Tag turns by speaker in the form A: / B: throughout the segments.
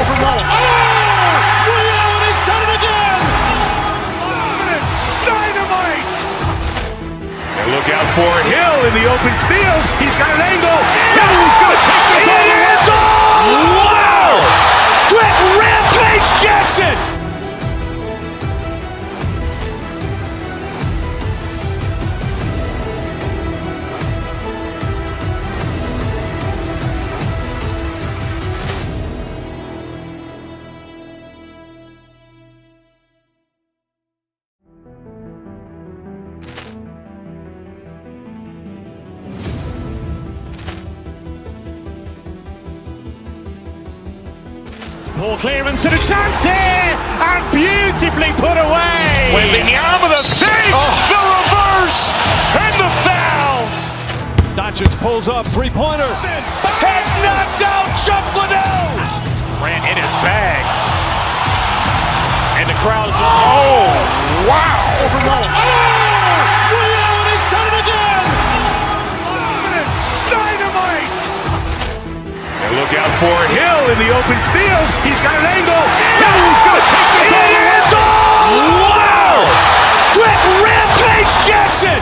A: over Mullen. Oh! Ray Allen has done it again!
B: Dynamite!
C: And look out for Hill in the open field. He's got an angle. Hill's going to take this all the way.
B: Wow! Quick Rampage Jackson!
C: Poor clearance and a chance here, and beautifully put away.
B: With the arm of the fake, the reverse, and the foul.
A: Doncic pulls up, three-pointer.
B: Has knocked out Chuck Liddell. Ran in his bag. And the crowd is, oh, wow.
A: Over Mullen. Oh! Ray Allen has done it again!
B: Dynamite!
C: And look out for Hill in the open field. He's got an angle. Hill's going to take this all the way.
B: Wow! Quick Rampage Jackson!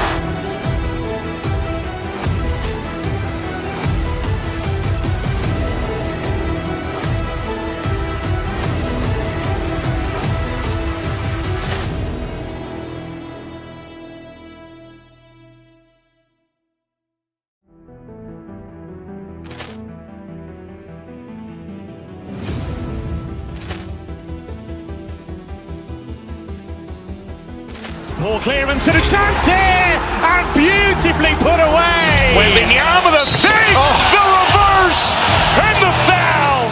C: Poor clearance and a chance here, and beautifully put away.
B: With the arm of the fake, the reverse, and the foul.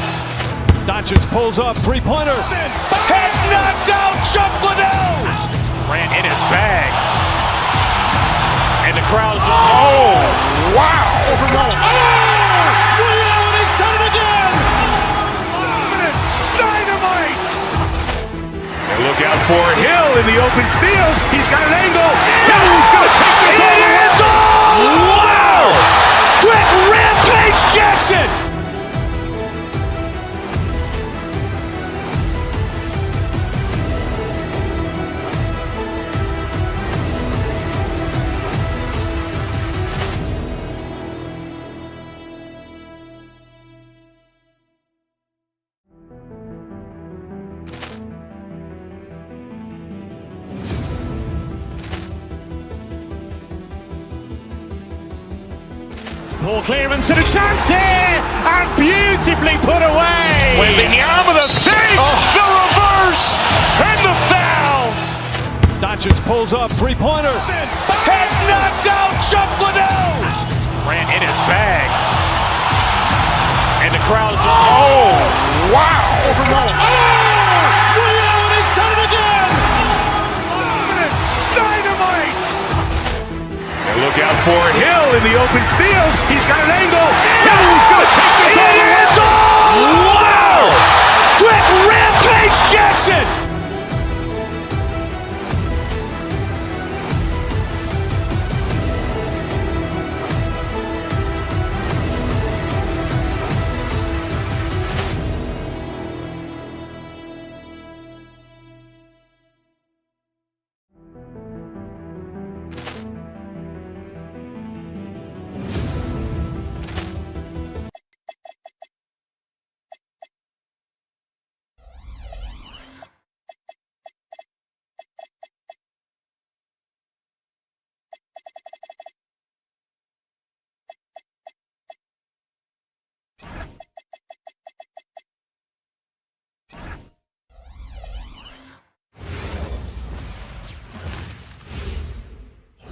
A: Doncic pulls up, three-pointer.
B: Has knocked out Chuck Liddell. Ran in his bag. And the crowd is, oh, wow.
A: Over Mullen. Oh! Ray Allen has done it again!
B: Dynamite!
C: And look out for Hill in the open field. He's got an angle. Hill's going to take this all the way.
B: Wow! Quick Rampage Jackson!
C: Poor clearance and a chance here, and beautifully put away.
B: With the arm of the fake, the reverse, and the foul.
A: Doncic pulls up, three-pointer.
B: Has knocked out Chuck Liddell. Ran in his bag. And the crowd is, oh, wow.
A: Over Mullen. Oh! Ray Allen has done it again!
B: Dynamite!
C: And look out for Hill in the open field. He's got an angle. Hill's going to take this all the way.
B: Wow! Quick Rampage Jackson!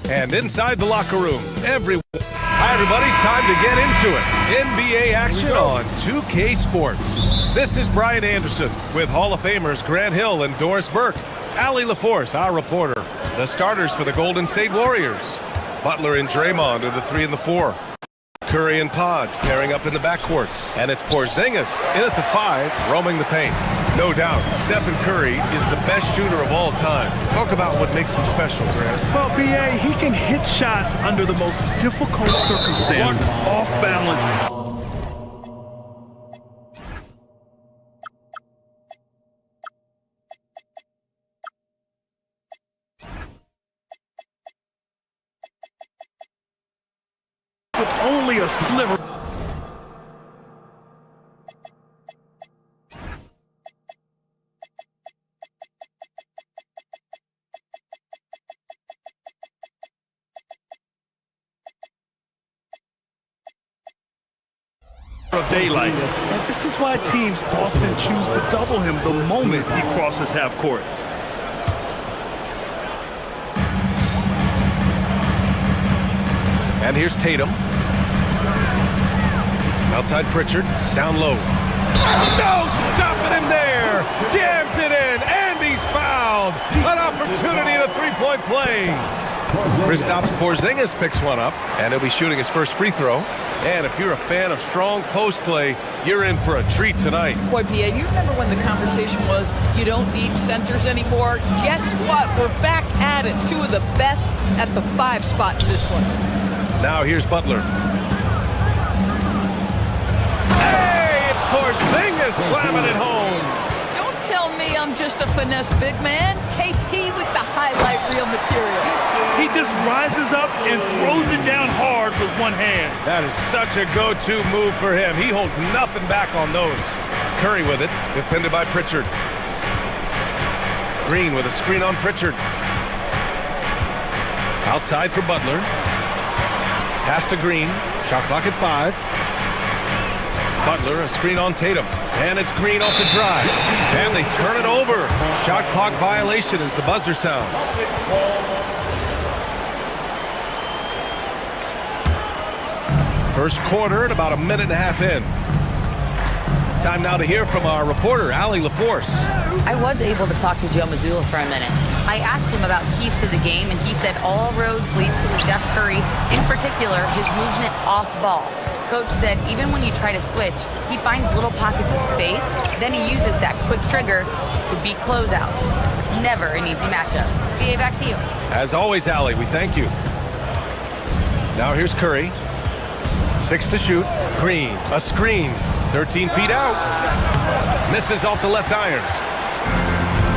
D: And inside the locker room, Hi everybody, time to get into it. NBA action on 2K Sports. This is Brian Anderson with Hall of Famers Grant Hill and Doris Burke. Allie LaForce, our reporter. The starters for the Golden State Warriors. Butler and Draymond are the 3 and the 4. Curry and Pods pairing up in the backcourt. And it's Porzingis in at the 5, roaming the paint. No doubt, Stephen Curry is the best shooter of all time. Talk about what makes him special, Grant.
E: Well, B.A., he can hit shots under the most difficult circumstances, off balance. a sliver. Of daylight. And this is why teams often choose to double him the moment he crosses half court.
D: And here's Tatum. Outside Pritchard, down low. No, stopping him there. Jams it in, and he's fouled. An opportunity in a three-point play. Kristaps Porzingis picks one up, and he'll be shooting his first free throw. And if you're a fan of strong post play, you're in for a treat tonight.
F: Boy, Pia, you remember when the conversation was you don't need centers anymore? Guess what? We're back at it. Two of the best at the 5 spot in this one.
D: Now here's Butler. Hey, it's Porzingis slamming it home.
F: Don't tell me I'm just a finesse big man. KP with the highlight reel material.
E: He just rises up and throws it down hard with one hand.
D: That is such a go-to move for him. He holds nothing back on those. Curry with it, defended by Pritchard. Green with a screen on Pritchard. Outside for Butler. Pass to Green. Shot clock at 5. Butler, a screen on Tatum. And it's Green off the drive. And they turn it over. Shot clock violation as the buzzer sounds. First quarter at about a minute and a half in. Time now to hear from our reporter, Allie LaForce.
G: I was able to talk to Joe Mazzulla for a minute. I asked him about keys to the game, and he said all roads lead to Steph Curry, in particular, his movement off ball. Coach said even when you try to switch, he finds little pockets of space, then he uses that quick trigger to beat closeouts. It's never an easy matchup. BA, back to you.
D: As always, Allie, we thank you. Now here's Curry. 6 to shoot. Green, a screen. 13 feet out. Misses off the left iron.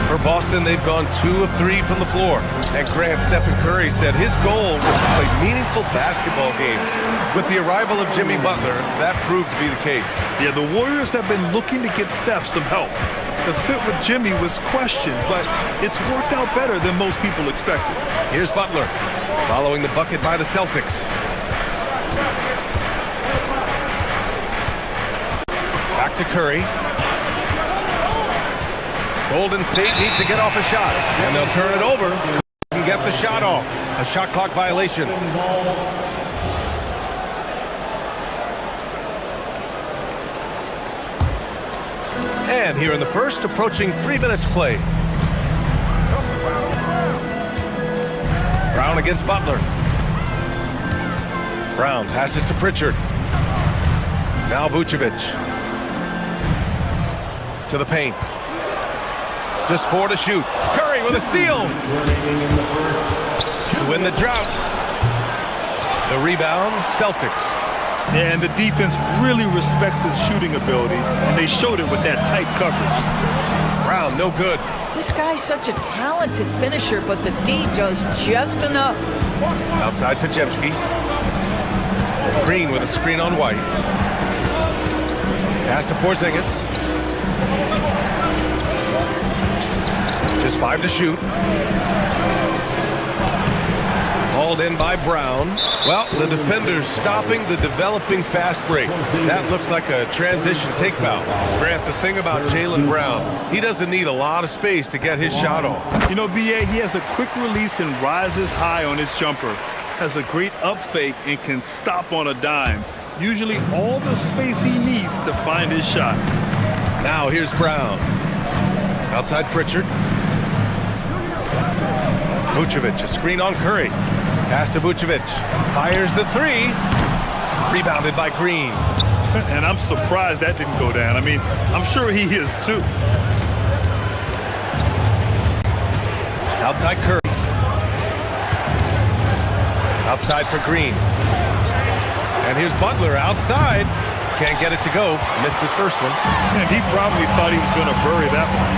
D: For Boston, they've gone 2 of 3 from the floor. And Grant, Stephen Curry said his goal was to play meaningful basketball games. With the arrival of Jimmy Butler, that proved to be the case.
E: Yeah, the Warriors have been looking to get Steph some help. The fit with Jimmy was questioned, but it's worked out better than most people expected.
D: Here's Butler, following the bucket by the Celtics. Back to Curry. Golden State needs to get off a shot, and they'll turn it over and get the shot off. A shot clock violation. And here in the first, approaching 3 minutes play. Brown against Butler. Brown passes to Pritchard. Now Vucevic. To the paint. Just 4 to shoot. Curry with a steal. To win the drought. The rebound, Celtics.
E: And the defense really respects his shooting ability, and they showed it with that tight coverage.
D: Brown, no good.
F: This guy's such a talented finisher, but the D does just enough.
D: Outside Podziemski. Green with a screen on White. Pass to Porzingis. Just 5 to shoot. Hauled in by Brown. Well, the defender's stopping the developing fast break. That looks like a transition take foul. Grant, the thing about Jaylen Brown, he doesn't need a lot of space to get his shot off.
E: You know, BA, he has a quick release and rises high on his jumper. Has a great up fake and can stop on a dime. Usually all the space he needs to find his shot.
D: Now here's Brown. Outside Pritchard. Vucevic, a screen on Curry. Pass to Vucevic. Fires the 3. Rebounded by Green.
E: And I'm surprised that didn't go down. I mean, I'm sure he is too.
D: Outside Curry. Outside for Green. And here's Butler outside. Can't get it to go. Missed his first one.
E: And he probably thought he was going to bury that one.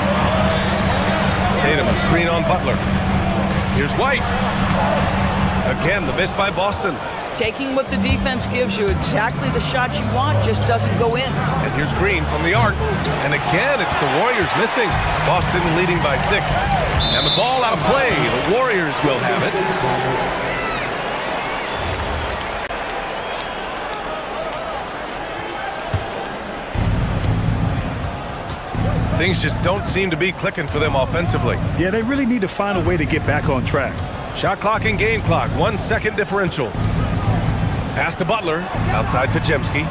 D: Tatum, a screen on Butler. Here's White. Again, the miss by Boston.
F: taking what the defense gives you, exactly the shots you want, just doesn't go in.
D: And here's Green from the arc. And again, it's the Warriors missing. Boston leading by 6. And the ball out of play. The Warriors will have it. Things just don't seem to be clicking for them offensively.
E: Yeah, they really need to find a way to get back on track.
D: Shot clock and game clock, 1 second differential. Pass to Butler, outside Pajemski.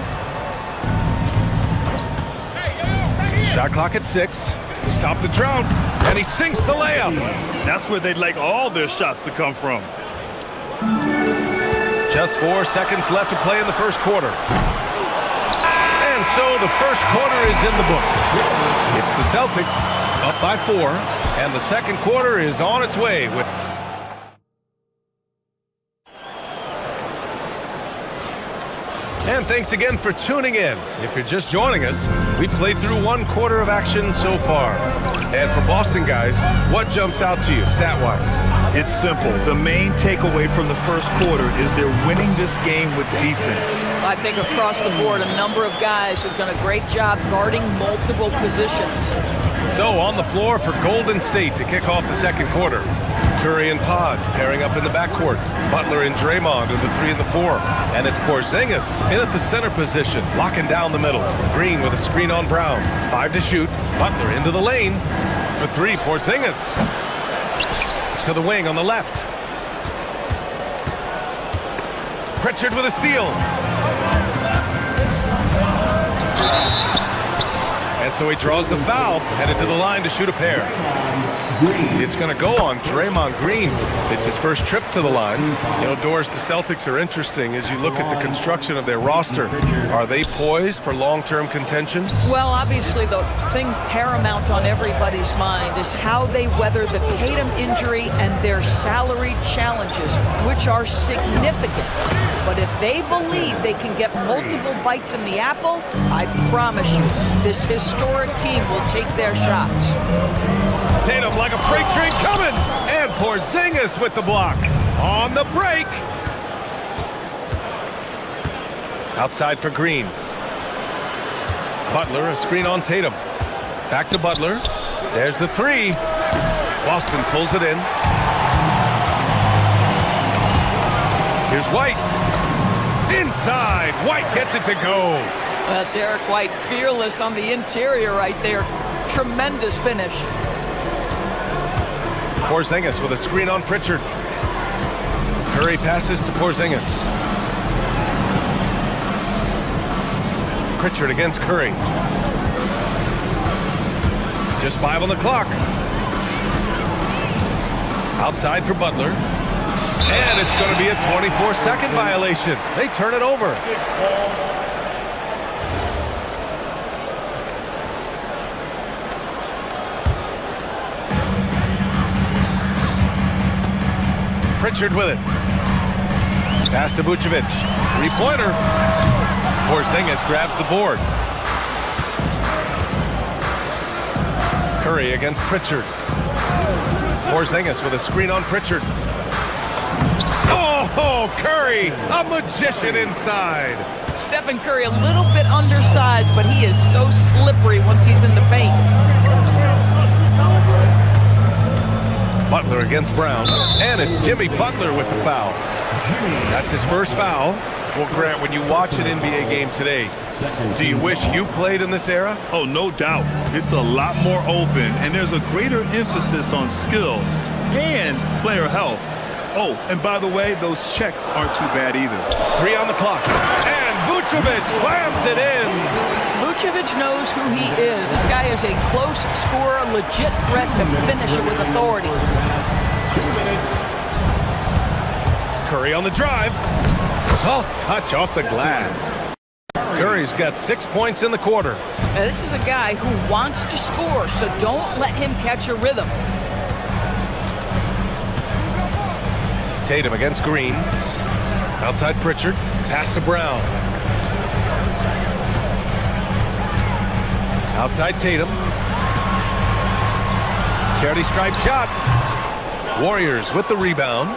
D: Shot clock at 6 to stop the drought, and he sinks the layup.
E: That's where they'd like all their shots to come from.
D: Just 4 seconds left to play in the first quarter. And so the first quarter is in the books. It's the Celtics up by 4, and the second quarter is on its way with... And thanks again for tuning in. If you're just joining us, we played through 1 quarter of action so far. And for Boston guys, what jumps out to you stat-wise?
E: It's simple. The main takeaway from the first quarter is they're winning this game with defense.
F: I think across the board, a number of guys have done a great job guarding multiple positions.
D: So on the floor for Golden State to kick off the second quarter. Curry and Pods pairing up in the backcourt. Butler and Draymond are the 3 and the 4. And it's Porzingis in at the center position, locking down the middle. Green with a screen on Brown. 5 to shoot. Butler into the lane. For 3, Porzingis. To the wing on the left. Pritchard with a steal. And so he draws the foul, headed to the line to shoot a pair. It's going to go on Draymond Green. It's his first trip to the line. You know, Doris, the Celtics are interesting as you look at the construction of their roster. Are they poised for long-term contention?
F: Well, obviously the thing paramount on everybody's mind is how they weather the Tatum injury and their salary challenges, which are significant. But if they believe they can get multiple bites in the apple, I promise you, this historic team will take their shots.
D: Tatum like a freight train coming, and Porzingis with the block. On the break. Outside for Green. Butler, a screen on Tatum. Back to Butler. There's the 3. Boston pulls it in. Here's White. Inside. White gets it to go.
F: Well, Derek White fearless on the interior right there. Tremendous finish.
D: Porzingis with a screen on Pritchard. Curry passes to Porzingis. Pritchard against Curry. Just 5 on the clock. Outside for Butler. And it's going to be a 24-second violation. They turn it over. Pritchard with it. Pass to Vucevic. 3-pointer. Porzingis grabs the board. Curry against Pritchard. Porzingis with a screen on Pritchard. Oh, Curry, a magician inside.
F: Stephen Curry, a little bit undersized, but he is so slippery once he's in the paint.
D: Butler against Brown, and it's Jimmy Butler with the foul. That's his first foul. Well, Grant, when you watch an NBA game today, do you wish you played in this era?
E: Oh, no doubt. It's a lot more open, and there's a greater emphasis on skill and player health. Oh, and by the way, those checks aren't too bad either.
D: 3 on the clock, and Vucevic slams it in.
F: Vucevic knows who he is. This guy is a close scorer, legit threat to finish it with authority.
A: 2 minutes.
D: Curry on the drive. Soft touch off the glass. Curry's got 6 points in the quarter.
F: Now, this is a guy who wants to score, so don't let him catch a rhythm.
D: Tatum against Green. Outside Pritchard. Pass to Brown. Outside Tatum. Charity stripe shot. Warriors with the rebound.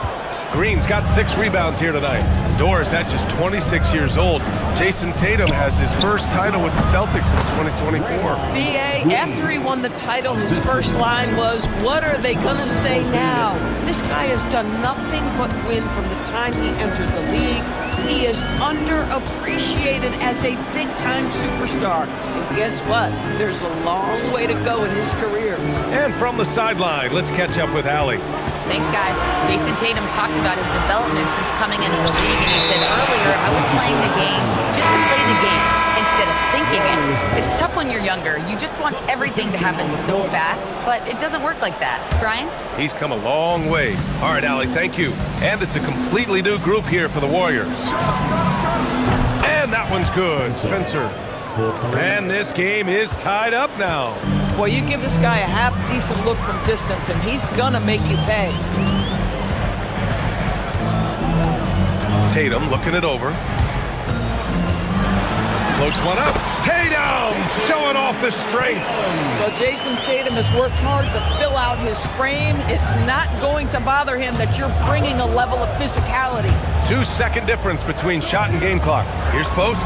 D: Green's got 6 rebounds here tonight. Doris at just 26 years old. Jason Tatum has his first title with the Celtics in 2024.
F: BA, after he won the title, his first line was, "What are they gonna say now?" This guy has done nothing but win from the time he entered the league. He is underappreciated as a big-time superstar. And guess what? There's a long way to go in his career.
D: And from the sideline, let's catch up with Allie.
G: Thanks, guys. Jason Tatum talked about his development since coming into the league, and he said earlier, I was playing the game just to play the game instead of thinking it. It's tough when you're younger. You just want everything to happen so fast, but it doesn't work like that. Brian?
D: He's come a long way. All right, Allie, thank you. And it's a completely new group here for the Warriors. And that one's good, Spencer. And this game is tied up now.
F: Boy, you give this guy a half-decent look from distance, and he's gonna make you pay.
D: Tatum looking it over. Floats one up. Tatum showing off the strength.
F: Well, Jason Tatum has worked hard to fill out his frame. It's not going to bother him that you're bringing a level of physicality.
D: 2-second difference between shot and game clock. Here's post.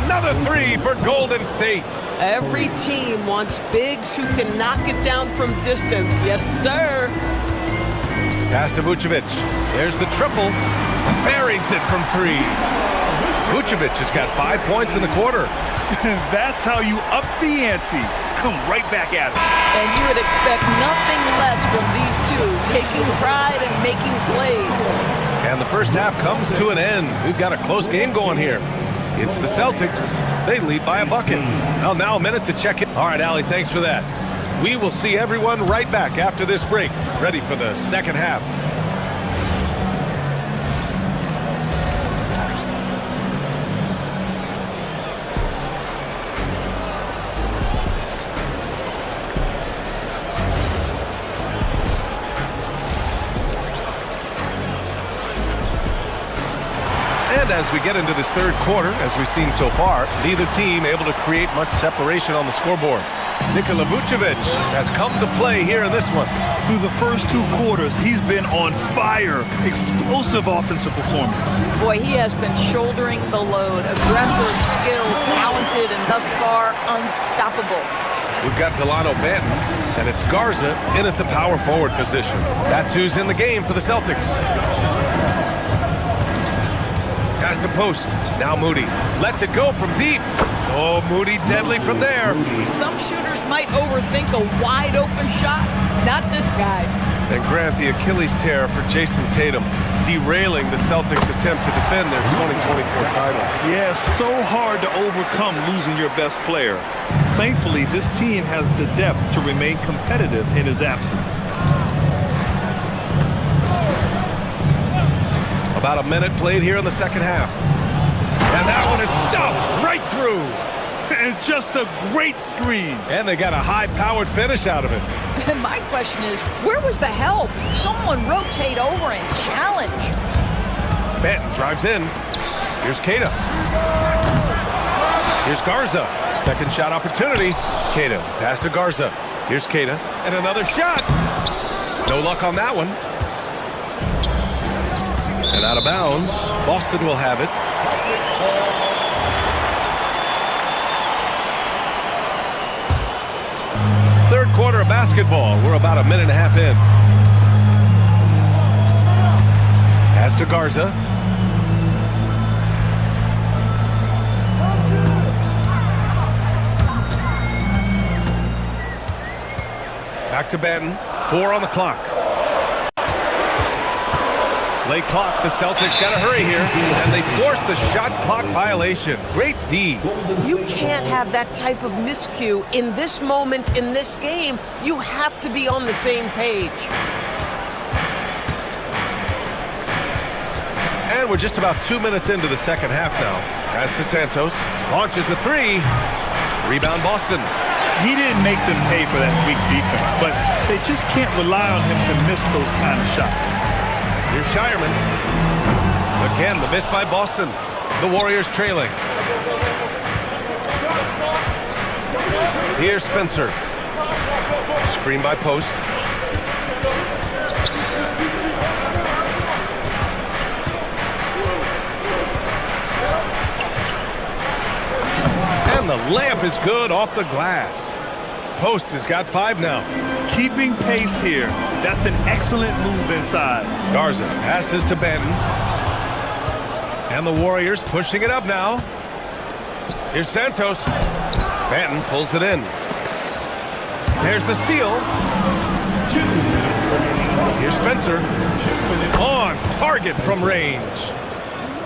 D: Another 3 for Golden State.
F: Every team wants bigs who can knock it down from distance. Yes, sir.
D: Pass to Vucevic. There's the triple. Buries it from 3. Vucevic has got 5 points in the quarter.
E: That's how you up the ante. Come right back at it.
F: And you would expect nothing less from these two, taking pride and making plays.
D: And the first half comes to an end. We've got a close game going here. It's the Celtics. They lead by a bucket. Well, now a minute to check in. All right, Allie, thanks for that. We will see everyone right back after this break, ready for the second half. And as we get into this third quarter, as we've seen so far, neither team able to create much separation on the scoreboard. Nikola Vucevic has come to play here in this one.
E: Through the first 2 quarters, he's been on fire. Explosive offensive performance.
F: Boy, he has been shouldering the load. Aggressive, skilled, talented, and thus far unstoppable.
D: We've got Delano Banton, and it's Garza in at the power forward position. That's who's in the game for the Celtics. Pass to post. Now Moody lets it go from deep. Oh, Moody deadly from there.
F: Some shooters might overthink a wide open shot. Not this guy.
D: And Grant, the Achilles tear for Jason Tatum, derailing the Celtics' attempt to defend their 2024 title.
E: Yeah, so hard to overcome losing your best player. Thankfully, this team has the depth to remain competitive in his absence.
D: About a minute played here in the second half. And that one is stuffed right through.
E: And just a great screen.
D: And they got a high-powered finish out of it.
F: And my question is, where was the help? Someone rotate over and challenge.
D: Banton drives in. Here's Queta. Here's Garza. Second shot opportunity. Queta, pass to Garza. Here's Queta. And another shot. No luck on that one. And out of bounds. Boston will have it. Third quarter of basketball. We're about a minute and a half in. Pass to Garza. Back to Banton. 4 on the clock. Late clock. The Celtics got to hurry here. And they force the shot clock violation. Great D.
F: You can't have that type of miscue in this moment, in this game. You have to be on the same page.
D: And we're just about 2 minutes into the second half now. Pass to Santos. Launches a 3. Rebound Boston.
E: He didn't make them pay for that weak defense, but they just can't rely on him to miss those kind of shots.
D: Here's Shireman. Again, the miss by Boston. The Warriors trailing. Here's Spencer. Screen by Post. Layup is good off the glass. Post has got 5 now.
E: Keeping pace here. That's an excellent move inside.
D: Garza passes to Banton. And the Warriors pushing it up now. Here's Santos. Banton pulls it in. There's the steal. Here's Spencer. On target from range.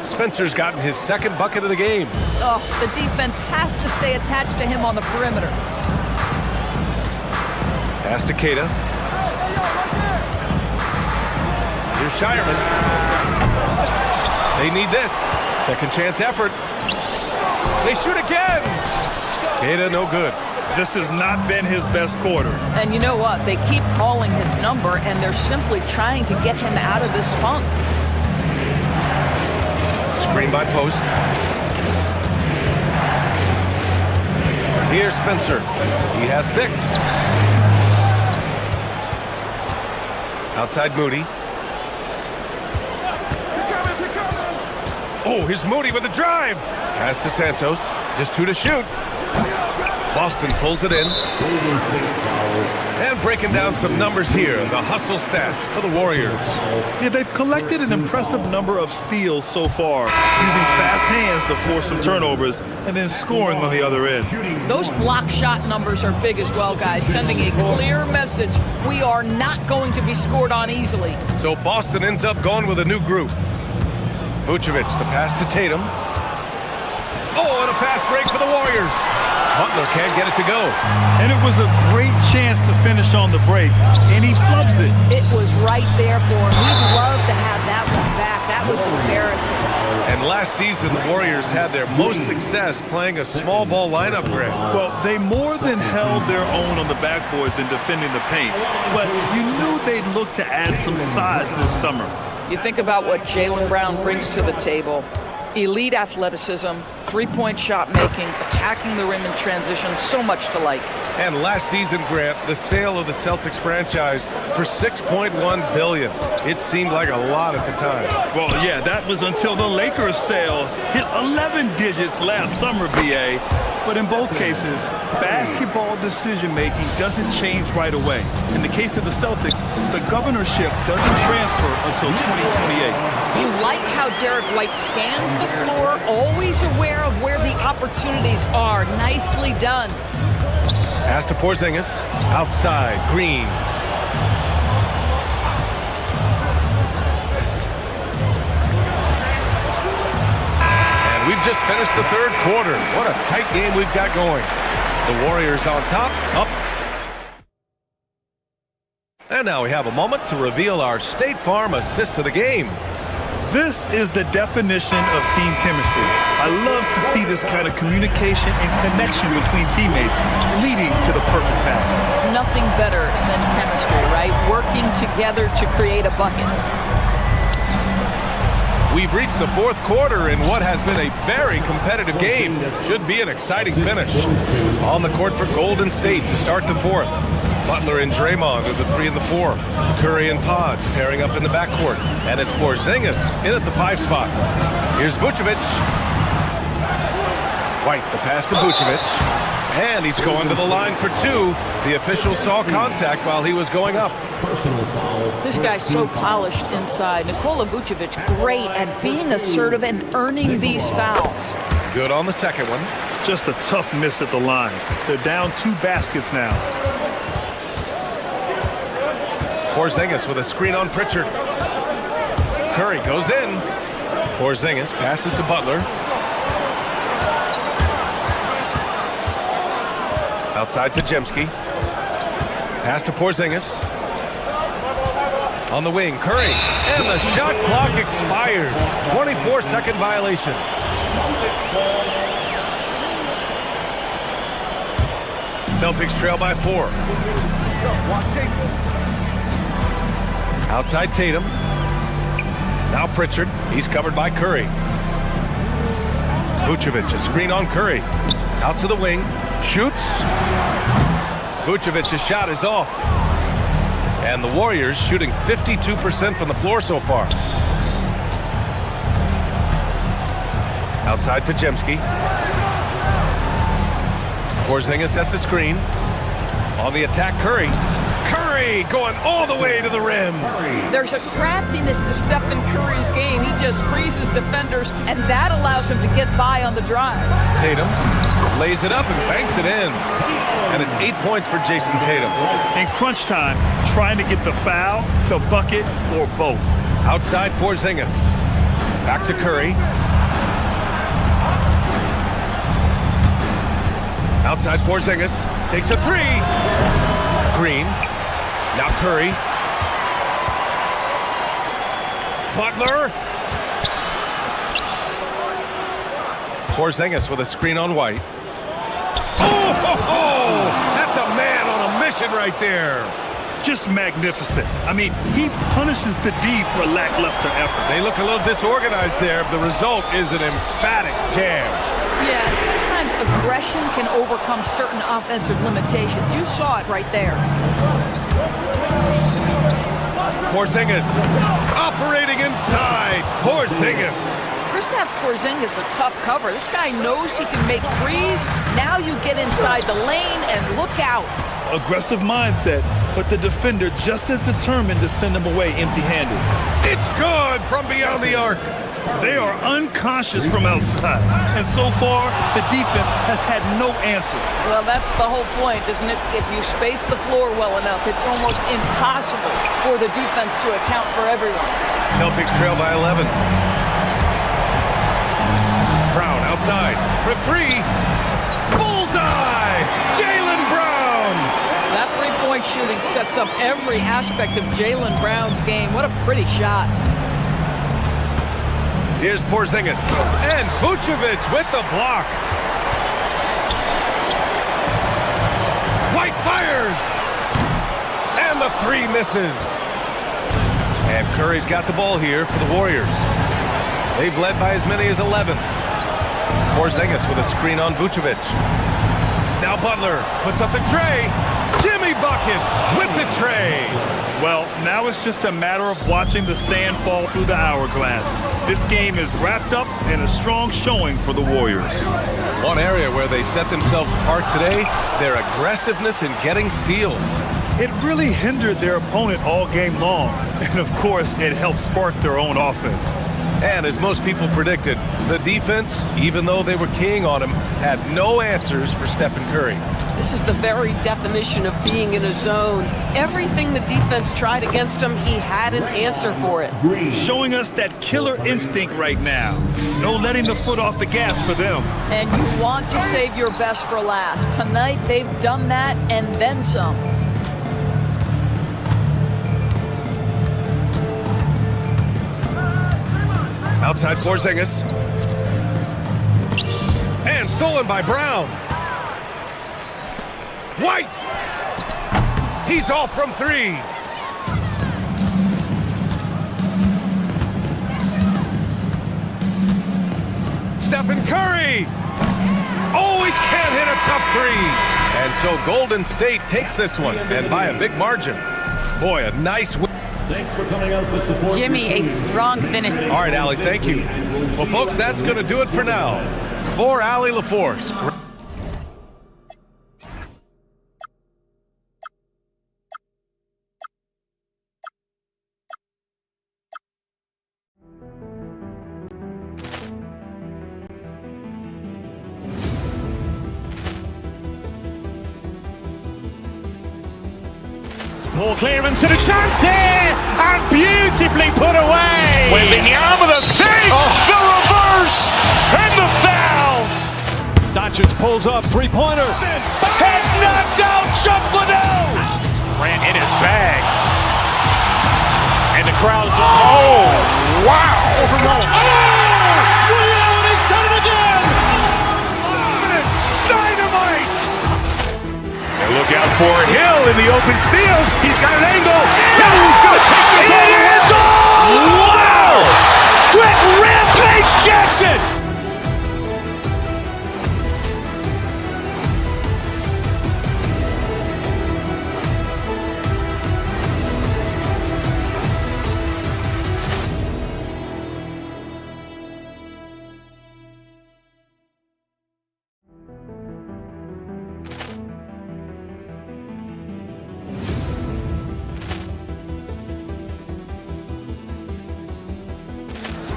D: Spencer's gotten his 2nd bucket of the game.
F: Oh, the defense has to stay attached to him on the perimeter.
D: Pass to Keita. Here's Shireman. They need this. 2nd chance effort. They shoot again. Keita, no good.
E: This has not been his best quarter.
F: And you know what? They keep calling his number, and they're simply trying to get him out of this funk.
D: Screen by Post. Here's Spencer. He has 6. Outside Moody. Oh, here's Moody with a drive. Pass to Santos. Just 2 to shoot. Boston pulls it in. And breaking down some numbers here. The hustle stats for the Warriors.
E: Yeah, they've collected an impressive number of steals so far, using fast hands to force some turnovers and then scoring on the other end.
F: Those block shot numbers are big as well, guys, sending a clear message. We are not going to be scored on easily.
D: So Boston ends up going with a new group. Vucevic, the pass to Tatum. Oh, and a fast break for the Warriors. Butler can't get it to go.
E: And it was a great chance to finish on the break, and he flubs it.
F: It was right there for him. We'd love to have that one back. That was embarrassing.
D: And last season, the Warriors had their most success playing a small ball lineup, Greg.
E: Well, they more than held their own on the backboards in defending the paint, but you knew they'd look to add some size this summer.
F: You think about what Jaylen Brown brings to the table. Elite athleticism, 3-point shot making, attacking the rim in transition, so much to like.
D: And last season, Grant, the sale of the Celtics franchise for $6.1 billion. It seemed like a lot at the time.
E: Well, yeah, that was until the Lakers sale hit 11 digits last summer, BA. But in both cases, basketball decision-making doesn't change right away. In the case of the Celtics, the governorship doesn't transfer until 2028.
F: You like how Derek White scans the floor, always aware of where the opportunities are. Nicely done.
D: Pass to Porzingis. Outside, Green. And we've just finished the 3rd quarter. What a tight game we've got going. The Warriors on top, up. And now we have a moment to reveal our State Farm assist of the game.
E: This is the definition of team chemistry. I love to see this kind of communication and connection between teammates leading to the perfect pass.
F: Nothing better than chemistry, right? Working together to create a bucket.
D: We've reached the 4th quarter in what has been a very competitive game. Should be an exciting finish. On the court for Golden State to start the 4th. Butler and Draymond are the 3 and the 4. Curry and Pods pairing up in the backcourt. And it's Porzingis in at the 5 spot. Here's Vucevic. White, the pass to Vucevic. And he's going to the line for 2. The official saw contact while he was going up.
F: This guy's so polished inside. Nikola Vucevic, great at being assertive and earning these fouls.
D: Good on the 2nd one.
E: Just a tough miss at the line. They're down 2 baskets now.
D: Porzingis with a screen on Pritchard. Curry goes in. Porzingis passes to Butler. Outside Pajemski. Pass to Porzingis. On the wing, Curry. And the shot clock expires. 24-second violation. Celtics trail by 4. Outside Tatum. Now Pritchard. He's covered by Curry. Vucevic, a screen on Curry. Out to the wing. Shoots. Vucevic's shot is off. And the Warriors shooting 52% from the floor so far. Outside Pajemski. Porzingis sets a screen. On the attack, Curry. Curry going all the way to the rim.
F: There's a craftiness to Stephen Curry's game. He just freezes defenders, and that allows him to get by on the drive.
D: Tatum lays it up and banks it in. And it's 8 points for Jason Tatum.
E: In crunch time, trying to get the foul, the bucket, or both.
D: Outside Porzingis. Back to Curry. Outside Porzingis. Takes a three. Green. Now Curry. Butler. Porzingis with a screen on White. Oh, that's a man on a mission right there.
E: Just magnificent. I mean, he punishes the D for lackluster effort.
D: They look a little disorganized there. The result is an emphatic jam.
F: Yeah, sometimes aggression can overcome certain offensive limitations. You saw it right there.
D: Porzingis operating inside. Porzingis.
F: Kristaps Porzingis a tough cover. This guy knows he can make threes. Now you get inside the lane and look out.
E: Aggressive mindset, but the defender just as determined to send him away empty-handed.
D: It's good from beyond the arc.
E: They are unconscious from outside, and so far, the defense has had no answer.
F: Well, that's the whole point, isn't it? If you space the floor well enough, it's almost impossible for the defense to account for everyone.
D: Celtics trail by 11. Brown outside for three. Bullseye! Jaylen Brown!
F: That three-point shooting sets up every aspect of Jaylen Brown's game. What a pretty shot.
D: Here's Porzingis. And Vucevic with the block. White fires! And the three misses. And Curry's got the ball here for the Warriors. They've led by as many as 11. Porzingis with a screen on Vucevic. Now Butler puts up the tray. Jimmy buckets with the tray.
E: Well, now it's just a matter of watching the sand fall through the hourglass. This game is wrapped up in a strong showing for the Warriors.
D: One area where they set themselves apart today, their aggressiveness in getting steals.
E: It really hindered their opponent all game long. And of course, it helped spark their own offense.
D: And as most people predicted, the defense, even though they were keying on him, had no answers for Stephen Curry.
H: This is the very definition of being in a zone. Everything the defense tried against him, he had an answer for it.
E: Showing us that killer instinct right now. No letting the foot off the gas for them.
F: And you want to save your best for last. Tonight, they've done that and then some.
D: Outside Porzingis. And stolen by Brown. White! He's off from three. Stephen Curry! Oh, he can't hit a tough three. And so Golden State takes this one, and by a big margin. Boy, a nice win.
A: Thanks for coming out to support.
G: Jimmy, a strong finish.
D: All right, Allie, thank you. Well, folks, that's going to do it for now. For Allie LaForce.
A: Poor clearance and a chance here, and beautifully put away.
B: With the arm of the save, the reverse, and the foul.
A: Doncic pulls up, three-pointer. Has knocked out Chuck Liddell.
B: Grant in his bag. And the crowd's, oh, wow.
A: Williams has done it again.
B: Dynamite.
C: And look out for Hill in the open field. He's got an angle. Hill's going to take this all the way.
A: Wow! Trent Rampage Jackson.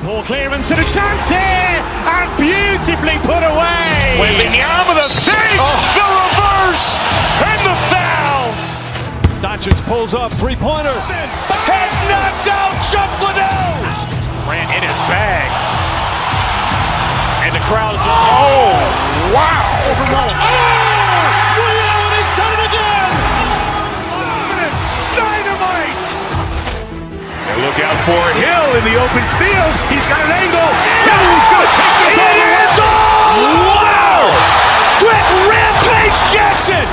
A: Poor clearance and a chance here, and beautifully put away.
B: Wembanyama, the fake, the reverse, and the foul.
A: Doncic pulls up, three-pointer. Has knocked out Chuck Liddell.
B: Grant in his bag. And the crowd is, oh, wow.
A: Liddell, and he's done it again.
B: Dynamite.
C: And look out for Hill in the open field. He's got an angle. Hill's going to take this all the way.
A: Wow! Quick Rampage Jackson.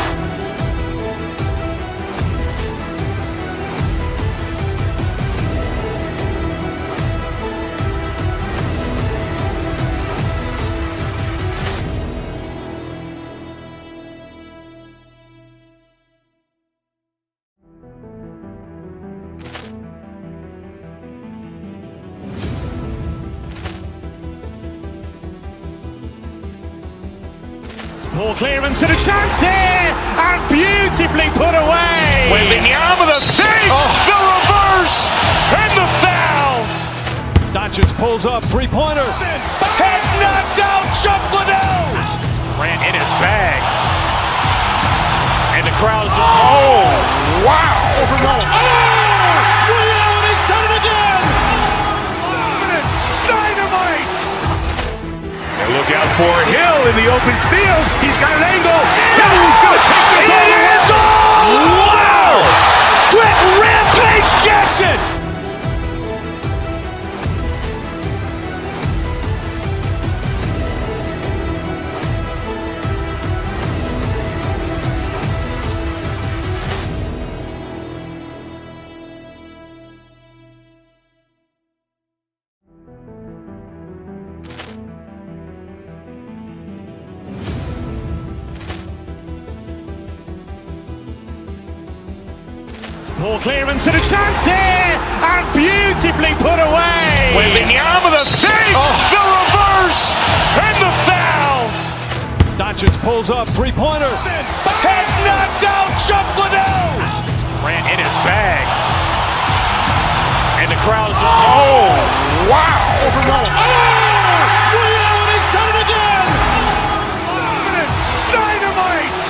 A: Poor clearance and a chance here, and beautifully put away.
B: Wembanyama, the fake, the reverse, and the foul.
A: Doncic pulls up, three-pointer. Has knocked out Chuck Liddell.
B: Grant in his bag. And the crowd is, oh, wow.
A: Liddell, and he's done it again.
B: Dynamite.
C: And look out for Hill in the open field. He's got an angle. Hill's going to take this all the way.
A: Wow! Quick Rampage Jackson. Poor clearance and a chance here, and beautifully put away.
B: Wembanyama, the fake, the reverse, and the foul.
A: Doncic pulls up, three-pointer. Has knocked out Chuck Liddell.
B: Grant in his bag. And the crowd is, oh, wow.
A: Liddell, and he's done it again.
B: Dynamite.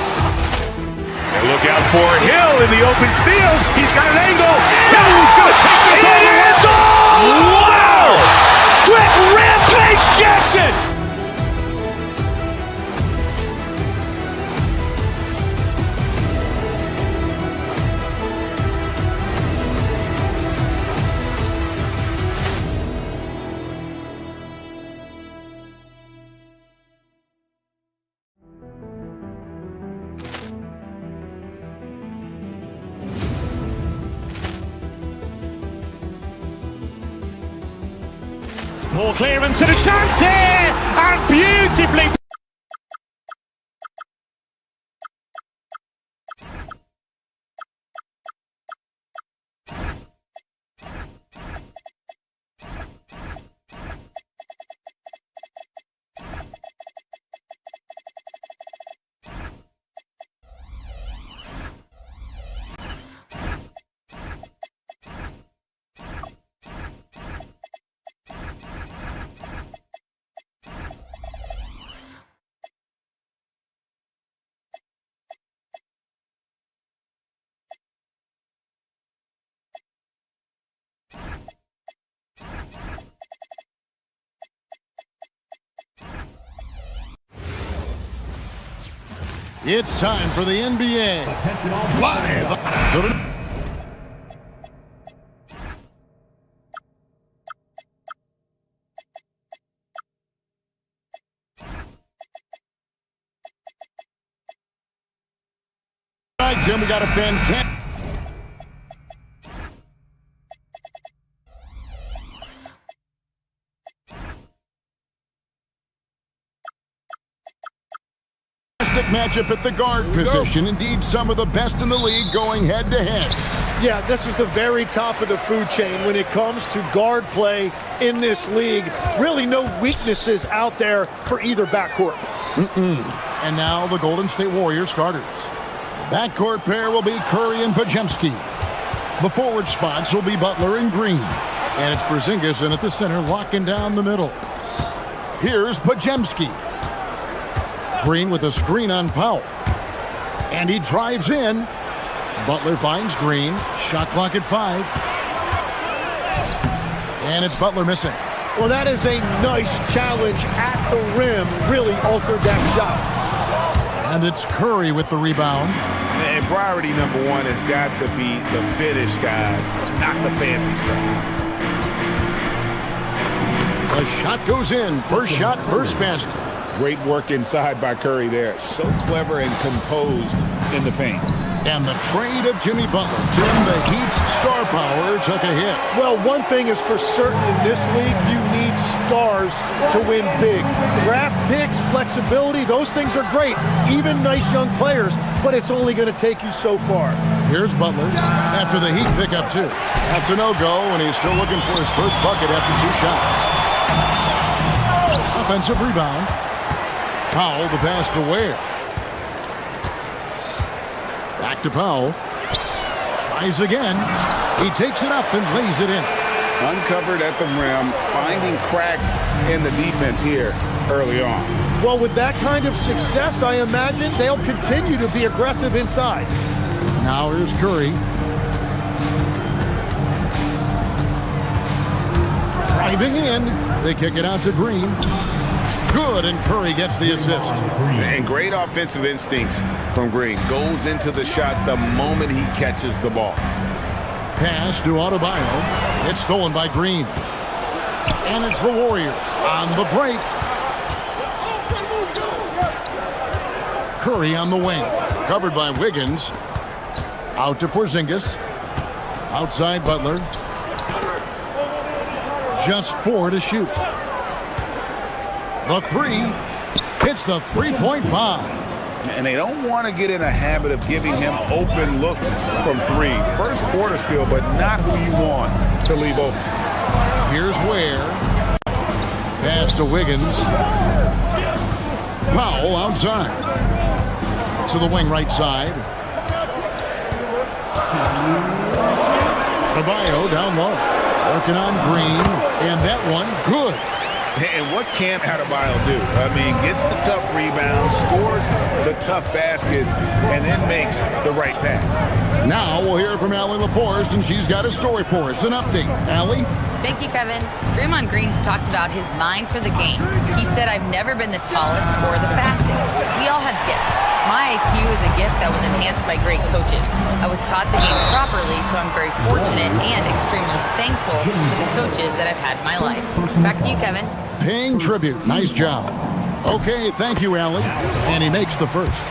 C: And look out for Hill in the open field. He's got an angle. Hill's going to take this all the way.
A: Wow! Quick Rampage Jackson. Poor clearance and a chance here, and beautifully.
I: It's time for the NBA. Live. Tim, we got a fantastic. Matchup at the guard position. Indeed, some of the best in the league going head-to-head.
J: Yeah, this is the very top of the food chain when it comes to guard play in this league. Really no weaknesses out there for either backcourt.
I: And now the Golden State Warriors starters. The backcourt pair will be Curry and Podziemski. The forward spots will be Butler and Green. And it's Porzingis in at the center, locking down the middle. Here's Pajemski. Green with a screen on Powell. And he drives in. Butler finds Green. Shot clock at 5. And it's Butler missing.
J: Well, that is a nice challenge at the rim. Really altered that shot.
I: And it's Curry with the rebound.
C: And priority number one has got to be the finish, guys, not the fancy stuff.
I: The shot goes in. First shot, first basket.
C: Great work inside by Curry there. So clever and composed in the paint.
I: And the trade of Jimmy Butler. Tim, the Heat's star power took a hit.
J: Well, one thing is for certain in this league, you need stars to win big. Draft picks, flexibility, those things are great. Even nice young players, but it's only going to take you so far.
I: Here's Butler after the Heat pick up 2. That's a no-go, and he's still looking for his first bucket after 2 shots. Offensive rebound. Powell, the pass to Ware. Back to Powell. Tries again. He takes it up and lays it in.
C: Uncovered at the rim, finding cracks in the defense here early on.
J: Well, with that kind of success, I imagine they'll continue to be aggressive inside.
I: Now here's Curry. Driving in. They kick it out to Green. Good, and Curry gets the assist.
C: And great offensive instincts from Green. Goes into the shot the moment he catches the ball.
I: Pass to Adebayo. It's stolen by Green. And it's the Warriors on the break. Curry on the wing. Covered by Wiggins. Out to Porzingis. Outside Butler. Just 4 to shoot. The 3 hits the three-point bomb.
C: And they don't want to get in a habit of giving him open looks from 3. First quarter still, but not who you want to leave open.
I: Here's Ware. Pass to Wiggins. Powell outside. To the wing right side. Adebayo down low. Working on Green. And that one, good.
C: And what can't Adebayo do? I mean, gets the tough rebounds, scores the tough baskets, and then makes the right pass.
I: Now we'll hear from Allie LaForce, and she's got a story for us. An update. Allie?
G: Thank you, Kevin. Draymond Green's talked about his mind for the game. He said, "I've never been the tallest or the fastest. We all have gifts. My IQ is a gift that was enhanced by great coaches. I was taught the game properly, so I'm very fortunate and extremely thankful for the coaches that I've had in my life." Back to you, Kevin.
I: Paying tribute. Nice job. Okay, thank you, Allie. And he makes the first.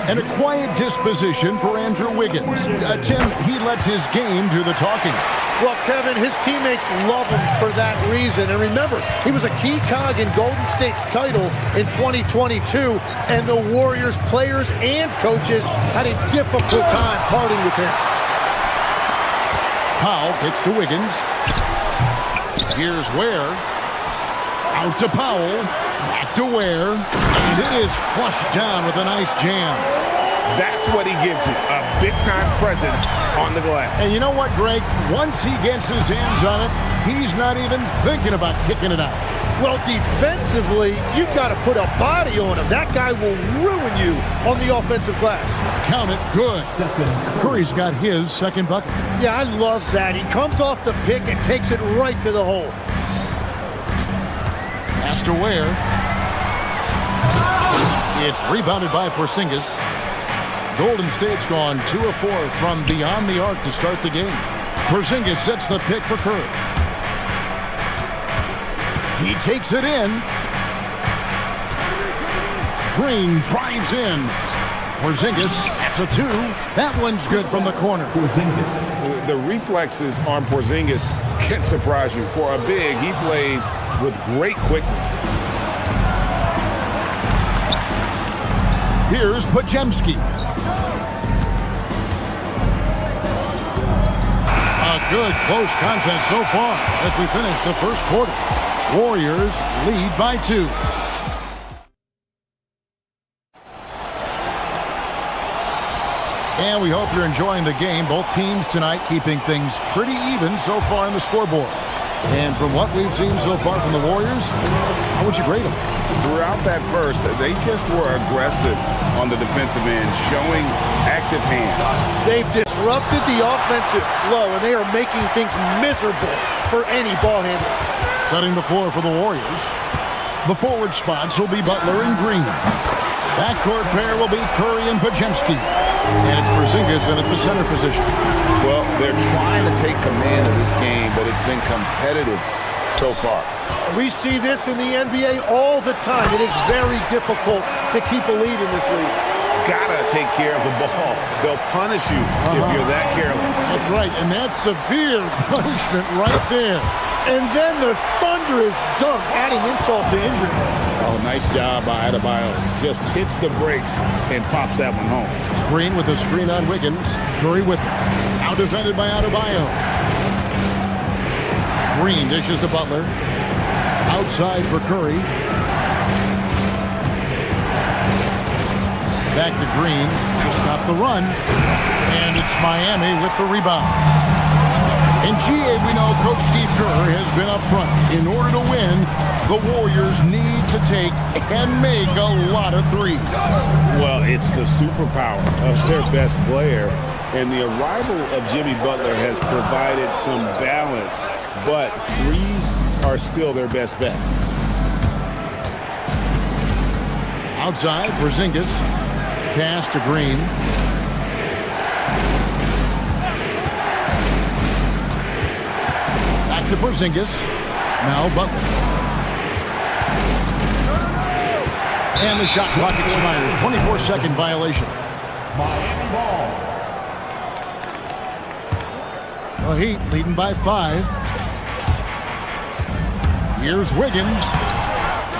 I: And a quiet disposition for Andrew Wiggins. Tim, he lets his game do the talking.
J: Well, Kevin, his teammates love him for that reason. And remember, he was a key cog in Golden State's title in 2022, and the Warriors players and coaches had a difficult time parting with him.
I: Powell gets to Wiggins. Here's Ware. Out to Powell. Back to Ware. And it is flushed down with a nice jam.
C: That's what he gives you, a big-time presence on the glass.
I: And you know what, Greg? Once he gets his hands on it, he's not even thinking about kicking it out.
J: Well, defensively, you've got to put a body on him. That guy will ruin you on the offensive glass.
I: Count it. Good. Curry's got his second bucket.
J: Yeah, I love that. He comes off the pick and takes it right to the hole.
I: Pass to Ware. It's rebounded by Porzingis. Golden State's gone 2 of 4 from beyond the arc to start the game. Porzingis sets the pick for Curry. He takes it in. Green drives in. Porzingis, that's a 2. That one's good from the corner.
C: The reflexes on Porzingis can surprise you. For a big, he plays with great quickness.
I: Here's Pajemski. A good close contest so far as we finish the first quarter. Warriors lead by 2. And we hope you're enjoying the game. Both teams tonight keeping things pretty even so far on the scoreboard. And from what we've seen so far from the Warriors, how would you grade them?
C: Throughout that first, they just were aggressive on the defensive end, showing active hands.
J: They've disrupted the offensive flow, and they are making things miserable for any ball handler.
I: Setting the floor for the Warriors. The forward spots will be Butler and Green. Backcourt pair will be Curry and Podziemski. And it's Porzingis in at the center position.
C: Well, they're trying to take command of this game, but it's been competitive so far.
J: We see this in the NBA all the time. It is very difficult to keep a lead in this league.
C: Gotta take care of the ball. They'll punish you if you're that careless.
I: That's right, and that's severe punishment right there.
J: And then the thunderous dunk, adding insult to injury.
C: Oh, nice job by Adebayo. Just hits the brakes and pops that one home.
I: Green with a screen on Wiggins. Curry with it. Out defended by Adebayo. Green dishes to Butler. Outside for Curry. Back to Green. Just stopped the run. And it's Miami with the rebound. In GA, we know Coach Steve Kerr has been up front. In order to win, the Warriors need to take and make a lot of threes.
C: Well, it's the superpower of their best player. And the arrival of Jimmy Butler has provided some balance. But threes are still their best bet.
I: Outside, Porzingis. Pass to Green. Back to Porzingis. Now Butler. And the shot clock expires. 24-second violation. The Heat leading by 5. Here's Wiggins.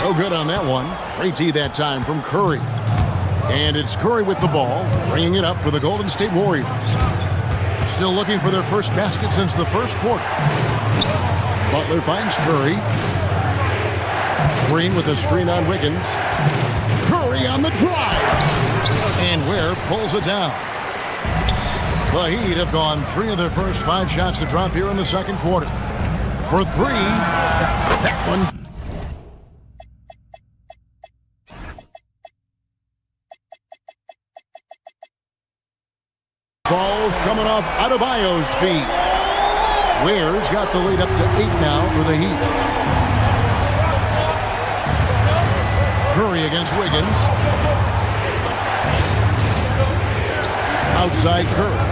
I: No good on that one. Great tee that time from Curry. And it's Curry with the ball, bringing it up for the Golden State Warriors. Still looking for their first basket since the first quarter. Butler finds Curry. Green with a screen on Wiggins. Curry on the drive. And Ware pulls it down. The Heat have gone 3 of their first 5 shots to drop here in the second quarter. For 3, that one. Falls coming off Adebayo's feet. Ware's got the lead up to 8 now for the Heat. Curry against Wiggins. Outside Curry.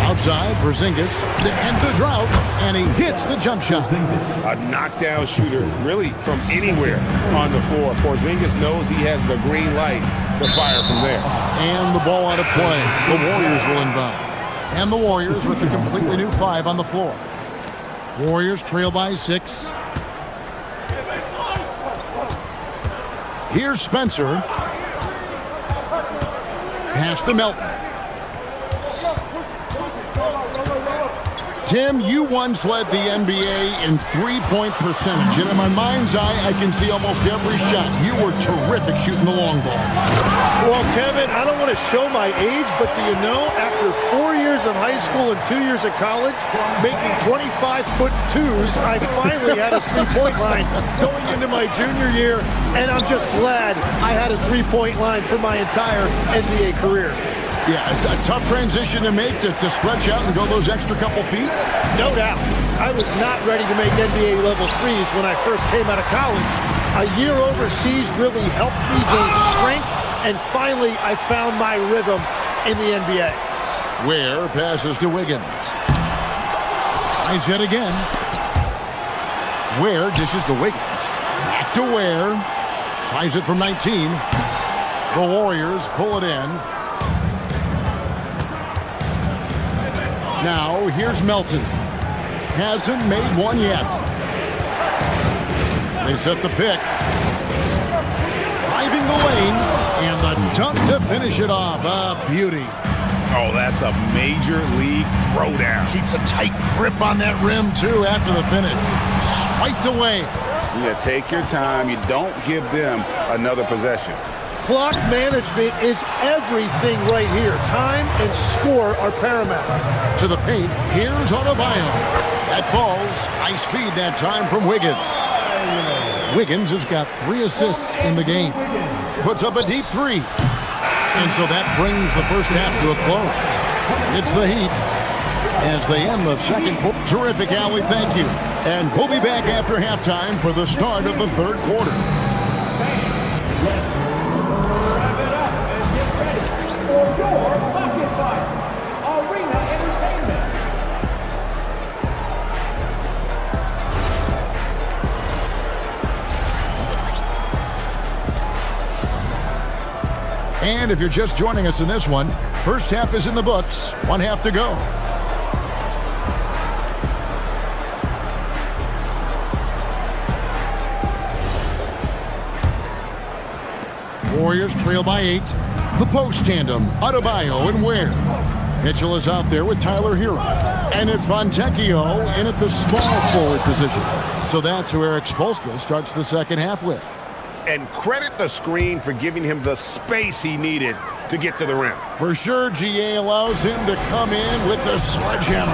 I: Outside Porzingis to end the drought, and he hits the jump shot.
C: A knockdown shooter, really from anywhere on the floor. Porzingis knows he has the green light to fire from there.
I: And the ball out of play. The Warriors will inbound. And the Warriors with a completely new 5 on the floor. Warriors trail by 6. Here's Spencer. Pass to Melton. Tim, you once led the NBA in three-point percentage, and in my mind's eye, I can see almost every shot. You were terrific shooting the long ball.
J: Well, Kevin, I don't want to show my age, but do you know, after 4 years of high school and 2 years of college, making 25-foot twos, I finally had a three-point line going into my junior year, and I'm just glad I had a three-point line for my entire NBA career.
I: Yeah, it's a tough transition to make to stretch out and go those extra couple feet.
J: No doubt. I was not ready to make NBA level threes when I first came out of college. A year overseas really helped me gain strength, and finally I found my rhythm in the NBA.
I: Ware passes to Wiggins. Tries it again. Ware dishes to Wiggins. Back to Ware. Tries it from 19. The Warriors pull it in. Now, here's Melton. Hasn't made one yet. They set the pick. Driving the lane, and the dunk to finish it off. A beauty.
C: Oh, that's a major league throwdown.
I: Keeps a tight grip on that rim, too, after the finish. Swiped away.
C: Yeah, take your time. You don't give them another possession.
J: Clock management is everything right here. Time and score are paramount.
I: To the paint, here's Adebayo. That falls. Nice feed that time from Wiggins. Wiggins has got 3 assists in the game. Puts up a deep 3. And so that brings the first half to a close. It's the Heat as they end the second quarter. Terrific, Allie. Thank you. And we'll be back after halftime for the start of the third quarter. And if you're just joining us in this one, first half is in the books. 1 half to go. Warriors trail by 8. The post tandem, Adebayo and Ware. Mitchell is out there with Tyler Hero. And it's Fontecchio in at the small forward position. So that's who Eric Spoelstra starts the second half with.
C: And credit the screen for giving him the space he needed to get to the rim.
I: For sure, GA allows him to come in with the sledgehammer.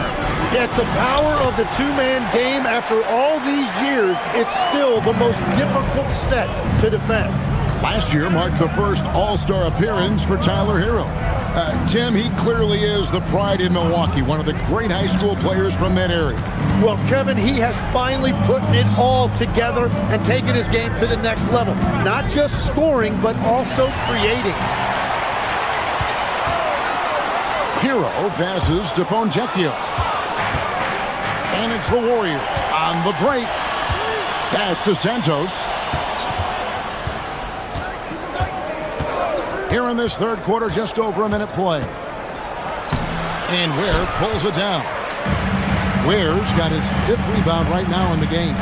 J: Yeah, it's the power of the two-man game. After all these years, it's still the most difficult set to defend.
I: Last year marked the first All-Star appearance for Tyler Hero. Tim, he clearly is the pride in Milwaukee, one of the great high school players from that area.
J: Well, Kevin, he has finally put it all together and taken his game to the next level. Not just scoring, but also creating.
I: Hero passes to Fontecchio. And it's the Warriors on the break. Pass to Santos. Here in this third quarter, just over a minute play. And Ware pulls it down. Ware's got his 5th rebound right now in the game.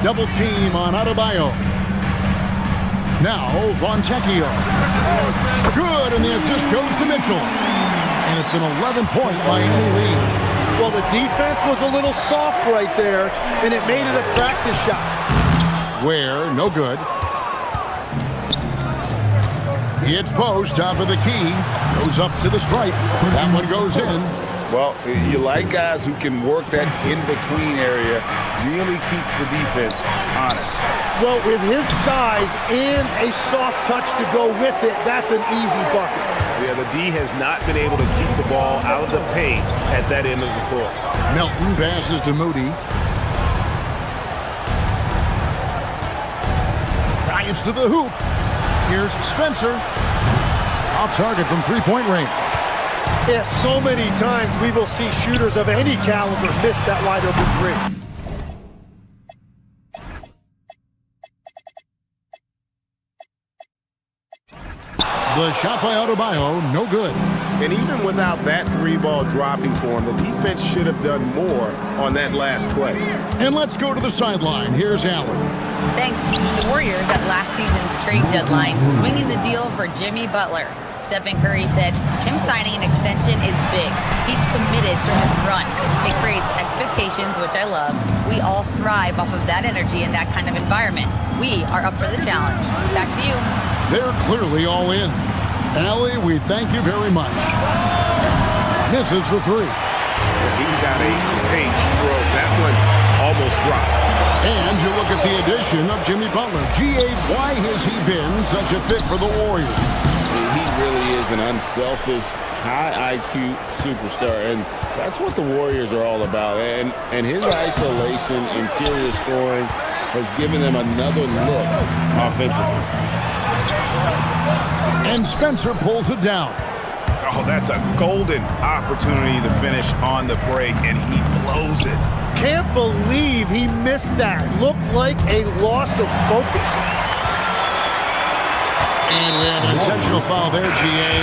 I: Double team on Adebayo. Now Fontecchio. Good, and the assist goes to Mitchell. And it's an 11-point Miami lead.
J: Well, the defense was a little soft right there, and it made it a practice shot.
I: Ware, no good. He hits post, top of the key. Goes up to the stripe. That one goes in.
C: Well, you like guys who can work that in-between area. Really keeps the defense honest.
J: Well, with his size and a soft touch to go with it, that's an easy bucket.
C: Yeah, the D has not been able to keep the ball out of the paint at that end of the floor.
I: Melton passes to Moody. Drives to the hoop. Here's Spencer. Off target from three-point range.
J: Yeah, so many times we will see shooters of any caliber miss that wide open three.
I: The shot by Adebayo, no good.
C: And even without that 3-ball dropping for him, the defense should have done more on that last play.
I: And let's go to the sideline. Here's Allen.
G: Thanks. The Warriors at last season's trade deadline swinging the deal for Jimmy Butler. Stephen Curry said him signing an extension is big. He's committed for this run. It creates expectations, which I love. We all thrive off of that energy and that kind of environment. We are up for the challenge. Back to you.
I: They're clearly all in. Allie, we thank you very much. Misses the three.
C: He's got a paint stroke. That one almost dropped.
I: And you look at the addition of Jimmy Butler. G.A., why has he been such a fit for the Warriors?
C: He really is an unselfish, high IQ superstar, and that's what the Warriors are all about. And his isolation, interior scoring has given them another look offensively.
I: And Spencer pulls it down.
C: Oh, that's a golden opportunity to finish on the break, and he blows it.
J: Can't believe he missed that. Looked like a loss of focus.
I: And we have an intentional foul there, G.A.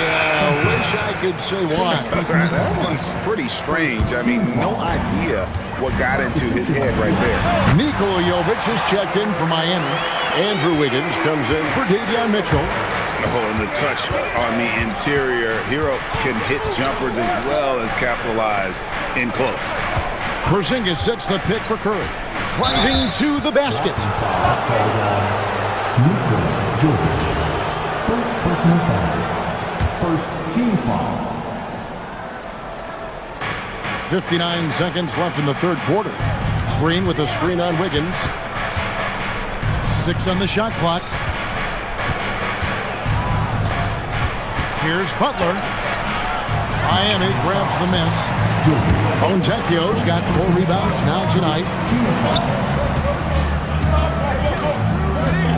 I: Wish I could say why.
C: That one's pretty strange. I mean, no idea what got into his head right there.
I: Nikola Jovic is checked in for Miami. Andrew Wiggins comes in for Davion Mitchell.
C: Oh, and the touch on the interior. Hero can hit jumpers as well as capitalize in close.
I: Porzingis sets the pick for Curry. Driving to the basket.
K: First personal foul. First team foul.
I: 59 seconds left in the third quarter. Green with a screen on Wiggins. 6 on the shot clock. Here's Butler. Miami grabs the miss. Fontecchio's got 4 rebounds now tonight.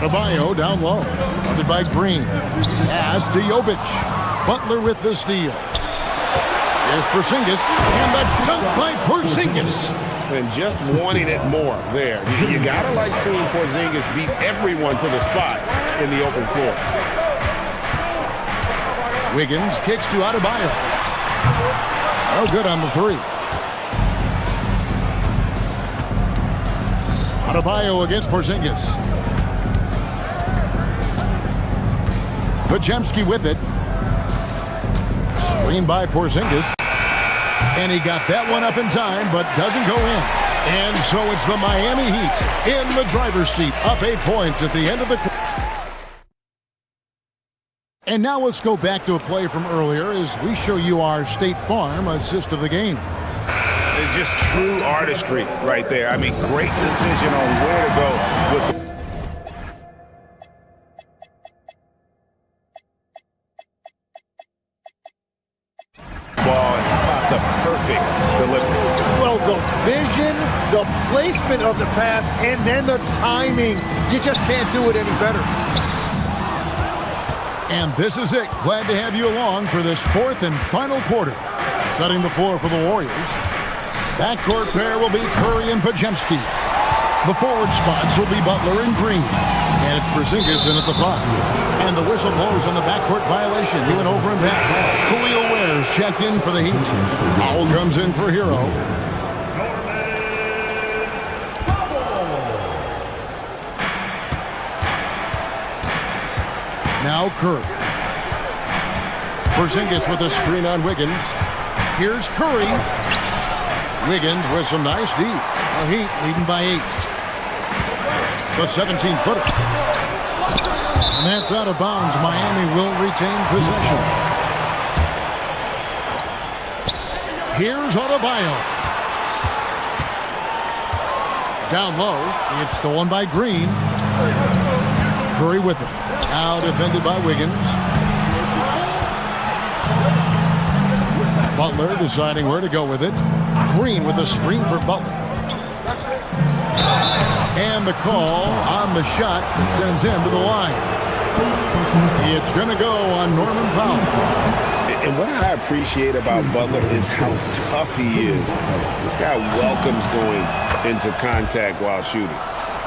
I: Adebayo down low. Guarded by Green. Pass to Jovic. Butler with the steal. Here's Porzingis. And the dunk by Porzingis.
C: And just wanting it more there. You got to like seeing Porzingis beat everyone to the spot in the open floor.
I: Wiggins kicks to Adebayo. Oh, good on the 3. Adebayo against Porzingis. Podziemski with it. Screen by Porzingis. And he got that one up in time, but doesn't go in. And so it's the Miami Heat in the driver's seat, up 8 points at the end of the quarter. And now let's go back to a play from earlier as we show you our State Farm assist of the game.
C: It's just true artistry right there. I mean, great decision on where to go with the ball and about the perfect delivery.
J: Well, the vision, the placement of the pass, and then the timing. You just can't do it any better.
I: And this is it. Glad to have you along for this 4th and final quarter. Setting the floor for the Warriors. Backcourt pair will be Curry and Podziemski. The forward spots will be Butler and Green. And it's Porzingis in at the 5. And the whistle blows on the backcourt violation. He went over and back. Khalil Ware's checked in for the Heat. Powell comes in for Hero. Now Curry. Porzingis with a screen on Wiggins. Here's Curry. Wiggins with some nice D. The Heat leading by 8. The 17-footer. And that's out of bounds. Miami will retain possession. Here's Adebayo. Down low. It's stolen by Green. Curry with it. Now defended by Wiggins. Butler deciding where to go with it. Green with a screen for Butler. And the call on the shot that sends him to the line. It's going to go on Norman Powell.
C: And what I appreciate about Butler is how tough he is. This guy welcomes going into contact while shooting.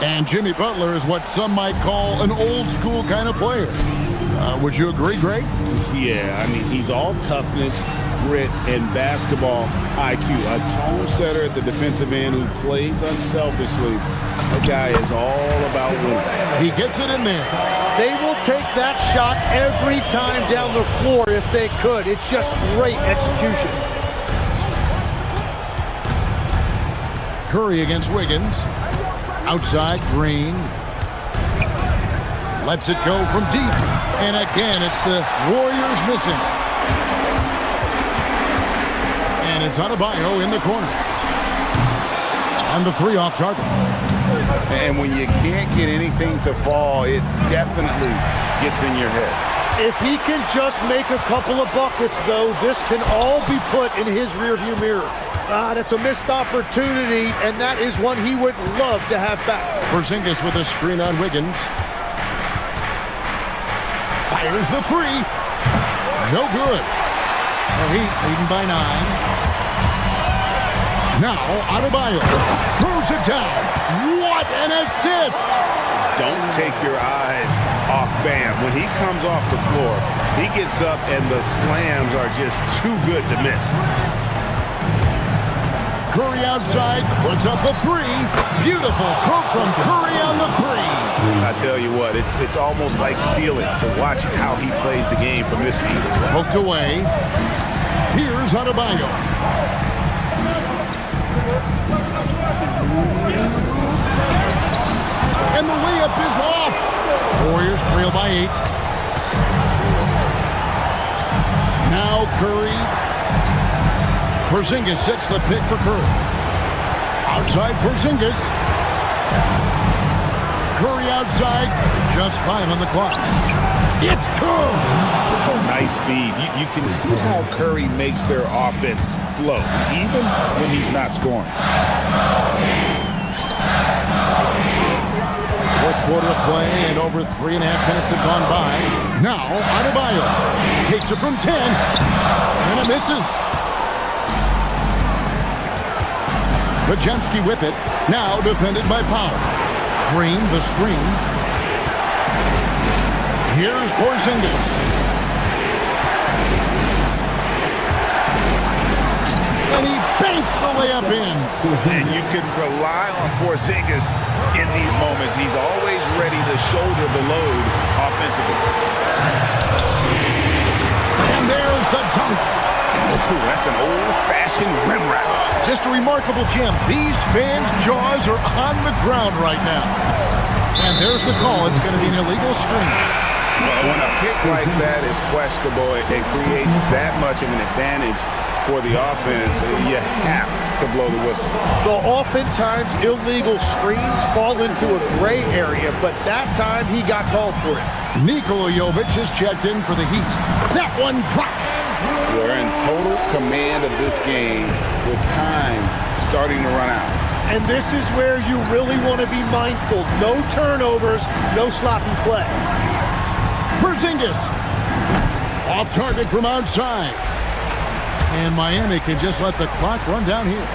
I: And Jimmy Butler is what some might call an old-school kind of player. Would you agree, Greg?
C: Yeah, I mean, he's all toughness, grit, and basketball IQ. A tone setter at the defensive end who plays unselfishly. That guy is all about winning.
I: He gets it in there.
J: They will take that shot every time down the floor if they could. It's just great execution.
I: Curry against Wiggins. Outside, Green. Lets it go from deep. And again, it's the Warriors missing. And it's Adebayo in the corner. On the 3 off target.
C: And when you can't get anything to fall, it definitely gets in your head.
J: If he can just make a couple of buckets, though, this can all be put in his rearview mirror. That's a missed opportunity, and that is one he would love to have back.
I: Porzingis with a screen on Wiggins. Fires the 3. No good. The Heat leading by 9. Now Adebayo throws it down. What an assist!
C: Don't take your eyes off Bam. When he comes off the floor, he gets up and the slams are just too good to miss.
I: Curry outside, puts up the 3. Beautiful stroke from Curry on the 3.
C: I tell you what, it's almost like stealing to watch how he plays the game from this seat.
I: Poked away. Here's Adebayo. And the layup is off. Warriors trail by 8. Now Curry. Porzingis sets the pick for Curry. Outside Porzingis. Curry outside. Just 5 on the clock. It's good.
C: Nice feed. You can see how Curry makes their offense flow, even when he's not scoring.
I: Fourth quarter of play, and over 3.5 minutes have gone by. Now, Adebayo takes it from 10, and it misses. Podziemski with it, now defended by Powell. Green, the screen. Here's Porzingis. And he banks the layup in.
C: And you can rely on Porzingis in these moments. He's always ready to shoulder the load offensively.
I: And there's the dunk.
C: Ooh, that's an old-fashioned rim wrap.
I: Just a remarkable gem. These fans' jaws are on the ground right now. And there's the call. It's going to be an illegal screen.
C: When a pick like that is questionable, it creates that much of an advantage for the offense. You have to blow the whistle.
J: Well, oftentimes illegal screens fall into a gray area, but that time he got called for it.
I: Nikola Jovic is checked in for the Heat. That one drops.
C: They're in total command of this game with time starting to run out.
J: And this is where you really want to be mindful. No turnovers, no sloppy play.
I: Porzingis off target from outside. And Miami can just let the clock run down here.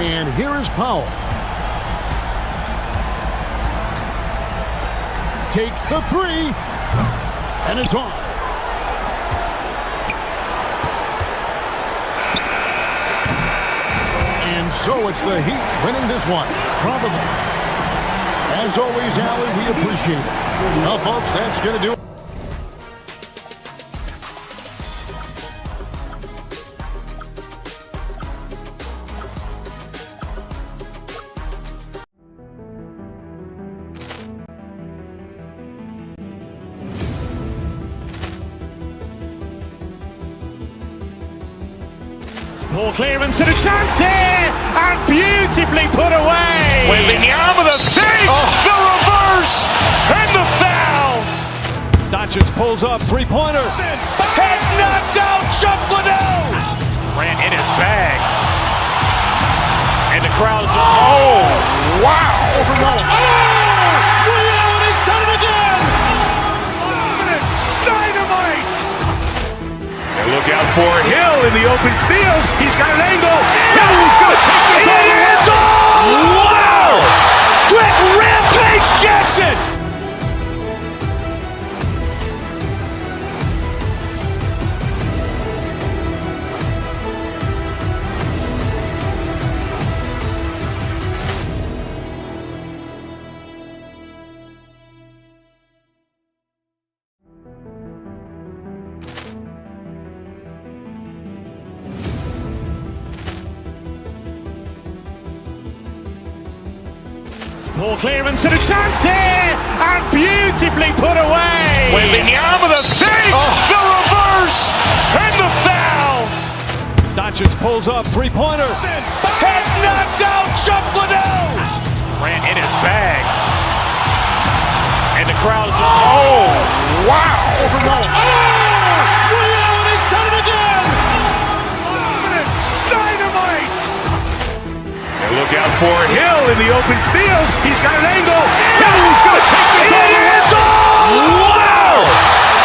I: And here is Powell. Takes the 3. And it's off. And so it's the Heat winning this one. Probably. As always, Allie, we appreciate it. Well, folks, that's going to do it.
A: Ball clearance and a chance here, and beautifully put away.
B: Wembanyama the fake, the reverse, and the foul.
A: Doncic pulls up, three-pointer. Has knocked out Chuck Liddell.
B: Grant in his bag. And the crowd is, oh, wow.
A: Leon has done it again. Dynamite.
B: And look out for Hill in the open field. He's got an angle. Hill's going to take this all the way.
A: It is all. Wow. Quick Rampage Jackson. Ball clearance and a chance here, and beautifully put away.
B: Wembanyama the fake, the reverse, and the foul.
A: Doncic pulls up, three-pointer. Has knocked out Chuck Liddell.
B: Grant in his bag. And the crowd is, oh, wow.
A: Leon has done it again. Dynamite.
B: And look out for Hill in the open field. He's got an angle. Hill's going to take this all the way.
A: It is all. Wow.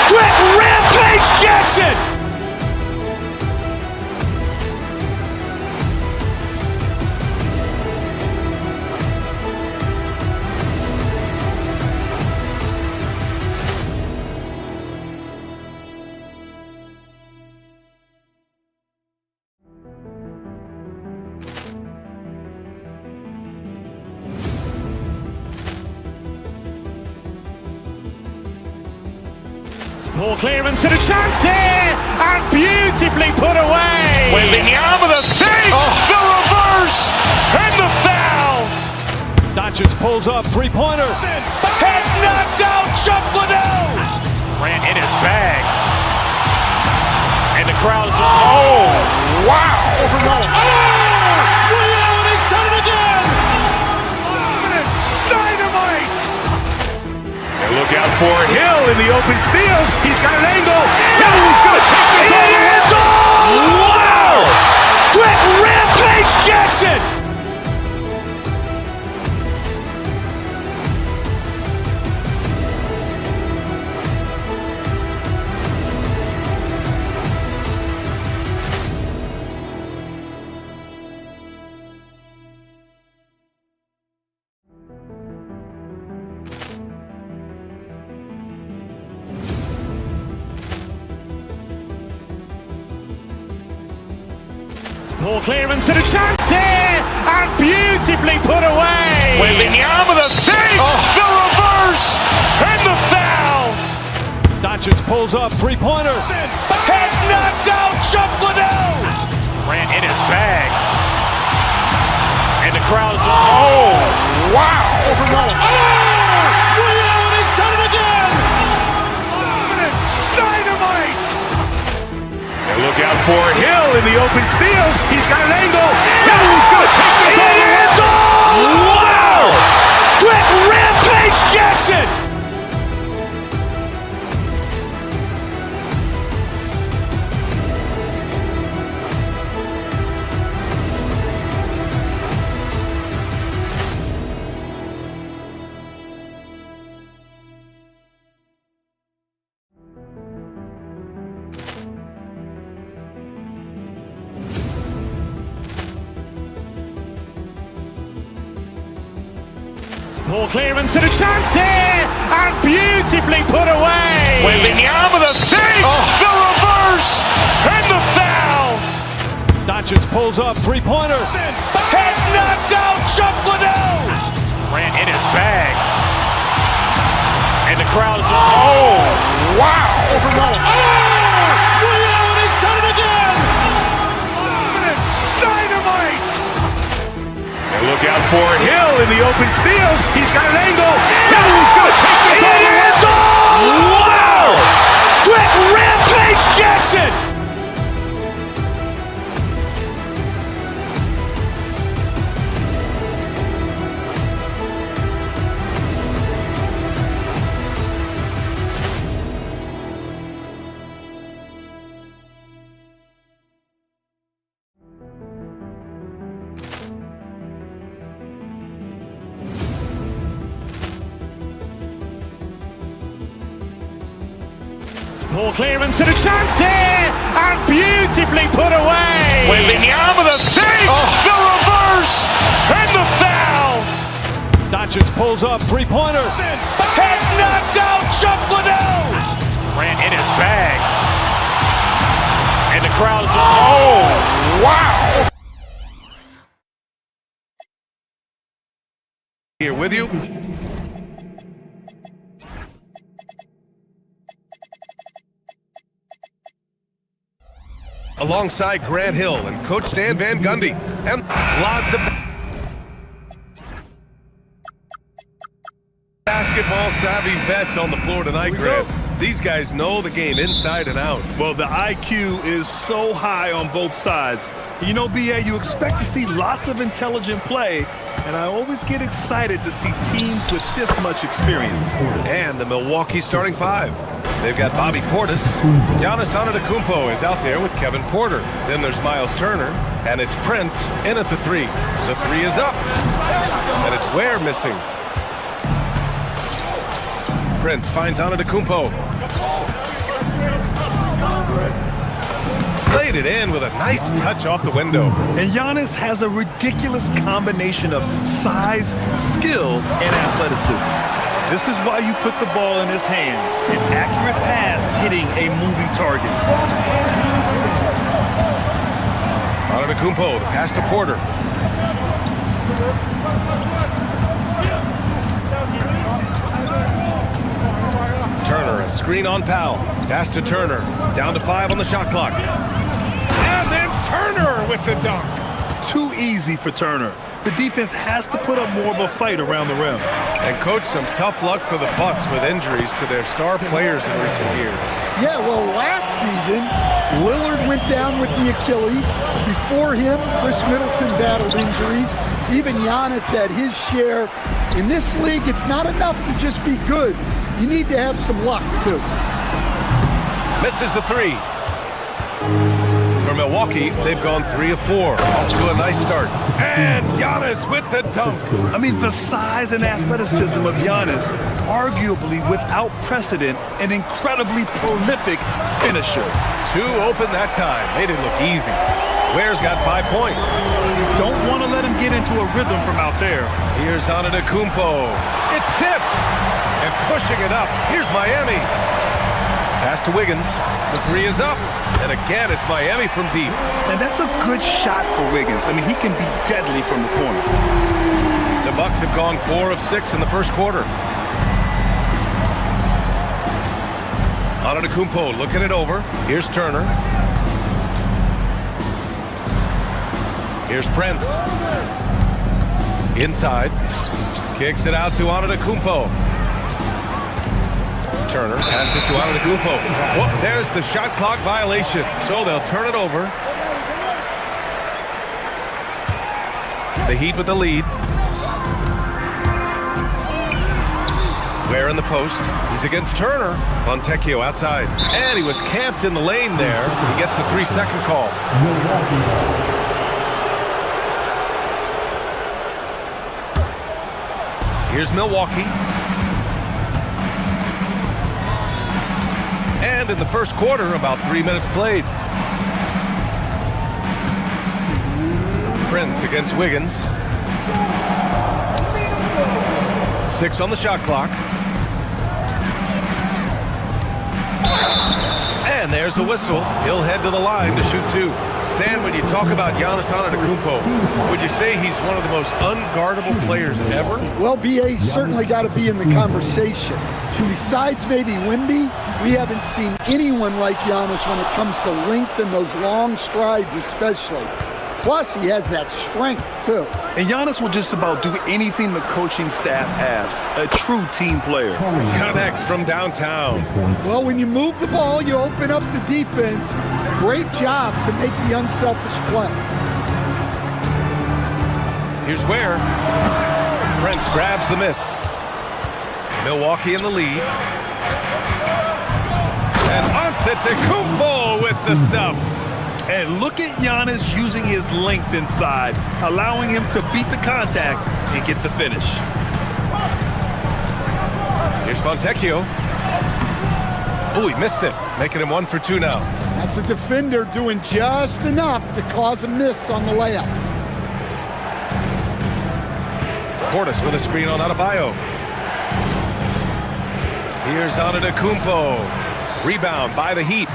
A: Quick Rampage Jackson. Ball clearance and a chance here, and beautifully put away.
B: Wembanyama the fake, the reverse, and the foul.
A: Doncic pulls up, three-pointer. Has knocked out Chuck Liddell.
B: Grant in his bag. And the crowd is, oh, wow.
I: Over Nolan.
A: Allen, he's done it again! Dynamite!
D: And look out for Hill in the open field. He's got an angle. Hill's going to take this all the way.
A: Wow! Quick Rampage Jackson! Poor clearance and a chance here, and beautifully put away.
B: Wembanyama, the fake, the reverse, and the foul.
A: Doncic pulls up, three-pointer. Has knocked out Chuck Liddell.
B: Grant in his bag. And the crowd is, oh, wow.
I: Over Nolan.
A: Allen, he's done it again. Dynamite.
D: And look out for Hill in the open field. He's got an angle. Hill's going to take this all the way.
A: Wow! Quick Rampage Jackson. Poor clearance and a chance here, and beautifully put away.
B: Wembanyama, the fake, the reverse, and the foul.
A: Doncic pulls up, three-pointer. Has knocked out Chuck Liddell.
B: Grant in his bag. And the crowd is, oh, wow.
I: Over Nolan.
A: Allen, he's done it again. Dynamite.
D: And look out for Hill in the open field. He's got an angle. Hill's going to take this all the way.
A: Wow! Quick Rampage Jackson. Poor clearance and a chance here, and beautifully put away.
B: Wembanyama, the fake, the reverse, and the foul.
A: Doncic pulls up, three-pointer. Has knocked out Chuck Liddell.
B: Grant in his bag. And the crowd is, oh, wow.
D: Here with you. Alongside Grant Hill and Coach Dan Van Gundy, and lots of basketball savvy vets on the floor tonight, Grant. These guys know the game inside and out.
E: Well, the IQ is so high on both sides. You know, BA, you expect to see lots of intelligent play, and I always get excited to see teams with this much experience.
D: And the Milwaukee starting five. They've got Bobby Portis. Giannis Antetokounmpo is out there with Kevin Porter. Then there's Miles Turner, and it's Prince in at the three. The three is up, and it's Ware missing. Prince finds Antetokounmpo. Played it in with a nice touch off the window.
E: And Giannis has a ridiculous combination of size, skill, and athleticism. This is why you put the ball in his hands. An accurate pass hitting a moving target.
D: Antetokounmpo, the pass to Porter. Turner, a screen on Powell. Pass to Turner. Down to 5 on the shot clock. And then Turner with the dunk.
E: Too easy for Turner. The defense has to put up more of a fight around the rim.
D: And, Coach, some tough luck for the Bucks with injuries to their star players in recent years.
L: Yeah, well, last season, Lillard went down with the Achilles. Before him, Chris Middleton battled injuries. Even Giannis had his share. In this league, it's not enough to just be good. You need to have some luck, too.
D: Misses the three. For Milwaukee, they've gone 3 of 4. Off to a nice start. And Giannis with the dunk.
E: I mean, the size and athleticism of Giannis, arguably without precedent, an incredibly prolific finisher.
D: 2 open that time. Made it look easy. Ware's got 5 points.
E: Don't want to let him get into a rhythm from out there.
D: Here's Antetokounmpo. It's tipped. And pushing it up. Here's Miami. Pass to Wiggins. The 3 is up. And again, it's Miami from deep.
E: And that's a good shot for Wiggins. I mean, he can be deadly from the corner.
D: The Bucks have gone 4 of 6 in the first quarter. Antetokounmpo looking it over. Here's Turner. Here's Prince. Inside. Kicks it out to Antetokounmpo. Turner passes to Antetokounmpo. Well, there's the shot clock violation. So they'll turn it over. The Heat with the lead. Ware in the post. He's against Turner. Fontecchio outside. And he was camped in the lane there. He gets a 3-second call. Here's Milwaukee. And in the first quarter, about 3 minutes played. Prince against Wiggins. 6 on the shot clock. And there's the whistle. He'll head to the line to shoot 2. Stan, when you talk about Giannis Antetokounmpo, would you say he's one of the most unguardable players ever?
L: Well, BA's certainly got to be in the conversation. Besides maybe Wemby, we haven't seen anyone like Giannis when it comes to length and those long strides especially. Plus, he has that strength, too.
E: And Giannis will just about do anything the coaching staff asks. A true team player.
D: Connects from downtown.
L: Well, when you move the ball, you open up the defense. Great job to make the unselfish play.
D: Here's Ware. Prince grabs the miss. Milwaukee in the lead. And Antetokounmpo with the stuff.
E: And look at Giannis using his length inside, allowing him to beat the contact and get the finish.
D: Here's Fontecchio. Oh, he missed it, making him 1 for 2 now.
L: That's a defender doing just enough to cause a miss on the layup.
D: Portis with a screen on Adebayo. Here's Antetokounmpo. Rebound by the Heat.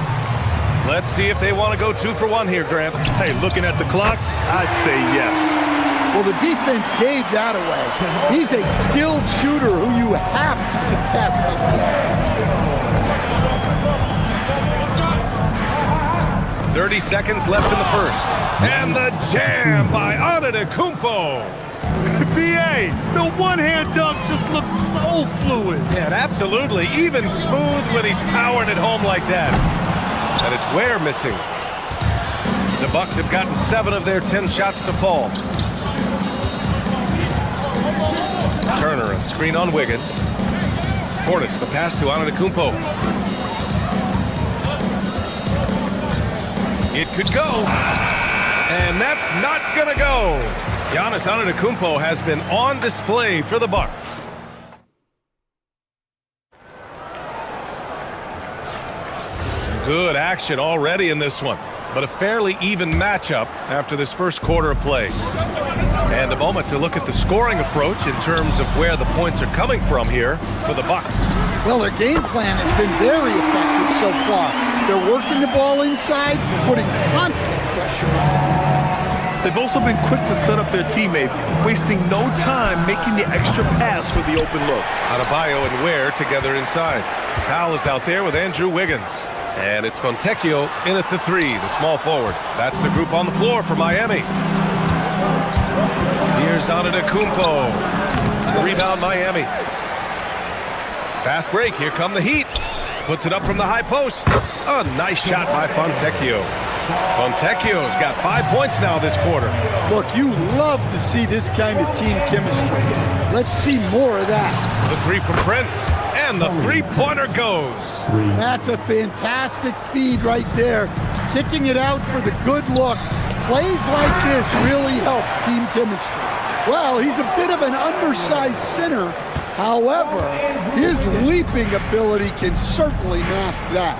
D: Let's see if they want to go 2 for 1 here, Grant.
E: Hey, looking at the clock, I'd say yes.
L: Well, the defense gave that away. He's a skilled shooter who you have to contest.
D: 30 seconds left in the first. And the jam by Antetokounmpo.
E: BA, the one-hand dunk just looks so fluid.
D: Yeah, absolutely. Even smooth when he's powering it home like that. And it's Ware missing. The Bucks have gotten 7 of their 10 shots to fall. Turner, a screen on Wiggins. Portis, the pass to Antetokounmpo. It could go. And that's not gonna go. Giannis Antetokounmpo has been on display for the Bucks. Some good action already in this one, but a fairly even matchup after this first quarter of play. And a moment to look at the scoring approach in terms of where the points are coming from here for the Bucks.
L: Well, their game plan has been very effective so far. They're working the ball inside, putting constant pressure on the defense.
E: They've also been quick to set up their teammates, wasting no time making the extra pass for the open look.
D: Adebayo and Ware together inside. Powell is out there with Andrew Wiggins. And it's Fontecchio in at the 3, the small forward. That's the group on the floor for Miami. Here's Antetokounmpo. Rebound Miami. Fast break. Here come the Heat. Puts it up from the high post. A nice shot by Fontecchio. Fontecchio's got 5 points now this quarter.
L: Look, you love to see this kind of team chemistry. Let's see more of that.
D: The three from Prince. And the three-pointer goes.
L: That's a fantastic feed right there. Kicking it out for the good look. Plays like this really help team chemistry. Well, he's a bit of an undersized center. However, his leaping ability can certainly mask that.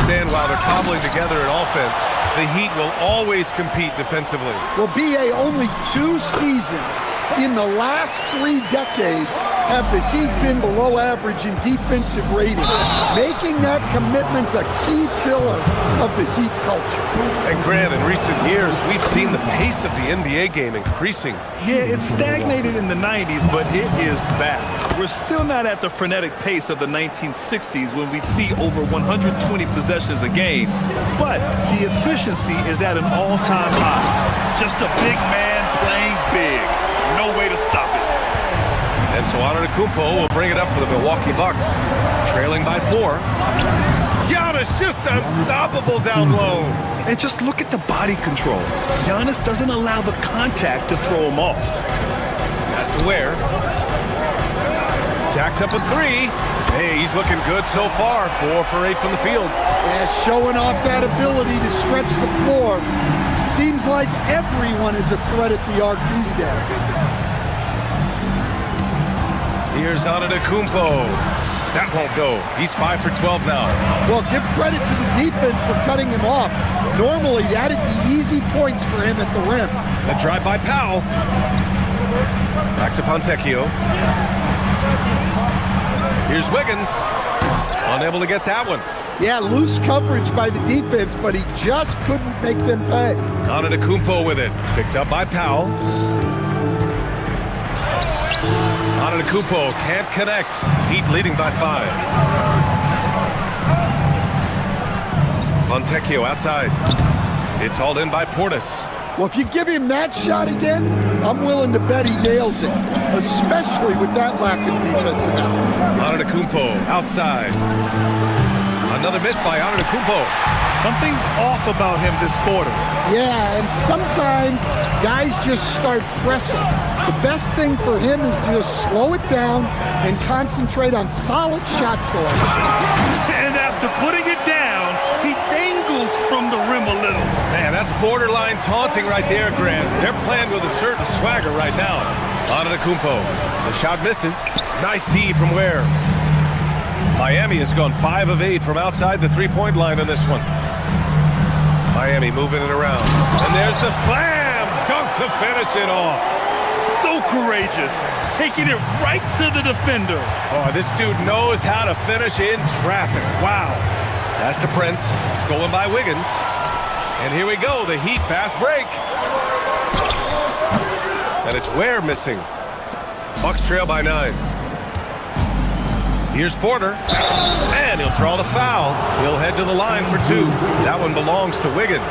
D: Stand while they're cobbling together in offense. The Heat will always compete defensively.
L: Well, B.A., only 2 seasons in the last 3 decades have the Heat been below average in defensive rating, making that commitment a key pillar of the Heat culture.
D: And Grant, in recent years, we've seen the pace of the NBA game increasing.
E: Yeah, it stagnated in the 90s, but it is back. We're still not at the frenetic pace of the 1960s when we'd see over 120 possessions a game, but the efficiency is at an all-time high. Just a big man playing big. No way to stop it.
D: And so Antetokounmpo will bring it up for the Milwaukee Bucks, trailing by 4. Giannis just unstoppable down low.
E: And just look at the body control. Giannis doesn't allow the contact to throw him off.
D: Has to wear. Jacks up a 3. Hey, he's looking good so far. 4 for 8 from the field.
L: Yeah, showing off that ability to stretch the floor. Seems like everyone is a threat at the arc these days.
D: Here's Antetokounmpo. That won't go. He's 5 for 12 now.
L: Well, give credit to the defense for cutting him off. Normally, that'd be easy points for him at the rim.
D: The drive by Powell. Back to Fontecchio. Here's Wiggins. Unable to get that one.
L: Yeah, loose coverage by the defense, but he just couldn't make them pay.
D: Antetokounmpo with it. Picked up by Powell. Antetokounmpo can't connect. Heat leading by 5. Fontecchio outside. It's hauled in by Portis.
L: Well, if you give him that shot again, I'm willing to bet he nails it, especially with that lack of defensive effort.
D: Antetokounmpo outside. Another miss by Antetokounmpo.
E: Something's off about him this quarter.
L: Yeah, and sometimes guys just start pressing. The best thing for him is to just slow it down and concentrate on solid shot selection.
E: And after putting it down, he dangles from the rim a little.
D: Man, that's borderline taunting right there, Grant. They're playing with a certain swagger right now. Antetokounmpo. The shot misses. Nice D from Ware. Miami has gone 5 of 8 from outside the three-point line in this one. Miami moving it around. And there's the slam dunk to finish it off.
E: So courageous, taking it right to the defender.
D: Oh, this dude knows how to finish in traffic. Wow. Pass to Prince, stolen by Wiggins. And here we go, the Heat fast break. And it's Ware missing. Bucks trail by 9. Here's Porter, and he'll draw the foul. He'll head to the line for 2. That one belongs to Wiggins.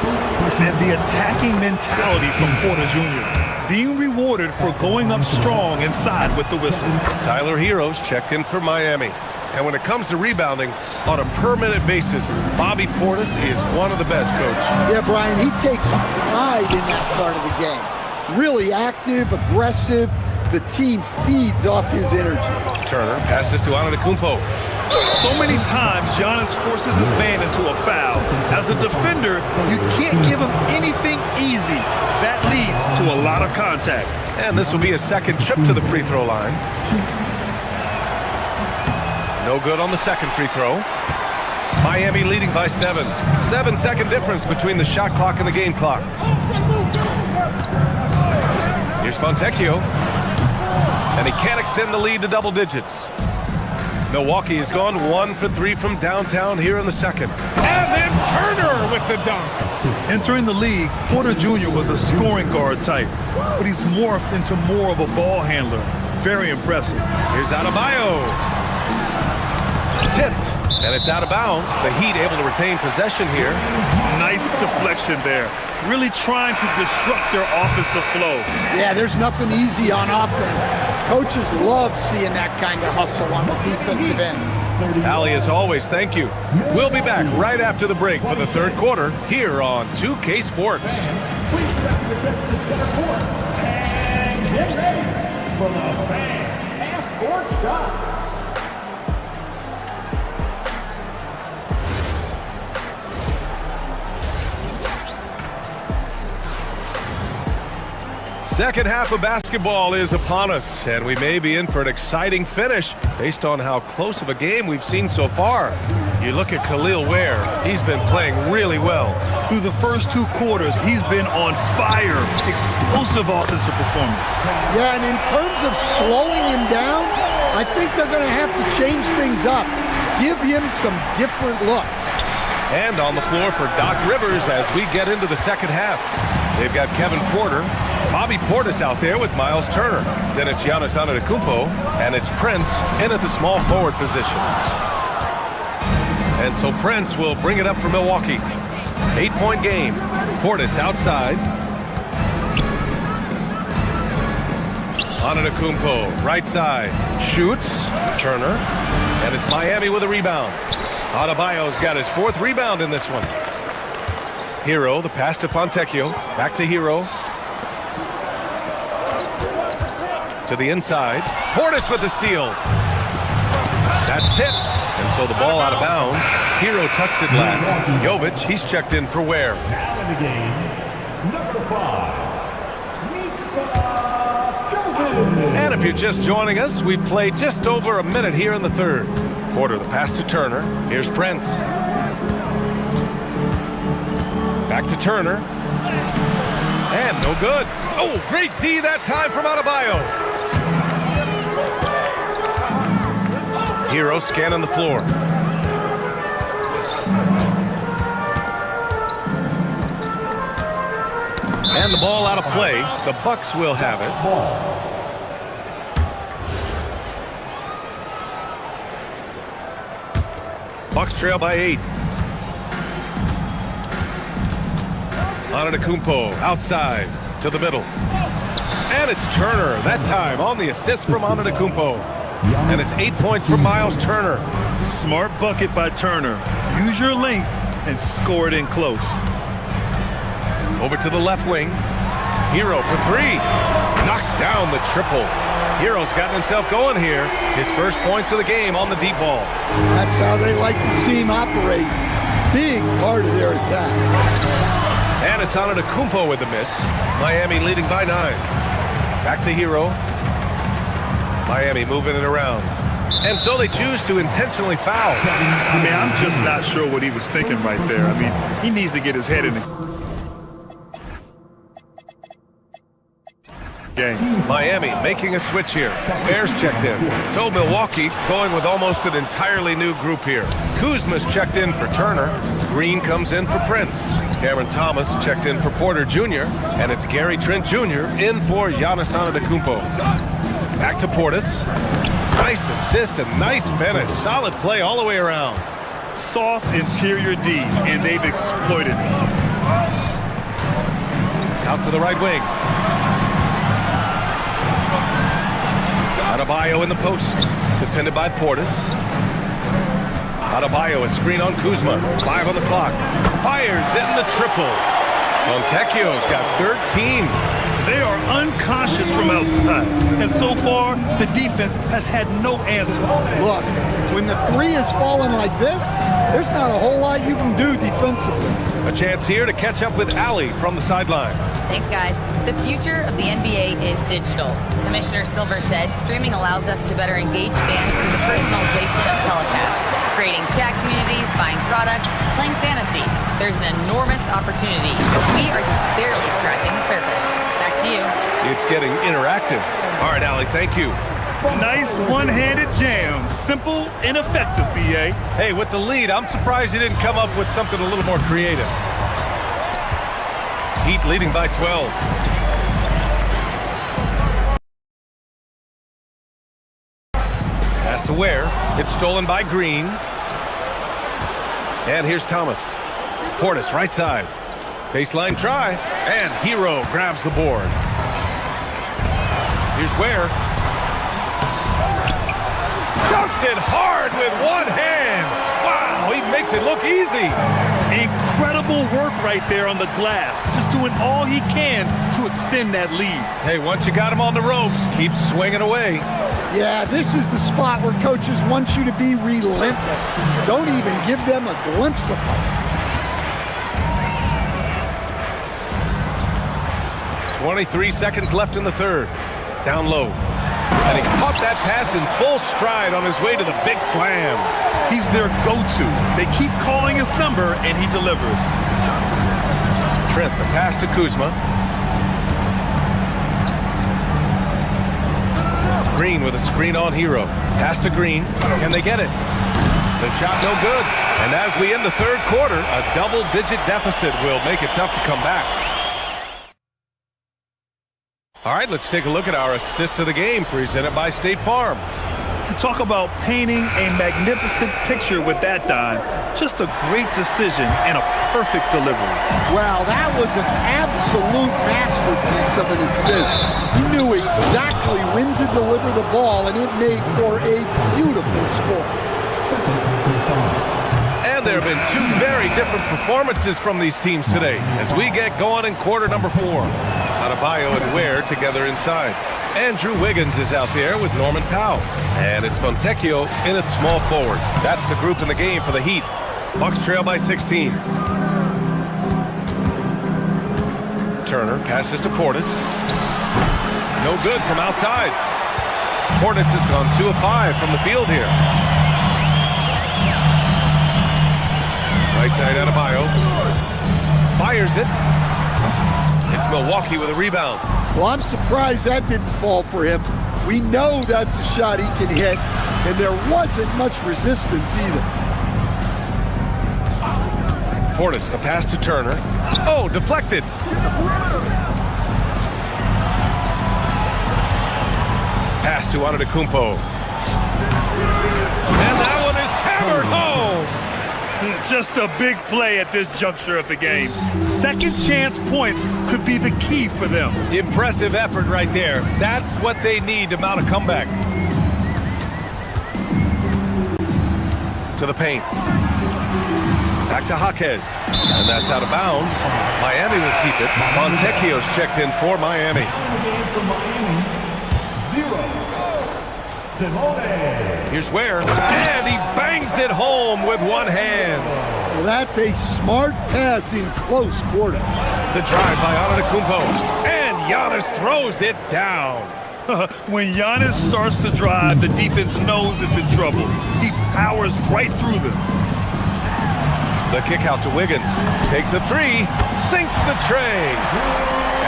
E: And the attacking mentality from Porter Jr. being rewarded for going up strong inside with the whistle.
D: Tyler Heroes checked in for Miami. And when it comes to rebounding, on a per-minute basis, Bobby Portis is one of the best, Coach.
L: Yeah, Brian, he takes pride in that part of the game. Really active, aggressive. The team feeds off his energy.
D: Turner passes to Antetokounmpo.
E: So many times, Giannis forces his man into a foul. As a defender, you can't give him anything easy. That leads to a lot of contact.
D: And this will be a second trip to the free throw line. No good on the second free throw. Miami leading by 7. 7-second difference between the shot clock and the game clock. Here's Fontecchio. And he can't extend the lead to double digits. Milwaukee has gone 1 for 3 from downtown here in the second. And then Turner with the dunk.
E: Entering the league, Porter Jr. was a scoring guard type, but he's morphed into more of a ball handler. Very impressive.
D: Here's Adebayo. Tipped, and it's out of bounds. The Heat able to retain possession here.
E: Nice Nice deflection there. Really trying to disrupt their offensive flow.
L: Yeah, there's nothing easy on offense. Coaches love seeing that kind of hustle on the defensive end.
D: Allie, as always, thank you. We'll be back right after the break for the third quarter here on 2K Sports.
K: Please step your attention to center court and get ready for the fan half-court shot.
D: Second half of basketball is upon us, and we may be in for an exciting finish based on how close of a game we've seen so far. You look at Khalil Ware, he's been playing really well.
E: Through the first 2 quarters, he's been on fire. Explosive offensive performance.
L: Yeah, and in terms of slowing him down, I think they're going to have to change things up. Give him some different looks.
D: And on the floor for Doc Rivers as we get into the second half. They've got Kevin Porter, Bobby Portis out there with Miles Turner. Then it's Giannis Antetokounmpo, and it's Prince in at the small forward position. And so Prince will bring it up for Milwaukee. 8-point game. Portis outside. Antetokounmpo, right side. Shoots. Turner. And it's Miami with a rebound. Adebayo's got his 4th rebound in this one. Hero, the pass to Fontecchio. Back to Hero. To the inside. Portis with the steal. That's tipped. And so the ball out of bounds. Hero touched it last. Jovic, he's checked in for Ware.
K: Now in the game, number 5,
D: And if you're just joining us, we played just over a minute here in the third. Porter, the pass to Turner. Here's Prince. Back to Turner. And no good. Oh, great D that time from Adebayo. Hero scanning the floor. And the ball out of play. The Bucks will have it. Bucks trail by 8. Antetokounmpo outside to the middle. And it's Turner that time on the assist from Antetokounmpo. And it's 8 points from Miles Turner.
E: Smart bucket by Turner. Use your length and score it in close.
D: Over to the left wing. Hero for 3. Knocks down the triple. Hero's gotten himself going here. His first points of the game on the deep ball.
L: That's how they like to see him operate. Big part of their attack.
D: And it's Antetokounmpo with the miss. Miami leading by 9. Back to Hero. Miami moving it around. And so they choose to intentionally foul.
E: I mean, I'm just not sure what he was thinking right there. I mean, he needs to get his head in the game.
D: Miami making a switch here. Bears checked in. So Milwaukee going with almost an entirely new group here. Kuzma's checked in for Turner. Green comes in for Prince. Cameron Thomas checked in for Porter Jr. And it's Gary Trent Jr. in for Giannis Antetokounmpo. Back to Portis. Nice assist and nice finish. Solid play all the way around.
E: Soft interior D, and they've exploited it.
D: Out to the right wing. Adebayo in the post. Defended by Portis. Adebayo, a screen on Kuzma. 5 on the clock. Fires in the triple. Fontecchio's got 13.
E: They are unconscious from outside. And so far, the defense has had no answer.
L: Look, when the 3 is falling like this, there's not a whole lot you can do defensively.
D: A chance here to catch up with Allie from the sideline.
G: Thanks, guys. The future of the NBA is digital. Commissioner Silver said streaming allows us to better engage fans through the personalization of telecasts, creating chat communities, buying products, playing fantasy. There's an enormous opportunity. We are just barely scratching the surface. Back to you.
D: It's getting interactive. All right, Allie, thank you.
E: Nice one-handed jam. Simple and effective, B.A.
D: Hey, with the lead, I'm surprised he didn't come up with something a little more creative. Heat leading by 12. Pass to Ware. It's stolen by Green. And here's Thomas. Portis right side. Baseline try, and Hero grabs the board. Here's Ware. Dunks it hard with one hand. Wow, he makes it look easy.
E: Incredible work right there on the glass. Just doing all he can to extend that lead.
D: Hey, once you got him on the ropes, keep swinging away.
L: Yeah, this is the spot where coaches want you to be relentless. Don't even give them a glimpse of hope.
D: 23 seconds left in the third. Down low. And he caught that pass in full stride on his way to the big slam.
E: He's their go-to. They keep calling his number, and he delivers.
D: Trent, the pass to Kuzma. Green with a screen on Hero. Pass to Green. Can they get it? The shot no good. And as we end the third quarter, a double-digit deficit will make it tough to come back. All right, let's take a look at our assist of the game presented by State Farm.
E: You talk about painting a magnificent picture with that dime. Just a great decision and a perfect delivery.
L: Wow, that was an absolute masterpiece of an assist. He knew exactly when to deliver the ball, and it made for a beautiful score.
D: And there have been two very different performances from these teams today as we get going in quarter number 4. Adebayo and Ware together inside. Andrew Wiggins is out there with Norman Powell. And it's Fontecchio in at small forward. That's the group in the game for the Heat. Bucks trail by 16. Turner passes to Portis. No good from outside. Portis has gone 2 of 5 from the field here. Right side Adebayo. Fires it. It's Milwaukee with a rebound.
L: Well, I'm surprised that didn't fall for him. We know that's a shot he can hit, and there wasn't much resistance either.
D: Portis, the pass to Turner. Oh, deflected. Pass to Antetokounmpo. And that one is hammered home.
E: Just a big play at this juncture of the game. Second chance points could be the key for them.
D: Impressive effort right there. That's what they need to mount a comeback. To the paint. Back to Jaquez. And that's out of bounds. Miami will keep it. Fontecchio's checked in for Miami. Here's Ware, and he bangs it home with one hand.
L: Well, that's a smart pass in close quarter.
D: The drive by Antetokounmpo, and Giannis throws it down.
E: When Giannis starts to drive, the defense knows it's in trouble. He powers right through them.
D: The kick out to Wiggins, takes a 3, sinks the tray,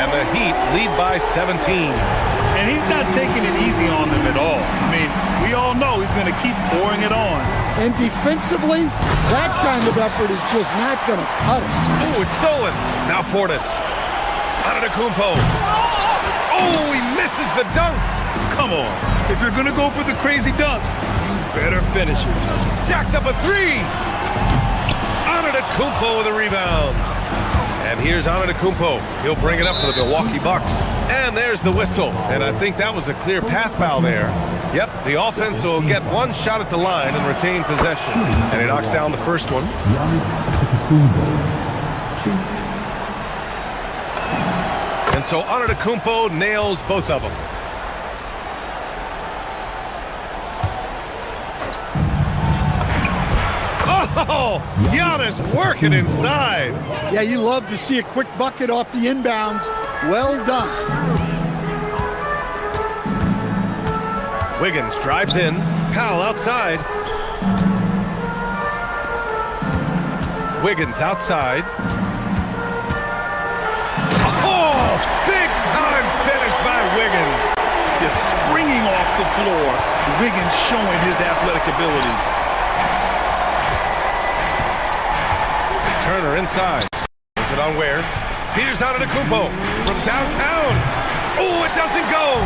D: and the Heat lead by 17.
E: And he's not taking it easy on them at all. I mean, we all know he's going to keep pouring it on.
L: And defensively, that kind of effort is just not going to cut it.
D: Oh, it's stolen. Now Portis. Antetokounmpo. Oh, he misses the dunk.
E: Come on. If you're going to go for the crazy dunk, you better finish it.
D: Jacks up a 3. Antetokounmpo with a rebound. And here's Antetokounmpo. He'll bring it up for the Milwaukee Bucks. And there's the whistle. And I think that was a clear path foul there. Yep, the offense will get one shot at the line and retain possession. And he knocks down the first one. And so Antetokounmpo nails both of them. Oh, Giannis working inside.
L: Yeah, you love to see a quick bucket off the inbounds. Well done.
D: Wiggins drives in. Powell outside. Wiggins outside. Oh, big time finish by Wiggins.
E: Just springing off the floor. Wiggins showing his athletic ability.
D: Turner inside. Put it on Ware. Here's Antetokounmpo from downtown. Oh, it doesn't go.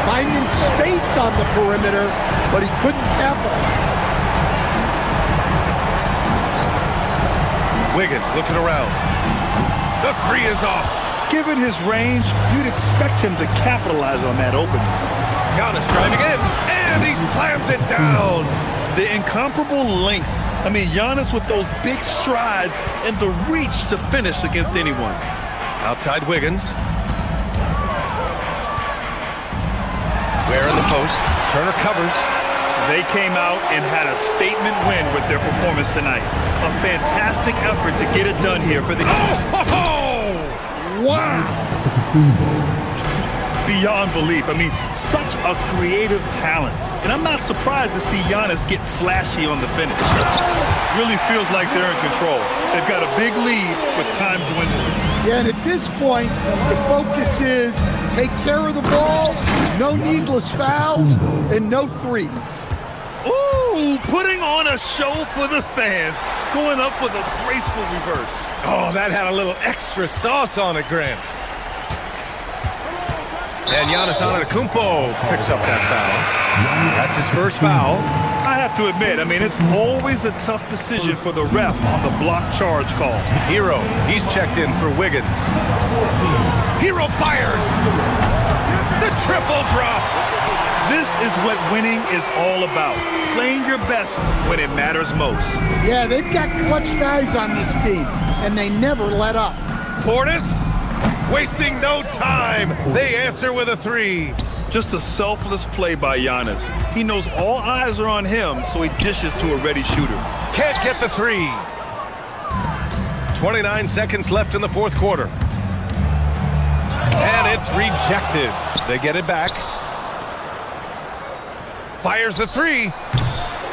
L: Finding space on the perimeter, but he couldn't capitalize.
D: Wiggins looking around. The three is off.
E: Given his range, you'd expect him to capitalize on that opening.
D: Giannis driving in, and he slams it down.
E: The incomparable length. I mean, Giannis with those big strides and the reach to finish against anyone.
D: Outside Wiggins. Ware in the post. Turner covers.
E: They came out and had a statement win with their performance tonight. A fantastic effort to get it done here for the...
L: Wow!
E: Beyond belief. I mean, such a creative talent. And I'm not surprised to see Giannis get flashy on the finish. Really feels like they're in control. They've got a big lead with time dwindling.
L: Yeah, and at this point, the focus is take care of the ball, no needless fouls, and no threes.
E: Ooh, putting on a show for the fans, going up with a graceful reverse.
D: Oh, that had a little extra sauce on it, Grant. And Giannis Antetokounmpo picks up that foul. That's his first foul.
E: I have to admit, I mean, it's always a tough decision for the ref on the block charge call.
D: Hero, he's checked in for Wiggins. Hero fires! The triple drop!
E: This is what winning is all about. Playing your best when it matters most.
L: Yeah, they've got clutch guys on this team, and they never let up.
D: Portis, wasting no time. They answer with a three.
E: Just a selfless play by Giannis. He knows all eyes are on him, so he dishes to a ready shooter.
D: Can't get the three. 29 seconds left in the fourth quarter. And it's rejected. They get it back. Fires the three.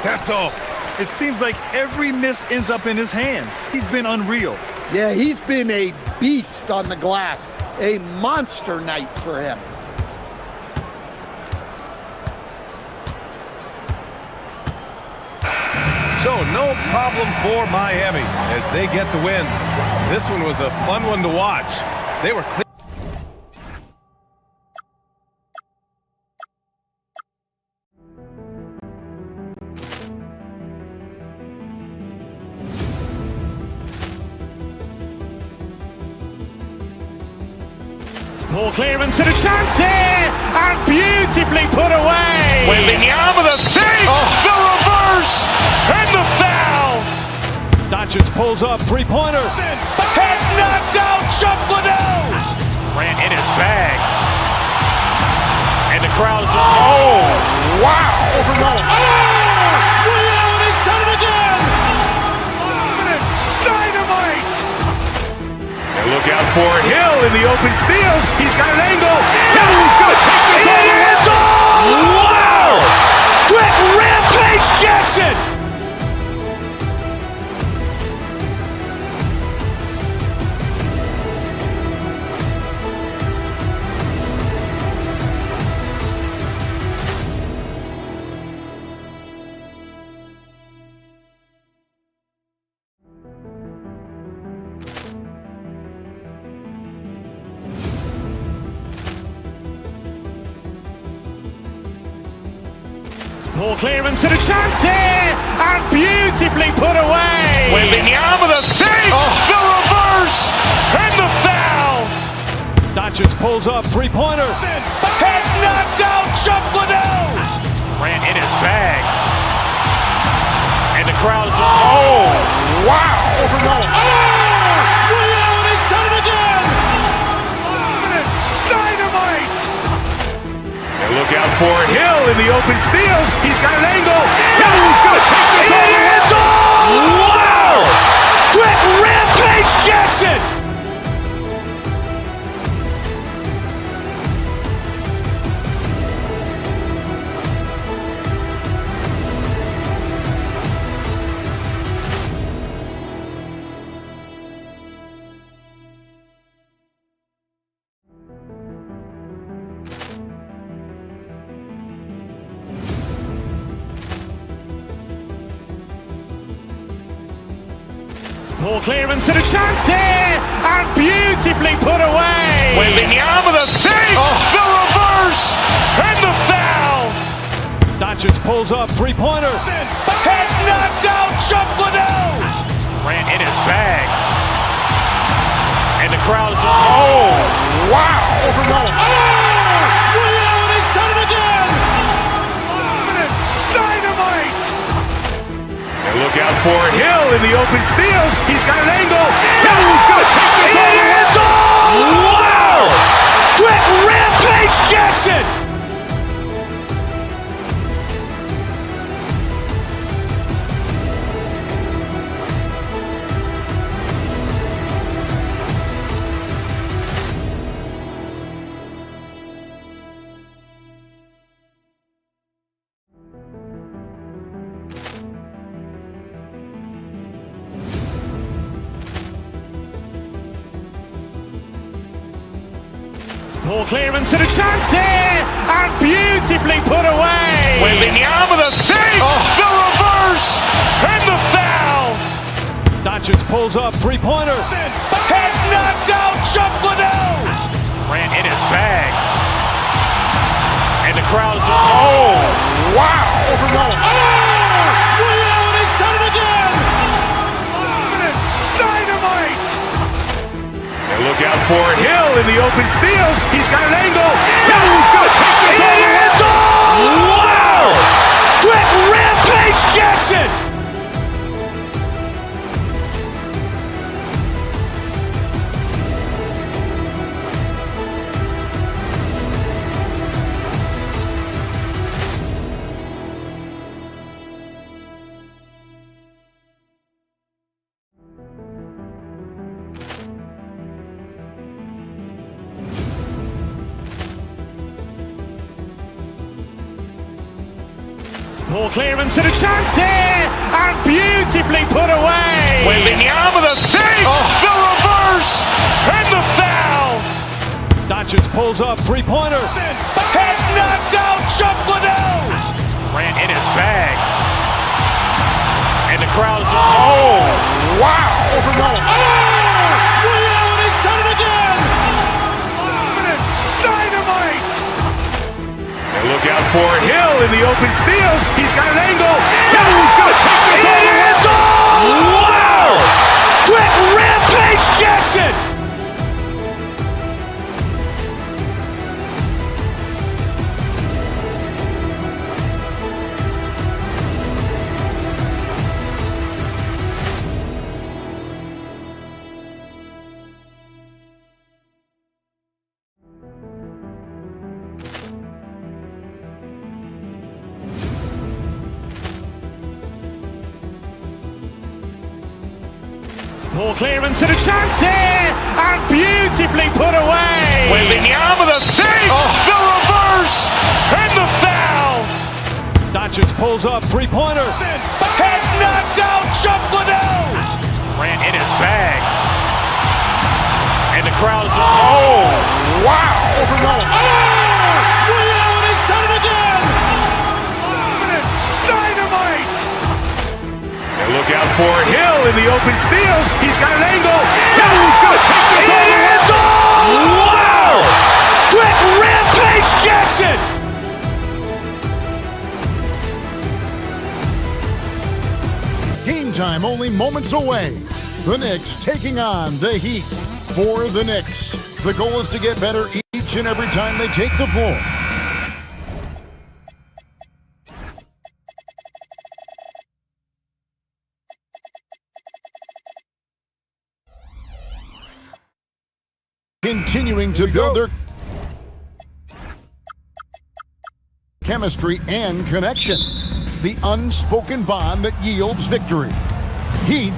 D: That's off.
E: It seems like every miss ends up in his hands. He's been unreal.
L: Yeah, he's been a beast on the glass. A monster night for him.
D: So no problem for Miami as they get the win. This one was a fun one to watch. They were clear.
A: Ball clearance and a chance here, and beautifully put away.
B: Wembanyama the fake, the reverse, and the foul.
A: Doncic pulls up, three-pointer. Has knocked out Chuck Liddell.
B: Grant in his bag. And the crowd is... Oh, wow.
A: Leon has done it again. Dynamite.
B: And look out for Hill in the open field. He's got an angle. Hill's going to take this all the way.
A: Wow. Quick rampage Jackson. Ball clearance and a chance here, and beautifully put away.
B: Wembanyama the fake, the reverse, and the foul.
A: Doncic pulls up, three-pointer. Has knocked out Chuck Liddell.
B: Grant in his bag. And the crowd is... Oh, wow.
A: Leon has done it again. Dynamite.
B: And look out for Hill in the open field. He's got an angle. Hill's going to take this all the way.
A: Wow! Quick rampage Jackson. Ball clearance and a chance here, and beautifully put away.
B: Wembanyama the fake, the reverse, and the foul.
A: Doncic pulls up, three-pointer. Has knocked out Chuck Liddell.
B: Ran in his bag. And the crowd is, oh, wow.
I: Over Nolan.
A: Allen has done it again! Dynamite!
B: And look out for Hill in the open field. He's got an angle. Hill's going to take this all the way. Wow! Quick Rampage Jackson! Poor clearance and a chance here, and beautifully put away. Waving the arm of the fake, the reverse, and the foul.
A: Doncic pulls up, three-pointer.
B: Has knocked out Chuck Liddell. Ran in his bag, and the crowd is, oh, wow.
I: Over Nolan.
A: Allen has done it again! Dynamite!
B: And look out for Hill in the open field. He's got an angle. Hill's going to take this all the way. Wow! Quick Rampage Jackson! Poor clearance and a chance here, and beautifully put away. Waving the arm of the fake, the reverse, and the foul.
A: Doncic pulls up, three-pointer.
B: Has knocked out Chuck Liddell. Ran in his bag, and the crowd is, oh, wow.
I: Over Nolan.
A: Allen has done it again! Dynamite!
B: And look out for Hill in the open field. He's got an angle. Hill's going to take this all the way. Wow! Quick Rampage Jackson! Poor clearance and a chance here, and beautifully put away. Waving the arm of the fake, the reverse, and the foul.
A: Doncic pulls up, three-pointer.
B: Has knocked out Chuck Liddell. Ran in his bag, and the crowd is, oh, wow.
I: Over Nolan.
A: Allen has done it again! Dynamite!
B: And look out for Hill in the open field. He's got an angle. Hill's going to take this all the way. Wow! Quick Rampage Jackson!
I: Game time only moments away. The Knicks taking on the Heat. For the Knicks, the goal is to get better each and every time they take the floor. Continuing to build their chemistry and connection. The unspoken bond that yields victory. Heat,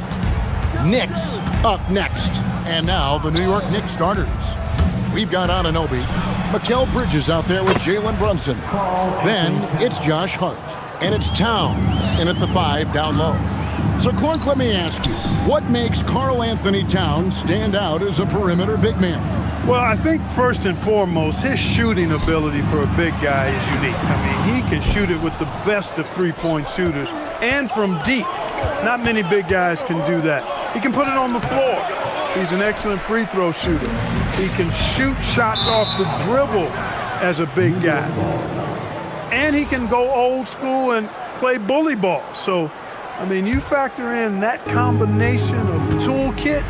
I: Knicks up next. And now the New York Knicks starters. We've got Anunoby, Mikal Bridges out there with Jalen Brunson. Then it's Josh Hart. And it's Towns in at the 5 down low. So Clark, let me ask you, what makes Karl Anthony Towns stand out as a perimeter big man?
E: Well, I think first and foremost, his shooting ability for a big guy is unique. I mean, he can shoot it with the best of three-point shooters and from deep. Not many big guys can do that. He can put it on the floor. He's an excellent free throw shooter. He can shoot shots off the dribble as a big guy. And he can go old school and play bully ball. So
M: I mean, you factor in that combination of toolkit,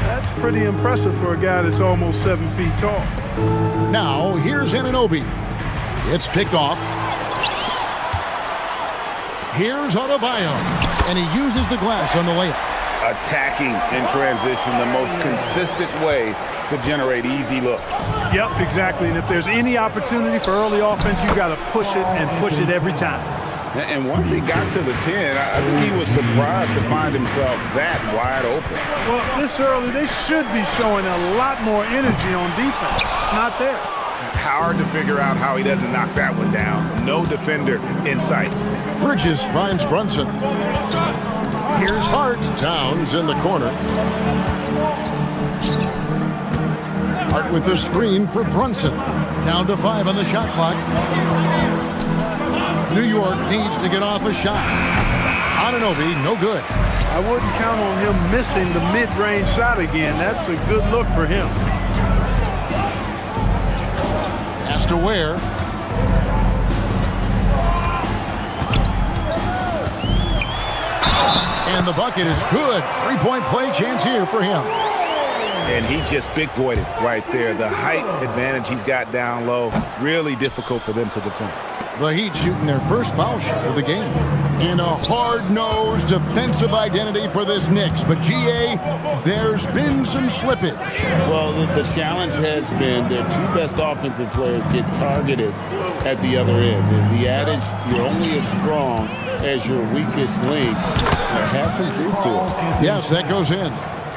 M: that's pretty impressive for a guy that's almost 7 feet tall.
I: Now, here's Anunoby. It's picked off. Here's Adebayo, and he uses the glass on the layup.
B: Attacking in transition, the most consistent way to generate easy looks.
M: Yep, exactly. And if there's any opportunity for early offense, you got to push it and push it every time.
B: And once he got to the 10, I think he was surprised to find himself that wide open.
M: Well, this early, they should be showing a lot more energy on defense. It's not there.
B: Hard to figure out how he doesn't knock that one down. No defender in sight.
I: Bridges finds Brunson. Here's Hart. Towns in the corner. Hart with the screen for Brunson. Down to 5 on the shot clock. New York needs to get off a shot. Anunoby, no good.
M: I wouldn't count on him missing the mid-range shot again. That's a good look for him.
I: Has to wear. And the bucket is good. 3-point play chance here for him.
B: And he just big-boyed it right there. The height advantage he's got down low, really difficult for them to defend.
I: The Heat shooting their first foul shot of the game. In a hard-nosed defensive identity for this Knicks. But, GA, there's been some slippage.
C: Well, the challenge has been their two best offensive players get targeted at the other end. And the adage, you're only as strong as your weakest link, has some truth to it.
I: Yes, that goes in.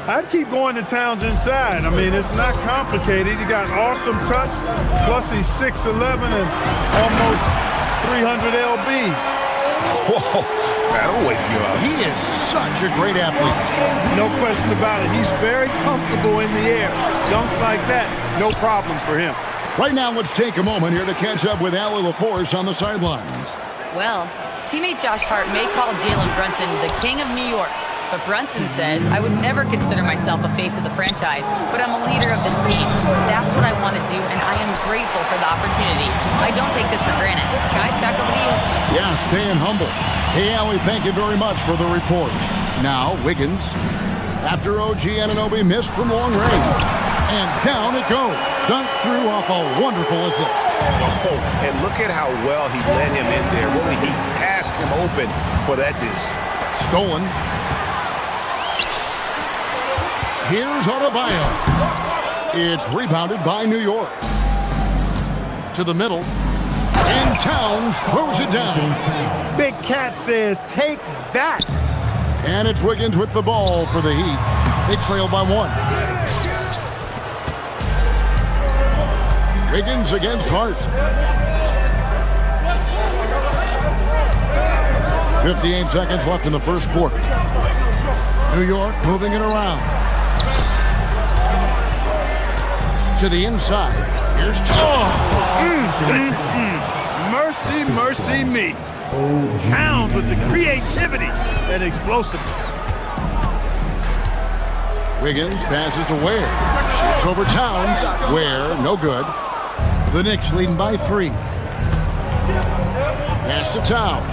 M: I'd keep going to Towns inside. I mean, it's not complicated. You got awesome touch, plus he's 6'11" and almost 300 lbs.
B: Whoa, that'll wake you up.
I: He is such a great athlete.
M: No question about it. He's very comfortable in the air. Dunks like that, no problem for him.
I: Right now, let's take a moment here to catch up with Allie LaForce on the sidelines.
G: Well, teammate Josh Hart may call Jalen Brunson the king of New York. But Brunson says, I would never consider myself a face of the franchise, but I'm a leader of this team. That's what I want to do, and I am grateful for the opportunity. I don't take this for granted. Guys, back over to you.
I: Yeah, staying humble. Hey, Allie, thank you very much for the report. Now, Wiggins, after OG Anunoby missed from long range. And down it goes. Dunked through off a wonderful assist.
B: Oh, and look at how well he led him in there. Really, he passed him open for that deuce.
I: Stolen. Here's Adebayo. It's rebounded by New York. To the middle. And Towns throws it down.
M: Big Cat says, take that.
I: And it's Wiggins with the ball for the Heat. They trail by 1. Wiggins against Hart. 58 seconds left in the first quarter. New York moving it around. To the inside. Here's
M: Mercy, mercy me. Towns with the creativity and explosiveness.
I: Wiggins passes to Ware. Shoots over Towns. Ware, no good. The Knicks leading by 3. Pass to Towns.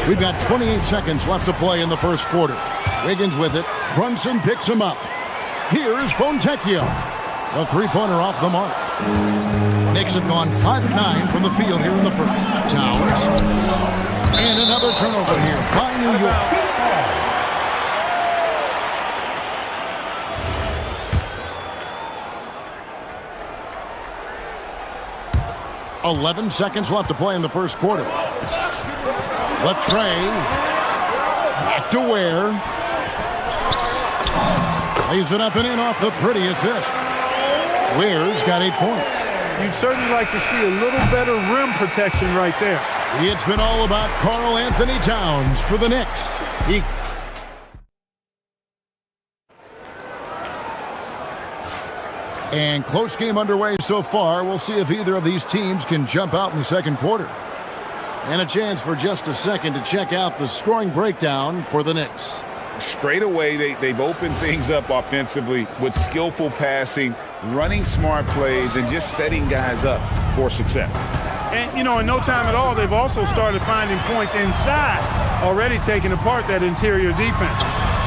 I: We've got 28 seconds left to play in the first quarter. Wiggins with it. Brunson picks him up. Here's Fontecchio. A three-pointer off the mark. Knicks have gone 5 of 9 from the field here in the first. Towns. And another turnover here by New York. .11 seconds left to play in the first quarter. Latrey. Back to Ware. Lays it up and in off the pretty assist. Ware's got 8 points.
M: You'd certainly like to see a little better rim protection right there.
I: It's been all about Karl Anthony Towns for the Knicks. And close game underway so far. We'll see if either of these teams can jump out in the second quarter. And a chance for just a second to check out the scoring breakdown for the Knicks.
B: Straight away, they've opened things up offensively with skillful passing, running smart plays, and just setting guys up for success.
M: And, you know, in no time at all, they've also started finding points inside, already taking apart that interior defense.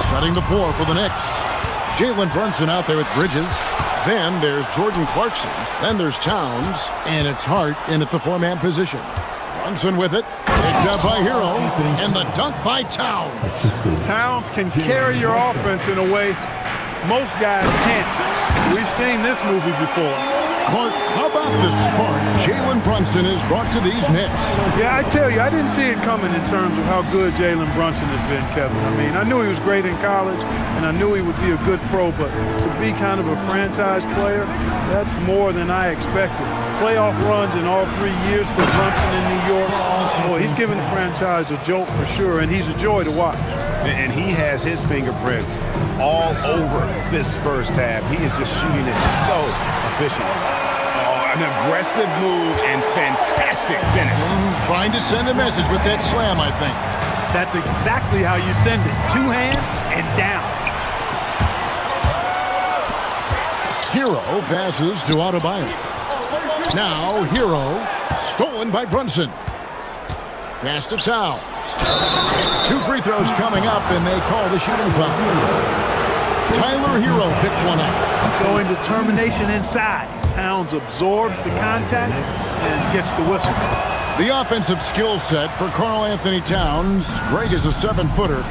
I: Setting the floor for the Knicks. Jalen Brunson out there with Bridges. Then there's Jordan Clarkson. Then there's Towns. And it's Hart in at the four-man position. Brunson with it. Picked up by Hero. And the dunk by Towns.
M: Towns can carry your offense in a way most guys can't. We've seen this movie before.
I: Clark, how about the spark Jalen Brunson has brought to these Knicks?
M: Yeah, I tell you, I didn't see it coming in terms of how good Jalen Brunson has been, Kevin. I mean, I knew he was great in college, and I knew he would be a good pro, but to be kind of a franchise player, that's more than I expected. Playoff runs in all 3 years for Brunson in New York. Boy, he's given the franchise a jolt for sure, and he's a joy to watch.
B: And he has his fingerprints all over this first half. He is just shooting it so efficient. Oh, an aggressive move and fantastic finish.
I: Trying to send a message with that slam, I think.
M: That's exactly how you send it. 2 hands and down.
I: Hero passes to Adebayo. Now Hero, stolen by Brunson. Pass to Towns. 2 free throws coming up, and they call the shooting foul. Tyler Hero picks one up.
M: Showing determination inside. Towns absorbs the contact and gets the whistle.
I: The offensive skill set for Karl Anthony Towns, Greg is a 7-footer,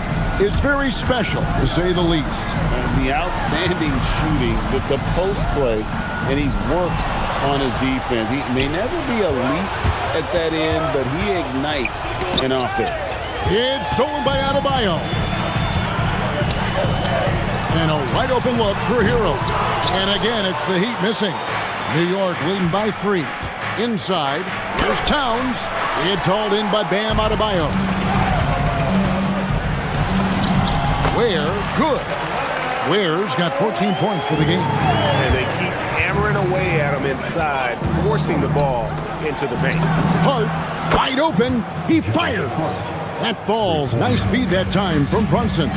I: is very special, to say the least.
C: And the outstanding shooting, the post play, and he's worked on his defense. He may never be elite at that end, but he ignites an offense.
I: It's stolen by Adebayo. And a wide open look for Hero. And again, it's the Heat missing. New York leading by 3. Inside, here's Towns. It's hauled in by Bam Adebayo. Ware, good. Ware's got 14 points for the game.
B: And they keep hammering away at him inside, forcing the ball into the paint.
I: Hart, wide open. He fires. That falls. Nice speed that time from Brunson.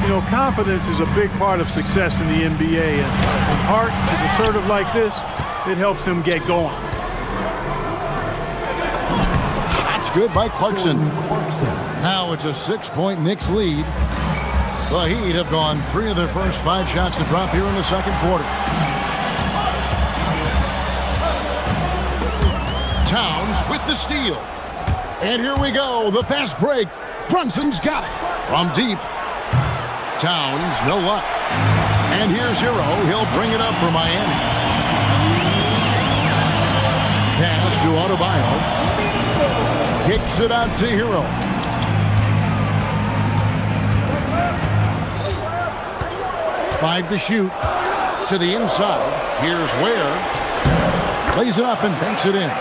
M: You know, confidence is a big part of success in the NBA, and when Hart is assertive like this, it helps him get going.
I: Shot's good by Clarkson. Now it's a 6-point Knicks lead. The Heat have gone 3 of their first 5 shots to drop here in the second quarter. Towns with the steal. And here we go, the fast break. Brunson's got it. From deep. Towns, no luck. And here's Hero. He'll bring it up for Miami. Pass to Adebayo. Kicks it out to Hero. Five to shoot. To the inside. Here's Ware. Plays it up and banks it in.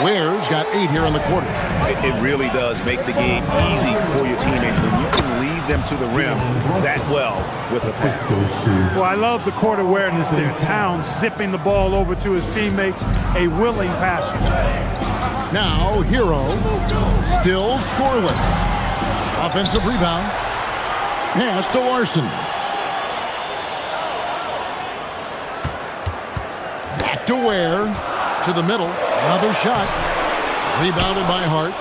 I: Ware's got 8 here in the quarter.
B: It really does make the game easy for your teammates when you can lead them to the rim that well with a pass.
M: Well, I love the court awareness there. Towns zipping the ball over to his teammates, a willing passer.
I: Now Hero, still scoreless. Offensive rebound. Pass to Larson. Back to Ware. To the middle. Another shot. Rebounded by Hart.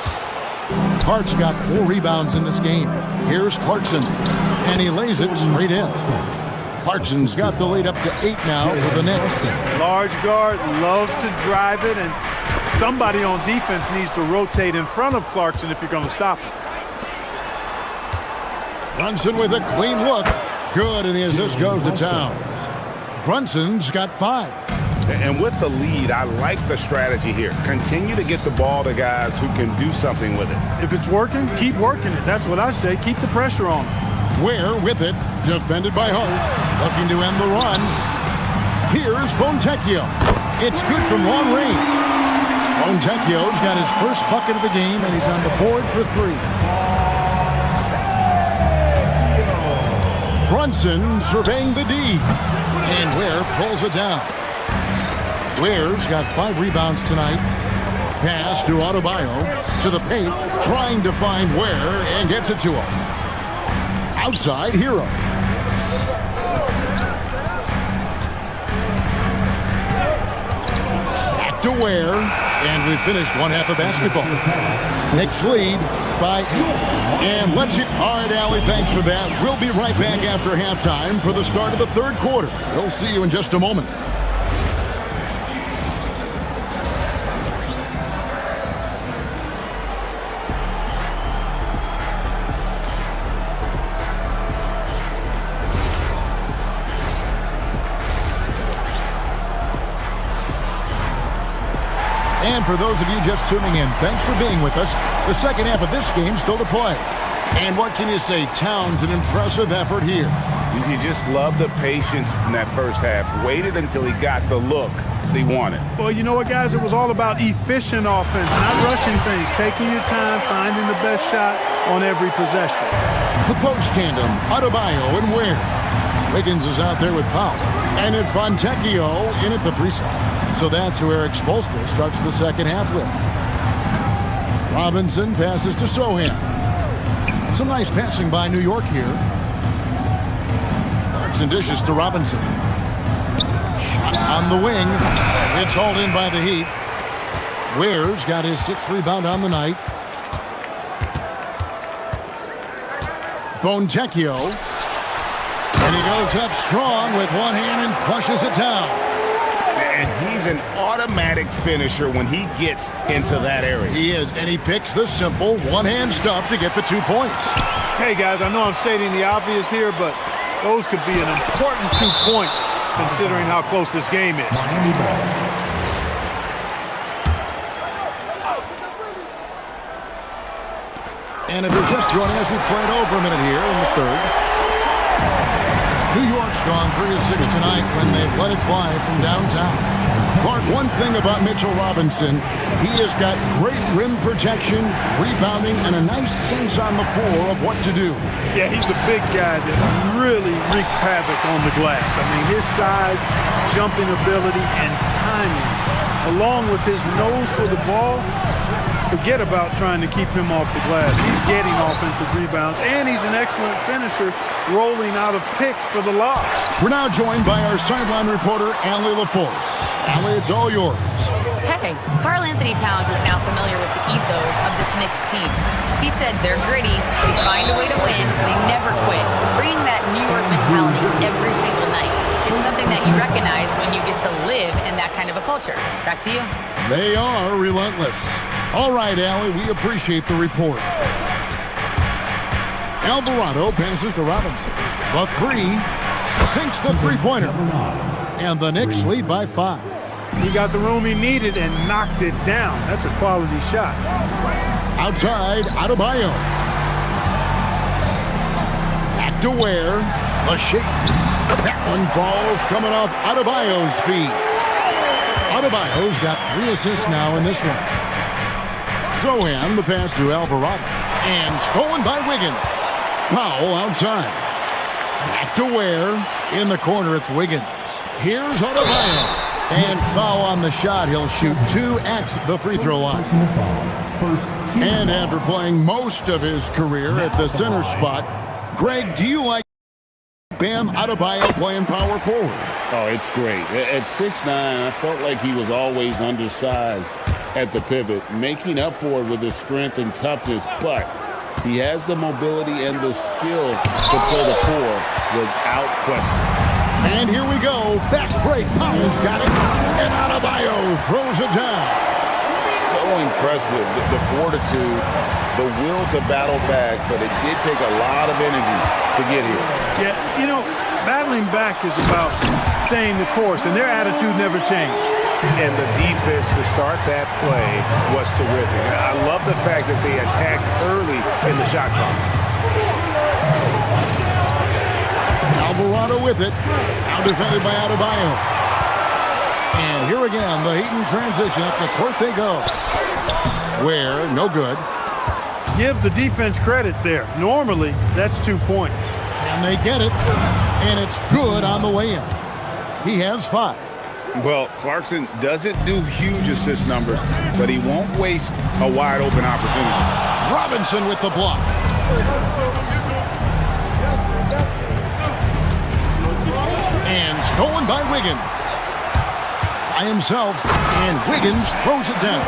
I: Hart's got 4 rebounds in this game. Here's Clarkson. And he lays it straight in. Clarkson's got the lead up to 8 now for the Knicks.
M: Large guard loves to drive it, and somebody on defense needs to rotate in front of Clarkson if you're going to stop him.
I: Brunson with a clean look. Good, and the assist goes to Towns. Brunson's got 5.
B: And with the lead, I like the strategy here. Continue to get the ball to guys who can do something with it.
M: If it's working, keep working it. That's what I say. Keep the pressure on him.
I: Ware with it. Defended by Hart. Looking to end the run. Here's Fontecchio. It's good from long range. Fontecchio's got his first bucket of the game, and he's on the board for 3. Brunson surveying the D. And Ware pulls it down. Ware's got 5 rebounds tonight. Pass to Adebayo. To the paint. Trying to find Ware and gets it to him. Outside Hero. Back Back to Ware, and we finished one half of basketball. Knicks lead by 8. And let's hit. All right, Allie, thanks for that. We'll be right back after halftime for the start of the third quarter. We'll see you in just a moment. And for those of you just tuning in, thanks for being with us. The second half of this game still to play. And what can you say? Towns, an impressive effort here.
B: You just love the patience in that first half. Waited until he got the look they wanted.
M: Well, you know what, guys? It was all about efficient offense, not rushing things, taking your time, finding the best shot on every possession.
I: The post tandem, Adebayo and Ware. Wiggins is out there with Powell. And it's Fontecchio in at the 3 spot. So that's who Eric Spoelstra starts the second half with. Robinson passes to Sohan. Some nice passing by New York here. Clarkson dishes to Robinson. Shot on the wing. It's hauled in by the Heat. Ware's got his 6th rebound on the night. Fontecchio. And he goes up strong with one hand and flushes it down.
B: And he's an automatic finisher when he gets into that area.
I: He is, and he picks the simple one-hand stuff to get the 2 points.
M: Hey, guys, I know I'm stating the obvious here, but those could be an important 2 points considering how close this game is.
I: And if you're just joining us, we played over a minute here in the third. New York's gone 3 of 6 tonight when they've let it fly from downtown. Clark, one thing about Mitchell Robinson, he has got great rim protection, rebounding, and a nice sense on the floor of what to do.
M: Yeah, he's the big guy that really wreaks havoc on the glass. I mean, his size, jumping ability, and timing, along with his nose for the ball, forget about trying to keep him off the glass. He's getting offensive rebounds, and he's an excellent finisher, rolling out of picks for the lob.
I: We're now joined by our sideline reporter, Allie LaForce. Allie, it's all yours.
G: Hey, Karl Anthony Towns is now familiar with the ethos of this Knicks team. He said they're gritty, they find a way to win, they never quit, bringing that New York mentality every single night. It's something that you recognize when you get to live in that kind of a culture. Back to you.
I: They are relentless. All right, Allie, we appreciate the report. Alvarado passes to Robinson. The 3 sinks the three-pointer. And the Knicks lead by 5.
M: He got the room he needed and knocked it down. That's a quality shot.
I: Outside, Adebayo. Back to Ware. A shake. That one falls coming off Adebayo's feet. Adebayo's got 3 assists now in this one. Sohan, the pass to Alvarado. And stolen by Wiggins. Powell outside. Back to Ware. In the corner, it's Wiggins. Here's Adebayo. And foul on the shot. He'll shoot 2 at the free throw line. And after playing most of his career at the center spot, Greg, do you like Bam Adebayo playing power forward?
C: Oh, it's great. At 6'9", I felt like he was always undersized at the pivot, making up for it with his strength and toughness, but he has the mobility and the skill to play the 4 without question.
I: And here we go. Fast break. Powell's got it. And Adebayo throws it down.
C: So impressive. The fortitude, the will to battle back, but it did take a lot of energy to get here.
M: Yeah, you know, battling back is about staying the course, and their attitude never changed.
B: And the defense to start that play was terrific. I love the fact that they attacked early in the shot clock.
I: Alvarado with it. Now defended by Adebayo. And here again, the Heat in transition. Up the court they go. Where, no good.
M: Give the defense credit there. Normally, that's 2 points.
I: And they get it. And it's good on the way in. He has 5.
B: Well, Clarkson doesn't do huge assist numbers, but he won't waste a wide open opportunity.
I: Robinson with the block. And stolen by Wiggins. by himself, and Wiggins throws it down.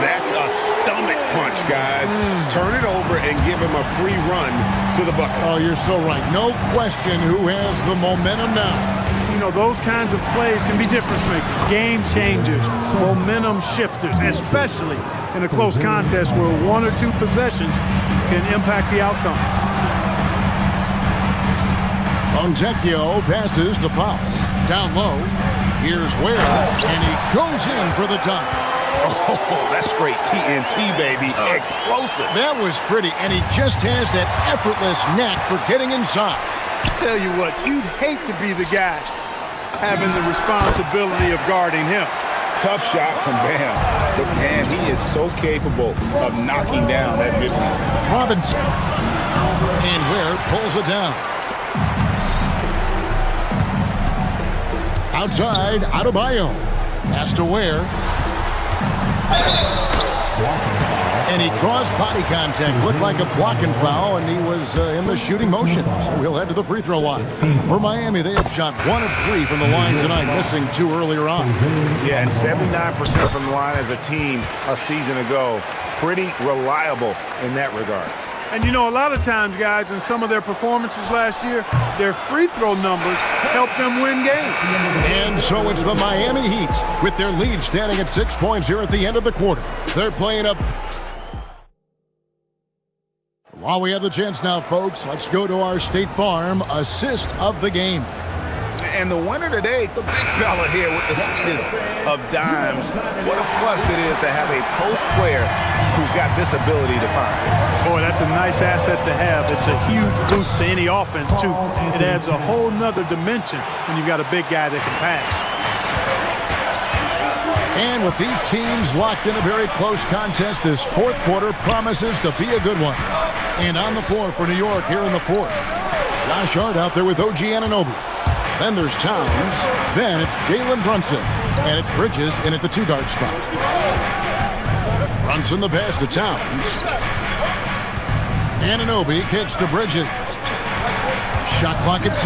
B: That's a stomach punch, guys. Turn it over and give him a free run to the bucket.
I: Oh, you're so right. No question who has the momentum now.
M: You know, those kinds of plays can be difference makers, game changers, momentum shifters, especially in a close contest where 1 or 2 possessions can impact the outcome.
I: Fontecchio passes to Powell. Down low. Here's Ware, and he goes in for the dunk.
B: Oh, that's straight TNT, baby. Explosive.
I: That was pretty, and he just has that effortless knack for getting inside.
M: Tell you what, you'd hate to be the guy having the responsibility of guarding him.
B: Tough shot from Bam, but man, he is so capable of knocking down that mid-range.
I: Robinson. And Ware pulls it down. Outside, Adebayo. Pass to Ware. And he draws body contact. Looked like a blocking foul, and he was in the shooting motion. So he'll head to the free throw line. For Miami, they have shot 1 of 3 from the line tonight, missing 2 earlier on.
B: Yeah, and 79% from the line as a team a season ago. Pretty reliable in that regard.
M: And you know, a lot of times, guys, in some of their performances last year, their free throw numbers helped them win games.
I: And so it's the Miami Heat with their lead standing at 6 points here at the end of the quarter. They're playing up. While we have the chance now, folks, let's go to our State Farm assist of the game.
B: And the winner today, the big fella here with the sweetest of dimes. What a plus it is to have a post player who's got this ability to find.
M: Boy, that's a nice asset to have. It's a huge boost to any offense, too. It adds a whole nother dimension when you've got a big guy that can pass.
I: And with these teams locked in a very close contest, this fourth quarter promises to be a good one. And on the floor for New York here in the fourth, Josh Hart out there with OG Anunoby. Then there's Towns. Then it's Jalen Brunson. And it's Bridges in at the 2-guard spot. Brunson the pass to Towns. Anunoby kicks to Bridges. Shot clock at 6.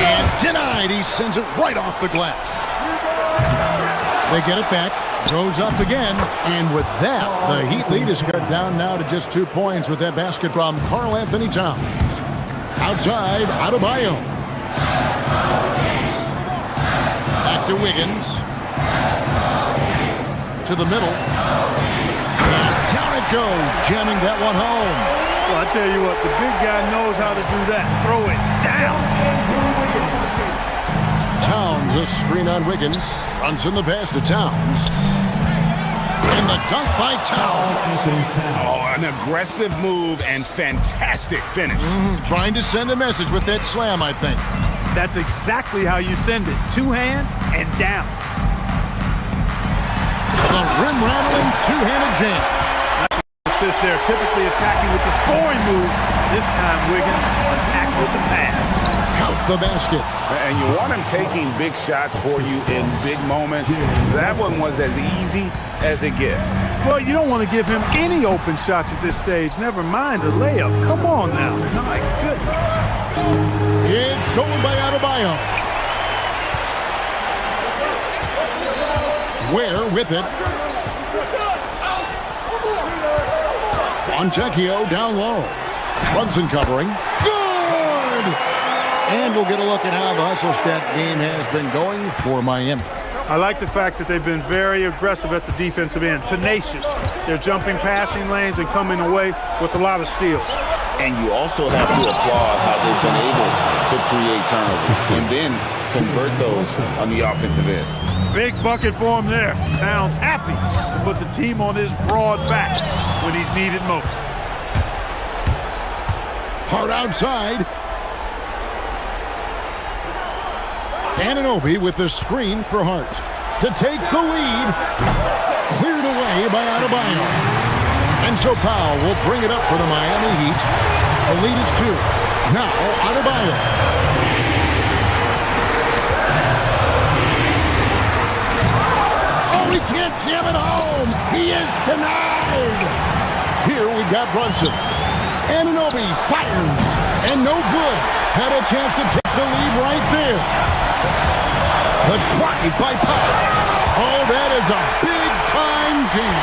I: And denied. He sends it right off the glass. They get it back. Goes up again. And with that, the Heat lead is cut down now to just 2 points with that basket from Karl Anthony Towns. Outside, Adebayo. Back to Wiggins. To the middle. And down it goes, jamming that one home.
M: Well, I tell you what, the big guy knows how to do that. Throw it down.
I: Towns, a screen on Wiggins. Runs in the pass to Towns. And the dunk by Towns.
B: Oh, an aggressive move and fantastic finish.
I: Trying to send a message with that slam, I think.
M: That's exactly how you send it. 2 hands and down.
I: The rim-rattling two-handed jam.
M: Assist there, typically attacking with the scoring move. This time, Wiggins attacked with the pass.
I: Count the basket.
B: And you want him taking big shots for you in big moments. That one was as easy as it gets.
M: Well, you don't want to give him any open shots at this stage. Never mind a layup. Come on now. My goodness.
I: It's stolen by Adebayo. Ware with it. Fontecchio down low. Brunson covering. Good! And we'll get a look at how the hustle stat game has been going for Miami.
M: I like the fact that they've been very aggressive at the defensive end. Tenacious. They're jumping passing lanes and coming away with a lot of steals.
C: And you also have to applaud how they've been able to create turnovers and then convert those on the offensive end.
M: Big bucket for him there. Towns happy to put the team on his broad back when he's needed most.
I: Hart outside. Anunoby with the screen for Hart to take the lead. Cleared away by Adebayo. And so Powell will bring it up for the Miami Heat. The lead is 2. Now Adebayo. Oh, he can't jam it home. He is denied. Here we've got Brunson. Anunoby fires. And no good. Had a chance to take the lead right there. The drive by Powell. Oh, that is a big-time jam.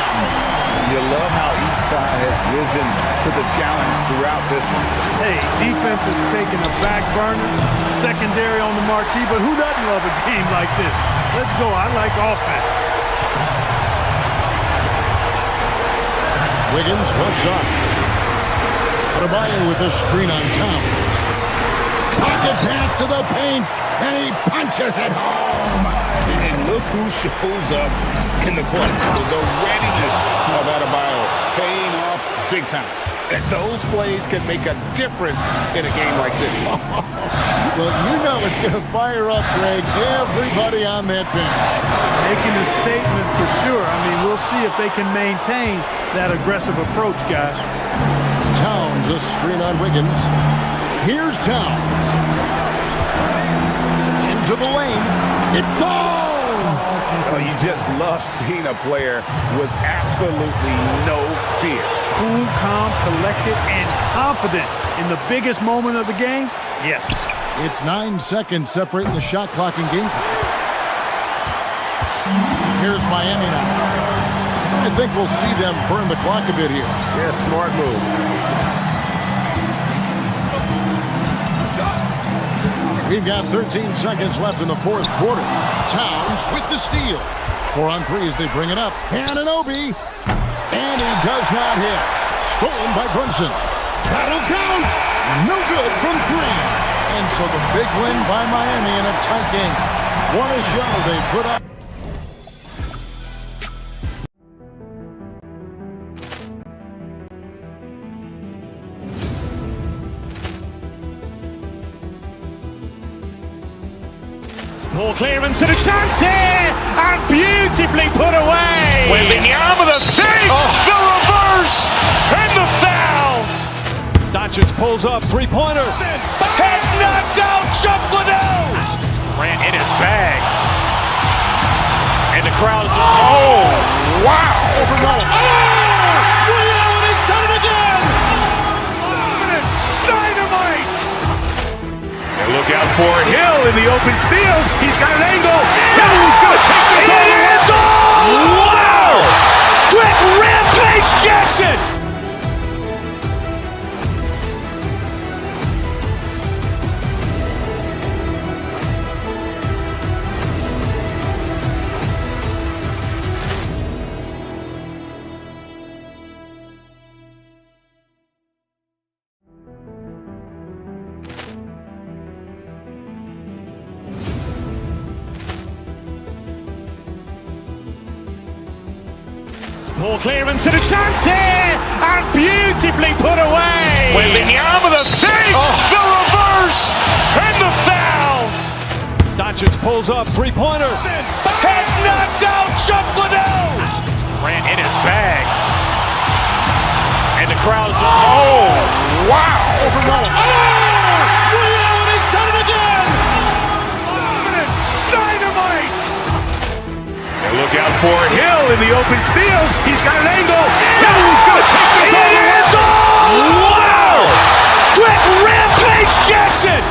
B: You love how each side has risen to the challenge throughout this one.
M: Hey, defense is taking a back burner, secondary on the marquee, but who doesn't love a game like this? Let's go. I like offense.
I: Wiggins left side. Adebayo with the screen on top. Pocket pass to the paint, and he punches it home.
C: And look who shows up in the clutch. The readiness of Adebayo paying off big time. And those plays can make a difference in a game like this.
I: Well, you know it's going to fire up, Greg, everybody on that bench.
M: Making a statement for sure. I mean, we'll see if they can maintain that aggressive approach, guys.
I: Towns, a screen on Wiggins. Here's Towns. Into the lane. It falls!
B: Oh, you just love seeing a player with absolutely no fear.
M: Cool, calm, collected, and confident in the biggest moment of the game? Yes.
I: It's 9 seconds separating the shot clock and game clock. Here's Miami now. I think we'll see them burn the clock a bit here.
B: Yeah, smart move.
I: We've got 13 seconds left in the fourth quarter. Towns with the steal. 4 on 3 as they bring it up. Anunoby. And he does not hit. Stolen by Brunson. That'll count. No good from 3. And so the big win by Miami in a tight game. What a show they put up.
A: Ball clearance and a chance here, and beautifully put away.
B: Wembanyama the save, the reverse, and the foul.
A: Doncic pulls up, three-pointer. Has knocked out Chuck Liddell.
B: Grant in his bag. And the crowd is, oh, wow.
A: He's done it again. Dynamite.
B: And look out for Hill in the open field. He's got an angle. Hill's going to take this all the way.
A: Wow. Quick rampage Jackson. Ball clearance and a chance here, and beautifully put away.
B: Wembanyama the save, the reverse, and the foul.
A: Doncic pulls up, three-pointer. Has knocked out Chuck Liddell.
B: Grant in his bag. And the crowd is, oh, wow.
A: He's done it again. Dynamite.
B: And look out for Hill in the open field. He's got an angle. Hill's going to take this all the way.
A: Wow! Quick rampage Jackson.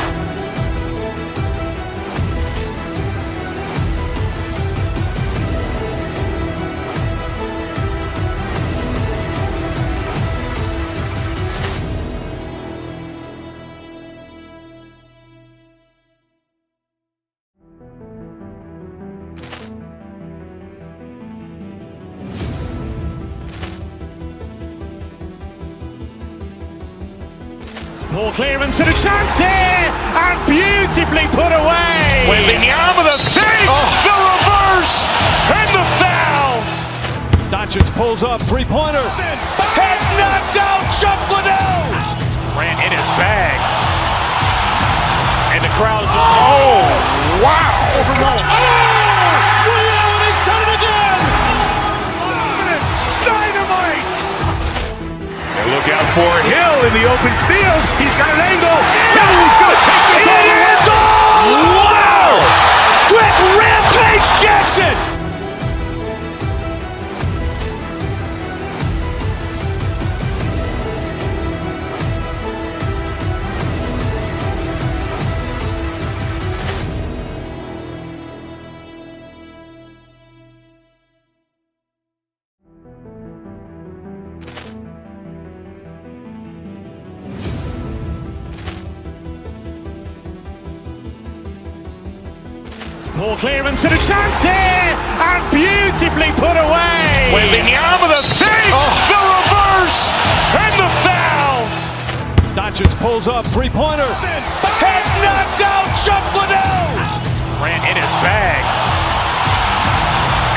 A: Ball clearance and a chance here, and beautifully put away.
B: Wembanyama the save, the reverse, and the foul.
A: Doncic pulls up, three-pointer. Has knocked out Chuck Liddell.
B: Grant in his bag. And the crowd is, oh, wow.
A: He's done it again. Dynamite.
B: And look out for Hill in the open field. He's got an angle. Hill's going to take this all the way.
A: Wow! Quick rampage Jackson. Ball clearance and a chance here, and beautifully put away.
B: Wembanyama, the save, the reverse, and the foul.
A: Doncic pulls up, three-pointer. Has knocked out Chuck Liddell.
B: Grant in his bag.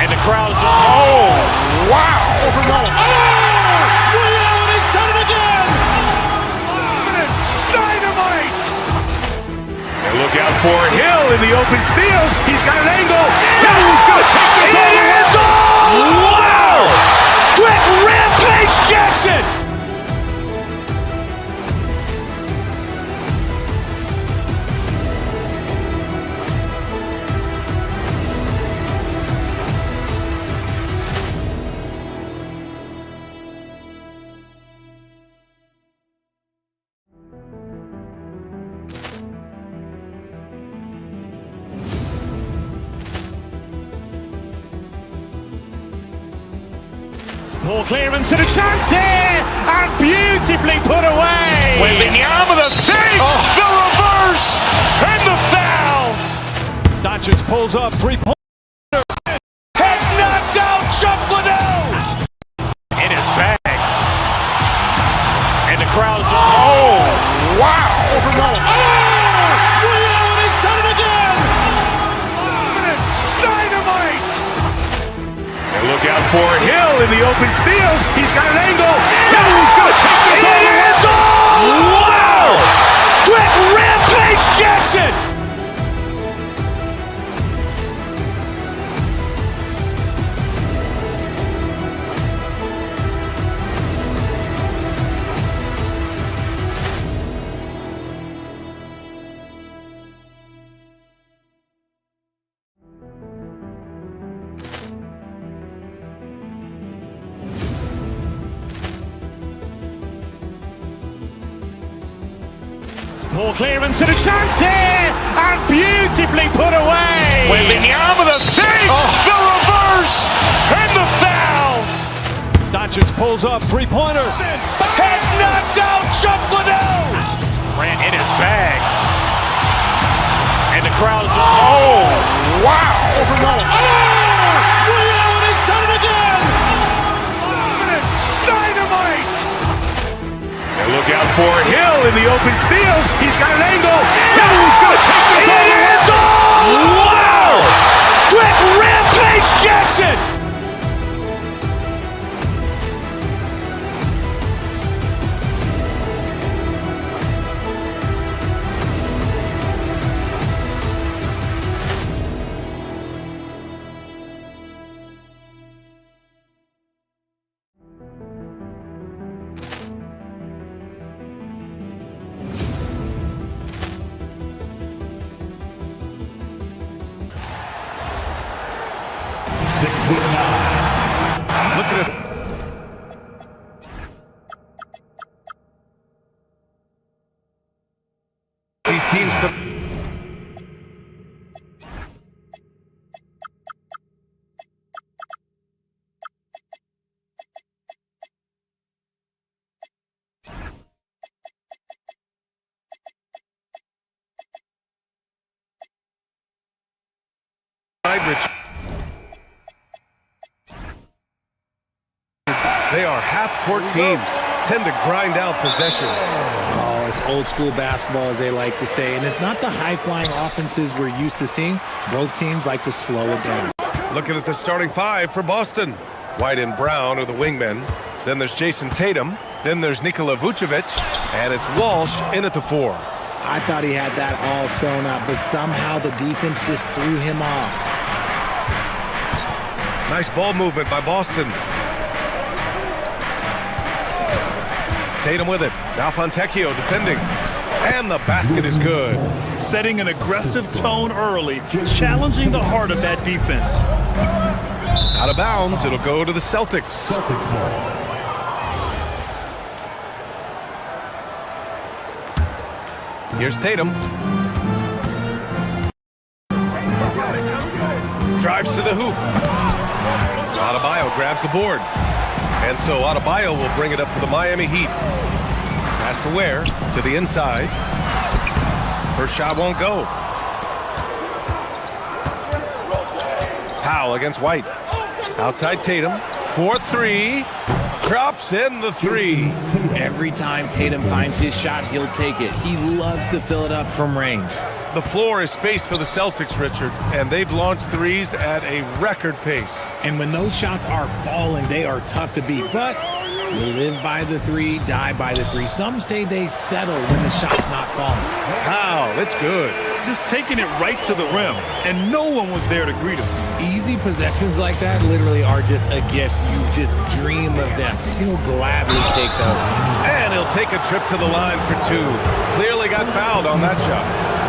B: And the crowd's oh, wow.
A: Liddell, he's done it again.
B: Dynamite. And look out for Hill in the open field. He's got an angle. He's going to take this all the way.
A: Wow! Quick rampage Jackson. Ball clearance and a chance here, and beautifully put away.
B: Wembanyama, the save, the reverse, and the foul.
A: Doncic pulls up, three-pointer. Has knocked out Chuck Liddell.
B: In his bag. And the crowd's oh, wow.
A: Liddell, he's done it again.
B: Dynamite. And look out for Hill in the open field. He's got an angle. He's going to take this all the way.
A: Wow! Quick rampage Jackson. Ball clearance and a chance here, and beautifully put away.
B: Wembanyama, the save, the reverse, and the foul.
A: Doncic pulls up, three-pointer. Has knocked out Chuck Liddell.
B: Grant in his bag. And the crowd's oh, wow.
A: Liddell, he's done it again.
B: Dynamite. And look out for Hill in the open field. He's got an angle. He's going to take this all the way.
A: Wow! Quick rampage Jackson.
D: Look at it. These teams. They are half-court teams, tend to grind out possessions.
N: Oh, it's old school basketball, as they like to say, and it's not the high-flying offenses we're used to seeing. Both teams like to slow it down.
D: Looking at the starting five for Boston. White and Brown are the wingmen. Then there's Jason Tatum. Then there's Nikola Vucevic. And it's Walsh in at the 4.
N: I thought he had that all sewn up, but somehow the defense just threw him off.
D: Nice ball movement by Boston. Tatum with it. Now Fontecchio defending. And the basket is good.
E: Setting an aggressive tone early, challenging the heart of that defense.
D: Out of bounds, it'll go to the Celtics. Here's Tatum. Drives to the hoop. Adebayo grabs the board. And so Adebayo will bring it up for the Miami Heat. Pass to Ware, to the inside. First shot won't go. Powell against White. Outside Tatum. 4-3. Drops in the 3.
N: Every time Tatum finds his shot, he'll take it. He loves to fill it up from range.
D: The floor is space for the Celtics, Richard, and they've launched threes at a record pace.
N: And when those shots are falling, they are tough to beat. But they live by the 3, die by the 3. Some say they settle when the shot's not falling.
D: Wow, it's good.
E: Just taking it right to the rim, and no one was there to greet him.
N: Easy possessions like that literally are just a gift. You just dream of them. He'll gladly take those.
D: And he'll take a trip to the line for 2. Clearly got fouled on that shot.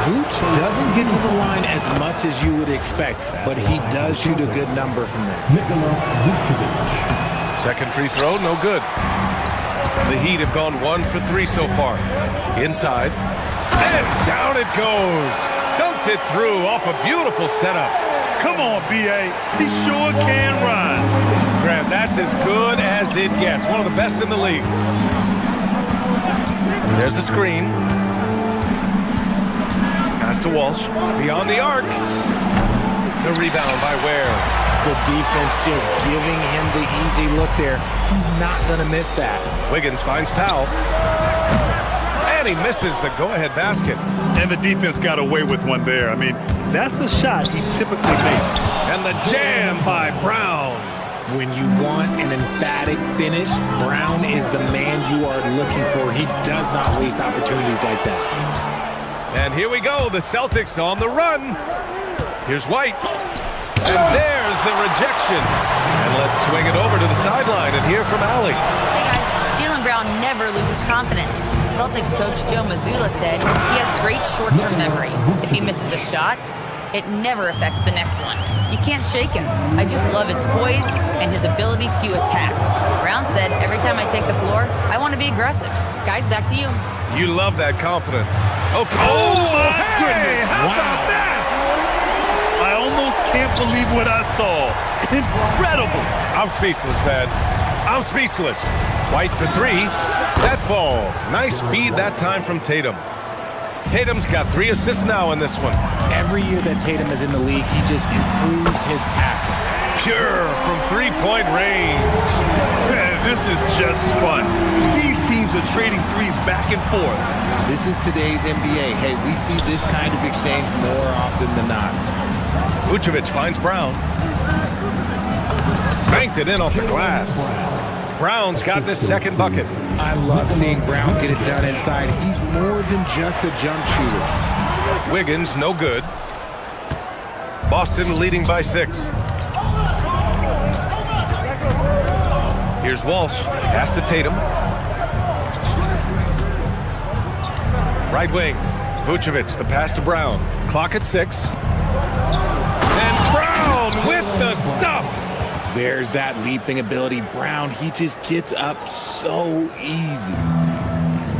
N: Vooch doesn't get to the line as much as you would expect, but he does shoot a good number from there.
D: Second free throw, no good. The Heat have gone 1 for 3 so far. Inside. And down it goes. Dunked it through off a beautiful setup.
E: Come on, B.A. He sure can rise.
D: Grant, that's as good as it gets. One of the best in the league. There's the screen. Pass to Walsh. Beyond the arc. The rebound by Ware.
N: The defense just giving him the easy look there. He's not going to miss that.
D: Wiggins finds Powell. And he misses the go-ahead basket.
E: And the defense got away with one there. I mean, that's a shot he typically makes.
D: And the jam by Brown.
N: When you want an emphatic finish, Brown is the man you are looking for. He does not waste opportunities like that.
D: And here we go, the Celtics on the run. Here's White. And there's the rejection. And let's swing it over to the sideline and hear from Allie.
G: Hey guys, Jaylen Brown never loses confidence. Celtics coach Joe Mazzulla said he has great short-term memory. If he misses a shot, it never affects the next one. You can't shake him. I just love his poise and his ability to attack. Brown said, every time I take the floor, I want to be aggressive. Guys, back to you.
D: You love that confidence. Okay. Oh my goodness. How about that?
E: I almost can't believe what I saw. Incredible.
D: I'm speechless, man. I'm speechless. White for 3. That falls. Nice feed that time from Tatum. Tatum's got 3 assists now in this one.
N: Every year that Tatum is in the league, he just improves his passing.
D: Pure from 3-point range.
E: Man, this is just fun. These teams are trading threes back and forth.
N: This is today's NBA. Hey, we see this kind of exchange more often than not.
D: Vucevic finds Brown. Banked it in off the glass. Brown's got this second bucket.
N: I love seeing Brown get it done inside. He's more than just a jump shooter.
D: Wiggins, no good. Boston leading by 6. Here's Walsh. Pass to Tatum. Right wing. Vucevic, the pass to Brown. Clock at 6. And Brown with the stuff.
N: There's that leaping ability. Brown, he just gets up so easy.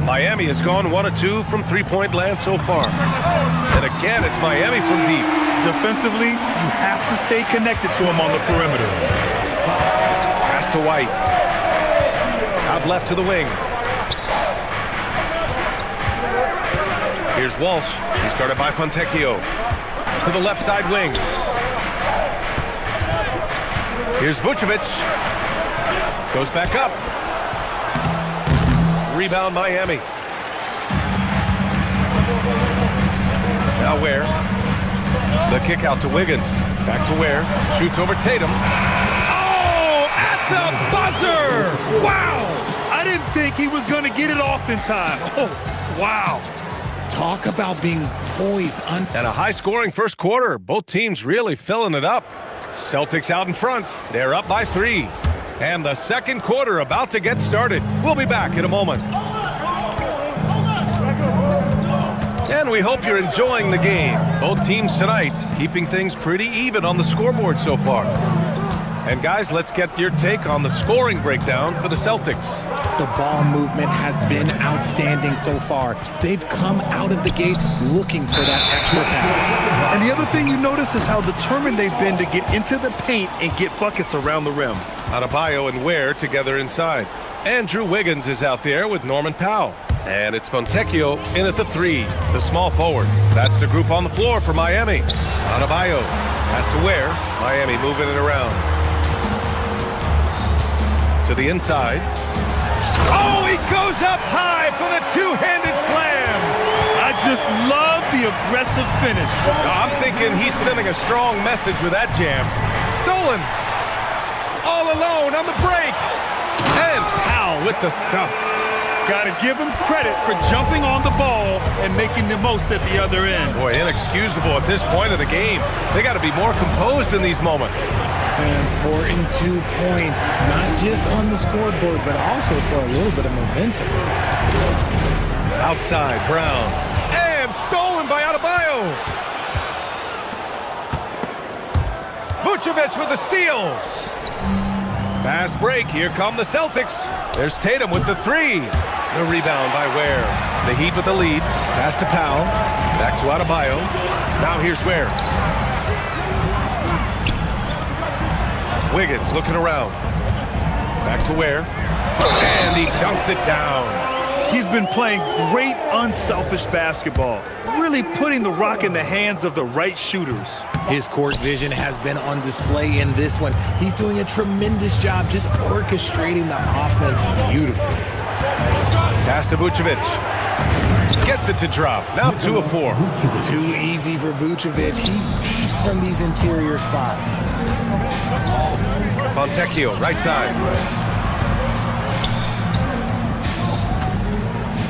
D: Miami has gone 1 of 2 from 3-point land so far. And again, it's Miami from deep.
E: Defensively, you have to stay connected to him on the perimeter.
D: Pass to White. Out left to the wing. Here's Walsh. He's guarded by Fontecchio. To the left side wing. Here's Vucevic. Goes back up. Rebound Miami. Now Ware. The kick out to Wiggins. Back to Ware. Shoots over Tatum. Oh, at the buzzer! Wow!
E: I didn't think he was going to get it off in time. Oh, wow.
N: Talk about being poised.
D: And a high-scoring first quarter. Both teams really filling it up. Celtics out in front. They're up by 3. And the second quarter about to get started. We'll be back in a moment. And we hope you're enjoying the game. Both teams tonight keeping things pretty even on the scoreboard so far. And guys, let's get your take on the scoring breakdown for the Celtics.
N: The ball movement has been outstanding so far. They've come out of the gate looking for that extra pass.
E: And the other thing you notice is how determined they've been to get into the paint and get buckets around the rim.
D: Adebayo and Ware together inside. Andrew Wiggins is out there with Norman Powell. And it's Fontecchio in at the 3, the small forward. That's the group on the floor for Miami. Adebayo has to Ware. Miami moving it around. To the inside. Oh, he goes up high for the two-handed slam.
E: I just love the aggressive finish.
D: I'm thinking he's sending a strong message with that jam. Stolen. All alone on the break. And Powell with the stuff.
E: Got to give him credit for jumping on the ball and making the most at the other end.
D: Boy, inexcusable at this point of the game. They got to be more composed in these moments.
N: An important 2 points, not just on the scoreboard, but also for a little bit of momentum.
D: Outside, Brown. And stolen by Adebayo. Vucevic with the steal. Fast break. Here come the Celtics. There's Tatum with the 3. The rebound by Ware. The Heat with the lead. Pass to Powell. Back to Adebayo. Now here's Ware. Wiggins looking around. Back to Ware. And he dunks it down.
E: He's been playing great unselfish basketball, really putting the rock in the hands of the right shooters.
N: His court vision has been on display in this one. He's doing a tremendous job just orchestrating the offense beautifully.
D: Pass to Vucevic. Gets it to drop. Now 2 of 4.
N: Too easy for Vucevic. He feeds from these interior spots.
D: Fontecchio, right side.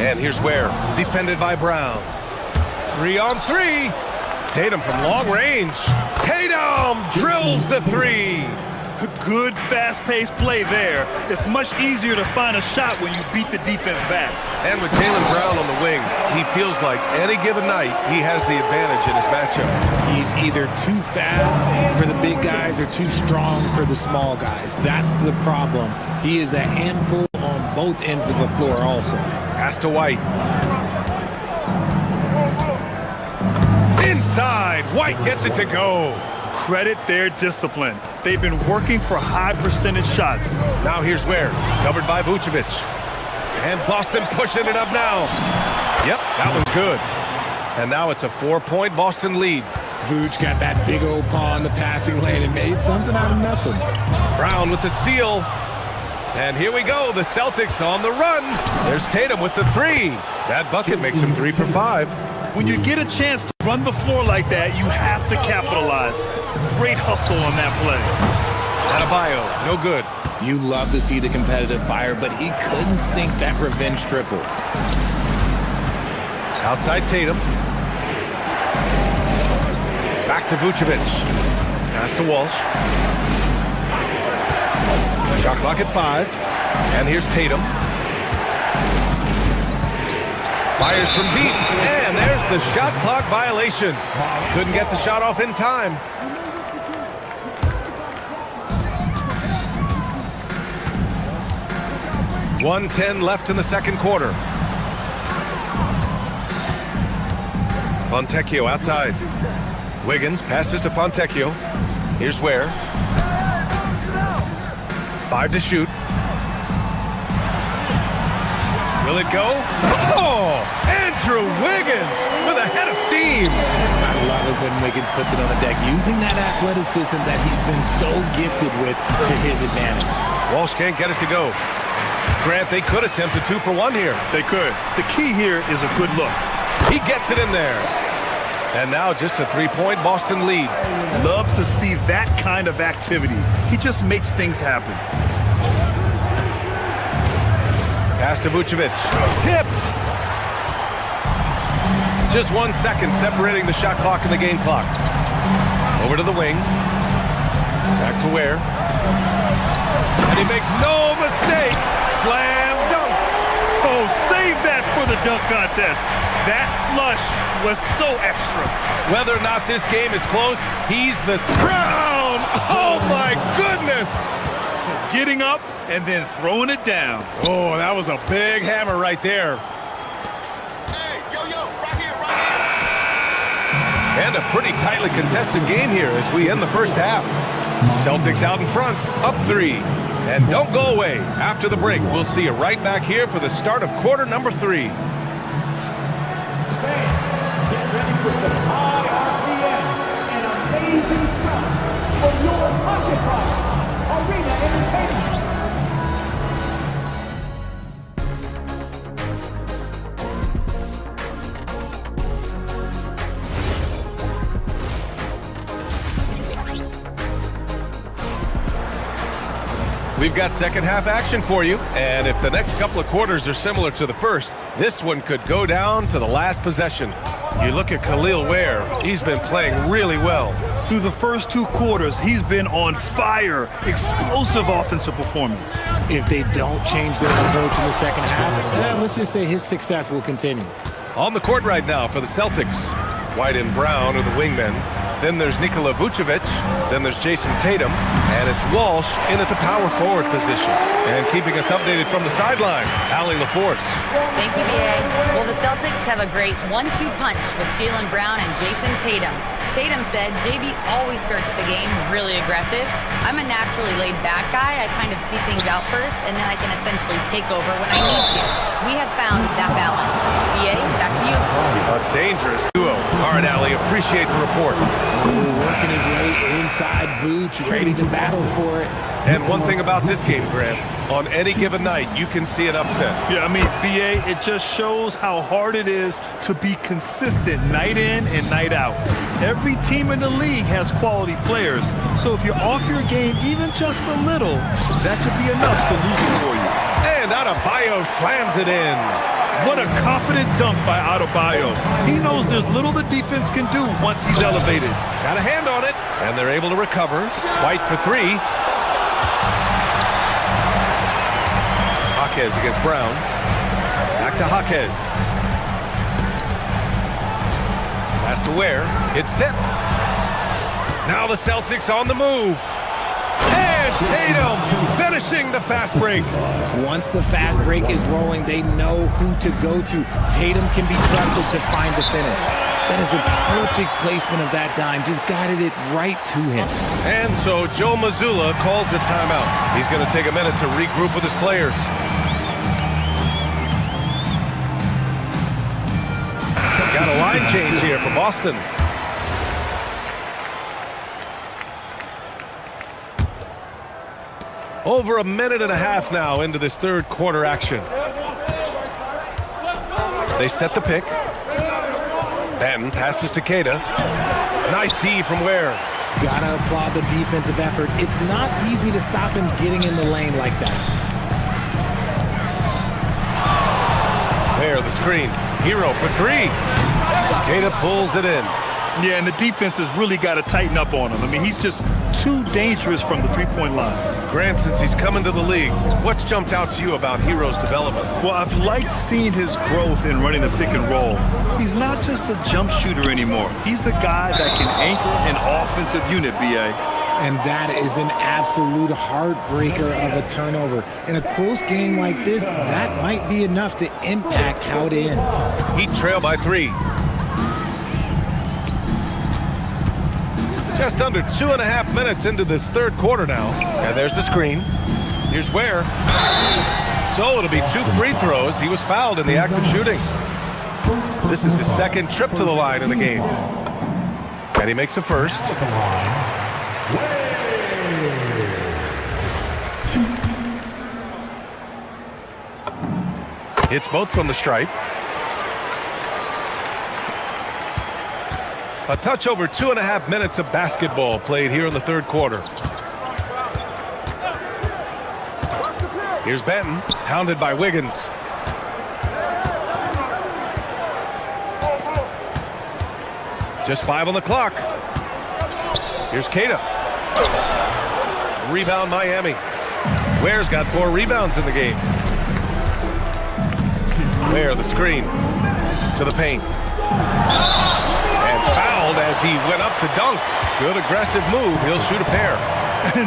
D: And here's Ware, defended by Brown. 3 on 3. Tatum from long range. Tatum drills the 3.
E: Good fast-paced play there. It's much easier to find a shot when you beat the defense back.
D: And with Jaylen Brown on the wing, he feels like any given night he has the advantage in his matchup.
N: He's either too fast for the big guys or too strong for the small guys. That's the problem. He is a handful on both ends of the floor also.
D: Pass to White. Inside, White gets it to go.
E: Credit their discipline. They've been working for high percentage shots.
D: Now here's Ware, covered by Vucevic. And Boston pushing it up now. Yep, that one's good. And now it's a 4-point Boston lead.
N: Vooch got that big old paw in the passing lane and made something out of nothing.
D: Brown with the steal. And here we go, the Celtics on the run. There's Tatum with the 3. That bucket makes him 3 for 5.
E: When you get a chance to run the floor like that, you have to capitalize. Great hustle on that play.
D: Adebayo, no good.
N: You love to see the competitive fire, but he couldn't sink that revenge triple.
D: Outside Tatum. Back to Vucevic. Pass to Walsh. Shot clock at 5. And here's Tatum. Fires from deep. And there's the shot clock violation. Couldn't get the shot off in time. .110 left in the second quarter. Fontecchio outside. Wiggins passes to Fontecchio. Here's Ware. 5 to shoot. Will it go? Oh! Andrew Wiggins with a head of steam.
N: I love it when Wiggins puts it on the deck, using that athleticism that he's been so gifted with to his advantage.
D: Walsh can't get it to go. Grant, they could attempt a 2 for 1 here.
E: They could. The key here is a good look.
D: He gets it in there. And now just a 3-point Boston lead.
E: Love to see that kind of activity. He just makes things happen.
D: Pass to Vucevic. Tipped. Just 1 second separating the shot clock and the game clock. Over to the wing. Back to Ware. And he makes no mistake. Slam dunk.
E: Oh, save that for the dunk contest. That flush was so extra.
D: Whether or not this game is close, he's the Brown. Oh my goodness.
E: Getting up and then throwing it down.
D: Oh, that was a big hammer right there.
B: Hey, yo, right here.
D: And a pretty tightly contested game here as we end the first half. Celtics out in front, up 3. And don't go away. After the break, we'll see you right back here for the start of quarter number 3.
K: Get ready for some high RPM and amazing stuff for your Occupy Arena Entertainment.
D: We've got second half action for you, and if the next couple of quarters are similar to the first, this one could go down to the last possession. You look at Khalil Ware, he's been playing really well.
E: Through the first 2 quarters, he's been on fire. Explosive offensive performance.
N: If they don't change their approach in the second half, let's just say his success will continue.
D: On the court right now for the Celtics, White and Brown are the wingmen. Then there's Nikola Vucevic. Then there's Jason Tatum. And it's Walsh in at the power forward position. And keeping us updated from the sideline, Allie LaForce.
G: Thank you, B.A. Well, the Celtics have a great 1-2 punch with Jaylen Brown and Jason Tatum. Tatum said, JB always starts the game really aggressive. I'm a naturally laid-back guy. I kind of see things out first, and then I can essentially take over when I need to. We have found that balance. B.A., back to you.
D: A dangerous duo. All right, Allie, appreciate the report.
N: Working his way inside Vooch, ready to battle for it.
D: And one thing about this game, Grant, on any given night, you can see an upset.
E: Yeah, I mean, B.A., it just shows how hard it is to be consistent night in and night out. Every team in the league has quality players, so if you're off your game even just a little, that could be enough to lose it for you.
D: And Adebayo slams it in.
E: What a confident dunk by Adebayo. He knows there's little the defense can do once he's elevated.
D: Got a hand on it, and they're able to recover. White for 3. Jaquez against Brown. Back to Jaquez. Pass to Ware. It's tipped. Now the Celtics on the move. And Tatum finishing the fast break.
N: Once the fast break is rolling, they know who to go to. Tatum can be trusted to find the finish. That is a perfect placement of that dime. Just guided it right to him.
D: And so Joe Mazzulla calls the timeout. He's going to take a minute to regroup with his players. Got a line change here for Boston. Over a minute and a half now into this third quarter action. They set the pick. Benton passes to Queta. Nice D from Ware.
N: Gotta applaud the defensive effort. It's not easy to stop him getting in the lane like that.
D: Ware, the screen. Hero for 3. Queta pulls it in.
E: Yeah, and the defense has really got to tighten up on him. I mean, he's just too dangerous from the three-point line.
D: Grant, since he's come into the league, what's jumped out to you about Hero's development?
E: Well, I've liked seeing his growth in running the pick and roll. He's not just a jump shooter anymore. He's a guy that can anchor an offensive unit, B.A.
N: And that is an absolute heartbreaker of a turnover. In a close game like this, that might be enough to impact how it ends.
D: Heat trail by 3. Just under 2.5 minutes into this third quarter now. And there's the screen. Here's Ware. So it'll be 2 free throws. He was fouled in the act of shooting. This is his second trip to the line in the game. And he makes the first. Hits both from the stripe. A touch over 2.5 minutes of basketball played here in the third quarter. Here's Benton, hounded by Wiggins. Just 5 on the clock. Here's Queta. Rebound Miami. Ware's got 4 rebounds in the game. Ware, the screen. To the paint. And fouled as he went up to dunk. Good aggressive move. He'll shoot a pair.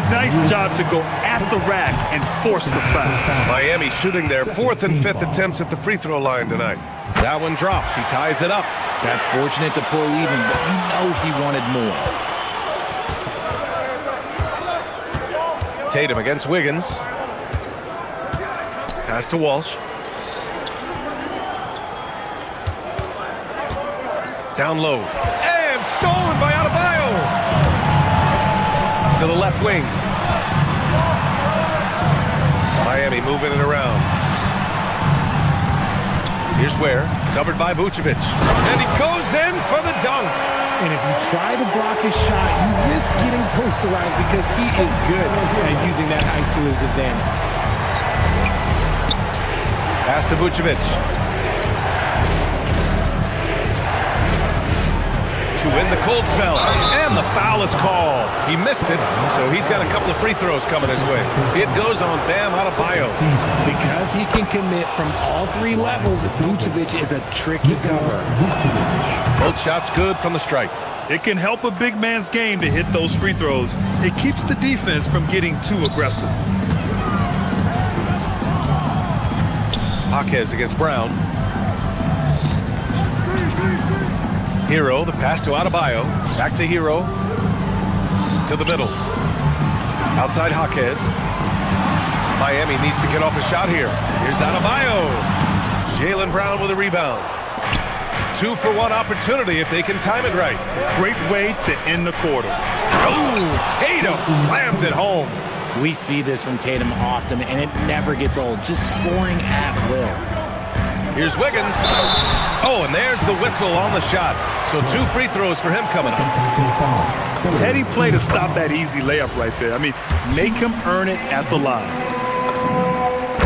E: Nice job to go at the rack and force the foul.
D: Miami shooting their 4th and 5th attempts at the free throw line tonight. That one drops. He ties it up.
N: That's fortunate to pull even, but you know he wanted more.
D: Tatum against Wiggins. Pass to Walsh. Down low. And stolen by Adebayo. To the left wing. Miami moving it around. Here's Ware, covered by Vucevic. And he goes in for the dunk.
N: And if you try to block his shot, you risk getting posterized because he is good at using that height to his advantage.
D: Pass to Vucevic. To win the cold spell. And the foul is called. He missed it, so he's got a couple of free throws coming his way. It goes on Bam Adebayo.
N: Because he can commit from all three levels, Vucevic is a tricky cover.
D: Both shots good from the stripe.
E: It can help a big man's game to hit those free throws. It keeps the defense from getting too aggressive.
D: Jaquez against Brown. Hero, the pass to Adebayo. Back to Hero. To the middle. Outside Jaquez. Miami needs to get off a shot here. Here's Adebayo. Jaylen Brown with a rebound. 2-for-1 opportunity if they can time it right.
E: Great way to end the quarter.
D: Oh, Tatum slams it home.
N: We see this from Tatum often, and it never gets old. Just scoring at will.
D: Here's Wiggins. Oh, and there's the whistle on the shot. So 2 free throws for him coming up.
E: Heady play to stop that easy layup right there. I mean, make him earn it at the line.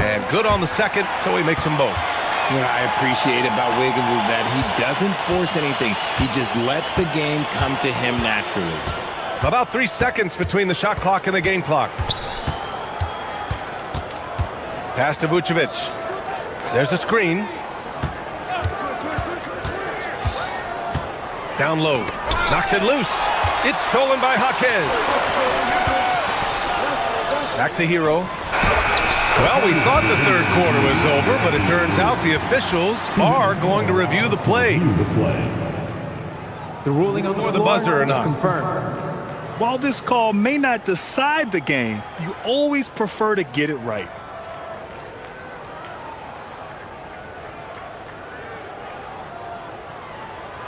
D: And good on the second, so he makes them both.
N: What I appreciate about Wiggins is that he doesn't force anything. He just lets the game come to him naturally.
D: About 3 seconds between the shot clock and the game clock. Pass to Vucevic. There's a screen. Down low. Knocks it loose. It's stolen by Jaquez. Back to Hero. Well, we thought the third quarter was over, but it turns out the officials are going to review the play.
N: The ruling on
D: the buzzer
N: is confirmed.
E: While this call may not decide the game, you always prefer to get it right.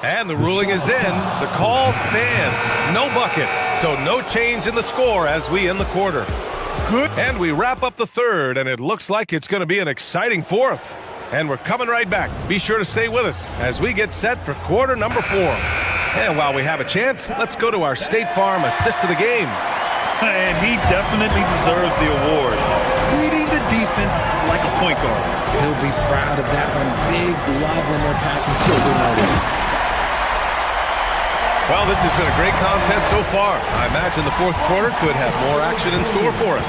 D: And the ruling is in. The call stands. No bucket. So no change in the score as we end the quarter. Good. And we wrap up the third, and it looks like it's going to be an exciting fourth. And we're coming right back. Be sure to stay with us as we get set for quarter number 4. And while we have a chance, let's go to our State Farm assist of the game.
E: And he definitely deserves the award. Leading the defense like a point guard.
N: He'll be proud of that one. Bigs love when their passing skills are noticed.
D: Well, this has been a great contest so far. I imagine the fourth quarter could have more action in store for us.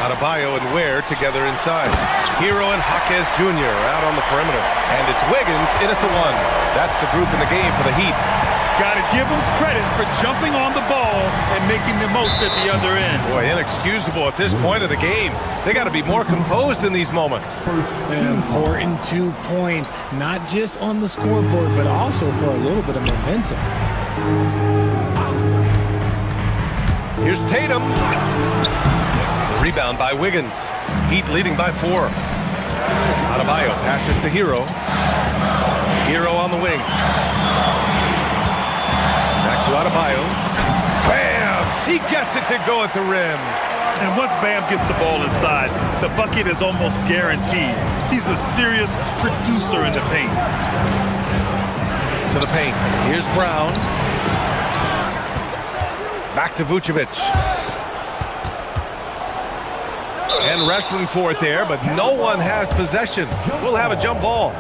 D: Adebayo and Ware together inside. Hero and Jaquez Jr. out on the perimeter. And it's Wiggins in at the 1. That's the group in the game for the Heat.
E: Got to give them credit for jumping on the ball and making the most at the other end.
D: Boy, inexcusable at this point of the game. They got to be more composed in these moments.
N: An important 2 points, not just on the scoreboard, but also for a little bit of momentum.
D: Here's Tatum. The rebound by Wiggins. Heat leading by 4. Adebayo passes to Hero. Hero on the wing. Back to Adebayo. Bam! He gets it to go at the rim.
E: And once Bam gets the ball inside, the bucket is almost guaranteed. He's a serious producer in the paint.
D: To the paint. Here's Brown. Back to Vucevic. And wrestling for it there, but no one has possession. We'll have a jump ball.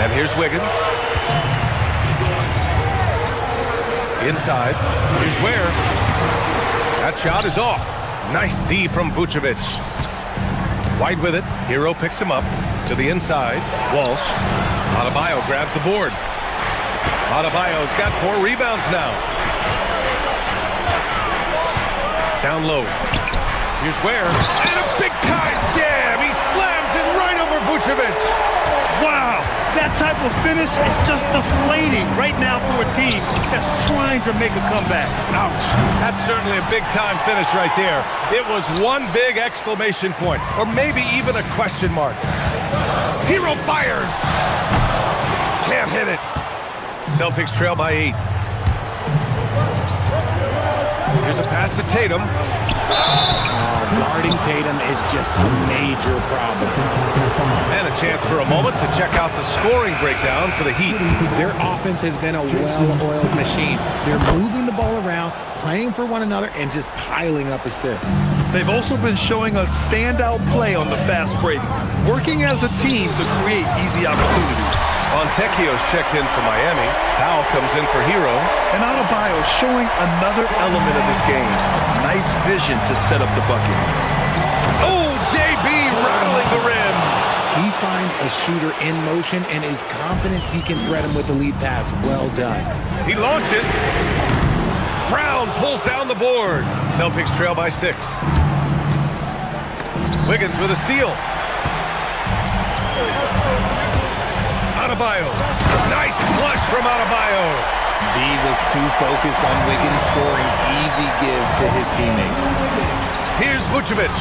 D: And here's Wiggins. Inside. Here's Ware. That shot is off. Nice D from Vucevic. White with it. Hero picks him up to the inside. Walsh. Adebayo grabs the board. Adebayo's got 4 rebounds now. Down low. Here's Ware. And a big-time jam. He slams it right over Vucevic.
E: Wow, that type of finish is just deflating right now for a team that's trying to make a comeback.
D: Ouch. That's certainly a big-time finish right there. It was one big exclamation point, or maybe even a question mark. Hero fires. Can't hit it. Celtics trail by 8. Here's a pass to Tatum.
N: Guarding Tatum is just a major problem.
D: And a chance for a moment to check out the scoring breakdown for the Heat.
N: Their offense has been a well-oiled machine. They're moving the ball around, playing for one another, and just piling up assists.
E: They've also been showing us standout play on the fast break, working as a team to create easy opportunities.
D: Fontecchio's checked in for Miami. Powell comes in for Hero.
E: And Adebayo showing another element of his game. Nice vision to set up the bucket.
D: Oh, JB rattling the rim.
N: He finds a shooter in motion and is confident he can thread him with the lead pass. Well done.
D: He launches. Brown pulls down the board. Celtics trail by 6. Wiggins with a steal. Adebayo. Nice flush from Adebayo.
N: D was too focused on Wiggins scoring. Easy give to his teammate.
D: Here's Vucevic.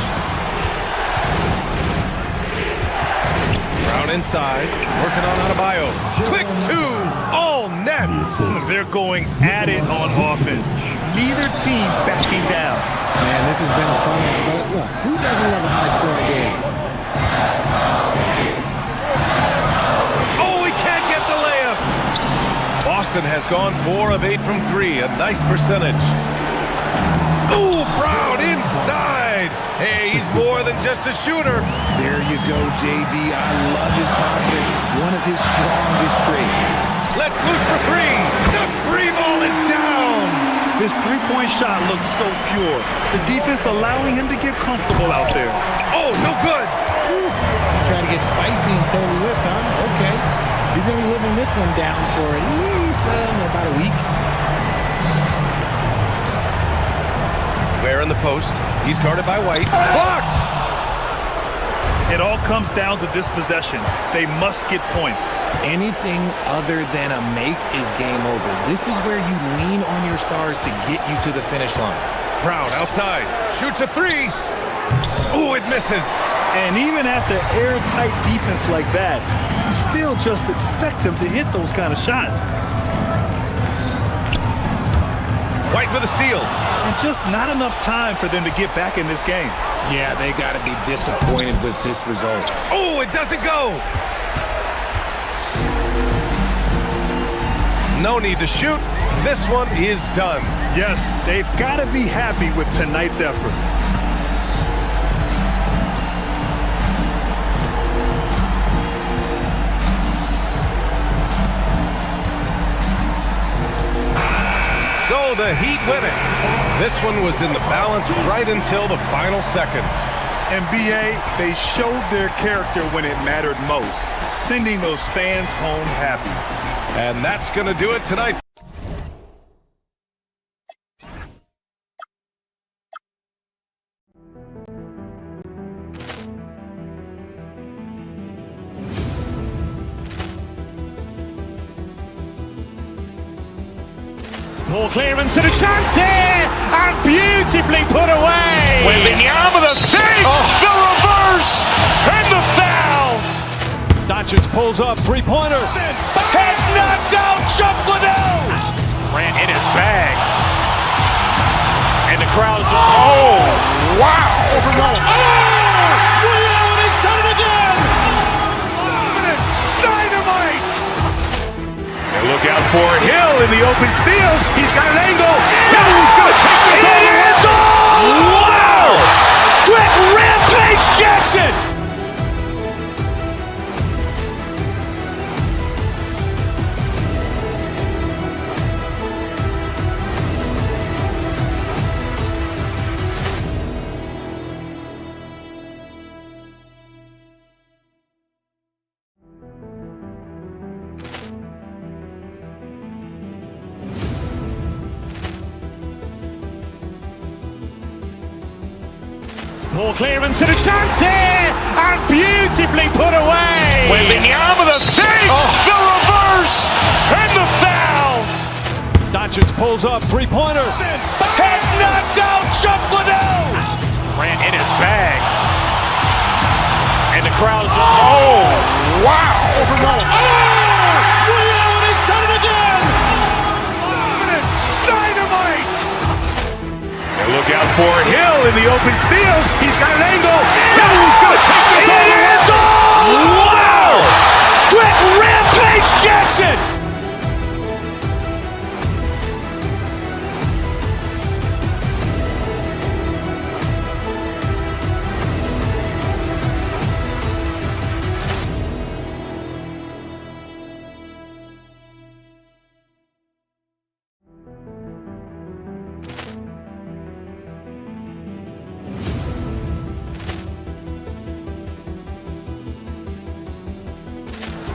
D: Brown inside. Working on Adebayo. Quick 2. All net.
E: They're going at it on offense. Neither team backing down.
N: Man, this has been a fun one. But look, who doesn't love a high-scoring game?
D: Boston has gone 4 of 8 from 3. A nice percentage. Ooh, Brown inside. Hey, he's more than just a shooter.
N: There you go, JB. I love his confidence. One of his strongest traits.
D: Let's loose for 3. The free ball is down.
E: This three-point shot looks so pure. The defense allowing him to get comfortable out there.
D: Oh, no good.
N: Trying to get spicy and totally whipped, huh? Okay. He's going to be living this one down for at least about a week.
D: Ware in the post. He's guarded by White. Blocked!
E: It all comes down to this possession. They must get points.
N: Anything other than a make is game over. This is where you lean on your stars to get you to the finish line.
D: Brown outside. Shoots a 3. Ooh, it misses.
E: And even after airtight defense like that, you still just expect him to hit those kind of shots.
D: White with a steal.
E: And just not enough time for them to get back in this game.
N: Yeah, they got to be disappointed with this result.
D: Oh, it doesn't go. No need to shoot. This one is done.
E: Yes, they've got to be happy with tonight's effort.
D: So the Heat win it. This one was in the balance right until the final seconds.
E: NBA, they showed their character when it mattered most, sending those fans home happy.
D: And that's going to do it tonight.
B: Poor clearance and a chance here, and beautifully put away. Wembanyama the save, the reverse, and the foul.
A: Doncic pulls up, three-pointer. Has knocked out Chuck Liddell.
B: Ran in his bag, and the crowd's oh wow! Liddell, he's done it again. Dynamite! And look out for Hill in the open field. He's got an angle. He's going to take this all the way.
A: Wow! Quick rampage Jackson! Ball clearance and a chance here, and beautifully put away.
B: Wembanyama the fake, the reverse, and the foul.
A: Doncic pulls up, three-pointer. Has knocked out Chuck Liddell.
B: Grant in his bag. And the crowd is, oh, wow.
A: Allen has done it again.
B: Dynamite. And look out for Hill in the open field. He's got an angle. Hill's going to take this all the way.
A: Wow! Quick rampage Jackson.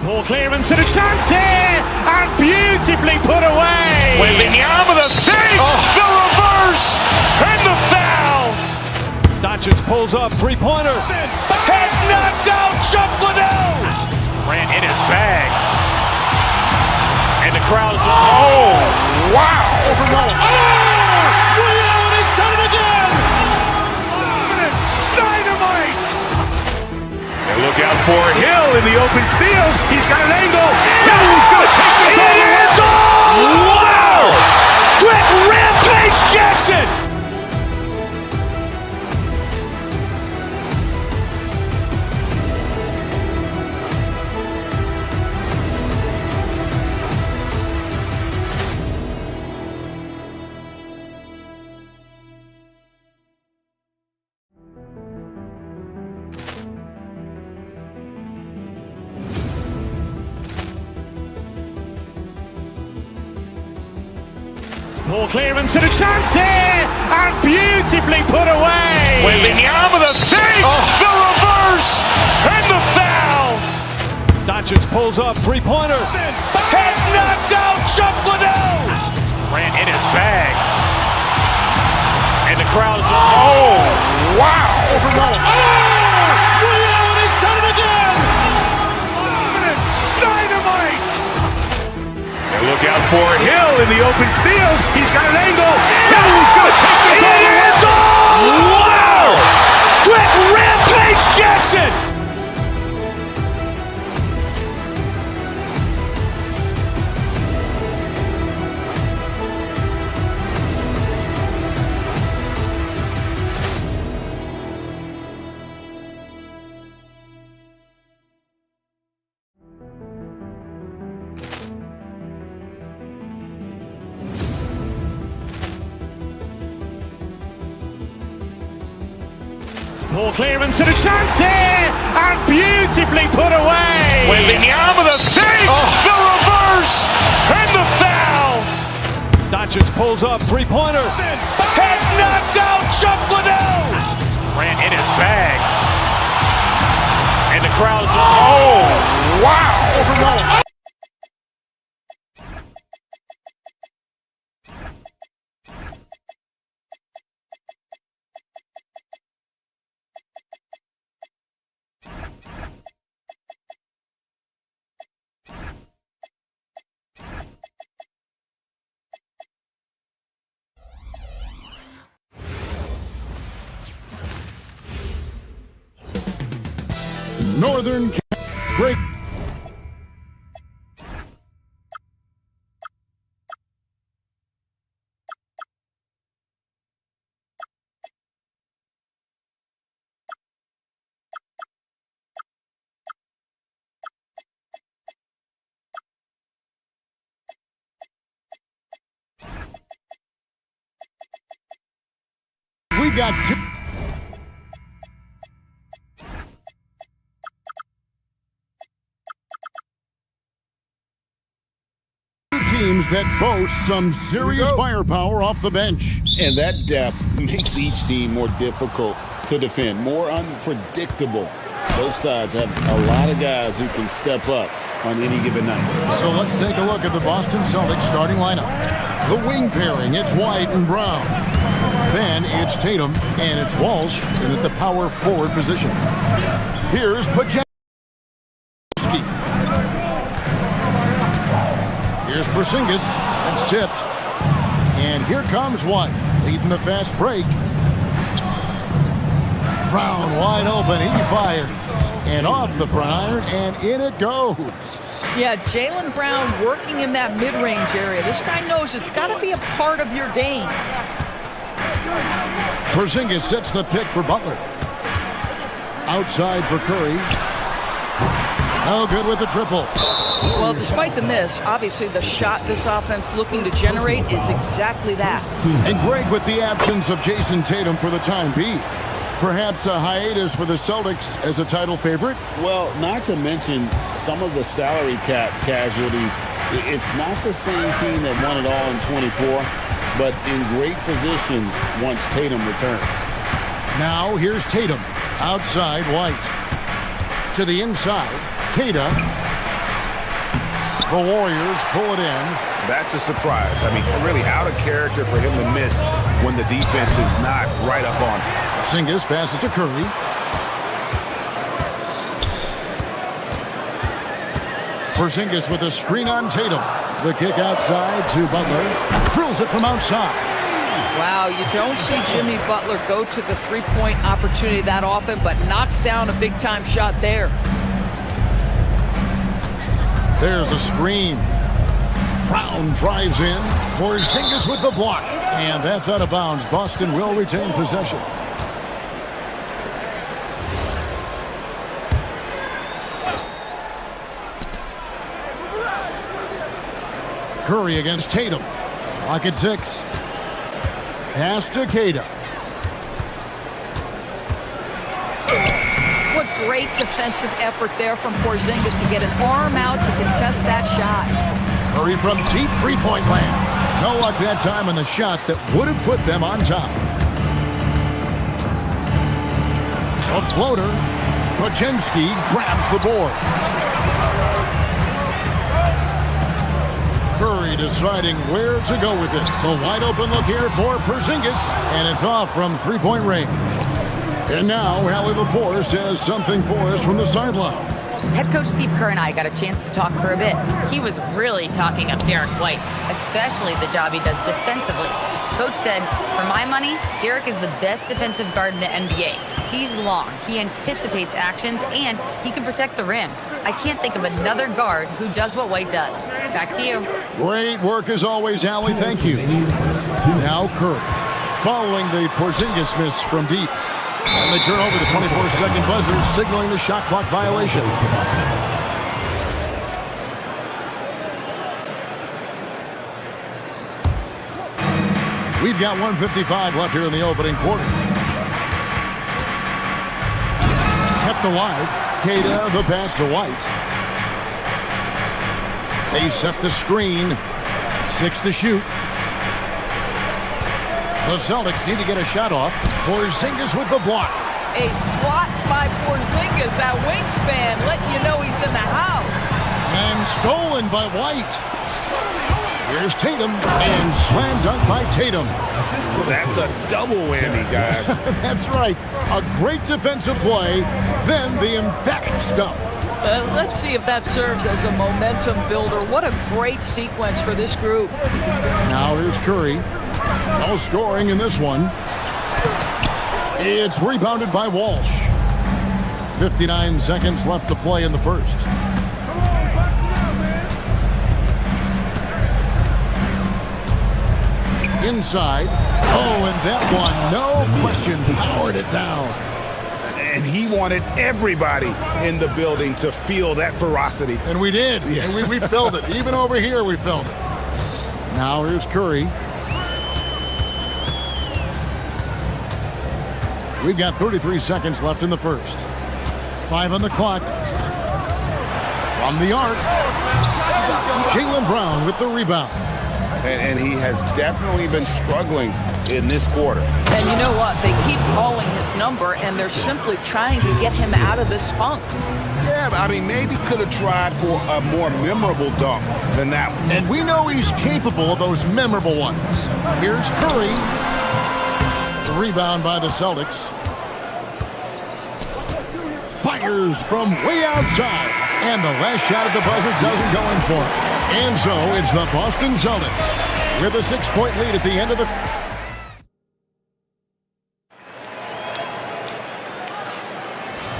A: Ball clearance and a chance here, and beautifully put away.
B: Wembanyama the fake, the reverse, and the foul.
A: Doncic pulls up, three-pointer. Has knocked out Chuck Liddell.
B: Grant in his bag. And the crowd is, oh, wow.
A: Allen has done it again.
B: Dynamite. And look out for Hill in the open field. He's got an angle. Hill's going to take this all the way.
A: Wow! Quick rampage Jackson. Ball clearance and a chance here, and beautifully put away.
B: Wembanyama the fake, the reverse, and the foul.
A: Doncic pulls up, three-pointer. Has knocked out Chuck Liddell.
B: Grant in his bag. And the crowd is, oh, wow.
A: Allen has done it again.
B: Dynamite. And look out for Hill in the open field. He's got an angle. Hill's going to take this all the way.
A: Wow! Quick rampage Jackson. Ball clearance and a chance here, and beautifully put away.
B: Wembanyama the fake, the reverse, and the foul.
A: Doncic pulls up, three-pointer. Has knocked out Chuck Liddell.
B: Grant in his bag. And the crowd is, oh, wow.
I: Northern break. We got two teams that boast some serious firepower off the bench.
C: And that depth makes each team more difficult to defend, more unpredictable. Both sides have a lot of guys who can step up on any given night.
I: So let's take a look at the Boston Celtics starting lineup. The wing pairing, it's White and Brown. Then it's Tatum, and it's Walsh in at the power forward position. Here's Pajemski. Here's Porzingis. That's tipped. And here comes White, leading the fast break. Brown wide open. He fires. And off the front iron, and in it goes.
F: Yeah, Jaylen Brown working in that mid-range area. This guy knows it's got to be a part of your game.
I: Porzingis sets the pick for Butler. Outside for Curry. No good with the triple.
F: Well, despite the miss, obviously the shot this offense looking to generate is exactly that.
I: And Greg with the absence of Jason Tatum for the time being. Perhaps a hiatus for the Celtics as a title favorite?
C: Well, not to mention some of the salary cap casualties. It's not the same team that won it all in 24, but in great position once Tatum returns.
I: Now here's Tatum. Outside White. To the inside. Kata. The Warriors pull it in.
B: That's a surprise. I mean, really out of character for him to miss when the defense is not right up on him.
I: Porzingis passes to Curry. Porzingis with a screen on Tatum. The kick outside to Butler. Drills it from outside.
F: Wow, you don't see Jimmy Butler go to the three-point opportunity that often, but knocks down a big-time shot there.
I: There's a screen. Brown drives in. Porzingis with the block. And that's out of bounds. Boston will retain possession. Curry against Tatum. Clock at 6. Pass to Kata.
F: What great defensive effort there from Porzingis to get an arm out to contest that shot.
I: Curry from deep three-point land. No luck that time on the shot that would have put them on top. A floater. Podziemski grabs the board. Curry deciding where to go with it. The wide open look here for Porzingis, and it's off from three-point range. And now Hallie LaForce has something for us from the sideline.
G: Head coach Steve Kerr and I got a chance to talk for a bit. He was really talking up Derek White, especially the job he does defensively. Coach said, for my money, Derek is the best defensive guard in the NBA. He's long, he anticipates actions, and he can protect the rim. I can't think of another guard who does what White does. Back to you.
I: Great work as always, Hallie. Thank you. Now Curry, following the Porzingis miss from deep. And they turn over the 24-second buzzer, signaling the shot clock violation. We've got 1:55 left here in the opening quarter. Kept alive. Kata, the pass to White. They set the screen. 6 to shoot. The Celtics need to get a shot off. Porzingis with the block.
F: A swat by Porzingis, that wingspan, letting you know he's in the house.
I: And stolen by White. Here's Tatum, and slam dunk by Tatum.
B: That's a double whammy, guys.
I: That's right. A great defensive play, then the emphatic stuff.
F: Let's see if that serves as a momentum builder. What a great sequence for this group.
I: Now here's Curry. No scoring in this one. It's rebounded by Walsh. 59 seconds left to play in the first. Inside. Oh, and that one, no question, powered it down.
B: And he wanted everybody in the building to feel that ferocity.
I: And we did.
B: Yeah.
I: And we felt it. Even over here, we felt it. Now here's Curry. We've got 33 seconds left in the first. 5 on the clock. From the arc. Jaylen Brown with the rebound.
B: And he has definitely been struggling in this quarter.
F: And you know what? They keep calling his number, and they're simply trying to get him out of this funk.
B: Yeah, but I mean, maybe could have tried for a more memorable dunk than that one.
I: And we know he's capable of those memorable ones. Here's Curry. Rebound by the Celtics. Fires from way outside. And the last shot at the buzzer doesn't go in for it. And so it's the Boston Celtics with a 6-point lead at the end of the...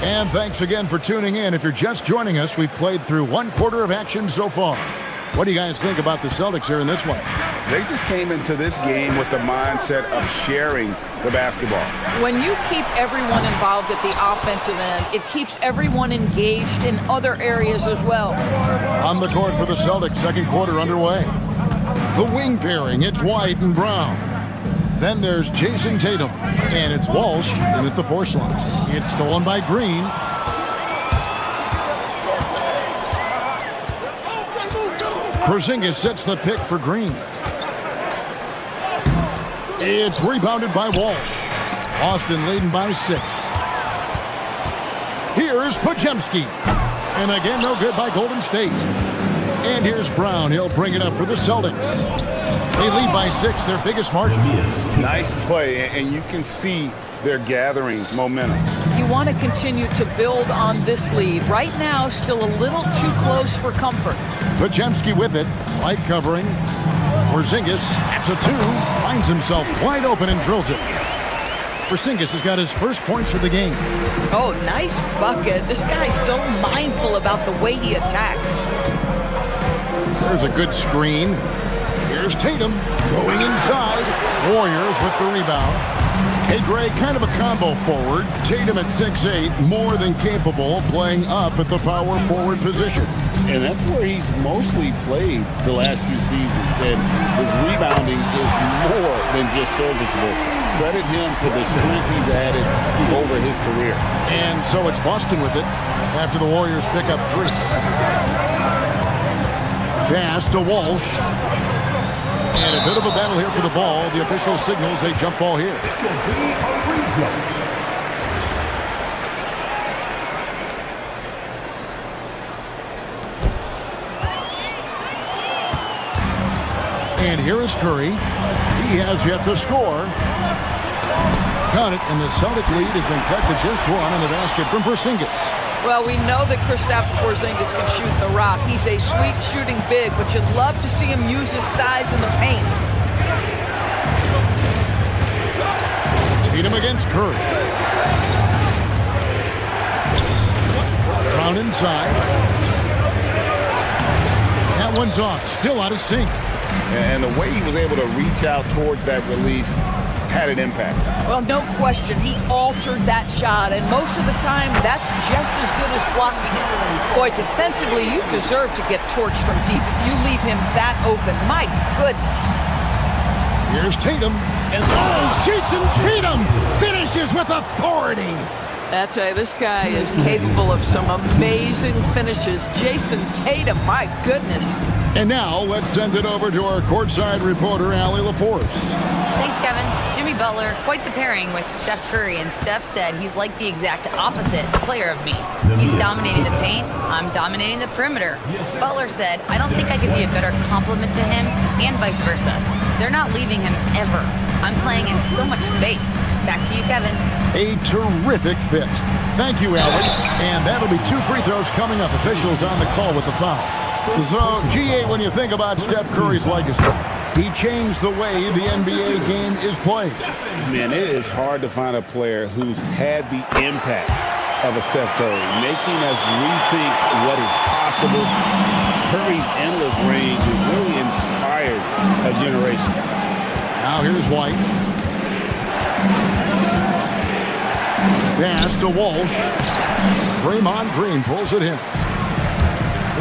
I: And thanks again for tuning in. If you're just joining us, we've played through 1 quarter of action so far. What do you guys think about the Celtics here in this one?
C: They just came into this game with the mindset of sharing the basketball.
F: When you keep everyone involved at the offensive end, it keeps everyone engaged in other areas as well.
I: On the court for the Celtics, second quarter underway. The wing pairing, it's White and Brown. Then there's Jason Tatum, and it's Walsh in at the 4 slot. It's stolen by Green. Porzingis sets the pick for Green. It's rebounded by Walsh. Boston leading by 6. Here's Podziemski. And again, no good by Golden State. And here's Brown. He'll bring it up for the Celtics. They lead by 6, their biggest margin.
C: Nice play, and you can see they're gathering momentum.
F: You want to continue to build on this lead. Right now, still a little too close for comfort.
I: Podziemski with it. Light covering. Porzingis, that's a 2. Finds himself wide open and drills it. Porzingis has got his first points of the game.
F: Oh, nice bucket. This guy's so mindful about the way he attacks.
I: There's a good screen. Here's Tatum going inside. Warriors with the rebound. Hey, Greg, kind of a combo forward. Tatum at 6'8", more than capable of playing up at the power forward position.
C: And that's where he's mostly played the last few seasons. And his rebounding is more than just serviceable. Credit him for the strength he's added over his career.
I: And so it's Boston with it after the Warriors pick up 3. Pass to Walsh. And a bit of a battle here for the ball. The official signals a jump ball here. And here is Curry. He has yet to score. Count it, and the Celtic lead has been cut to just 1 in the basket from Porzingis.
F: Well, we know that Kristaps Porzingis can shoot the rock. He's a sweet shooting big, but you'd love to see him use his size in the paint.
I: Tatum against Curry. Brown inside. That one's off. Still out of sync.
C: And the way he was able to reach out towards that release had an impact.
F: Well, no question. He altered that shot, and most of the time, that's just as good as blocking it. Boy, defensively, you deserve to get torched from deep if you leave him that open. My goodness.
I: Here's Tatum. And Jason Tatum finishes with authority.
F: I tell you, this guy is capable of some amazing finishes. Jason Tatum, my goodness.
I: And now, let's send it over to our courtside reporter, Allie LaForce.
G: Thanks, Kevin. Jimmy Butler, quite the pairing with Steph Curry, and Steph said he's like the exact opposite player of me. He's dominating the paint, I'm dominating the perimeter. Butler said, I don't think I could be a better complement to him, and vice versa. They're not leaving him ever. I'm playing in so much space. Back to you, Kevin.
I: A terrific fit. Thank you, Allie. And that'll be 2 free throws coming up. Officials on the call with the foul. So, GA, when you think about Steph Curry's legacy, he changed the way the NBA game is played.
C: Man, it is hard to find a player who's had the impact of a Steph Curry, making us rethink what is possible. Curry's endless range has really inspired a generation.
I: Now here's White. Pass to Walsh. Draymond Green pulls it in.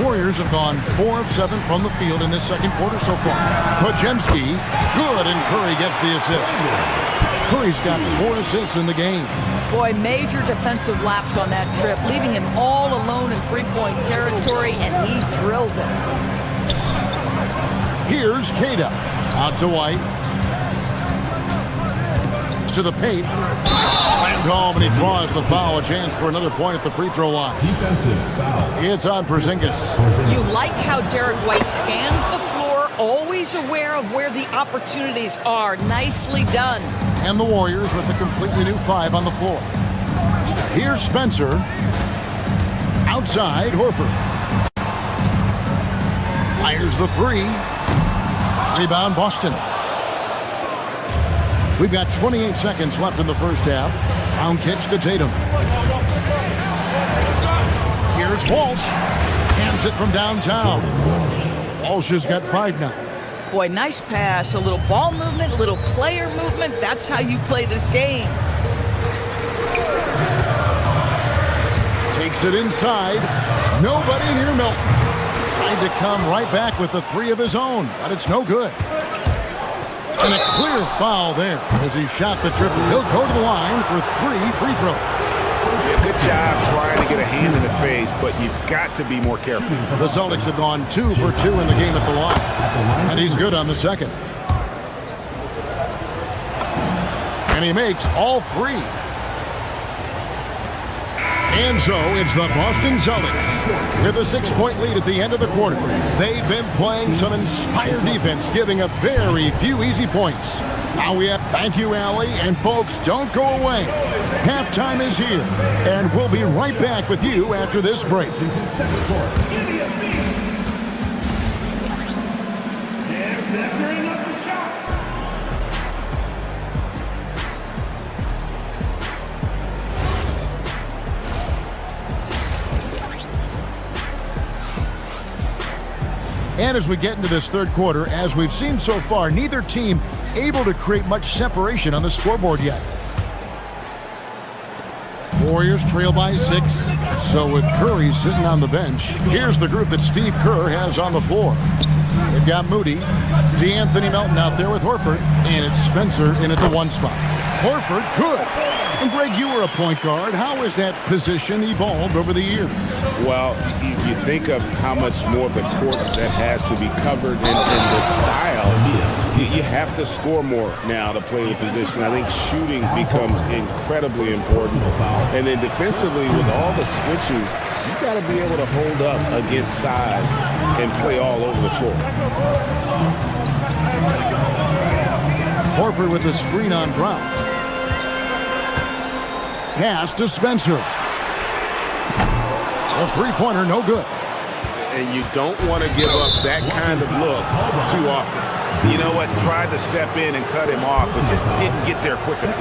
I: Warriors have gone 4 of 7 from the field in this second quarter so far. Podziemski, good, and Curry gets the assist. Curry's got 4 assists in the game.
F: Boy, major defensive lapse on that trip, leaving him all alone in three-point territory, and he drills it.
I: Here's Queta. Out to White. To the paint. Slammed home, and he draws the foul. A chance for another point at the free throw line. Defensive foul. It's on Porzingis.
F: You like how Derek White scans the floor, always aware of where the opportunities are. Nicely done.
I: And the Warriors with a completely new 5 on the floor. Here's Spencer. Outside, Horford. Fires the 3. Rebound, Boston. We've got 28 seconds left in the first half. Round kicks to Tatum. Here's Walsh. Hands it from downtown. Walsh has got 5 now.
F: Boy, nice pass. A little ball movement, a little player movement. That's how you play this game.
I: Takes it inside. Nobody near Milton. Tried to come right back with the 3 of his own, but it's no good. And a clear foul there as he shot the triple. He'll go to the line for 3 free throws.
B: Yeah, good job trying to get a hand in the face, but you've got to be more careful.
I: The Celtics have gone 2 for 2 in the game at the line, and he's good on the second. And he makes all 3. And so it's the Boston Celtics with a 6-point lead at the end of the quarter. They've been playing some inspired defense, giving up very few easy points. Now we have thank you, Allie, and folks, don't go away. Halftime is here, and we'll be right back with you after this break. And as we get into this third quarter, as we've seen so far, neither team able to create much separation on the scoreboard yet. Warriors trail by 6. So with Curry sitting on the bench, here's the group that Steve Kerr has on the floor. They've got Moody, DeAnthony Melton out there with Horford, and it's Spencer in at the 1 spot. Horford, good. And Greg, you were a point guard. How has that position evolved over the years?
C: Well, if you think of how much more of the court that has to be covered in the style, you have to score more now to play the position. I think shooting becomes incredibly important. And then defensively, with all the switching, you've got to be able to hold up against size and play all over the floor.
I: Horford with a screen on Brown. Pass to Spencer. A 3-pointer, no good.
B: And you don't want to give up that kind of look too often. You know what? Tried to step in and cut him off, but just didn't get there quick enough.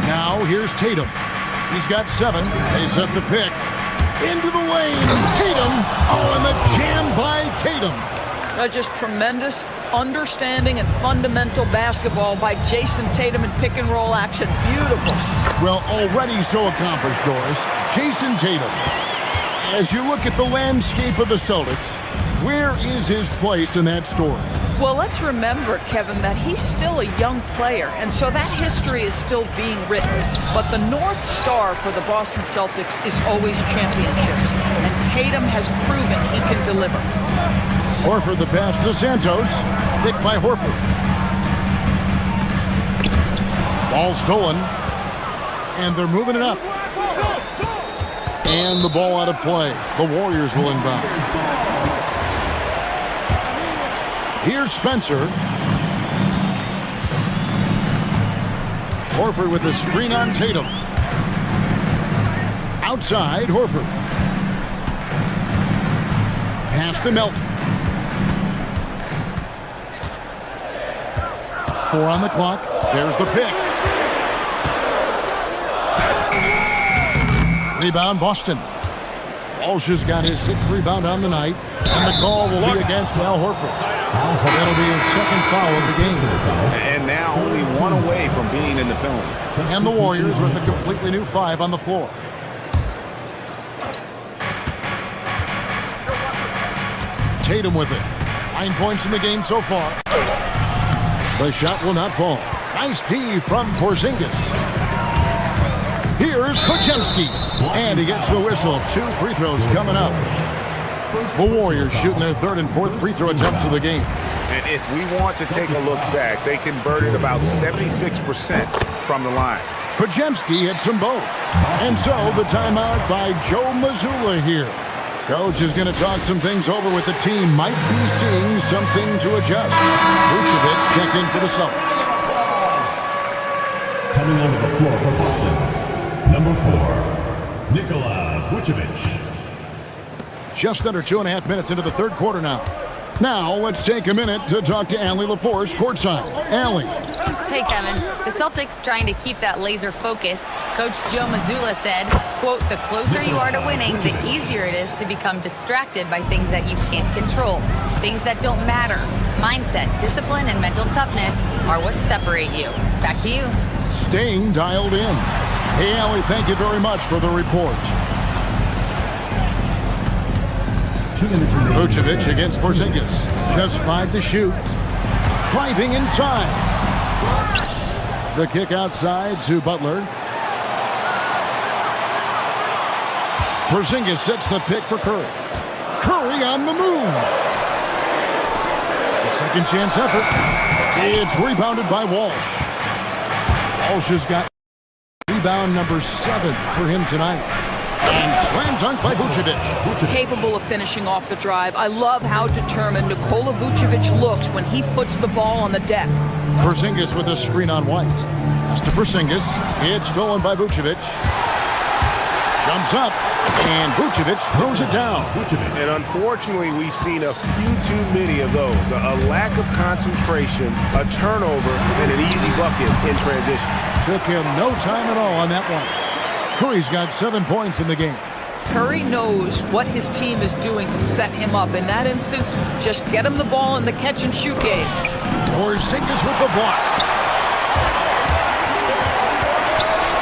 I: Now here's Tatum. He's got 7. They set the pick. Into the lane. Tatum. Oh, and the jam by Tatum.
F: Just tremendous understanding and fundamental basketball by Jason Tatum in pick-and-roll action. Beautiful.
I: Well, already so accomplished, Doris. Jason Tatum. As you look at the landscape of the Celtics, where is his place in that story?
F: Well, let's remember, Kevin, that he's still a young player, and so that history is still being written. But the North Star for the Boston Celtics is always championships, and Tatum has proven he can deliver.
I: Horford the pass to Santos. Picked by Horford. Ball stolen, and they're moving it up. And the ball out of play. The Warriors will inbound. Here's Spencer. Horford with a screen on Tatum. Outside, Horford. Pass to Melton. 4 on the clock. There's the pick. Rebound, Boston. Walsh has got his 6th rebound on the night, and the call will be against Al Horford. That'll be his 2nd foul of the game.
B: And now only 1 away from being in the penalty.
I: And the Warriors with a completely new 5 on the floor. Tatum with it. 9 points in the game so far. The shot will not fall. Nice D from Porzingis. Here's Podziemski. And he gets the whistle. 2 free throws coming up. The Warriors shooting their 3rd and 4th free throw attempts of the game.
B: And if we want to take a look back, they converted about 76% from the line.
I: Pajemski hits them both. And so the timeout by Joe Mazzulla here. Coach is going to talk some things over with the team. Might be seeing something to adjust. Vucevic checked in for the Celtics.
O: Coming onto the floor for Boston, number 4, Nikola Vucevic.
I: Just under 2.5 minutes into the third quarter now. Now, let's take a minute to talk to Allie LaForce courtside. Allie.
G: Hey, Kevin. The Celtics trying to keep that laser focus. Coach Joe Mazzulla said, quote, the closer you are to winning, the easier it is to become distracted by things that you can't control. Things that don't matter. Mindset, discipline, and mental toughness are what separate you. Back to you.
I: Staying dialed in. Hey, Allie, thank you very much for the report. Vucevic against Porzingis. Just 5 to shoot. Driving inside. The kick outside to Butler. Porzingis sets the pick for Curry. Curry on the move. The second chance effort. It's rebounded by Walsh. Walsh has got rebound number 7 for him tonight. And slam dunk by Vucevic.
F: Capable of finishing off the drive. I love how determined Nikola Vucevic looks when he puts the ball on the deck.
I: Porzingis with a screen on White. Pass to Porzingis. It's stolen by Vucevic. Jumps up, and Vucevic throws it down.
B: And unfortunately, we've seen a few too many of those. A lack of concentration, a turnover, and an easy bucket in transition.
I: Took him no time at all on that one. Curry's got 7 points in the game.
F: Curry knows what his team is doing to set him up. In that instance, just get him the ball in the catch-and-shoot game.
I: Porzingis with the block.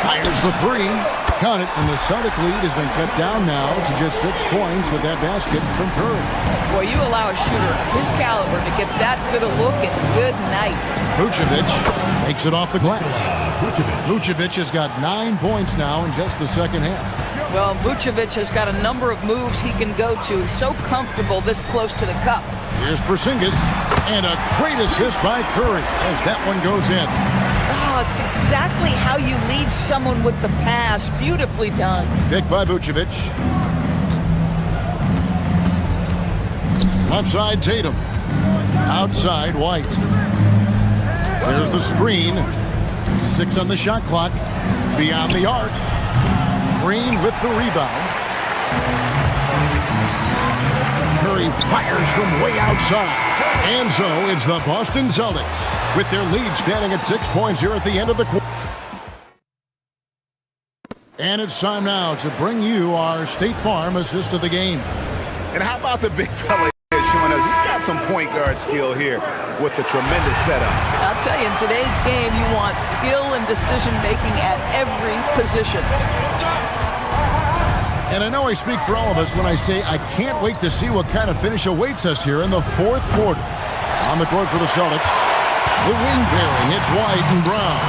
I: Fires the 3. Count it, and the Celtic lead has been cut down now to just 6 points with that basket from Curry.
F: Boy, you allow a shooter of his caliber to get that good a look, and good night.
I: Vucevic makes it off the glass. Vucevic has got 9 points now in just the second half.
F: Well, Vucevic has got a number of moves he can go to. He's so comfortable this close to the cup.
I: Here's Porzingis, and a great assist by Curry as that one goes in.
F: Oh, it's exactly how you lead someone with the pass. Beautifully done.
I: Pick by Vucevic. Left side, Tatum. Outside, White. There's the screen. 6 on the shot clock. Beyond the arc. Green with the rebound. Curry fires from way outside. And so it's the Boston Celtics with their lead standing at 6 points here at the end of the quarter. And it's time now to bring you our State Farm assist of the game.
B: And how about the big fella showing us? He's got some point guard skill here with the tremendous setup.
F: I'll tell you, in today's game, you want skill and decision-making at every position.
I: And I know I speak for all of us when I say I can't wait to see what kind of finish awaits us here in the fourth quarter. On the court for the Celtics, the wing pairing, it's White and Brown.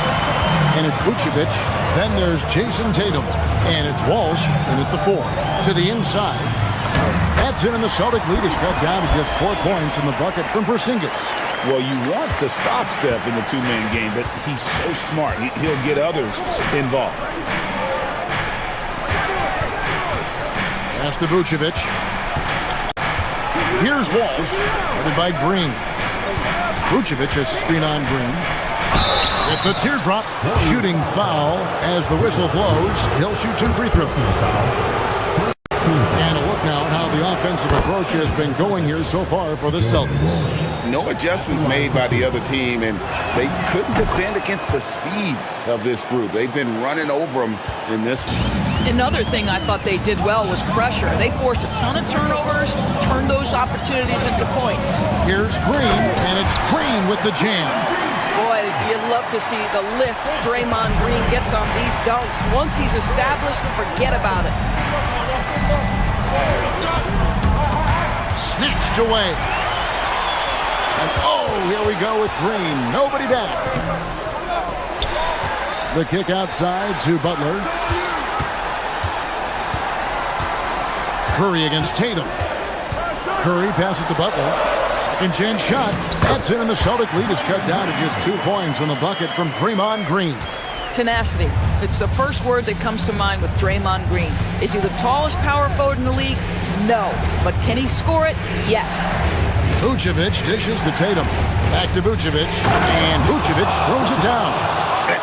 I: And it's Vucevic, then there's Jason Tatum, and it's Walsh in at the 4. To the inside, that's in, and the Celtic lead is cut down to just 4 points in the bucket from Porzingis.
C: Well, you want to stop Steph in the two-man game, but he's so smart. He'll get others involved.
I: Pass to Vucevic. Here's Walsh, headed by Green. Vucevic is screen on Green. With the teardrop, shooting foul as the whistle blows. He'll shoot 2 free throws. And a look now at how the offensive approach has been going here so far for the Celtics.
C: No adjustments made by the other team, and they couldn't defend against the speed of this group. They've been running over them in this one.
F: Another thing I thought they did well was pressure. They forced a ton of turnovers, turned those opportunities into points.
I: Here's Green, and it's Green with the jam.
F: Boy, you'd love to see the lift Draymond Green gets on these dunks. Once he's established, forget about it.
I: Snatched away. And oh, here we go with Green. Nobody back. The kick outside to Butler. Curry against Tatum. Curry passes to Butler. Second chance shot. That's in, and the Celtic lead is cut down to just 2 points in the bucket from Draymond Green.
F: Tenacity. It's the first word that comes to mind with Draymond Green. Is he the tallest power forward in the league? No. But can he score it? Yes.
I: Vucevic dishes to Tatum. Back to Vucevic, and Vucevic throws it down.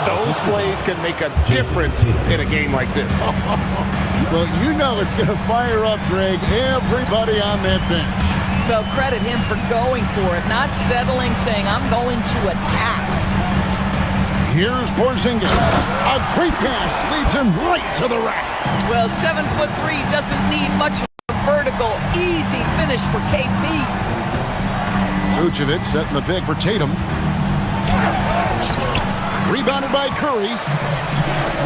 B: Those plays can make a difference in a game like this.
I: Well, you know it's going to fire up, Greg, everybody on that bench.
F: Well, credit him for going for it, not settling, saying, I'm going to attack.
I: Here's Porzingis. A great pass leads him right to the rack.
F: Well, 7'3" doesn't need much of a vertical. Easy finish for KP.
I: Vucevic setting the pick for Tatum. Rebounded by Curry.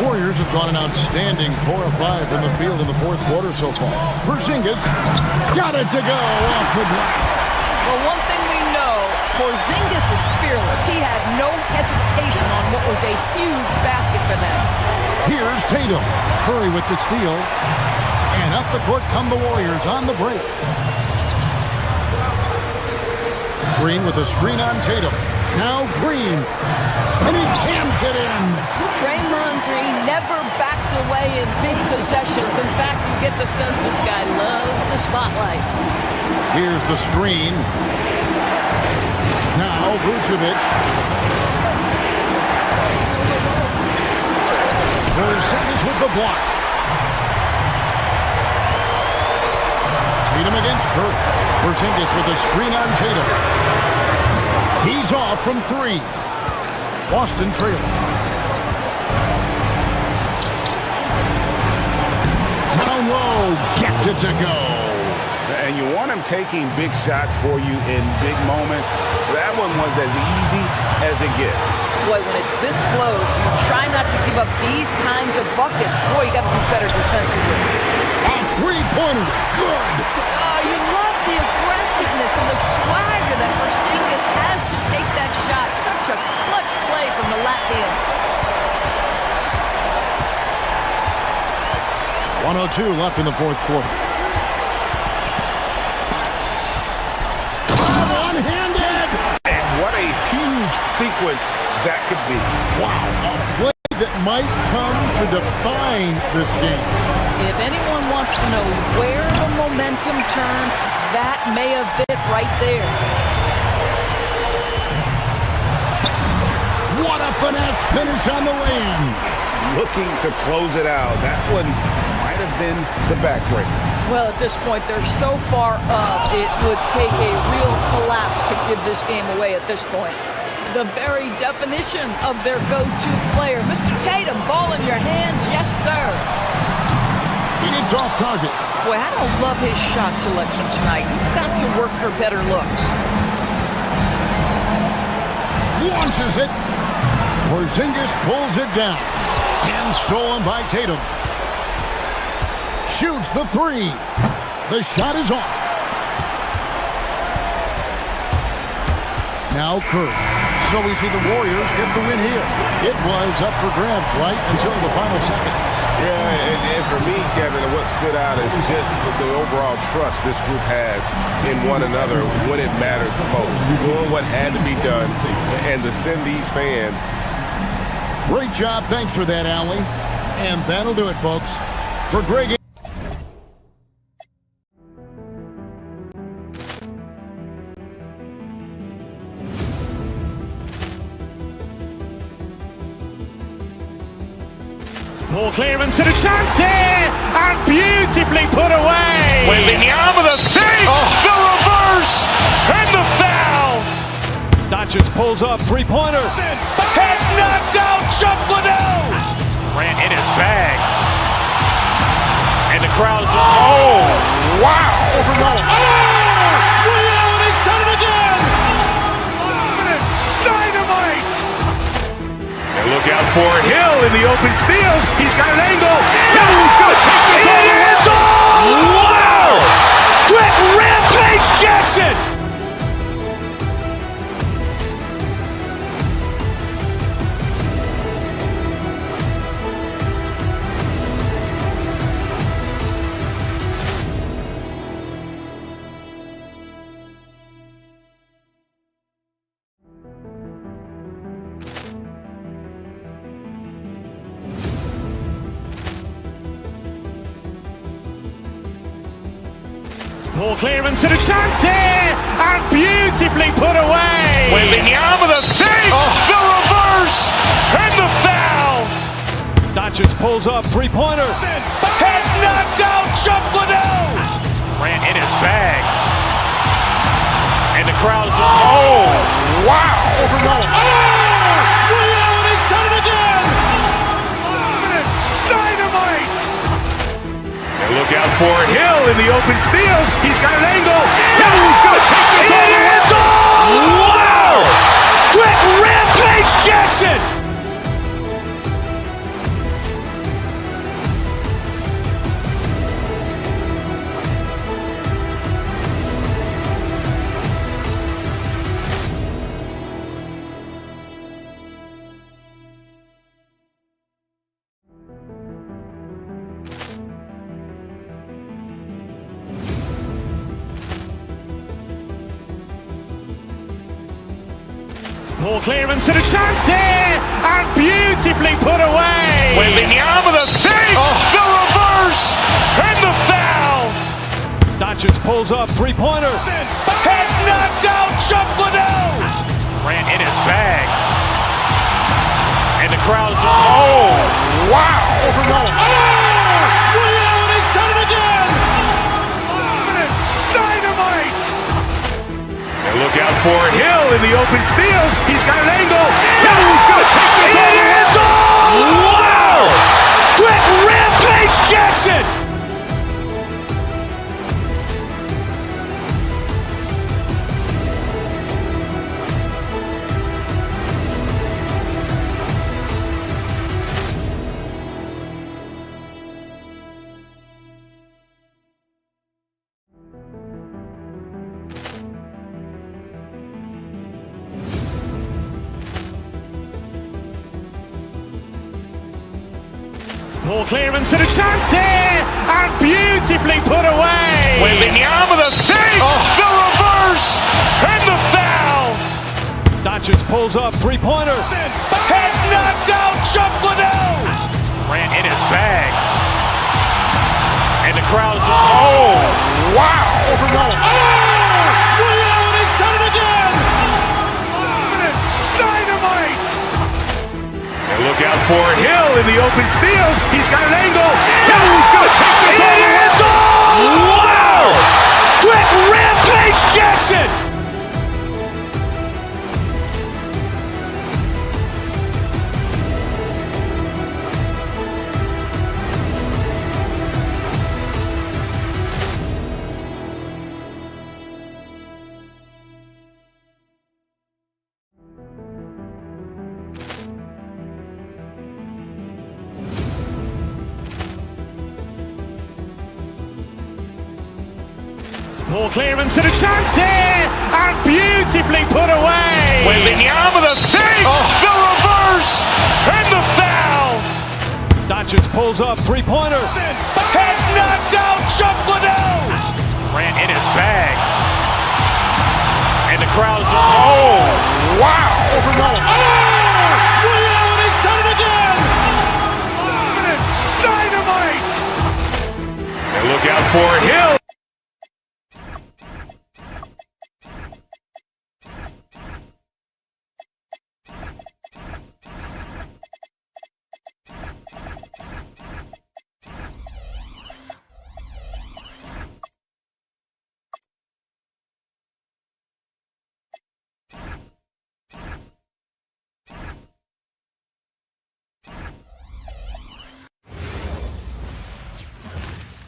I: Warriors have gone an outstanding 4 of 5 from the field in the fourth quarter so far. Porzingis got it to go off the glass.
F: Well, one thing we know, Porzingis is fearless. He had no hesitation on what was a huge basket for them.
I: Here's Tatum. Curry with the steal. And up the court come the Warriors on the break. Green with a screen on Tatum. Now Green. And he jams it in.
F: Draymond Green never backs away in big possessions. In fact, you get the sense this guy loves the spotlight.
I: Here's the screen. Now Vucevic. Porzingis with the block. Tatum against Curry. Porzingis with a screen on Tatum. He's off from 3. Boston trailing. Down low, gets it to go.
B: And you want him taking big shots for you in big moments. That one was as easy as it gets.
F: Boy, when it's this close, you try not to give up these kinds of buckets. Boy, you got to be better defensively.
I: A three-pointer, good.
F: Oh, you love the aggressiveness and the swagger that Porzingis has to take that shot. Such a clutch play from the Latvian.
I: 1:02 left in the fourth quarter. One-handed!
B: And what a huge sequence that could be.
I: Wow, a play that might come to define this game.
F: If anyone wants to know where the momentum turned, that may have been it right there.
I: What a finesse finish on the lane.
B: Looking to close it out. That one might have been the backbreaker.
F: Well, at this point, they're so far up, it would take a real collapse to give this game away at this point. The very definition of their go-to player. Mr. Tatum, ball in your hands, yes, sir.
I: It's off target.
F: Boy, I don't love his shot selection tonight. You've got to work for better looks.
I: Launches it. Porzingis pulls it down. And stolen by Tatum. Shoots the 3. The shot is off. Now Curry. So we see the Warriors get the win here. It was up for grabs right until the final seconds.
B: Yeah, and for me, Kevin, what stood out is just the overall trust this group has in one another when it matters the most. Doing what had to be done and to send these fans.
I: Great job. Thanks for that, Allie. And that'll do it, folks. For Greg.
A: Poor clearance and a chance here, and beautifully put away.
B: Wembanyama with a save, the reverse, and the foul.
A: Doncic pulls up, three-pointer. Has knocked out Chuck Liddell.
B: Ran in his bag. And the crowd's oh, wow.
A: Liddell has done it again. Dynamite.
B: And look out for Hill in the open field. He's got an angle. Hill's going to take this all the way.
A: Wow! Quick rampage Jackson. Ball clearance and a chance here, and beautifully put away.
D: Wembanyama the fake, the reverse, and the foul.
A: Doncic pulls up, three-pointer. Has knocked out Chuck Liddell.
D: Grant in his bag. And the crowd is, oh, wow.
A: Liddell, and he's done it again.
D: Dynamite. And look out for Hill in the open field. He's got an angle. Hill's going to take this all the way.
A: It is all! Wow! Quick Rampage Jackson. Ball clearance and a chance here, and beautifully put away.
D: Wembanyama the fake, the reverse, and the foul.
A: Doncic pulls up, three-pointer. Has knocked out Chuck Liddell.
D: Grant in his bag. And the crowd is, oh, wow.
A: Liddell, and he's done it again.
D: Dynamite. And look out for Hill in the open field. He's got an angle. Hill's going to take this all the way.
A: It is all! Wow! Quick Rampage Jackson. Ball clearance and a chance here, and beautifully put away.
D: Wembanyama the fake, the reverse, and the foul.
A: Doncic pulls up, three-pointer. Has knocked out Chuck Liddell.
D: Grant in his bag. And the crowd is, oh, wow.
A: Liddell, and he's done it again.
D: Dynamite. And look out for Hill in the open field. He's got an angle. Hill's going to take this all the way.
A: It is all! Wow! Quick Rampage Jackson. Ball clearance and a chance here, and beautifully put away.
D: Wembanyama the fake, the reverse, and the foul.
A: Doncic pulls up, three-pointer. Has knocked out Chuck Liddell.
D: Grant in his bag. And the crowd is, oh, wow.
A: Liddell, and he's done it again.
D: Dynamite. And look out for Hill.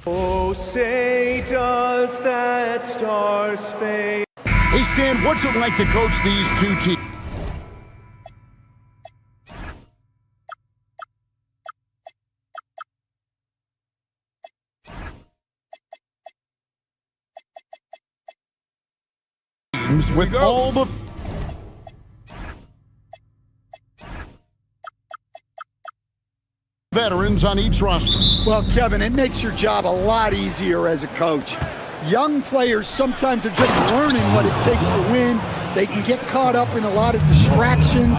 K: Oh, say does that star-spangled...
I: Hey, Stan, what's it like to coach these two teams with all the veterans on each roster?
L: Well, Kevin, it makes your job a lot easier as a coach. Young players sometimes are just learning what it takes to win. They can get caught up in a lot of distractions.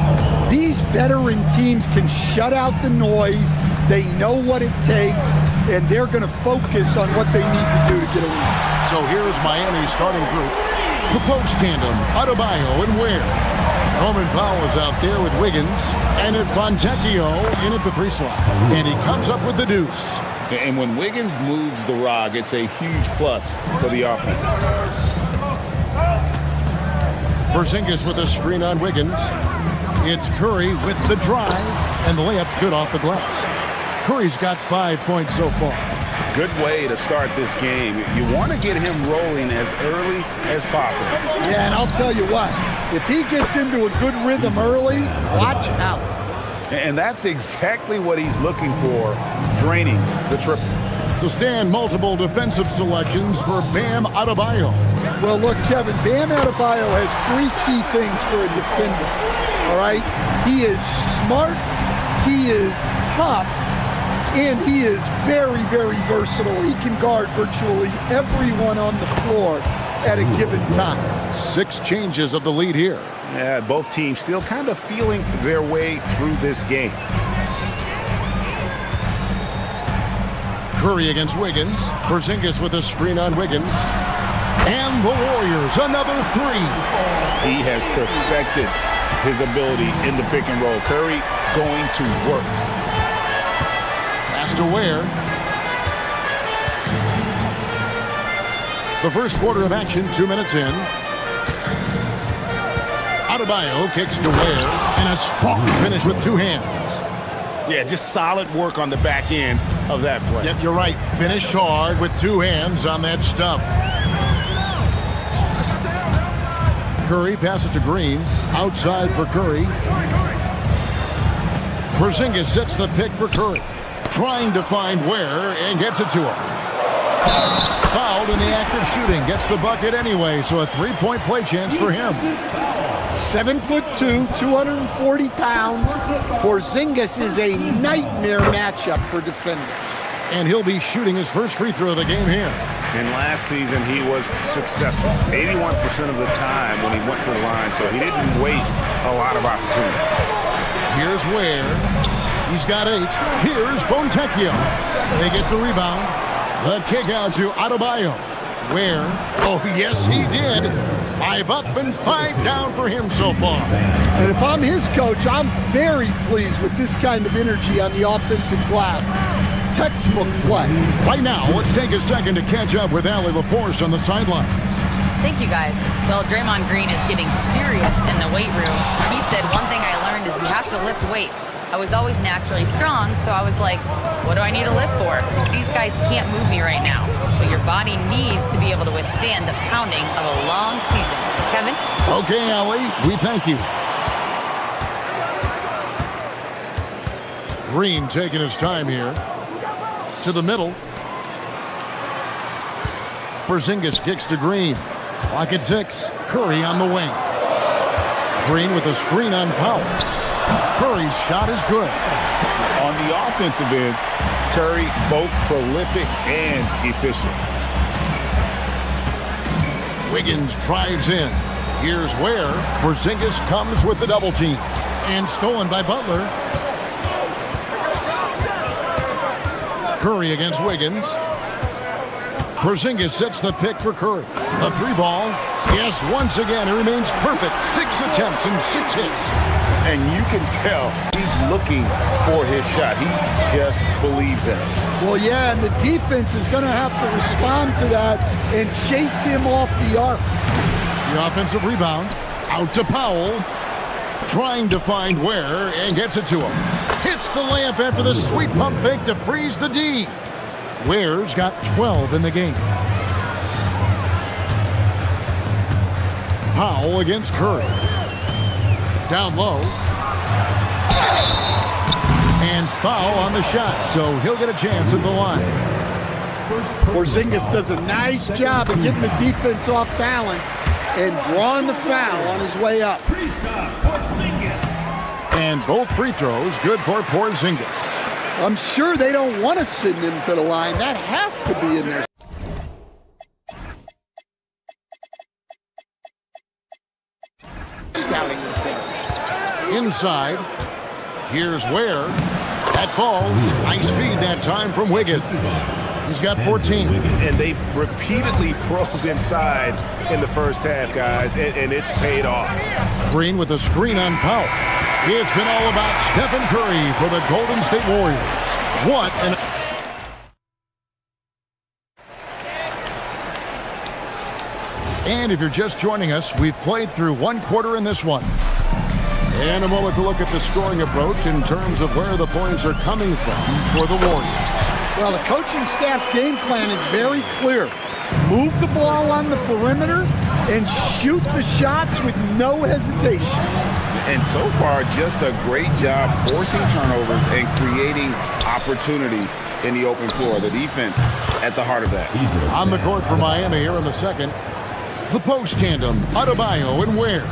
L: These veteran teams can shut out the noise. They know what it takes. and they're going to focus on what they need to do to get a win.
I: So here's Miami's starting group. The post tandem, Adebayo and Ware. Norman Powell is out there with Wiggins, and it's Fontecchio in at the 3 slot. And he comes up with the deuce.
C: And when Wiggins moves the rock, it's a huge plus for the offense.
I: Porzingis with a screen on Wiggins. It's Curry with the drive, and the layup's good off the glass. Curry's got 5 points so far.
B: Good way to start this game. You want to get him rolling as early as possible.
L: Yeah, and I'll tell you what, if he gets into a good rhythm early, watch out.
B: And that's exactly what he's looking for, draining the triple.
I: To stand multiple defensive selections for Bam Adebayo.
L: Well, look, Kevin, Bam Adebayo has 3 key things for a defender, all right? He is smart, he is tough, and he is very, very versatile. He can guard virtually everyone on the floor at a given time.
I: 6 changes of the lead here.
B: Yeah, both teams still kind of feeling their way through this game.
I: Curry against Wiggins. Porzingis with a screen on Wiggins. And the Warriors, another 3.
C: He has perfected his ability in the pick and roll. Curry going to work.
I: Pass to Ware. The first quarter of action, 2 minutes in. Adebayo kicks to Ware, and a strong finish with 2 hands.
C: Yeah, just solid work on the back end of that play.
I: Yep, you're right. Finished hard with 2 hands on that stuff. Curry passes to Green. Outside for Curry. Porzingis sets the pick for Curry. Trying to find Ware and gets it to him. Fouled in the act of shooting. Gets the bucket anyway, so a 3-point play chance for him.
L: 7'2", 240 pounds. Porzingis is a nightmare matchup for defenders.
I: And he'll be shooting his first free throw of the game here.
B: And last season, he was successful 81% of the time when he went to the line, so he didn't waste a lot of opportunity.
I: Here's Ware. He's got 8. Here's Fontecchio. They get the rebound. The kick out to Adebayo. Ware. Oh, yes, he did. 5 up and 5 down for him so far.
L: And if I'm his coach, I'm very pleased with this kind of energy on the offensive glass. Textbook play.
I: Right now, let's take a second to catch up with Allie LaForce on the sideline.
G: Thank you, guys. Well, Draymond Green is getting serious in the weight room. He said, one thing I learned is you have to lift weights. I was always naturally strong, so I was like, what do I need to lift for? These guys can't move me right now. But your body needs to be able to withstand the pounding of a long season. Kevin?
I: Okay, Allie, we thank you. Green taking his time here. To the middle. Porzingis kicks to Green. Clock at 6. Curry on the wing. Green with a screen on Powell. Curry's shot is good.
C: On the offensive end, Curry both prolific and efficient.
I: Wiggins drives in. Here's Ware. Porzingis comes with the double team. And stolen by Butler. Curry against Wiggins. Porzingis sets the pick for Curry. A 3-ball. Yes, once again, it remains perfect. 6 attempts and 6 hits.
B: And you can tell he's looking for his shot. He just believes in it.
L: Well, yeah, and the defense is going to have to respond to that and chase him off the arc.
I: The offensive rebound. Out to Powell. Trying to find Ware and gets it to him. Hits the layup after the sweet pump fake to freeze the D. Ware's got 12 in the game. Powell against Curry. Down low. And foul on the shot, so he'll get a chance at the line.
L: Porzingis does a nice job of getting the defense off balance and drawing the foul on his way up.
I: And both free throws good for Porzingis.
L: I'm sure they don't want to send him to the line. That has to be in there. Scouting report.
I: Inside. Here's Ware. That ball's nice feed that time from Wiggins. He's got 14.
B: And they've repeatedly probed inside in the first half, guys, and it's paid off.
I: Green with a screen on Powell. It's been all about Stephen Curry for the Golden State Warriors. What an... And if you're just joining us, we've played through one quarter in this one. And a moment to look at the scoring approach in terms of where the points are coming from for the Warriors.
L: Well, the coaching staff's game plan is very clear. Move the ball on the perimeter and shoot the shots with no hesitation.
C: And so far, just a great job forcing turnovers and creating opportunities in the open floor. The defense at the heart of that.
I: On the court for Miami here in the second. The post tandem, Adebayo and Ware.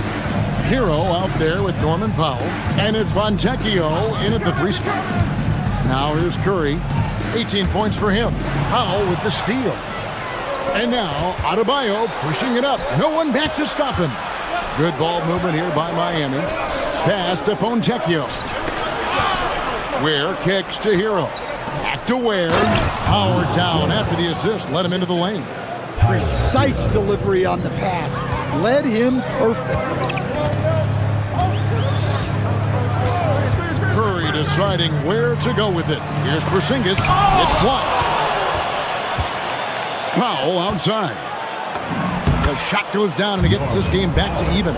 I: Hero out there with Norman Powell. And it's Fontecchio in at the 3 spot. Now here's Curry. 18 points for him. Powell with the steal. And now Adebayo pushing it up. No one back to stop him. Good ball movement here by Miami. Pass to Fontecchio. Ware kicks to Hero. Back to Ware. Howard down after the assist. Let him into the lane.
L: Precise delivery on the pass. Led him perfect.
I: Curry deciding where to go with it. Here's Porzingis. It's blocked. Powell outside. The shot goes down and it gets this game back to even.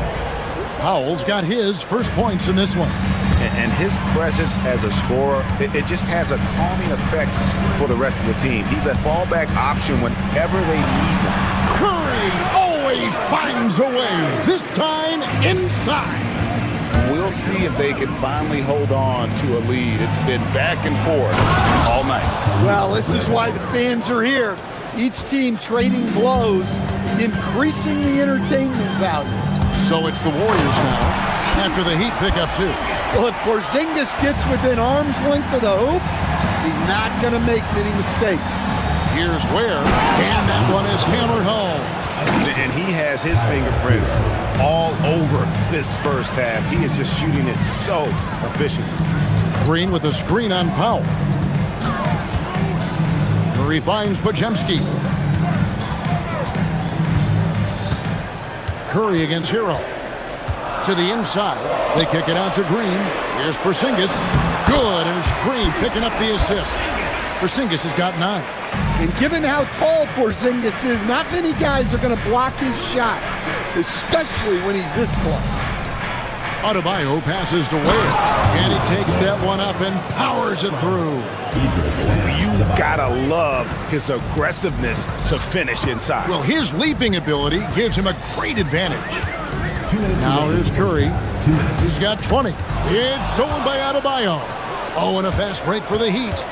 I: Powell's got his first points in this one.
B: And his presence as a scorer, it just has a calming effect for the rest of the team. He's a fallback option whenever they need one.
I: Curry always finds a way. This time inside.
C: We'll see if they can finally hold on to a lead. It's been back and forth all night.
L: Well, this is why the fans are here. Each team trading blows, increasing the entertainment value.
I: So it's the Warriors now, after the Heat pick up 2.
L: Well, if Porzingis gets within arm's length of the hoop, he's not going to make many mistakes.
I: Here's Ware, and that one is hammered home.
B: And he has his fingerprints all over this first half. He is just shooting it so efficiently.
I: Green with a screen on Powell. Curry finds Podziemski. Curry against Hero. To the inside. They kick it out to Green. Here's Porzingis. Good, and it's Green picking up the assist. Porzingis has got 9.
L: And given how tall Porzingis is, not many guys are going to block his shot, especially when he's this close.
I: Adebayo passes to Ware, and he takes that one up and powers it through.
B: You gotta love his aggressiveness to finish inside.
I: Well, his leaping ability gives him a great advantage. Now here's Curry. He's got 20. It's stolen by Adebayo. Oh, and a fast break for the Heat.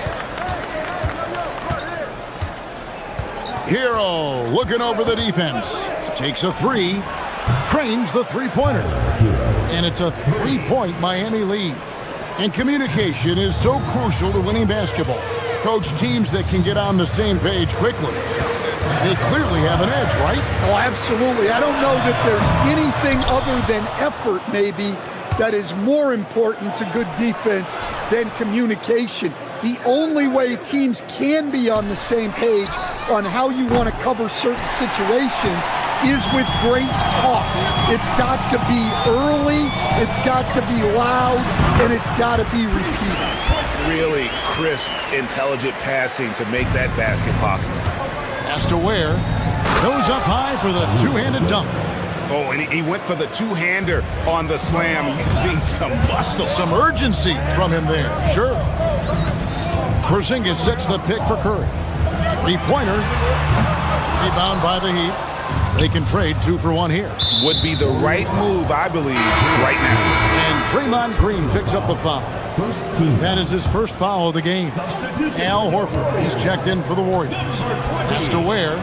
I: Hero looking over the defense. Takes a 3. Trains the 3-pointer. And it's a 3-point Miami lead. And communication is so crucial to winning basketball. Coach, teams that can get on the same page quickly, they clearly have an edge, right?
L: Oh, absolutely. I don't know that there's anything other than effort, maybe, that is more important to good defense than communication. The only way teams can be on the same page on how you want to cover certain situations is with great talk. It's got to be early, it's got to be loud, and it's got to be repeated.
B: Really crisp, intelligent passing to make that basket possible.
I: Pass to Ware. Goes up high for the two-handed dunk.
B: Oh, and he went for the two-hander on the slam, using some muscle.
I: Some urgency from him there, sure. Porzingis sets the pick for Curry. 3-pointer. Rebound by the Heat. They can trade 2 for 1 here.
B: Would be the right move, I believe, right now.
I: And Draymond Green picks up the foul. That is his first foul of the game. Al Horford, he's checked in for the Warriors. Just to Ware.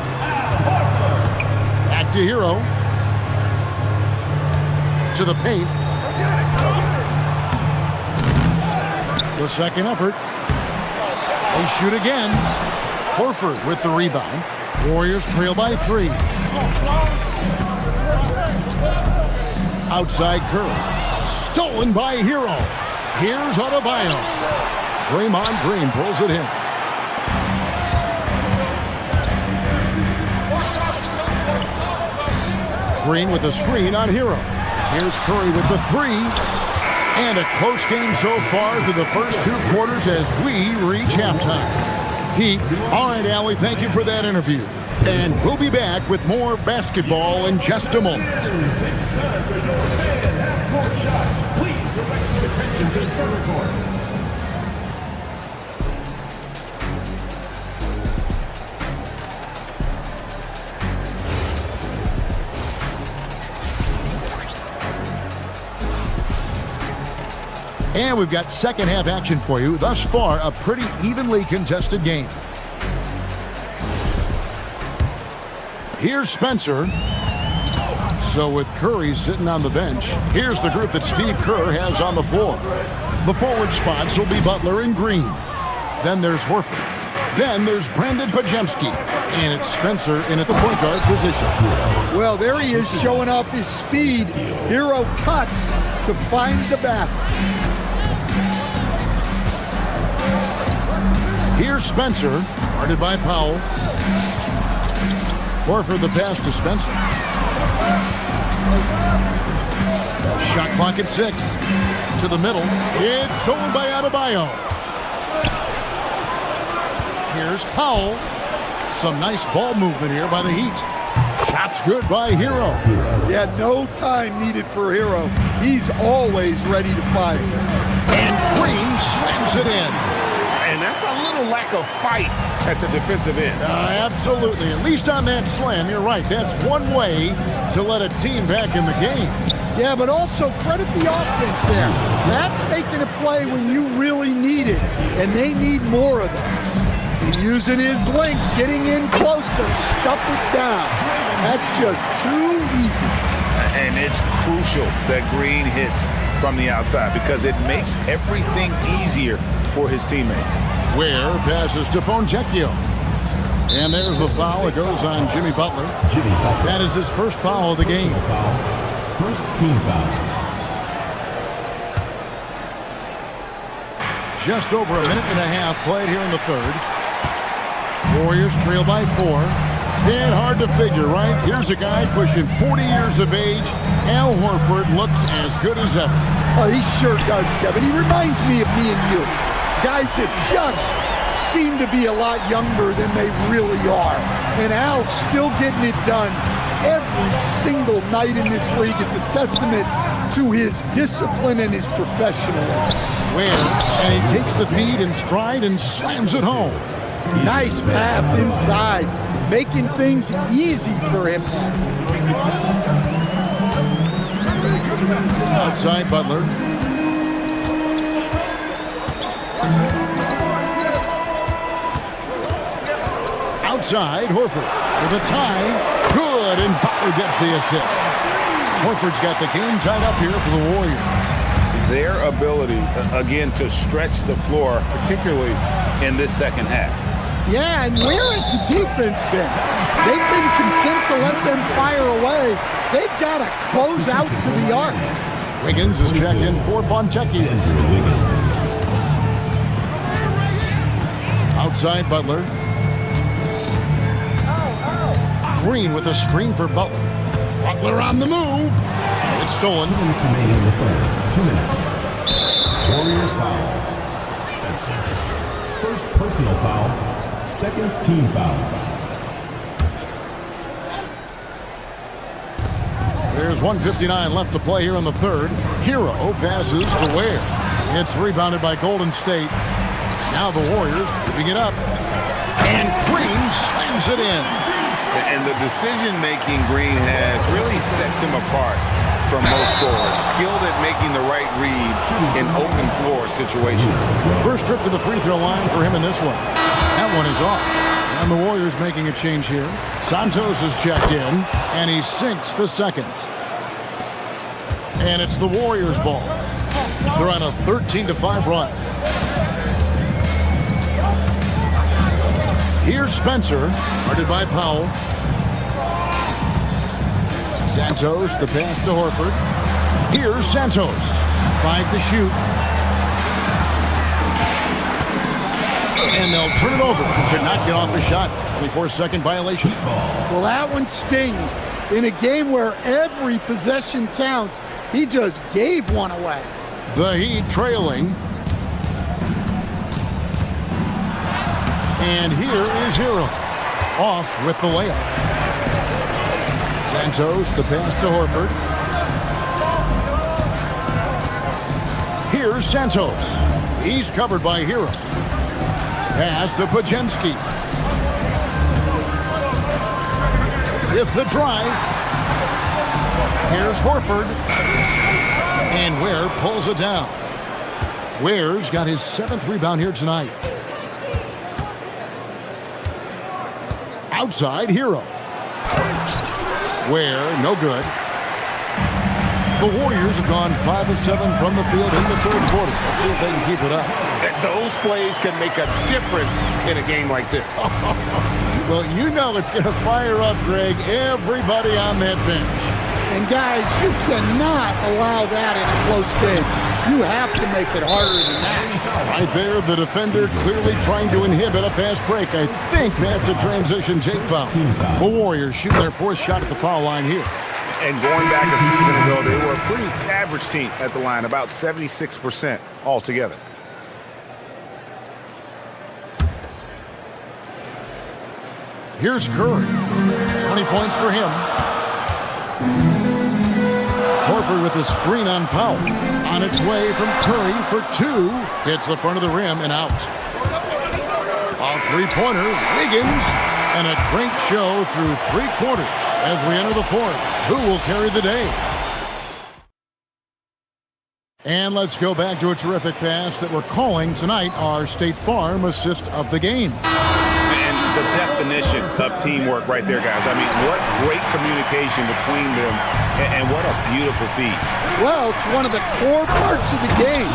I: Back to Hero. To the paint. The second effort. They shoot again. Horford with the rebound. Warriors trail by 3. Outside Curry. Stolen by Hero. Here's Adebayo. Draymond Green pulls it in. Green with a screen on Hero. Here's Curry with the three. And a close game so far through the first 2 quarters as we reach halftime. Heat. All right, Allie, thank you for that interview. And we'll be back with more basketball in just a moment.
O: Please direct your attention to center court.
I: And we've got second half action for you. Thus far, a pretty evenly contested game. Here's Spencer. So with Curry sitting on the bench, here's the group that Steve Kerr has on the floor. The forward spots will be Butler and Green. Then there's Horford. Then there's Brandon Pajemski. And it's Spencer in at the point guard position.
L: Well, there he is showing off his speed. Hero cuts to find the basket.
I: Here's Spencer, guarded by Powell. Horford the pass to Spencer. Shot clock at 6. To the middle. It's stolen by Adebayo. Here's Powell. Some nice ball movement here by the Heat. Shot's good by Hero.
L: Yeah, no time needed for Hero. He's always ready to fire.
I: And Green slams it in.
B: And that's a little lack of fight at the defensive end.
I: Absolutely. At least on that slam, you're right. That's one way to let a team back in the game.
L: Yeah, but also credit the offense there. That's making a play when you really need it, and they need more of it. And using his length, getting in close to stuff it down. That's just too easy.
E: And it's crucial that Green hits from the outside because it makes everything easier for his teammates.
I: Ware passes to Fontecchio. And there's the foul. It goes on Jimmy Butler. That is his first foul of the game.
O: First team foul.
I: Just over a minute and a half played here in the third. Warriors trail by 4. And hard to figure, right? Here's a guy pushing 40 years of age. Al Horford looks as good as ever.
L: Oh, he sure does, Kevin. He reminds me of me and you. Guys that just seem to be a lot younger than they really are. And Al's still getting it done every single night in this league. It's a testament to his discipline and his professionalism.
I: And he takes the feed in stride and slams it home.
L: Nice pass inside, making things easy for him.
I: Outside Butler. Outside Horford with a tie. Good, and Butler gets the assist. Horford's got the game tied up here for the Warriors.
E: Their ability, again, to stretch the floor, particularly in this second half.
L: Yeah, and where has the defense been? They've been content to let them fire away. They've got to close out to the arc.
I: Wiggins is checked in for Fontecchio. Outside Butler. Green with a screen for Butler. Butler on the move. It's stolen.
O: 2 minutes remaining in the third. 2 minutes. Warriors foul. Spencer. First personal foul. Second team foul.
I: There's 1:59 left to play here in the third. Hero passes to Ware. It's rebounded by Golden State. Now the Warriors moving it up. And Green slams it in.
E: And the decision-making Green has really sets him apart from most forwards. Skilled at making the right read in open floor situations.
I: First trip to the free throw line for him in this one. That one is off. And the Warriors making a change here. Santos is checked in, and he sinks the second. And it's the Warriors' ball. They're on a 13-5 run. Here's Spencer, guarded by Powell. Santos, the pass to Horford. Here's Santos. 5 to shoot. And they'll turn it over. Could not get off a shot. 24-second violation.
L: Well, that one stings. In a game where every possession counts, he just gave one away.
I: The Heat trailing. And here is Hero. Off with the layup. Santos, the pass to Horford. Here's Santos. He's covered by Hero. Pass to Podziemski. With the drive. Here's Horford. And Ware pulls it down. Ware's got his 7th rebound here tonight. Outside, Hero. Ware, no good. The Warriors have gone 5 of 7 from the field in the 3rd quarter. Let's see if they can keep it up.
B: Those plays can make a difference in a game like this.
I: Well, you know it's going to fire up, Greg, everybody on that bench.
L: And guys, you cannot allow that in a close game. You have to make it harder than that.
I: Right there, the defender clearly trying to inhibit a fast break. I think that's a transition take foul. The Warriors shoot their 4th shot at the foul line here.
P: And going back a season ago, they were a pretty average team at the line, about 76% altogether.
I: Here's Curry. 20 points for him. Horford with a screen on Powell. On its way from Curry for 2. Hits the front of the rim and out. A 3-pointer, Wiggins. And a great show through 3 quarters as we enter the 4th. Who will carry the day? And let's go back to a terrific pass that we're calling tonight our State Farm assist of the game.
P: And the definition of teamwork right there, guys. I mean, what great communication between them, and what a beautiful feat.
L: Well, it's one of the core parts of the game.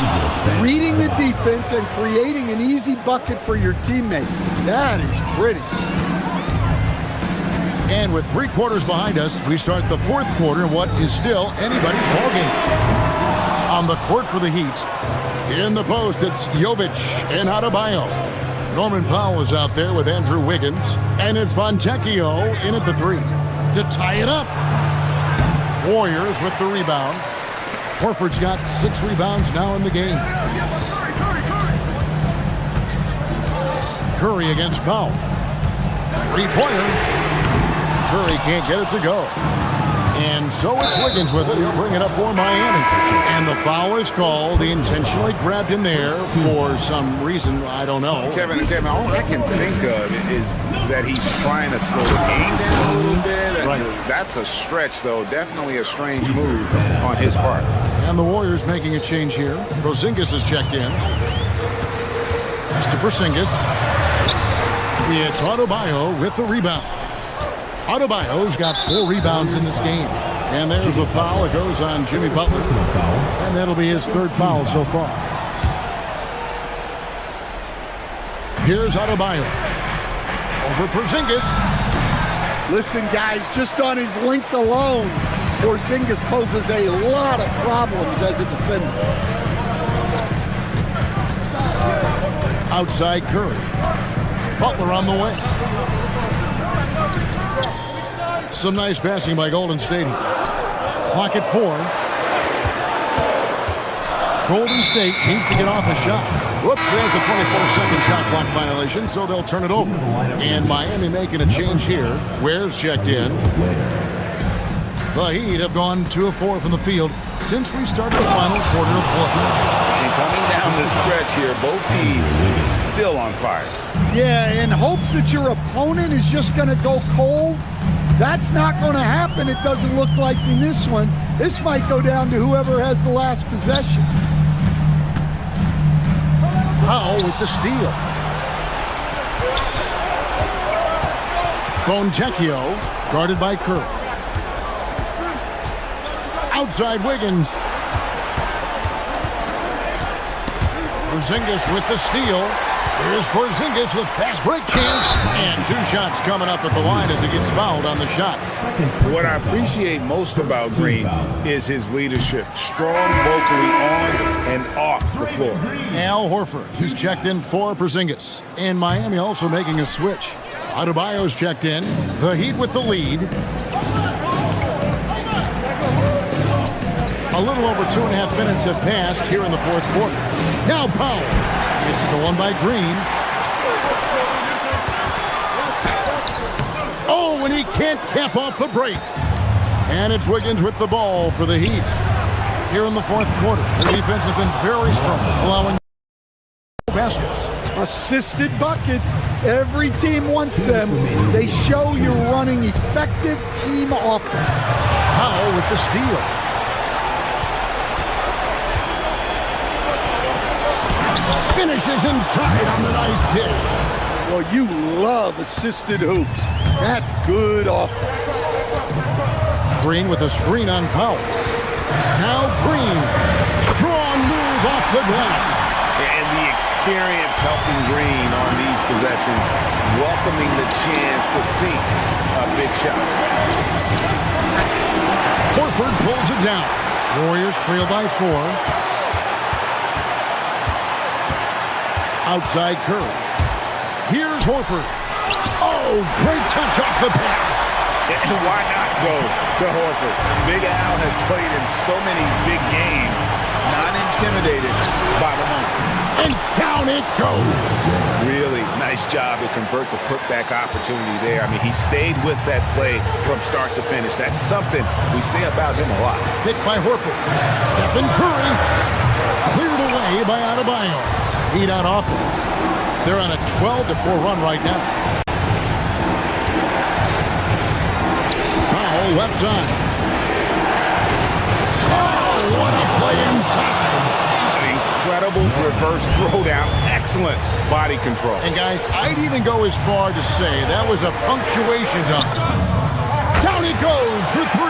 L: Reading the defense and creating an easy bucket for your teammate. That is pretty.
I: And with 3 quarters behind us, we start the 4th quarter in what is still anybody's ballgame. On the court for the Heat, in the post, it's Jovic and Adebayo. Norman Powell is out there with Andrew Wiggins, and it's Fontecchio in at the 3 to tie it up. Warriors with the rebound. Horford's got 6 rebounds now in the game. Curry against Powell. 3-pointer. Curry can't get it to go. And so it's Wiggins with it. He'll bring it up for Miami. And the foul is called. He intentionally grabbed him there for some reason. I don't know.
P: Kevin, all I can think of is that he's trying to slow the game down a little bit.
I: Right.
P: That's a stretch, though. Definitely a strange move on his part.
I: And the Warriors making a change here. Porzingis is checked in. Pass to Porzingis. It's Adebayo with the rebound. Adebayo's got 4 rebounds in this game. And there's a foul. It goes on Jimmy Butler. And that'll be his 3rd foul so far. Here's Adebayo. Over Porzingis.
L: Listen, guys, just on his length alone, Porzingis poses a lot of problems as a defender.
I: Outside Curry. Butler on the way. Some nice passing by Golden State. Clock at 4. Golden State needs to get off a shot. Whoops, there's a 24-second shot clock violation, so they'll turn it over. And Miami making a change here. Ware's checked in. The Heat have gone 2 of 4 from the field since we started the final quarter of play.
P: And coming down the stretch here, both teams still on fire.
L: Yeah, in hopes that your opponent is just going to go cold. That's not going to happen, it doesn't look like in this one. This might go down to whoever has the last possession.
I: Powell with the steal. Fontecchio guarded by Curry. Outside Wiggins. Porzingis with the steal. Here's Porzingis with fast break chance. And 2 shots coming up at the line as he gets fouled on the shot.
P: What I appreciate most about Green is his leadership. Strong vocally on and off the floor.
I: Al Horford is checked in for Porzingis. And Miami also making a switch. Adebayo's checked in. The Heat with the lead. A little over 2.5 minutes have passed here in the fourth quarter. Now Powell. It's stolen by Green. Oh, and he can't cap off the break. And it's Wiggins with the ball for the Heat. Here in the fourth quarter, the defense has been very strong, allowing baskets.
L: Assisted buckets. Every team wants them. They show you're running effective team offense.
I: Powell with the steal. Finishes inside on the nice dish.
L: Well, you love assisted hoops. That's good offense.
I: Green with a screen on Powell. Now Green. Strong move off the glass.
P: And the experience helping Green on these possessions, welcoming the chance to sink a big shot.
I: Horford pulls it down. Warriors trail by 4. Outside Curry. Here's Horford. Oh, great touch off the pass.
P: And why not go to Horford? Big Al has played in so many big games, not intimidated by the moment.
I: And down it goes.
P: Really nice job to convert the putback opportunity there. I mean, he stayed with that play from start to finish. That's something we say about him a lot.
I: Hit by Horford. Stephen Curry. Cleared away by Adebayo. Heat on offense. They're on a 12-4 run right now. Powell left side. Oh, what a play inside.
P: An incredible reverse throwdown. Excellent body control.
I: And guys, I'd even go as far to say that was a punctuation dunk. Down he goes for 3.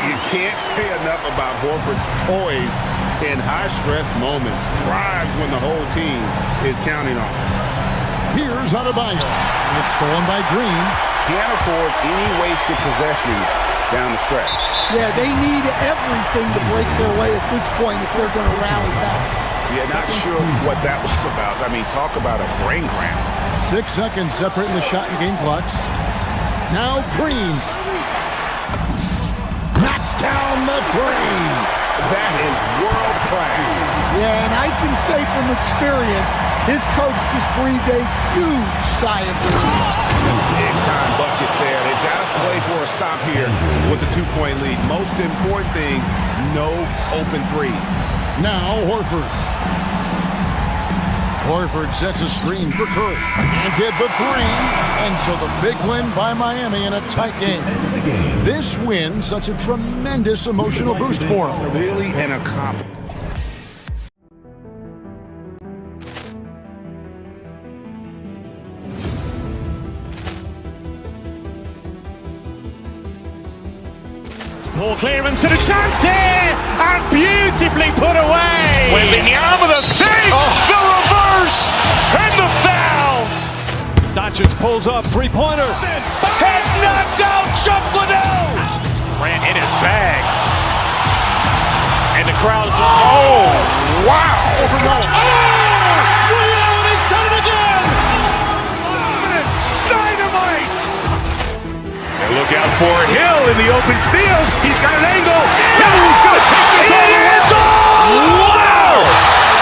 P: You can't say enough about Horford's poise in high-stress moments. Thrives when the whole team is counting on him.
I: Here's Adebayo. It's stolen by Green.
P: Can't afford any wasted possessions down the stretch.
L: Yeah, they need everything to break their way at this point if they're going to rally back.
P: Yeah, not sure what that was about. I mean, talk about a brain cramp.
I: 6 seconds separating the shot and game clocks. Now Green. Knocks down the 3.
P: That is world class.
L: Yeah, and I can say from experience, his coach just breathed a huge sigh of relief.
P: Big time bucket there. They've got to play for a stop here with the 2-point lead. Most important thing, no open threes.
I: Now Horford. Horford sets a screen for Curry and did the 3. And so the big win by Miami in a tight game. This win, such a tremendous emotional boost for them.
P: Really an accomplishment.
A: Ball clearance and a chance here, and beautifully put away. Wembanyama with a save, the reverse, and the foul. Doncic pulls up, 3-pointer. Has knocked out Chuck Liddell. Ran in his bag, and the crowd is oh wow! Oh, Leon has done it again. Dynamite. Look out for Hill in the open field. He's got an angle. Hill's going to take this all the way. Wow!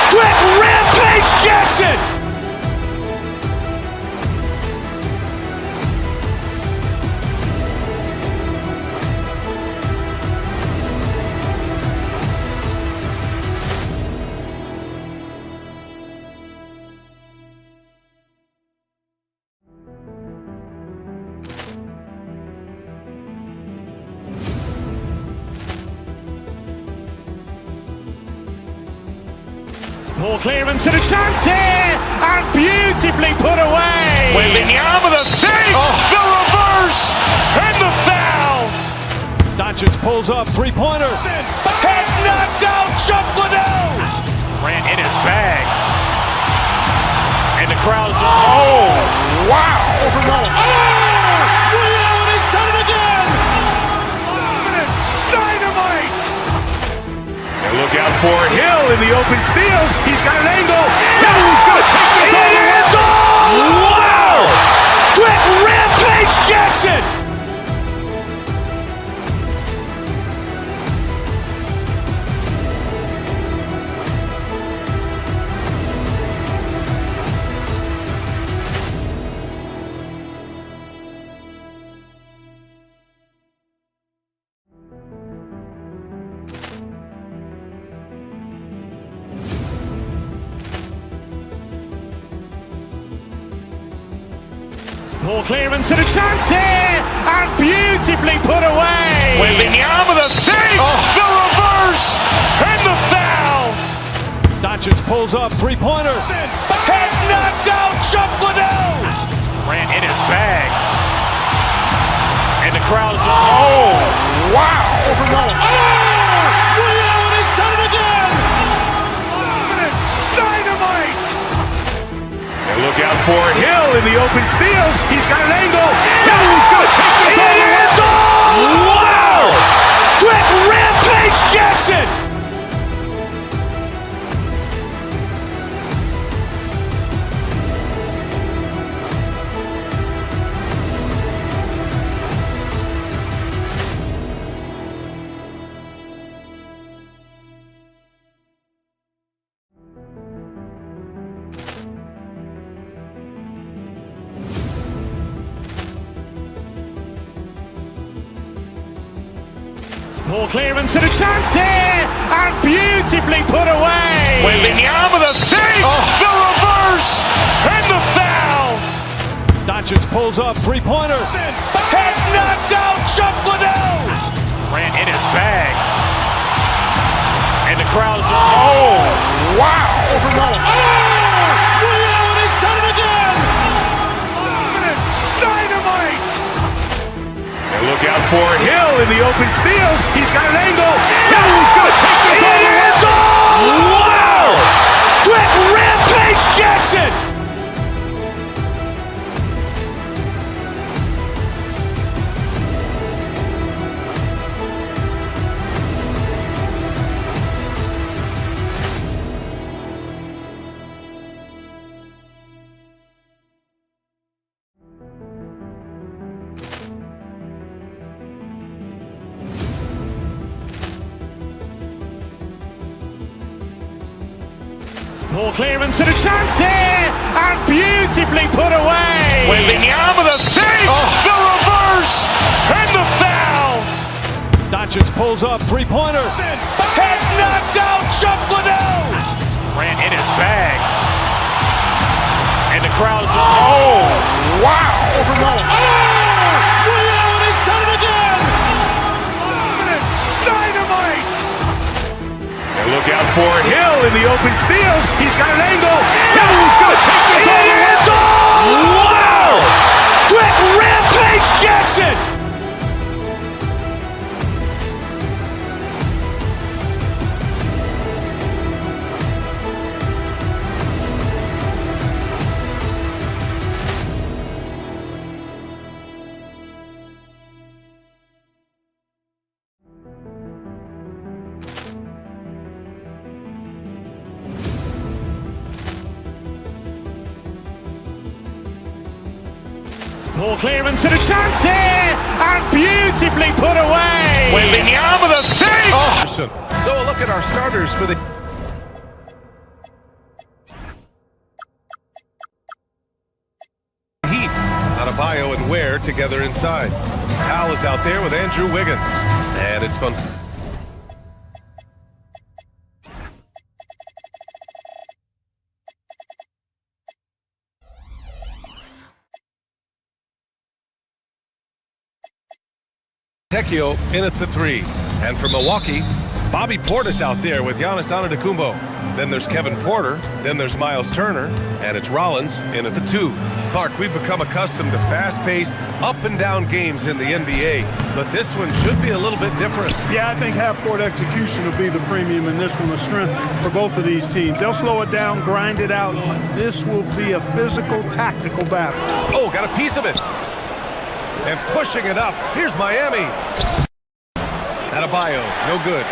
A: Quick Rampage Jackson. Ball clearance and a chance here, and beautifully put away. Wembanyama with a save, the reverse, and the foul. Doncic pulls up, 3-pointer. Has knocked out Chuck Liddell. Ran in his bag, And the crowd is, oh, wow!
K: He's done it again! Dynamite!
D: And look out for Hill in the open field. He's got an angle. Hill's going to take this all the way.
A: Wow! Quick Rampage Jackson! Poor clearance and a chance here, and beautifully put away. Wembanyama the save, the reverse, and the foul.
D: Doncic pulls up, three-pointer.
A: Has knocked out Chuck Liddell. Ran in his bag. And the crowd is, oh, wow.
K: He's done it again! Dynamite!
D: And look out for Hill in the open field. He's got an angle. Hill's going to take this all the way.
A: Wow! Quick Rampage Jackson! Poor clearance and a chance here, and beautifully put away. Wembanyama the save, the reverse, and the foul.
D: Doncic pulls up, three-pointer.
A: Has knocked out Chuck Liddell. Ran in his bag. And the crowd is, oh, wow.
K: He's done it again! Dynamite!
D: And look out for Hill in the open field. He's got an angle. Hill's going to take this all the way.
A: Wow! Quick Rampage Jackson! Poor clearance and a chance here, and beautifully put away. Wembanyama the save, the reverse, and the foul.
D: Doncic pulls up, three-pointer.
A: Has knocked out Chuck Liddell. Ran in his bag. And the crowd is, oh, wow.
K: He's done it again! Dynamite!
D: And look out for Hill in the open field. He's got an angle. Hill's going to take this all the way.
A: Wow! Quick Rampage Jackson! Poor clearance and a chance here, and beautifully put away. Wembanyama the save.
D: So a look at our starters for the Heat. Adebayo and Ware together inside. Al is out there with Andrew Wiggins. And it's fun. Tekio in at the three. And for Milwaukee, Bobby Portis out there with Giannis Antetokounmpo. Then there's Kevin Porter. Then there's Miles Turner. And it's Rollins in at the 2. Clark, we've become accustomed to fast-paced, up-and-down games in the NBA, but this one should be a little bit different.
M: Yeah, I think half-court execution will be the premium in this one, the strength for both of these teams. They'll slow it down, grind it out. This will be a physical, tactical battle.
D: Oh, got a piece of it. And pushing it up. Here's Miami. Adebayo, no good.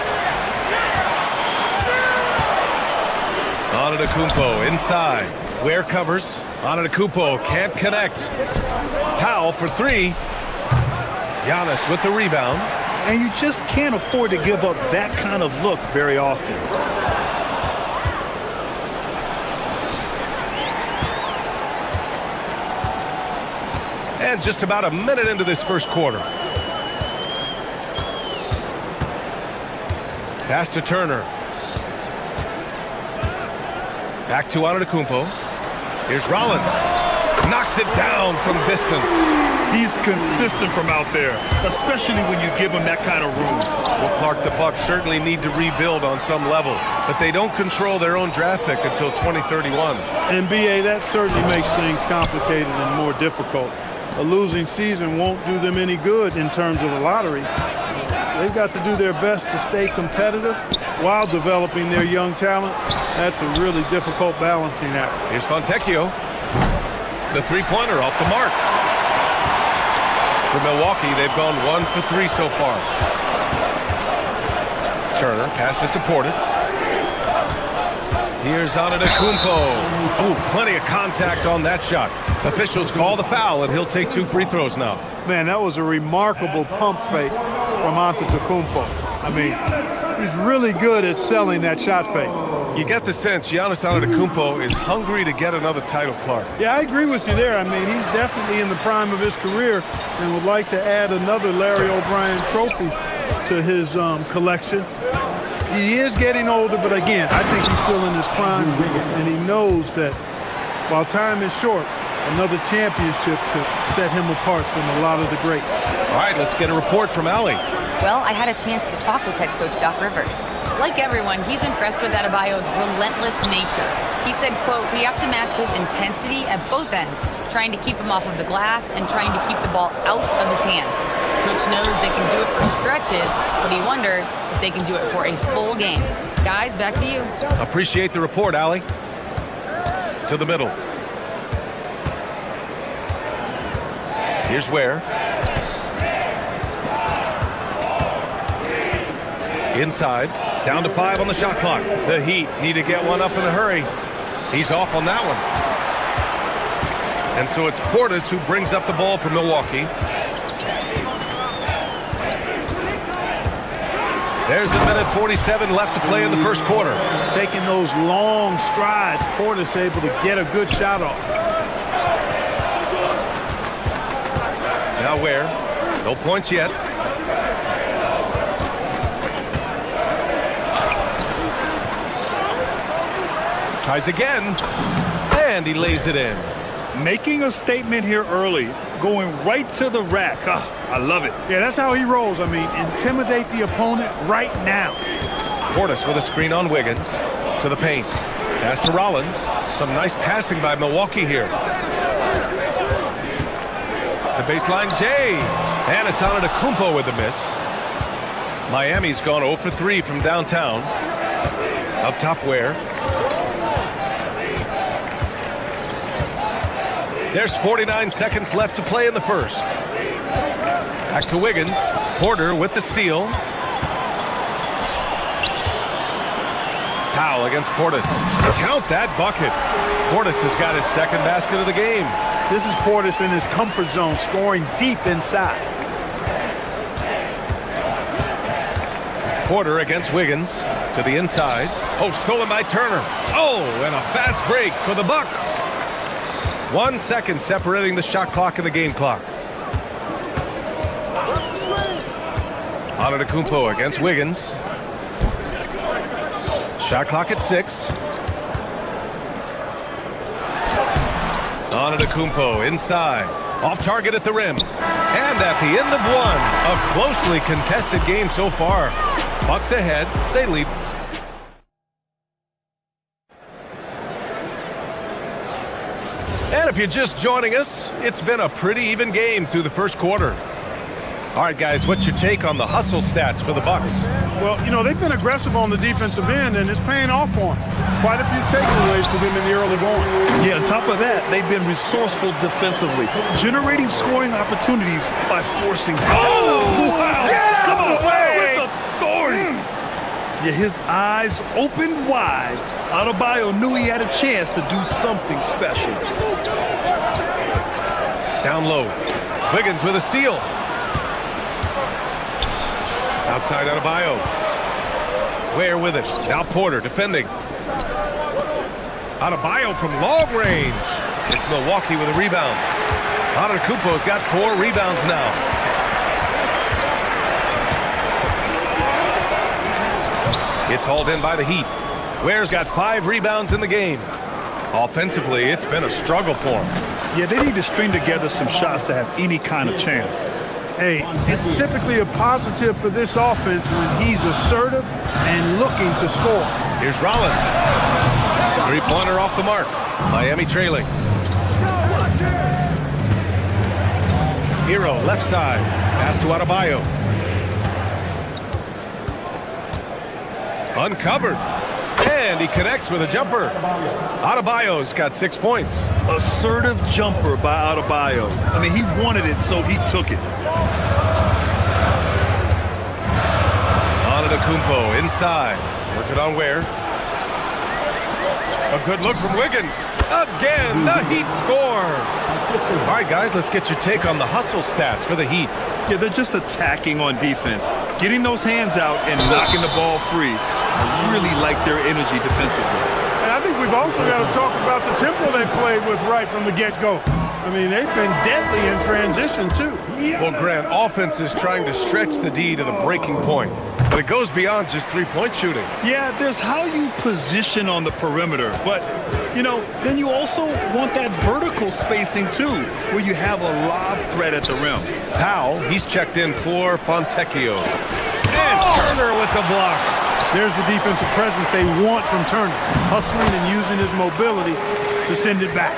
D: Antetokounmpo inside. Ware covers. Antetokounmpo can't connect. Powell for 3. Giannis with the rebound.
E: And you just can't afford to give up that kind of look very often.
D: And just about a minute into this first quarter. Pass to Turner. Back to Antetokounmpo. Here's Rollins. Knocks it down from distance.
E: He's consistent from out there, especially when you give him that kind of room.
D: Well, Clark, the Bucks certainly need to rebuild on some level, but they don't control their own draft pick until 2031.
M: NBA, that certainly makes things complicated and more difficult. A losing season won't do them any good in terms of the lottery. They've got to do their best to stay competitive while developing their young talent. That's a really difficult balancing act.
D: Here's Fontecchio. The three-pointer off the mark. For Milwaukee, they've gone 1 for 3 so far. Turner passes to Portis. Here's Antetokounmpo. Oh, plenty of contact on that shot. Officials call the foul, and he'll take 2 free throws now.
M: Man, that was a remarkable pump fake from Antetokounmpo. I mean, he's really good at selling that shot fake.
D: You get the sense Giannis Antetokounmpo is hungry to get another title, Clark.
M: Yeah, I agree with you there. I mean, he's definitely in the prime of his career and would like to add another Larry O'Brien trophy to his collection. He is getting older, but again, I think he's still in his prime, and he knows that while time is short, another championship could set him apart from a lot of the greats.
D: All right, let's get a report from Allie.
G: Well, I had a chance to talk with head coach Doc Rivers. Like everyone, he's impressed with Adebayo's relentless nature. He said, quote, "We have to match his intensity at both ends, trying to keep him off of the glass and trying to keep the ball out of his hands. Coach knows they can do it for stretches, but he wonders if they can do it for a full game." Guys, back to you.
D: Appreciate the report, Allie. To the middle. Here's Ware. Inside. Down to 5 on the shot clock. The Heat need to get one up in a hurry. He's off on that one. And so it's Portis who brings up the ball for Milwaukee. There's a minute 47 left to play in the first quarter.
M: Taking those long strides, Portis able to get a good shot off.
D: Now Ware. No points yet. Tries again, and he lays it in.
E: Making a statement here early, going right to the rack. I love it.
M: Yeah, that's how he rolls. I mean, intimidate the opponent right now.
D: Portis with a screen on Wiggins to the paint. Pass to Rollins. Some nice passing by Milwaukee here. The baseline J. And it's Antetokounmpo with the miss. Miami's gone 0 for 3 from downtown. Up top Ware. There's 49 seconds left to play in the first. Back to Wiggins. Porter with the steal. Powell against Portis. Count that bucket. Portis has got his second basket of the game.
M: This is Portis in his comfort zone, scoring deep inside.
D: Porter against Wiggins to the inside. Oh, stolen by Turner. Oh, and a fast break for the Bucks. 1 second separating the shot clock and the game clock. Antetokounmpo against Wiggins. Shot clock at 6. Antetokounmpo inside. Off target at the rim. And at the end of one, a closely contested game so far. Bucks ahead. They lead you're just joining us, it's been a pretty even game through the first quarter. All right, guys, what's your take on the hustle stats for the Bucks?
M: Well, you know, they've been aggressive on the defensive end, and it's paying off for them. Quite a few takeaways for them in the early going.
E: Yeah, on top of that, they've been resourceful defensively, generating scoring opportunities by forcing. Oh, wow!
M: Get
E: Come
M: out
E: on,
M: the way!
E: with authority. Yeah, his eyes opened wide. Adebayo knew he had a chance to do something special.
D: Down low. Wiggins with a steal. Outside Adebayo. Ware with it. Now Porter defending. Adebayo from long range. It's Milwaukee with a rebound. Antetokounmpo's got 4 rebounds now. It's hauled in by the Heat. Ware's got 5 rebounds in the game. Offensively, it's been a struggle for him.
E: Yeah, they need to string together some shots to have any kind of chance.
M: Hey, it's typically a positive for this offense when he's assertive and looking to score.
D: Here's Rollins. 3-pointer off the mark. Miami trailing. Hero left side. Pass to Adebayo. Uncovered. And he connects with a jumper. Adebayo's got 6 points.
E: Assertive jumper by Adebayo. I mean, he wanted it, so he took it.
D: Antetokounmpo inside. Working on Ware. A good look from Wiggins. Again, the Heat score. All right, guys, let's get your take on the hustle stats for the Heat.
E: Yeah, they're just attacking on defense. Getting those hands out and knocking the ball free. I really like their energy defensively.
M: And I think we've also got to talk about the tempo they played with right from the get-go. I mean, they've been deadly in transition, too.
D: Well, Grant, offense is trying to stretch the D to the breaking point. But it goes beyond just three-point shooting.
E: Yeah, there's how you position on the perimeter. But, you know, then you also want that vertical spacing, too, where you have a lob threat at the rim.
D: Powell, he's checked in for Fontecchio. And Turner with the block.
M: There's the defensive presence they want from Turner, hustling and using his mobility to send it back.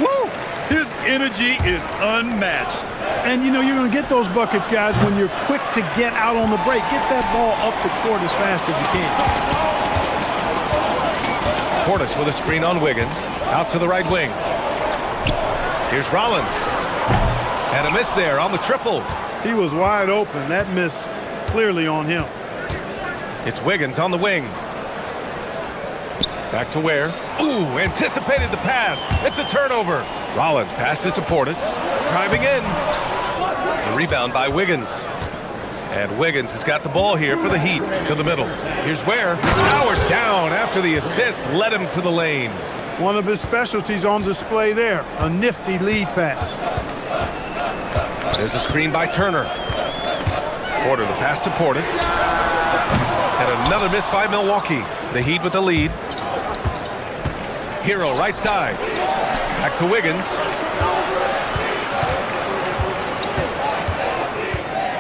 E: Woo! His energy is unmatched.
M: And, you know, you're going to get those buckets, guys, when you're quick to get out on the break. Get that ball up the court as fast as you can.
D: Portis with a screen on Wiggins. Out to the right wing. Here's Rollins. And a miss there on the triple.
M: He was wide open. That miss clearly on him.
D: It's Wiggins on the wing. Back to Ware. Ooh, anticipated the pass. It's a turnover. Rollins passes to Portis. Driving in. The rebound by Wiggins. And Wiggins has got the ball here for the Heat to the middle. Here's Ware. Howard down after the assist led him to the lane.
M: One of his specialties on display there. A nifty lead pass.
D: There's a screen by Turner. Porter the pass to Portis. And another miss by Milwaukee. The Heat with the lead. Hero right side. Back to Wiggins.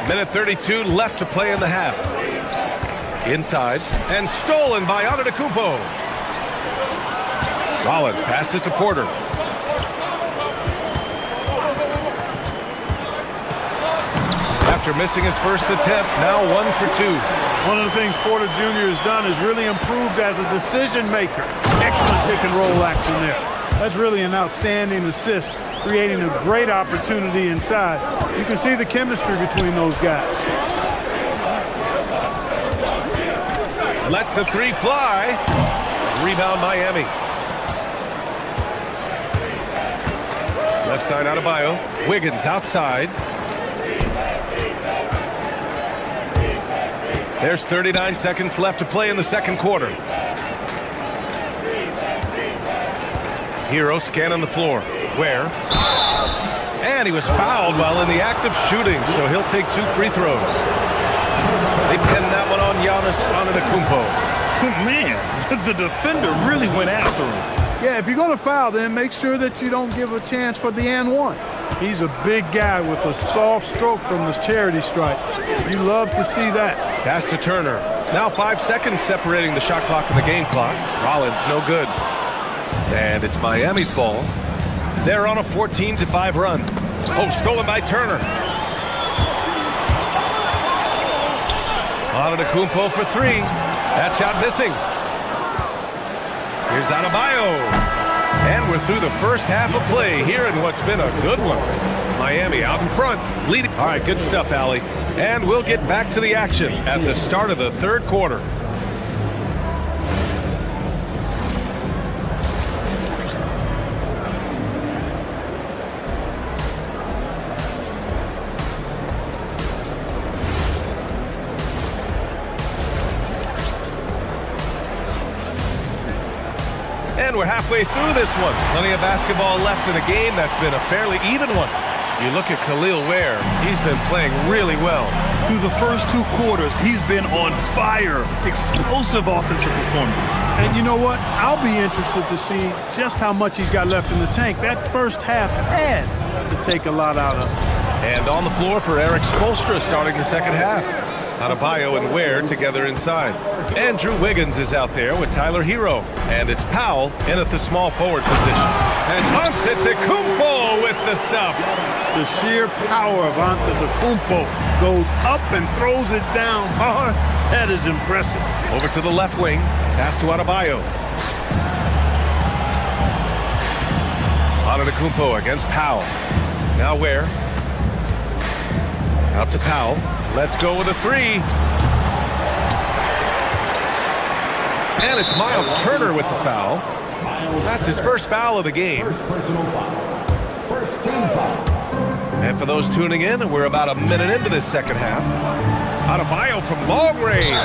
D: Minute 32 left to play in the half. Inside. And stolen by Antetokounmpo. Rollins passes to Porter. After missing his first attempt, now 1 for 2.
M: One of the things Porter Jr. has done is really improved as a decision maker. Excellent pick and roll action there. That's really an outstanding assist, creating a great opportunity inside. You can see the chemistry between those guys.
D: Lets the three fly. Rebound Miami. Left side Adebayo. Wiggins outside. There's 39 seconds left to play in the second quarter. Hero scanning the floor. Where? And he was fouled while in the act of shooting, so he'll take 2 free throws. They pinned that one on Giannis Antetokounmpo.
E: Man, the defender really went after him.
M: Yeah, if you're going to foul, then make sure that you don't give a chance for the and one. He's a big guy with a soft stroke from this charity stripe. You love to see that.
D: Pass to Turner. Now 5 seconds separating the shot clock and the game clock. Rollins no good. And it's Miami's ball. They're on a 14-5 run. Oh, stolen by Turner. Antetokounmpo for three. That shot missing. Here's Adebayo. And we're through the first half of play here in what's been a good one. Miami out in front, leading. All right, good stuff, Allie. And we'll get back to the action at the start of the third quarter. And we're halfway through this one. Plenty of basketball left in a game that's been a fairly even one. You look at Khalil Ware, he's been playing really well.
E: Through the first two quarters, he's been on fire. Explosive offensive performance.
M: And you know what? I'll be interested to see just how much he's got left in the tank. That first half had to take a lot out of him.
D: And on the floor for Eric Spoelstra starting the second half. Adebayo and Ware together inside. Andrew Wiggins is out there with Tyler Hero. And it's Powell in at the small forward position. And Antetokounmpo with the stuff.
M: The sheer power of Antetokounmpo goes up and throws it down hard. That is impressive.
D: Over to the left wing. Pass to Adebayo. Antetokounmpo against Powell. Now Ware. Out to Powell. Let's go with a three. And it's Miles Turner with the foul. That's his first foul of the game. And for those tuning in, we're about a minute into this second half. Adebayo from long range.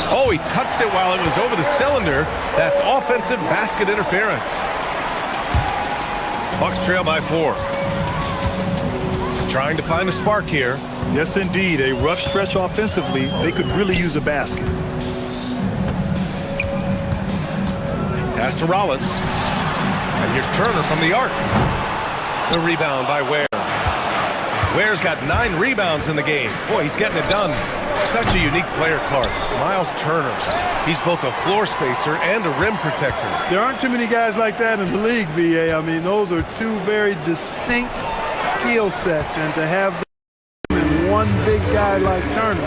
D: Oh, he touched it while it was over the cylinder. That's offensive basket interference. Bucks trail by 4. Trying to find a spark here.
E: Yes, indeed. A rough stretch offensively. They could really use a basket.
D: Pass to Rollins. And here's Turner from the arc. The rebound by Ware. Ware's got 9 rebounds in the game. Boy, he's getting it done. Such a unique player, Clark. Miles Turner. He's both a floor spacer and a rim protector.
M: There aren't too many guys like that in the league, BA. I mean, those are two very distinct skill sets. And to have one big guy like Turner,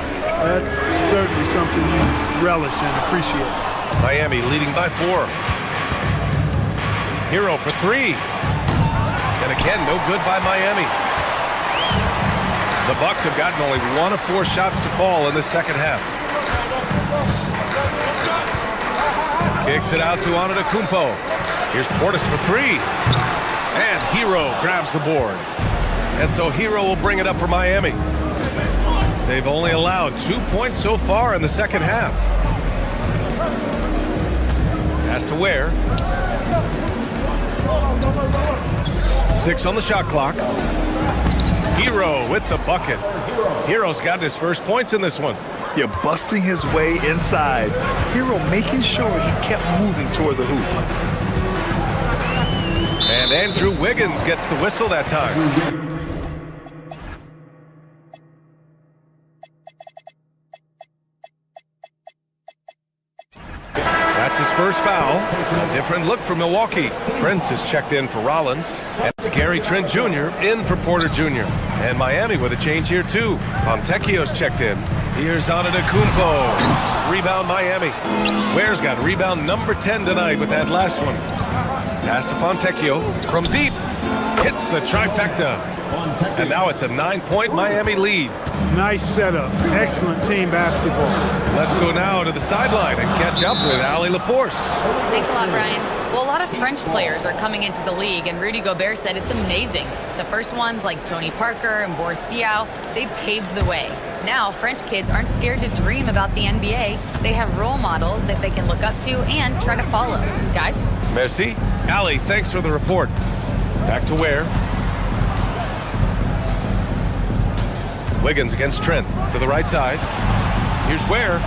M: that's certainly something you relish and appreciate.
D: Miami leading by 4. Hero for 3. And again, no good by Miami. The Bucks have gotten only 1 of 4 shots to fall in the second half. Kicks it out to Antetokounmpo. Here's Portis for 3. And Hero grabs the board. And so Hero will bring it up for Miami. They've only allowed 2 points so far in the second half. Pass to Ware. 6 on the shot clock. Hero with the bucket. Hero's got his first points in this one.
E: Yeah, busting his way inside. Hero making sure he kept moving toward the hoop.
D: And Andrew Wiggins gets the whistle that time. That's his first foul. A different look for Milwaukee. Prince is checked in for Rollins. And it's Gary Trent Jr. in for Porter Jr. And Miami with a change here too. Fontecchio's checked in. Here's Antetokounmpo. Rebound Miami. Ware's got rebound number 10 tonight with that last one. Pass to Fontecchio from deep. Hits the trifecta. And now it's a 9-point Miami lead.
M: Nice setup. Excellent team basketball.
D: Let's go now to the sideline and catch up with Allie LaForce.
G: Thanks a lot, Brian. Well, a lot of French players are coming into the league, and Rudy Gobert said it's amazing. The first ones, like Tony Parker and Boris Diaw, they paved the way. Now, French kids aren't scared to dream about the NBA. They have role models that they can look up to and try to follow. Guys?
D: Merci. Allie, thanks for the report. Back to Ware. Wiggins against Trent to the right side. Here's Ware.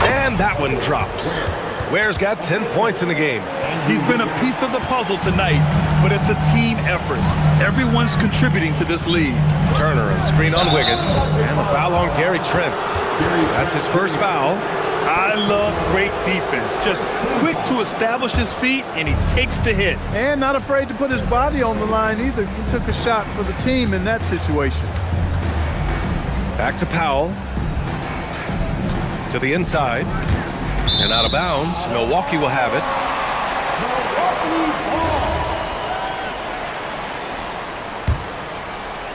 D: And that one drops. Ware's got 10 points in the game.
E: He's been a piece of the puzzle tonight, but it's a team effort. Everyone's contributing to this lead.
D: Turner, a screen on Wiggins. And the foul on Gary Trent. That's his first foul.
E: I love great defense. Just quick to establish his feet, and he takes the hit.
M: And not afraid to put his body on the line either. He took a shot for the team in that situation.
D: Back to Powell. To the inside. And out of bounds. Milwaukee will have it.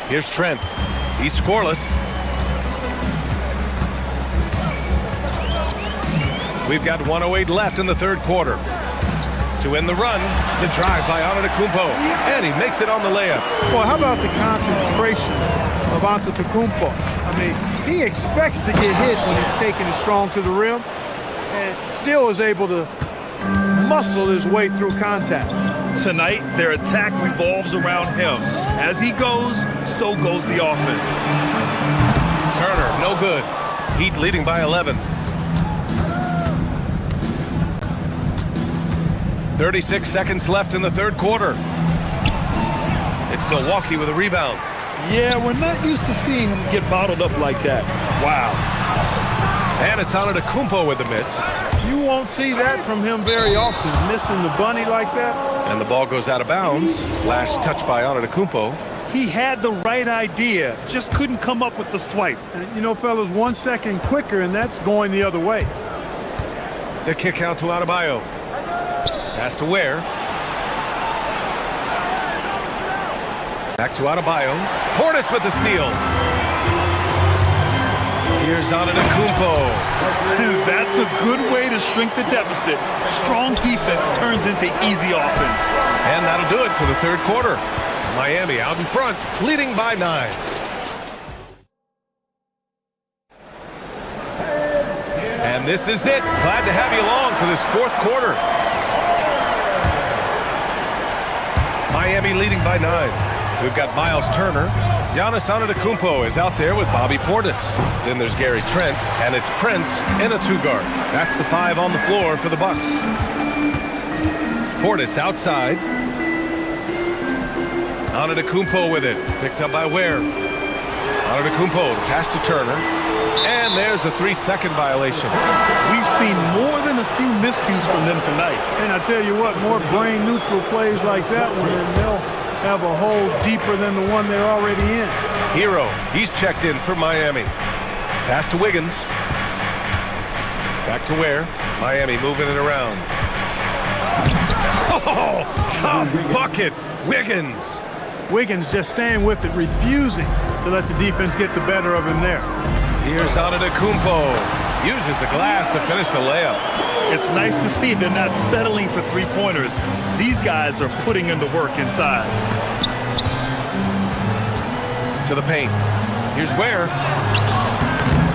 D: Here's Trent. He's scoreless. We've got 1:08 left in the third quarter. To end the run, the drive by Antetokounmpo. And he makes it on the layup.
M: Well, how about the concentration of Antetokounmpo? I mean, he expects to get hit when he's taking it strong to the rim and still is able to muscle his way through contact.
E: Tonight, their attack revolves around him. As he goes, so goes the offense.
D: Turner, no good. Heat leading by 11. 36 seconds left in the third quarter. It's Milwaukee with a rebound.
E: Yeah, we're not used to seeing him get bottled up like that. Wow.
D: And it's Antetokounmpo with the miss.
M: You won't see that from him very often, missing the bunny like that.
D: And the ball goes out of bounds. Last touch by Antetokounmpo.
E: He had the right idea, just couldn't come up with the swipe.
M: And, you know, fellas, 1 second quicker, and that's going the other way.
D: The kick out to Adebayo. Pass to Ware. Back to Adebayo. Portis with the steal. Here's Antetokounmpo.
E: That's a good way to shrink the deficit. Strong defense turns into easy offense.
D: And that'll do it for the third quarter. Miami out in front, leading by 9. And this is it. Glad to have you along for this fourth quarter. Miami leading by 9. We've got Miles Turner. Giannis Antetokounmpo is out there with Bobby Portis. Then there's Gary Trent, and it's Prince in a 2-guard. That's the 5 on the floor for the Bucks. Portis outside. Antetokounmpo with it. Picked up by Ware. Antetokounmpo, pass to Turner. And there's a 3-second violation.
E: We've seen more than a few miscues from them tonight.
M: And I tell you what, more brain-neutral plays like that one, and they'll have a hole deeper than the one they're already in.
D: Hero, he's checked in for Miami. Pass to Wiggins. Back to Ware. Miami moving it around. Oh, tough bucket. Wiggins.
M: Wiggins just staying with it, refusing to let the defense get the better of him there.
D: Here's Antetokounmpo. Uses the glass to finish the layup.
E: It's nice to see they're not settling for three-pointers. These guys are putting in the work inside.
D: To the paint. Here's Ware.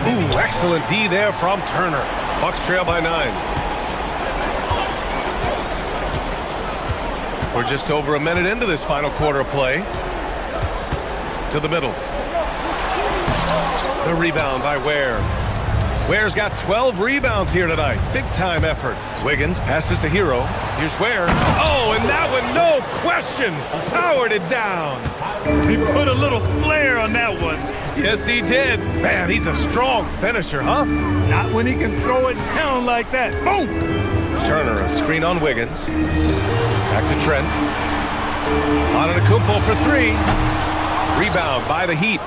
D: Ooh, excellent D there from Turner. Bucks trail by 9. We're just over a minute into this final quarter of play. To the middle. The rebound by Ware. Ware's got 12 rebounds here tonight. Big-time effort. Wiggins passes to Hero. Here's Ware. Oh, and that one, no question, powered it down.
E: He put a little flair on that one.
D: Yes, he did. Man, he's a strong finisher, huh?
M: Not when he can throw it down like that. Boom!
D: Turner, a screen on Wiggins. Back to Trent. Antetokounmpo for 3. Rebound by the Heat.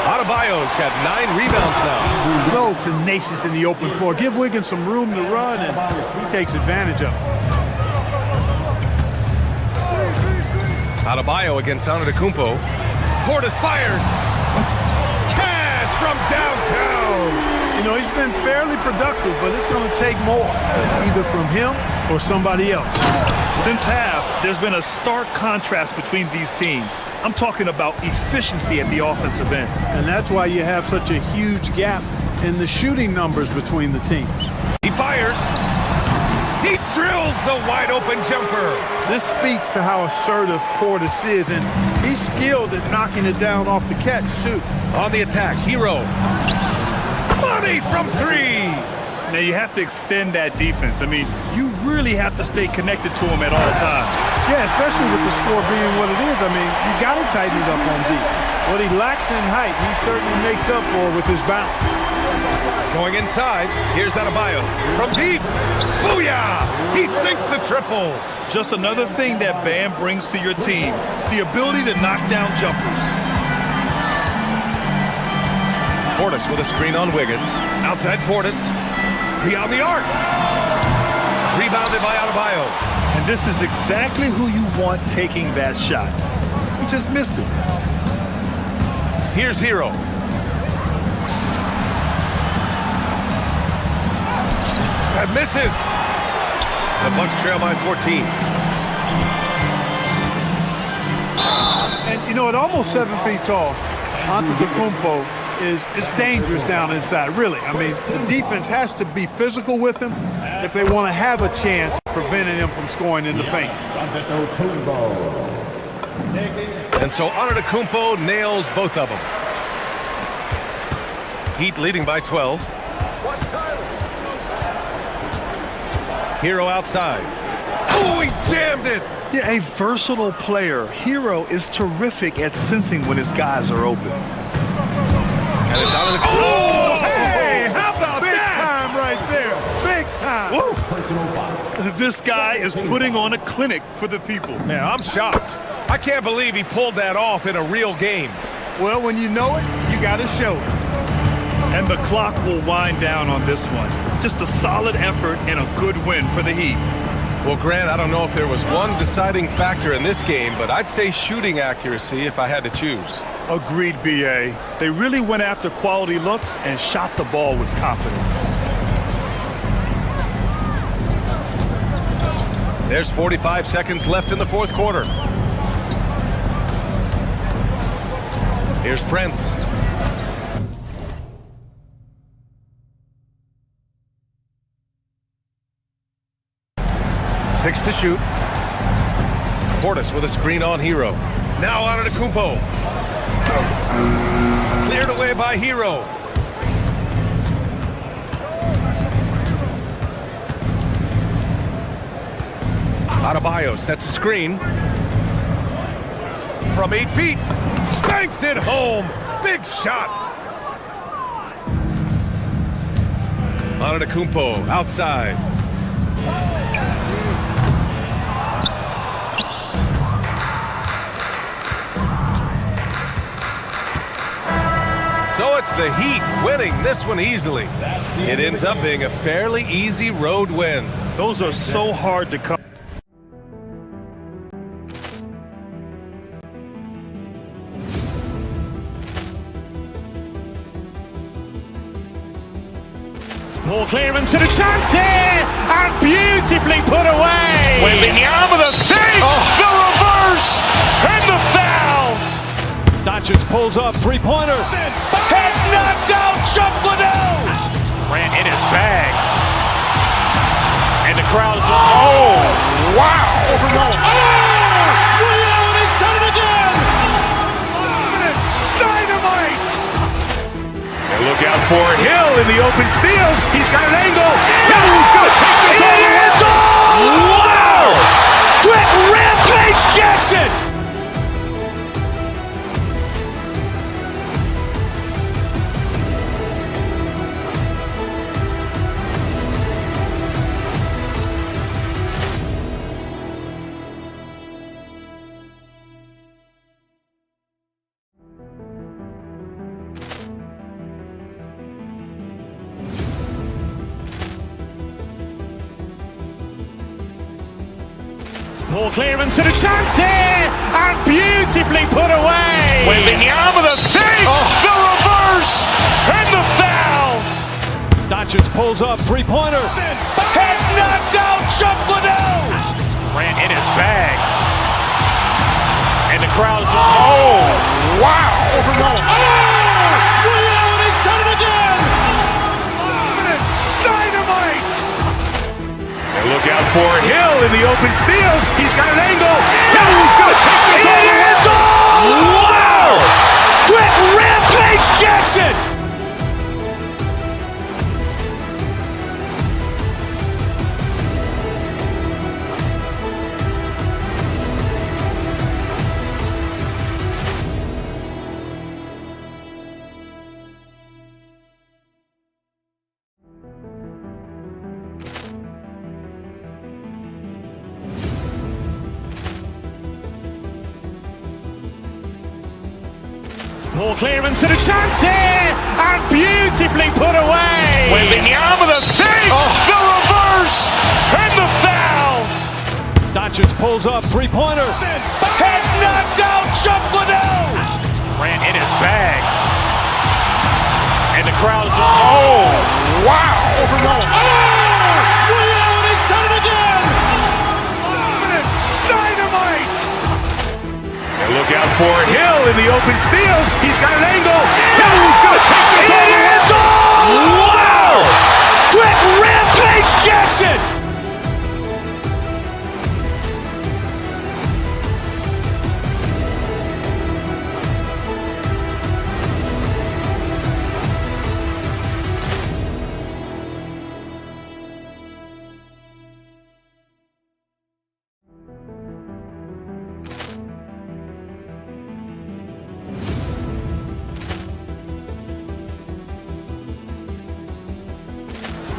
D: Adebayo's got 9 rebounds now.
M: So tenacious in the open floor. Give Wiggins some room to run, and he takes advantage of it.
D: Adebayo against Antetokounmpo. Portis fires. Cash from downtown.
M: You know, he's been fairly productive, but it's going to take more, either from him or somebody else.
E: Since half, there's been a stark contrast between these teams. I'm talking about efficiency at the offensive end.
M: And that's why you have such a huge gap in the shooting numbers between the teams.
D: He fires. He drills the wide-open jumper.
M: This speaks to how assertive Portis is, and he's skilled at knocking it down off the catch, too.
D: On the attack, Hero. Money from 3.
E: Now, you have to extend that defense. I mean, you really have to stay connected to him at all times.
M: Yeah, especially with the score being what it is. I mean, you got to tighten it up on D. What he lacks in height, he certainly makes up for with his bounce.
D: Going inside, here's Adebayo. From deep, booyah! He sinks the triple.
E: Just another thing that Bam brings to your team, the ability to knock down jumpers.
D: Portis with a screen on Wiggins. Outside Portis. Beyond the arc. Rebounded by Adebayo.
E: And this is exactly who you want taking that shot. He just missed it.
D: Here's Hero. That misses. The Bucks trail by 14.
M: And, you know, at almost 7 feet tall, Antetokounmpo is dangerous down inside, really. I mean, the defense has to be physical with him if they want to have a chance of preventing him from scoring in the paint.
D: And so Antetokounmpo nails both of them. Heat leading by 12. Hero outside. Oh, he jammed it!
E: Yeah, a versatile player. Hero is terrific at sensing when his guys are open.
D: And it's out of the... Oh, hey! How about that?
E: Big time right there. Big time. Woo! This guy is putting on a clinic for the people.
D: Man, I'm shocked. I can't believe he pulled that off in a real game.
M: Well, when you know it, you got to show it.
E: And the clock will wind down on this one. Just a solid effort and a good win for the Heat.
D: Well, Grant, I don't know if there was one deciding factor in this game, but I'd say shooting accuracy if I had to choose.
E: Agreed, B.A. They really went after quality looks and shot the ball with confidence.
D: There's 45 seconds left in the fourth quarter. Here's Prince. Six to shoot. Portis with a screen on Hero. Now out of the Antetokounmpo. Cleared away by Hero. Adebayo sets a screen. From 8 feet. Banks it home. Big shot. Antetokounmpo outside. So it's the Heat winning this one easily. It ends up being a fairly easy road win.
E: Those are so hard to come.
A: Ball clearance and a chance here, and beautifully put away. Wembanyama the save, the reverse, and the foul.
I: Doncic pulls up, three-pointer.
A: Has knocked out Chuck Liddell. Grant in his bag. And the crowd is... Oh, wow. Liddell has done it again. Dynamite. And look out for Hill in the open field. He's got an angle. Hill's going to take this all the way. Wow. Quick Rampage Jackson. Ball clearance and a chance here, and beautifully put away. Wembanyama the save, the reverse, and the foul.
I: Doncic pulls up, three-pointer.
A: Has knocked out Chuck Liddell. Grant in his bag. And the crowd is... Oh, wow. Liddell has done it again. Dynamite. And look out for Hill in the open field. He's got an angle. Hill's going to take this all the way. Wow! Quick Rampage Jackson. Ball clearance and a chance here, and beautifully put away. Wembanyama the save, the reverse, and the foul. Doncic pulls up, three-pointer. Has knocked out Chuck Liddell. Grant in his bag. And the crowd is, oh, wow.
K: Over Nolan. Oh, Allen has done it again.
A: Dynamite.
D: And look out for Hill in the open field. He's got an angle. Hill's going to take this all the way.
A: It is all. Wow. Quick Rampage Jackson.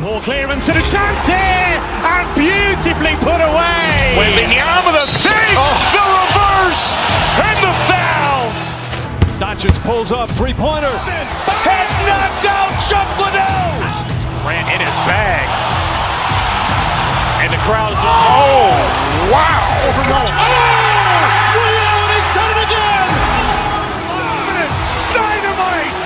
A: Ball clearance and a chance here, and beautifully put away. Wembanyama the save, the reverse, and the foul. Doncic pulls up, three-pointer. Has knocked out Chuck Liddell. Grant in his bag. And the crowd is, oh, wow.
K: Over Nolan. Oh, Allen has done it again.
A: Dynamite.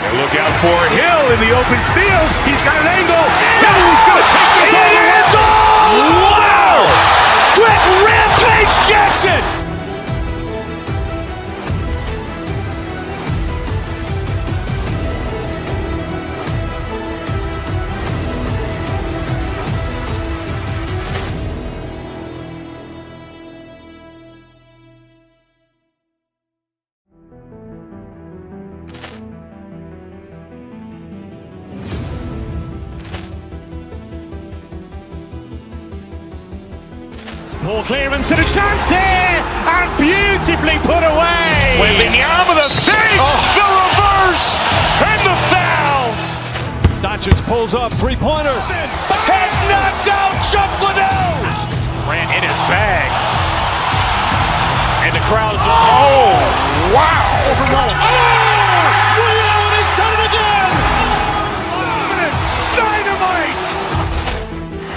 D: And look out for Hill in the open field. He's got an angle. Hill's going to take this all the way.
A: It is all. Wow. Quick Rampage Jackson. Ball clearance and a chance here, and beautifully put away. Wembanyama the save, the reverse, and the foul. Doncic pulls up, three-pointer. Has knocked out Chuck Liddell. Grant in his bag. And the crowd is, oh, wow.
K: Over Nolan. Oh, Allen has done it again.
A: Dynamite.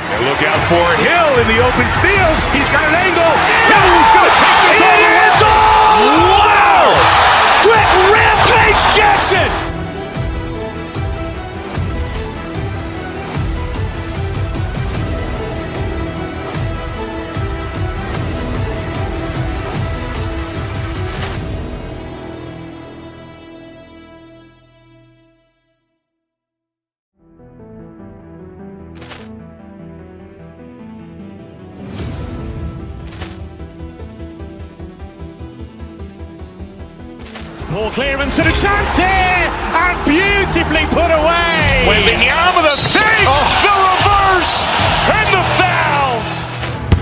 D: And look out for Hill in the open field. He's got an angle. Hill's going to take this all the way.
A: It is all. Wow. Quick Rampage Jackson. Ball clearance and a chance here, and beautifully put away. Wembanyama the save, the reverse, and the foul.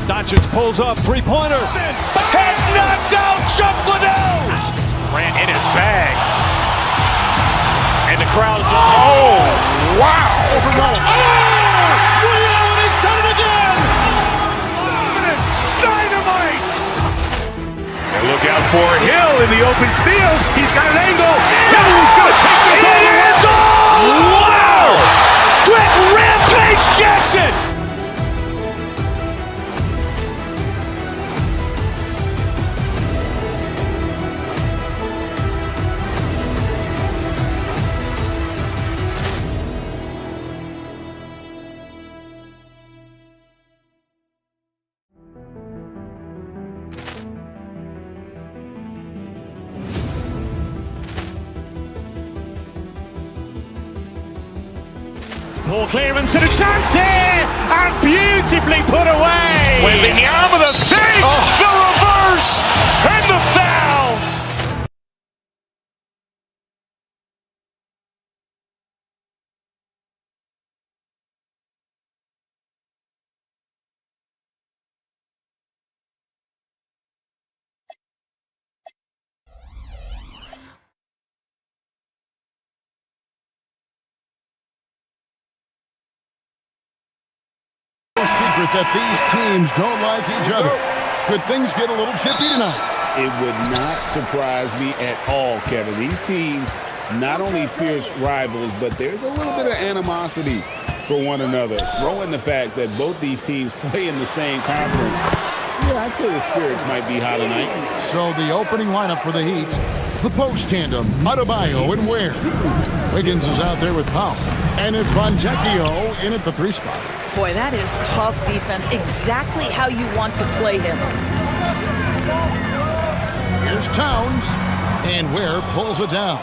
A: Doncic pulls up, three-pointer. Has knocked out Chuck Liddell. Grant in his bag. And the crowd is, oh, wow.
K: Over Nolan. Oh, Allen has done it again.
A: Dynamite.
D: And look out for Hill in the open field. He's got an angle. Hill's going to take this all the way.
A: It is all. Wow. Quick Rampage Jackson. Ball clearance and a chance here, and beautifully put away. Wembanyama the save, the reverse, and the foul.
I: Secret that these teams don't like each other. Could things get a little chippy tonight?
C: it would not surprise me at all, Kevin. These teams, not only fierce rivals, but there's a little bit of animosity for one another. Throw in the fact that both these teams play in the same conference. Yeah, I'd say the spirits might be high tonight.
I: So the opening lineup for the Heat, the post tandem, Adebayo and Ware. Wiggins is out there with Powell. And it's Fontecchio in at the 3 spot.
F: Boy, that is tough defense. Exactly how you want to play him.
I: Here's Towns. And Ware pulls it down.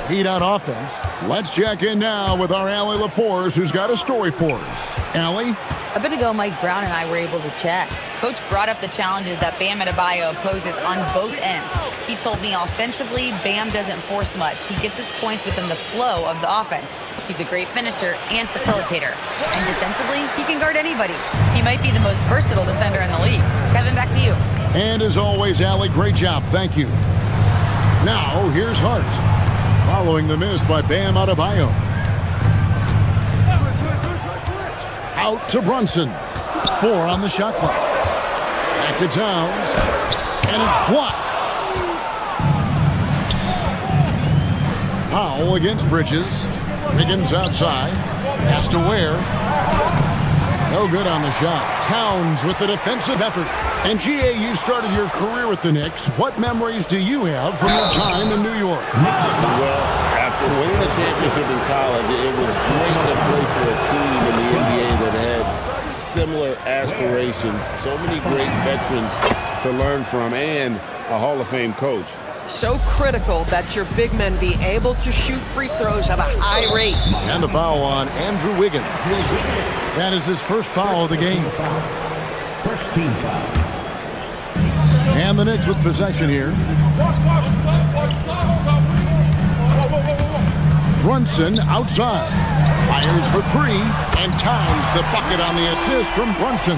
I: Heat out offense. Let's check in now with our Allie LaForce, who's got a story for us. Allie?
G: A bit ago, Mike Brown and I were able to chat. Coach brought up the challenges that Bam Adebayo poses on both ends. He told me offensively, Bam doesn't force much. He gets his points within the flow of the offense. He's a great finisher and facilitator. And defensively, he can guard anybody. He might be the most versatile defender in the league. Kevin, back to you.
I: And as always, Allie, great job. Thank you. Now, here's Hart. Following the miss by Bam Adebayo. Out to Brunson. 4 on the shot clock. Back to Towns. And it's blocked. Powell against Bridges. Wiggins outside. Has to Ware. No good on the shot. Towns with the defensive effort. And GA, you started your career with the Knicks. What memories do you have from your time in New York?
C: Well, after winning a championship in college, it was great to play for a team in the NBA that had similar aspirations. So many great veterans to learn from and a Hall of Fame coach.
H: So critical that your big men be able to shoot free throws at a high rate.
I: And the foul on Andrew Wiggins. That is his first foul of the game.
O: First team foul.
I: And the Knicks with possession here. Brunson outside. Fires for 3. And Towns the bucket on the assist from Brunson.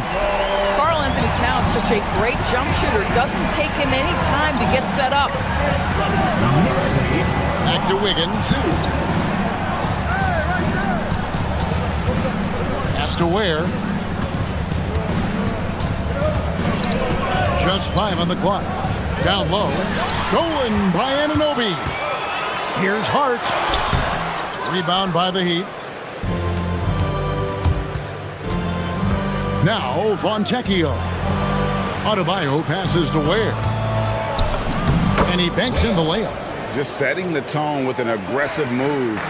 F: Karl Anthony Towns, such a great jump shooter. Doesn't take him any time to get set up.
I: Back to Wiggins. Has to Ware. Just 5 on the clock. Down low. Stolen by Anunoby. Here's Hart. Rebound by the Heat. Now Fontecchio. Adebayo passes to Ware. And he banks in the layup.
P: Just setting the tone with an aggressive move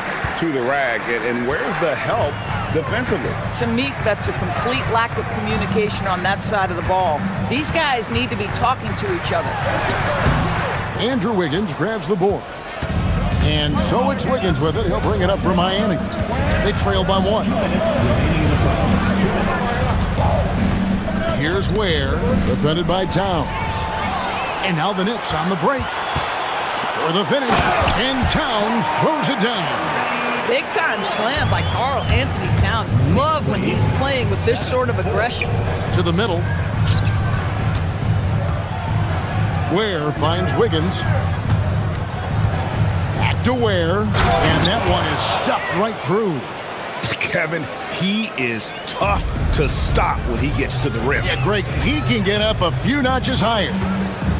P: to the rack. And where's the help defensively?
F: To me, that's a complete lack of communication on that side of the ball. These guys need to be talking to each other.
I: Andrew Wiggins grabs the board. And so it's Wiggins with it. He'll bring it up for Miami. They trail by 1. Here's Ware, defended by Towns. And now the Knicks on the break. For the finish. And Towns throws it down.
F: Big time slam by Karl Anthony Towns. Love when he's playing with this sort of aggression.
I: To the middle. Ware finds Wiggins. Back to Ware. And that one is stuffed right through.
P: Kevin, he is tough to stop when he gets to the rim.
I: Yeah, Greg, he can get up a few notches higher.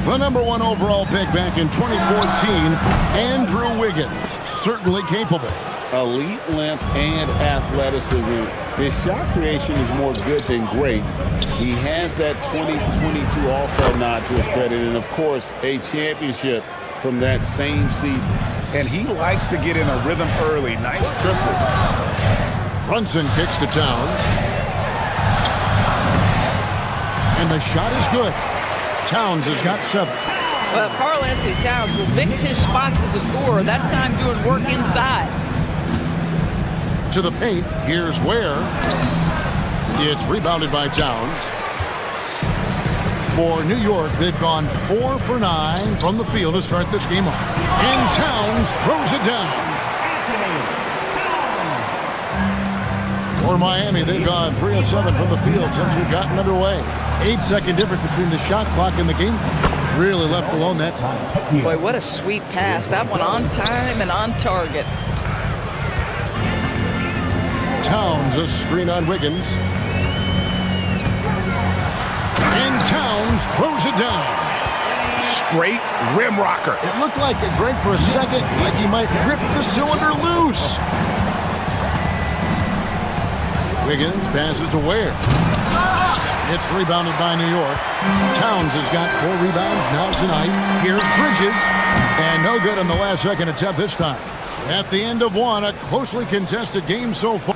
I: The #1 overall pick back in 2014, Andrew Wiggins, certainly capable.
C: Elite length and athleticism. His shot creation is more good than great. He has that 2022 All-Star nod to his credit, and of course, a championship from that same season.
P: And he likes to get in a rhythm early. Nice triple.
I: Brunson kicks to Towns. And the shot is good. Towns has got 7.
F: Well, Karl Anthony Towns will mix his spots as a scorer, that time doing work inside.
I: To the paint, here's Ware. It's rebounded by Towns. For New York, they've gone 4 for 9 from the field to start this game off. And Towns throws it down. For Miami, they've gone 3 of 7 from the field since we've gotten underway. 8-second difference between the shot clock and the game clock. Really left alone that time.
F: Boy, what a sweet pass. That one on time and on target.
I: Towns, a screen on Wiggins. And Towns throws it down.
P: straight rim rocker.
I: It looked like Greg for a second, like he might rip the cylinder loose. Wiggins passes to Ware. It's rebounded by New York. Towns has got 4 rebounds now tonight. Here's Bridges. And no good on the last second attempt this time. At the end of one, a closely contested game so far.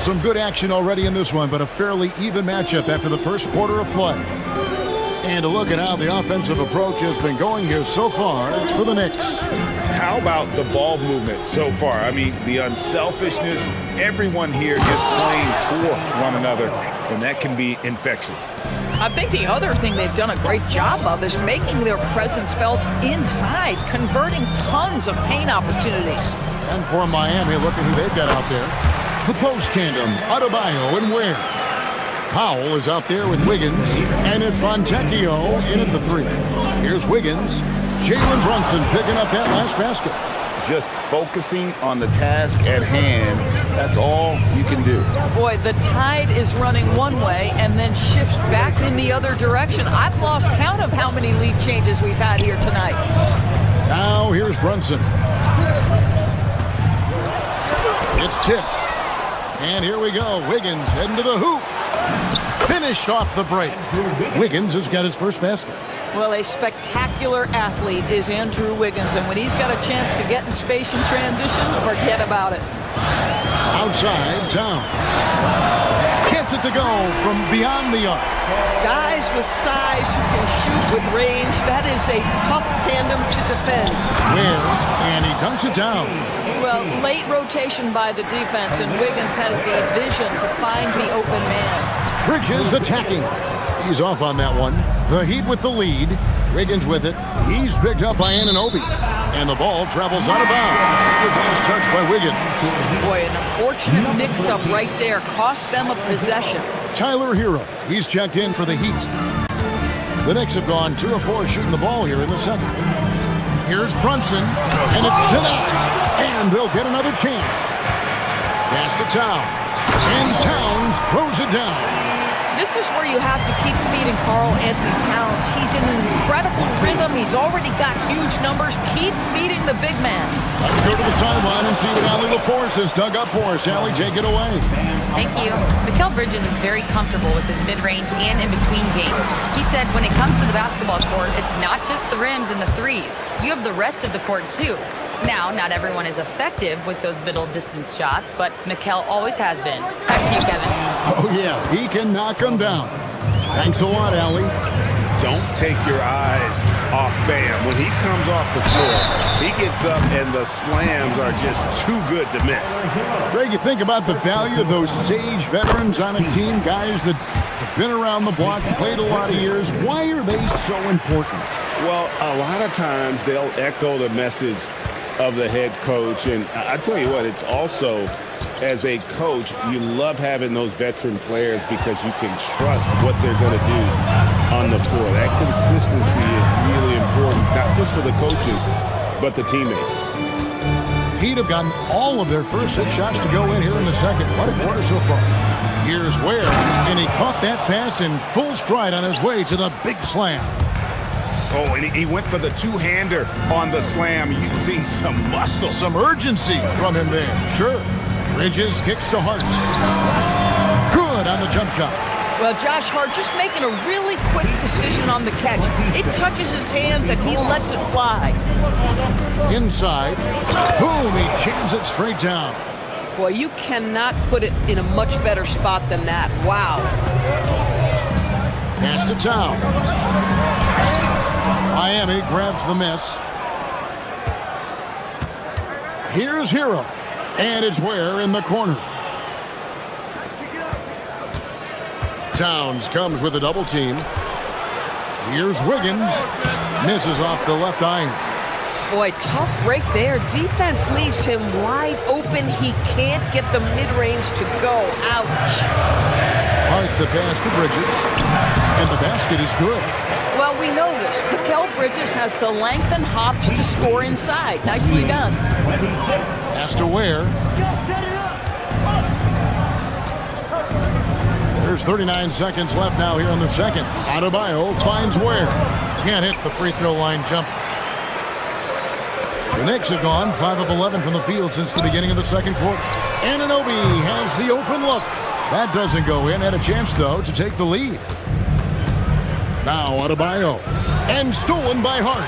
I: Some good action already in this one, but a fairly even matchup after the first quarter of play. And a look at how the offensive approach has been going here so far for the Knicks.
P: How about the ball movement so far? I mean, the unselfishness, everyone here just playing for one another, and that can be infectious.
F: I think the other thing they've done a great job of is making their presence felt inside, converting tons of paint opportunities.
I: And for Miami, look at who they've got out there. The post tandem, Adebayo and Ware. Powell is out there with Wiggins, and it's Fontecchio in at the 3. Here's Wiggins. Jalen Brunson picking up that last basket.
P: Just focusing on the task at hand, that's all you can do.
F: Boy, the tide is running one way and then shifts back in the other direction. I've lost count of how many lead changes we've had here tonight.
I: Now here's Brunson. It's tipped. And here we go. Wiggins heading to the hoop. Finished off the break. Wiggins has got his first basket.
F: Well, a spectacular athlete is Andrew Wiggins, and when he's got a chance to get in space and transition, forget about it.
I: Outside, Town. Gets it to go from beyond the arc.
H: Guys with size who can shoot with range, that is a tough tandem to defend.
I: Ware, and he dunks it down.
F: Well, late rotation by the defense, and Wiggins has the vision to find the open man.
I: Bridges attacking. He's off on that one. The Heat with the lead. Wiggins with it. He's picked up by Anunoby. And the ball travels out of bounds. It was last touched by Wiggins.
F: Boy, an unfortunate mix-up right there. Cost them a possession.
I: Tyler Hero. He's checked in for the Heat. The Knicks have gone 2 of 4 shooting the ball here in the second. Here's Brunson. And it's denied. And they'll get another chance. Pass to Towns. And Towns throws it down.
F: This is where you have to keep feeding Karl Anthony Towns. He's in an incredible rhythm. He's already got huge numbers. Keep feeding the big man.
I: Let's go to the sideline and see what Allie LaForce has dug up for us. Allie, take it away.
G: Thank you. Mikal Bridges is very comfortable with his mid-range and in-between game. He said when it comes to the basketball court, it's not just the rims and the threes. You have the rest of the court, too. Now, not everyone is effective with those middle distance shots, but Mikal always has been. Back to you, Kevin.
I: Oh, yeah, he can knock them down. Thanks a lot, Allie.
P: Don't take your eyes off Bam. When he comes off the floor, he gets up and the slams are just too good to miss.
I: Greg, you think about the value of those sage veterans on a team, guys that have been around the block, played a lot of years. Why are they so important?
C: Well, a lot of times they'll echo the message of the head coach. And I tell you what, it's also, as a coach, you love having those veteran players because you can trust what they're going to do on the floor. That consistency is really important, not just for the coaches, but the teammates.
I: Heat have gotten all of their first 6 shots to go in here in the second. What a quarter so far. Here's Ware, and he caught that pass in full stride on his way to the big slam.
P: Oh, and he went for the two-hander on the slam. You see some muscle.
I: Some urgency from him there. Sure. Bridges kicks to Hart. Good on the jump shot.
F: Well, Josh Hart just making a really quick decision on the catch. It touches his hands and he lets it fly.
I: Inside. Boom, he jams it straight down.
H: Boy, you cannot put it in a much better spot than that. Wow.
I: Pass to Towns. Miami grabs the miss. Here's Hero. And it's Ware in the corner. Towns comes with a double team. Here's Wiggins. Misses off the left iron.
H: Boy, tough break there. Defense leaves him wide open. He can't get the mid-range to go. Ouch.
I: Hart the pass to Bridges. And the basket is good.
F: Well, we know this. Mikal Bridges has the length and hops to score inside. Nicely done.
I: Pass to Ware. There's 39 seconds left now here in the second. Adebayo finds Ware. Can't hit the free throw line jump. The Knicks have gone 5 of 11 from the field since the beginning of the second quarter. Anunoby has the open look. That doesn't go in. Had a chance, though, to take the lead. Now Adebayo. And stolen by Hart.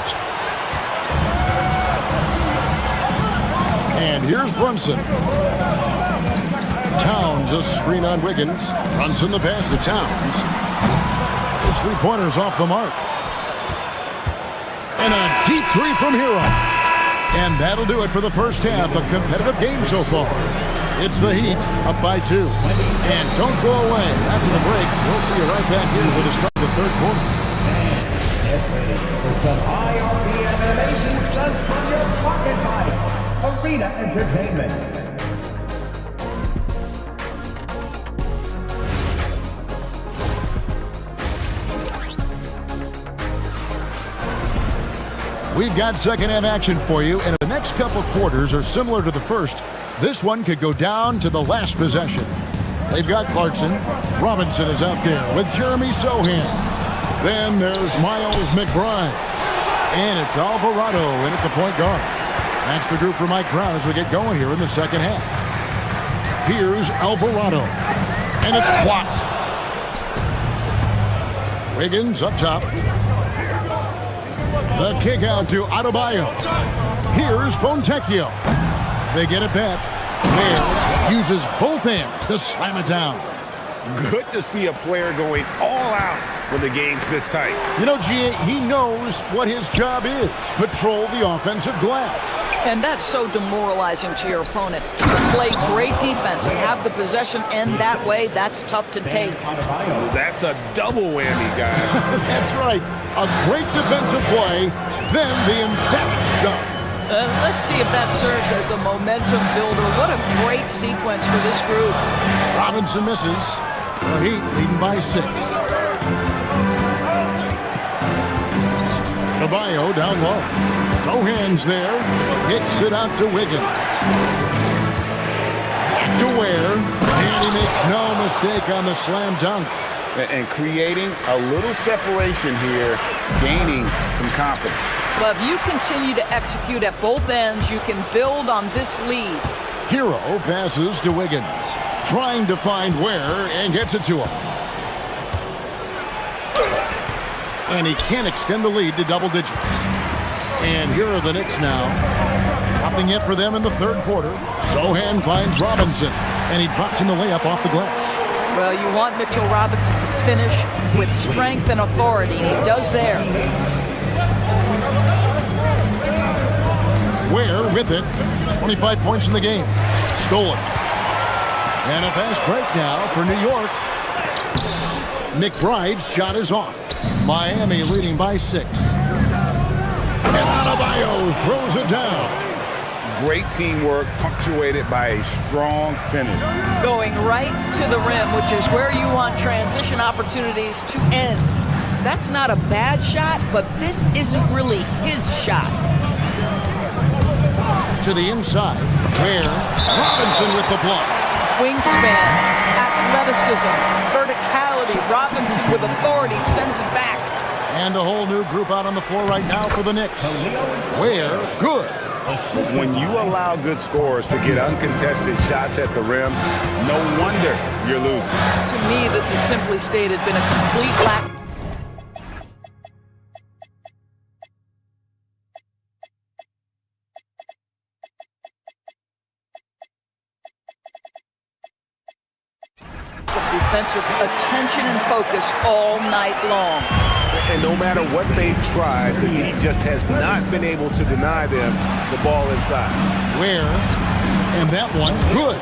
I: And here's Brunson. Towns, a screen on Wiggins. Brunson the pass to Towns. His three-pointers off the mark. And a deep three from Hero. And that'll do it for the first half. A competitive game so far. It's the Heat up by 2. And don't go away. After the break, we'll see you right back here for the start of the third quarter.
K: Get ready for some high RPM animation just from your pocket bike. Arena Entertainment.
I: We've got second half action for you, and the next couple quarters are similar to the first. This one could go down to the last possession. They've got Clarkson. Robinson is out there with Jeremy Sohan. Then there's Miles McBride. And it's Alvarado in at the point guard. That's the group for Mike Brown as we get going here in the second half. Here's Alvarado. And it's blocked. Wiggins up top. The kick out to Adebayo. Here's Fontecchio. They get it back. Bears uses both hands to slam it down.
B: Good to see a player going all out when the game's this tight.
I: You know, G.A., he knows what his job is. Patrol the offensive glass.
F: And that's so demoralizing to your opponent. To play great defense and have the possession end that way, that's tough to take.
B: That's a double whammy, guys.
I: That's right. A great defensive play, then the emphatic stuff.
F: Let's see if that serves as a momentum builder. What a great sequence for this group.
I: Robinson misses. The Heat leading by 6. Adebayo down low. Sohan's there. Kicks it out to Wiggins. Back to Ware. And he makes no mistake on the slam dunk.
P: And creating a little separation here, gaining some confidence.
F: But if you continue to execute at both ends, you can build on this lead.
I: Hero passes to Wiggins. Trying to find Ware and gets it to him. And he can't extend the lead to double digits. And here are the Knicks now. Nothing yet for them in the third quarter. Sohan finds Robinson. And he drops in the layup off the glass.
F: Well, you want Mitchell Robinson to finish with strength and authority. He does there.
I: Ware with it. 25 points in the game. Stolen. And a fast break now for New York. McBride's shot is off. Miami leading by 6. And Adebayo throws it down.
P: Great teamwork punctuated by a strong finish.
F: Going right to the rim, which is where you want transition opportunities to end. That's not a bad shot, but this isn't really his shot.
I: To the inside, Ware. Robinson with the block.
F: Wingspan, athleticism, verticality. Robinson with authority sends it back.
I: And a whole new group out on the floor right now for the Knicks. Ware, good.
P: When you allow good scorers to get uncontested shots at the rim, no wonder you're losing.
F: To me, this has simply stated been a complete lack. Defensive attention and focus all night long.
B: And no matter what they've tried, the Heat just has not been able to deny them the ball inside.
I: Ware, and that one, good.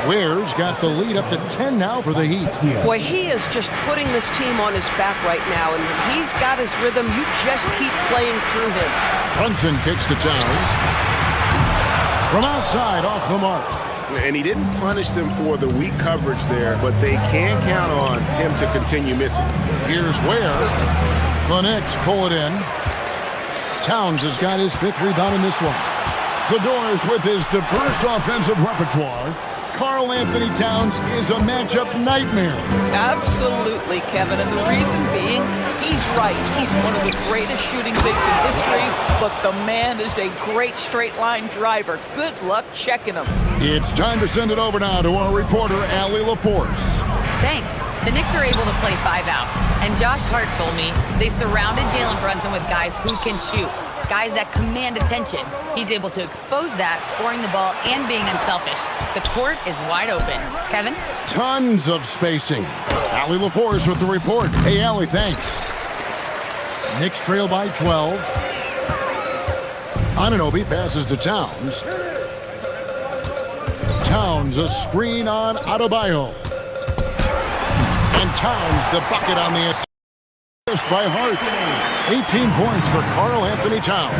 I: Ware's got the lead up to 10 now for the Heat.
H: Boy, he is just putting this team on his back right now, and when he's got his rhythm, you just keep playing through him.
I: Brunson kicks to Towns. From outside, off the mark.
B: And he didn't punish them for the weak coverage there, but they can count on him to continue missing.
I: Here's Ware. The Knicks pull it in. Towns has got his 5th rebound in this one. Zador's with his diverse offensive repertoire. Karl Anthony Towns is a matchup nightmare.
F: Absolutely, Kevin, and the reason being, he's right. He's one of the greatest shooting bigs in history, but the man is a great straight-line driver. Good luck checking him.
I: It's time to send it over now to our reporter, Allie LaForce.
G: Thanks. The Knicks are able to play 5 out, and Josh Hart told me they surrounded Jalen Brunson with guys who can shoot, guys that command attention. He's able to expose that, scoring the ball and being unselfish. The court is wide open. Kevin?
I: Tons of spacing. Allie LaForce with the report. Hey, Allie, thanks. Knicks trail by 12. Anunoby passes to Towns. Towns, a screen on Adebayo. And Towns, the bucket on the assist by Hart. 18 points for Karl Anthony Towns.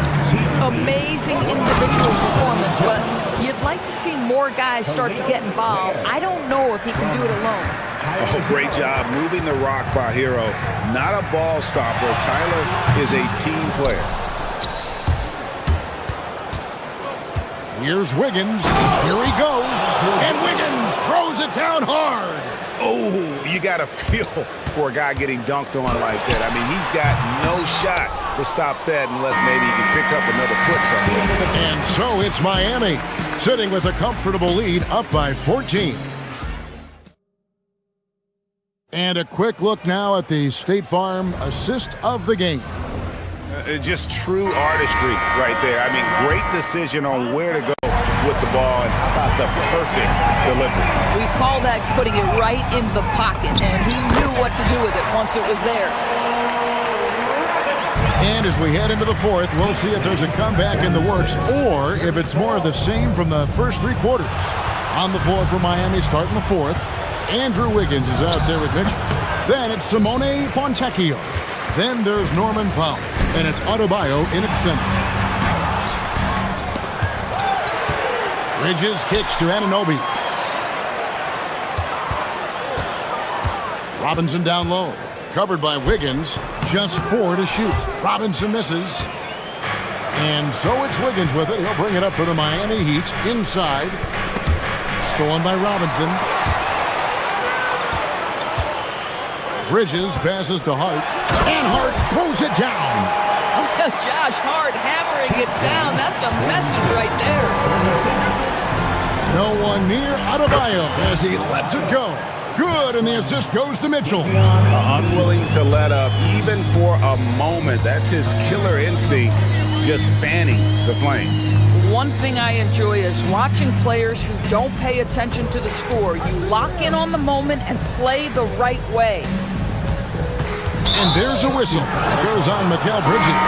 F: Amazing individual performance, but you'd like to see more guys start to get involved. I don't know if he can do it alone.
P: Oh, great job moving the rock by Hero. Not a ball stopper. Tyler is a team player.
I: Here's Wiggins. Here he goes. And Wiggins throws it down hard.
P: Oh, you got to feel for a guy getting dunked on like that. I mean, he's got no shot to stop that unless maybe he can pick up another foot somewhere.
I: And so it's Miami, sitting with a comfortable lead, up by 14. And a quick look now at the State Farm assist of the game.
P: Just true artistry right there. I mean, great decision on where to go with the ball, and how about the perfect delivery?
F: We call that putting it right in the pocket, and he knew what to do with it once it was there.
I: And as we head into the fourth, we'll see if there's a comeback in the works or if it's more of the same from the first 3 quarters. On the floor for Miami starting the fourth, Andrew Wiggins is out there with Mitchell. Then it's Simone Fontecchio. Then there's Norman Powell, and it's Adebayo in its center. Bridges kicks to Anunoby. Robinson down low. Covered by Wiggins. Just 4 to shoot. Robinson misses. And so it's Wiggins with it. He'll bring it up for the Miami Heat. Inside. Stolen by Robinson. Bridges passes to Hart. And Hart throws it down.
F: Josh Hart hammering it down. That's a message right there.
I: No one near Adebayo as he lets it go. Good, and the assist goes to Mitchell.
P: Unwilling to let up even for a moment. That's his killer instinct, just fanning the flames.
F: One thing I enjoy is watching players who don't pay attention to the score. You lock in on the moment and play the right way.
I: And there's a whistle. It goes on Mikal Bridges.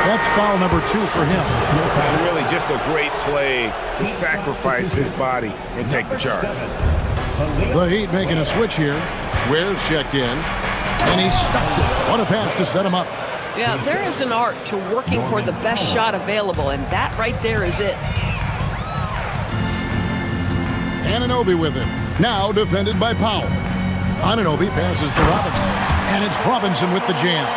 I: That's foul number 2 for him.
P: And really just a great play to sacrifice his body and take the charge.
I: The Heat making a switch here. Ware's checked in. And he stuffs it. What a pass to set him up.
H: Yeah, there is an art to working for the best shot available, and that right there is it.
I: Anunoby with it. Now defended by Powell. Anunoby passes to Robinson. And it's Robinson with the jam.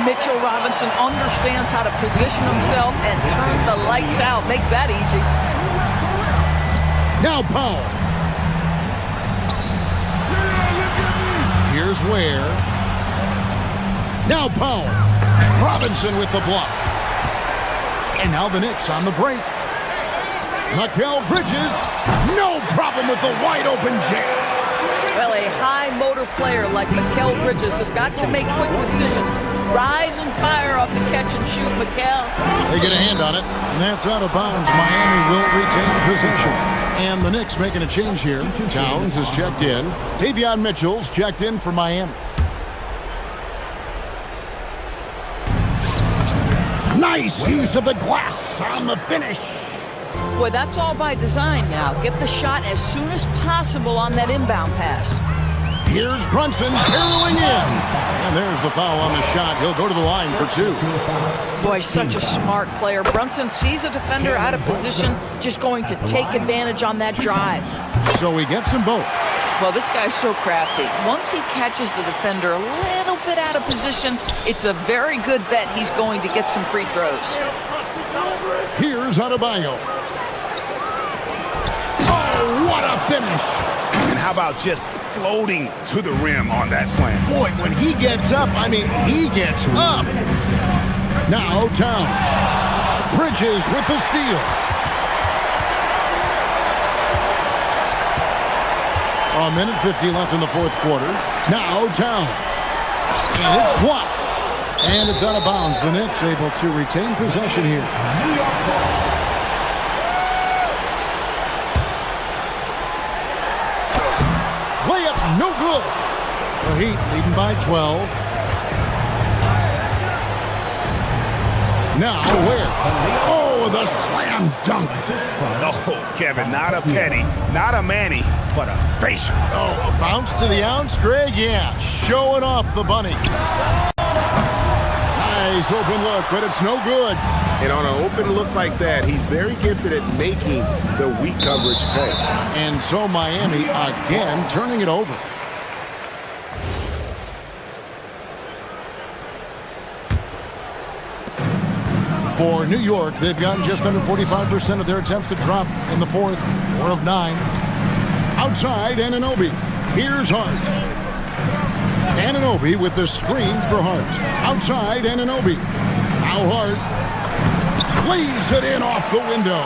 F: Mitchell Robinson understands how to position himself and turn the lights out. Makes that easy.
I: Now Powell. Here's Ware. Now Powell. Robinson with the block. And now the Knicks on the break. Mikal Bridges. No problem with the wide open jam.
F: Well, a high motor player like Mikal Bridges has got to make quick decisions. Rise and fire off the catch and shoot, Mikal.
I: They get a hand on it, and that's out of bounds. Miami will retain possession. And the Knicks making a change here. Towns is checked in. Davion Mitchell's checked in for Miami. Nice use of the glass on the finish.
F: Boy, that's all by design now. Get the shot as soon as possible on that inbound pass.
I: Here's Brunson barreling in. And there's the foul on the shot. He'll go to the line for 2.
F: Boy, such a smart player. Brunson sees a defender out of position, just going to take advantage on that drive.
I: So he gets them both.
F: Well, this guy's so crafty. Once he catches the defender a little bit out of position, it's a very good bet he's going to get some free throws.
I: Here's Adebayo. Oh, what a finish.
P: And how about just floating to the rim on that slam?
I: Boy, when he gets up, I mean, he gets up. Now Towns. Bridges with the steal. A minute 50 left in the fourth quarter. Now Towns. And it's blocked. And it's out of bounds. The Knicks able to retain possession here. Layup, no good. The Heat leading by 12. Now where? Oh, the slam dunk.
P: Oh, Kevin, not a penny, not a Manny, but a facial.
I: Oh, a bounce to the ounce, Greg? Yeah, showing off the bunny. Nice open look, but it's no good.
B: And on an open look like that, he's very gifted at making the weak coverage pay.
I: And so Miami again turning it over. For New York, they've gotten just under 45% of their attempts to drop in the fourth, 4 of 9. Outside, Anunoby. Here's Hart. Anunoby with the screen for Hart. Outside, Anunoby. Now Hart lays it in off the window.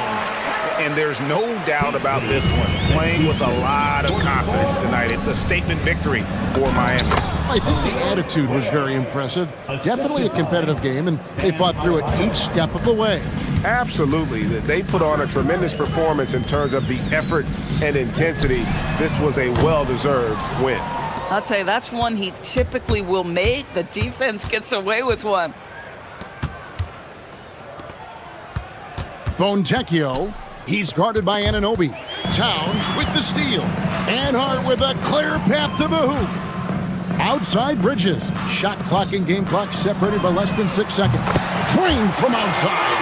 P: And there's no doubt about this one. Playing with a lot of confidence tonight. It's a statement victory for Miami.
I: I think the attitude was very impressive. Definitely a competitive game, and they fought through it each step of the way.
B: Absolutely. They put on a tremendous performance in terms of the effort and intensity. This was a well-deserved win.
F: I'll tell you, that's one he typically will make. The defense gets away with one.
I: Fontecchio. He's guarded by Anunoby. Towns with the steal. And Hart with a clear path to the hoop. Outside Bridges. Shot clock and game clock separated by less than 6 seconds. Drained from outside.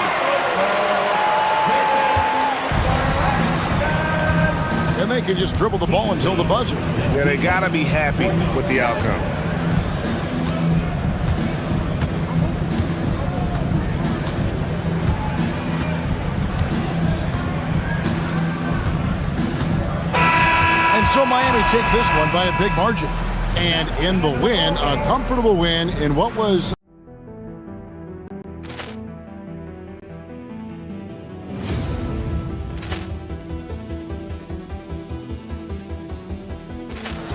I: And they can just dribble the ball until the buzzer.
B: Yeah, they got to be happy with the outcome.
I: So Miami takes this one by a big margin. And in the win, a comfortable win in what was...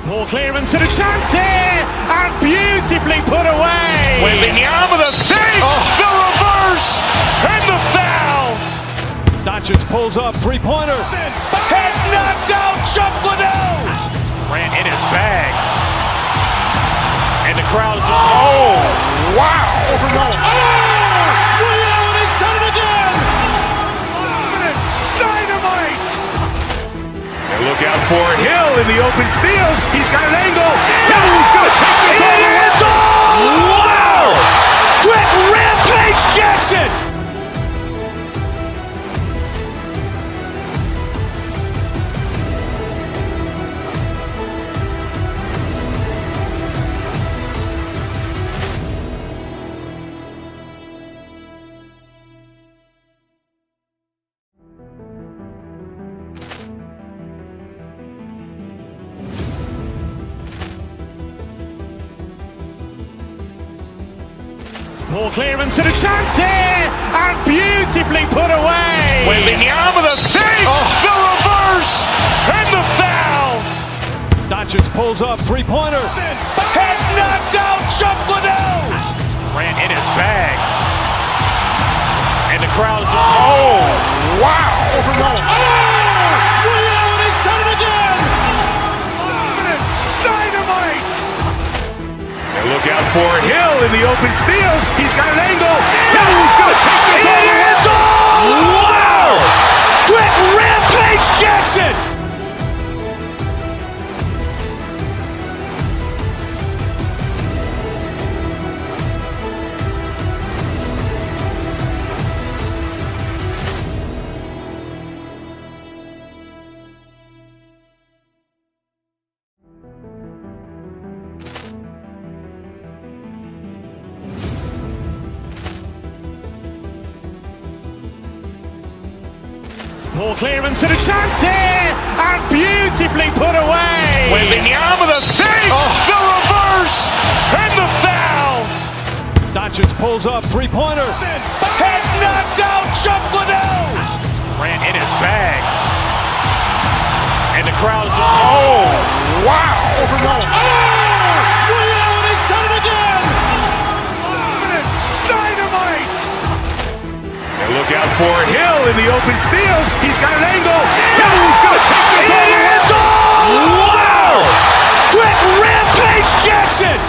A: Ball clearance and a chance here! And beautifully put away! Wembanyama the fake! The reverse! And the foul! Doncic pulls up, three-pointer. Has knocked out Chuck Liddell! Ran in his bag. And the crowd is... Oh! Wow! Oh! Ray Allen has done it again! Dynamite! And look out for Hill in the open field. He's got an angle. He's going to take this all the way. Wow! Quick Rampage Jackson! Ball clearance and a chance here! And beautifully put away! Wembanyama the fake! The reverse! And the foul! Doncic pulls up, three-pointer. Has knocked out Chuck Liddell! Ran in his bag. And the crowd is... Oh! Wow! Ray Allen has done it again! Dynamite! And look out for Hill in the open field. He's got an angle. He's going to take this all the way. Wow! Quick Rampage Jackson! Poor clearance and a chance here, and beautifully put away. Wembanyama the save, the reverse, and the foul. Doncic pulls up, three-pointer. Has knocked out Chuck Liddell. Ran in his bag. And the crowd is, oh, wow.
K: Over Nolan. Allen has done it again.
A: Dynamite.
P: And look out for Hill in the open field. He's got an angle. He's going to take this all the way.
A: Wow. Quick Rampage Jackson.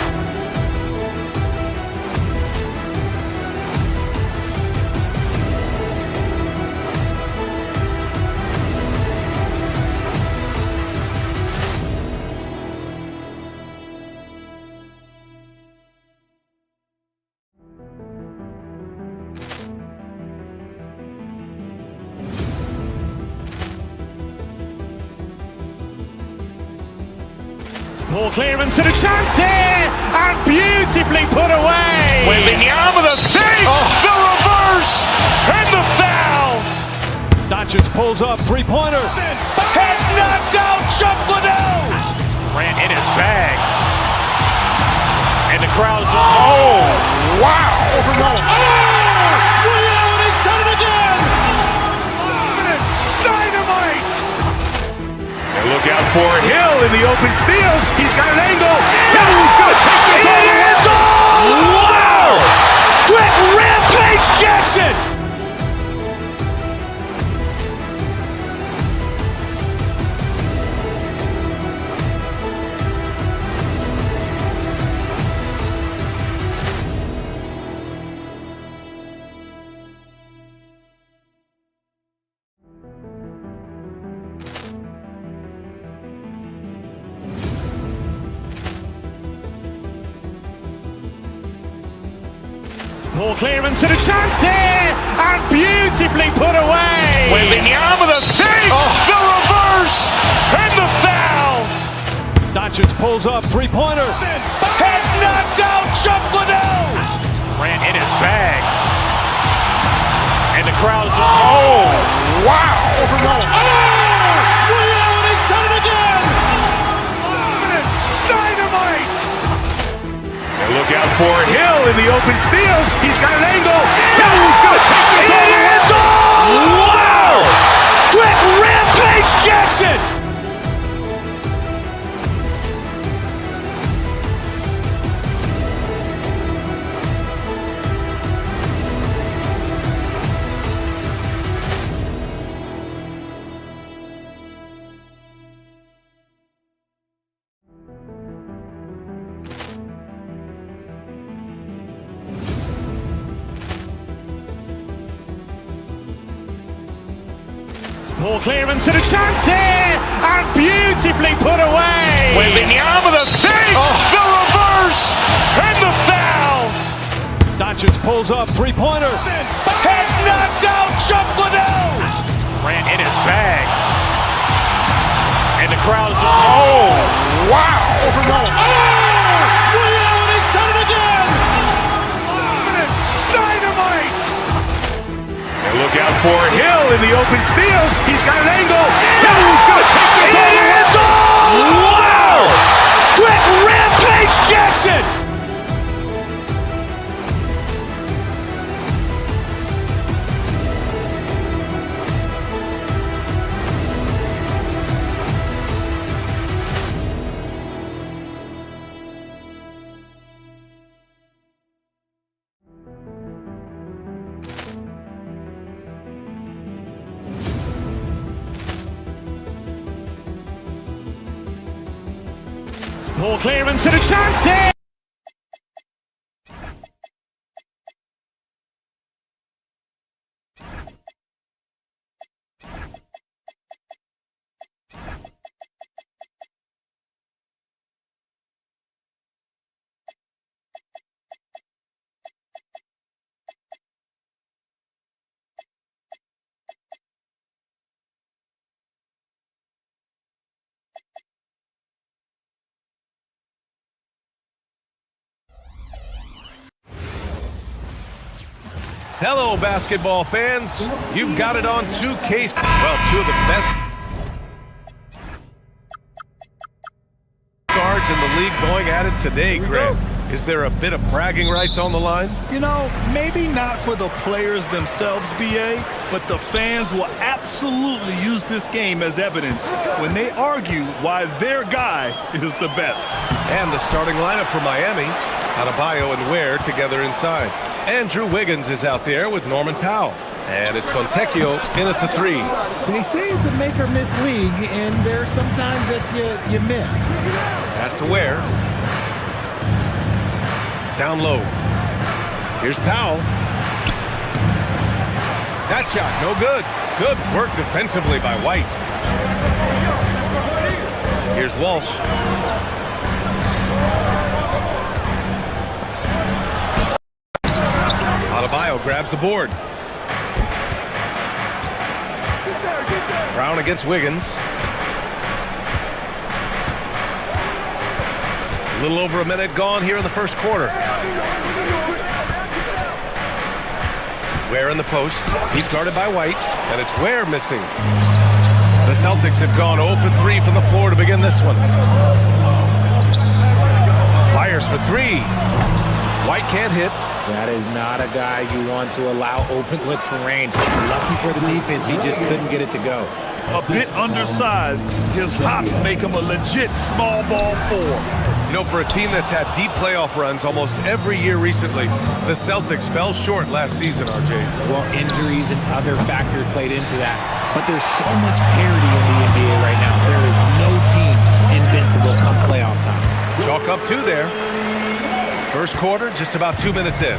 A: Poor clearance and a chance here, and beautifully put away. Wembanyama the save, the reverse, and the foul. Doncic pulls up, three-pointer. Has knocked out Chuck Liddell. Ran in his bag. And the crowd is, oh, wow.
K: Over Nolan. Allen has done it again.
A: Dynamite.
P: And look out for Hill in the open field. He's got an angle. He's going to take this all the way.
A: Wow. Quick Rampage Jackson. Poor clearance and a chance here, and beautifully put away. Wembanyama the save, the reverse, and the foul. Doncic pulls up, three-pointer. Has knocked out Chuck Liddell. Ran in his bag. And the crowd is, oh, wow.
K: Over Nolan. Allen has done it again.
A: Dynamite.
P: And look out for Hill in the open field. He's got an angle. He's going to take this all the way.
A: Wow. Quick Rampage Jackson. Poor clearance and a chance here, and beautifully put away. Wembanyama the save, the reverse, and the foul. Doncic pulls up, three-pointer. Has knocked out Chuck Liddell. Ran in his bag. And the crowd is, oh, wow.
K: Over Nolan. Allen has done it again.
A: Dynamite.
P: And look out for Hill in the open field. He's got an angle. He's going to take this all the way.
A: Wow. Quick Rampage Jackson. Poor clearance and a chance here.
D: Hello, basketball fans. You've got it on 2K. Well, two of the best guards in the league going at it today, Grant. Is there a bit of bragging rights on the line?
E: You know, maybe not for the players themselves, BA, but the fans will absolutely use this game as evidence when they argue why their guy is the best.
D: And the starting lineup for Miami, Adebayo and Ware together inside. Andrew Wiggins is out there with Norman Powell. And it's Fontecchio in at the 3.
N: They say it's a make-or-miss league, and there's sometimes that you miss.
D: Pass to Ware. Down low. Here's Powell. That shot, no good. Good work defensively by White. Here's Walsh. Adebayo grabs the board. Brown against Wiggins. A little over a minute gone here in the first quarter. Ware in the post. He's guarded by White, and it's Ware missing. The Celtics have gone 0 for 3 from the floor to begin this one. Fires for 3. White can't hit.
N: That is not a guy you want to allow open looks from range. Lucky for the defense, he just couldn't get it to go.
E: A bit undersized, his hops make him a legit small ball 4.
D: You know, for a team that's had deep playoff runs almost every year recently, the Celtics fell short last season, RJ.
N: Well, injuries and other factors played into that. But there's so much parity in the NBA right now. There is no team invincible come playoff time.
D: Chalk up 2 there. First quarter, just about 2 minutes in.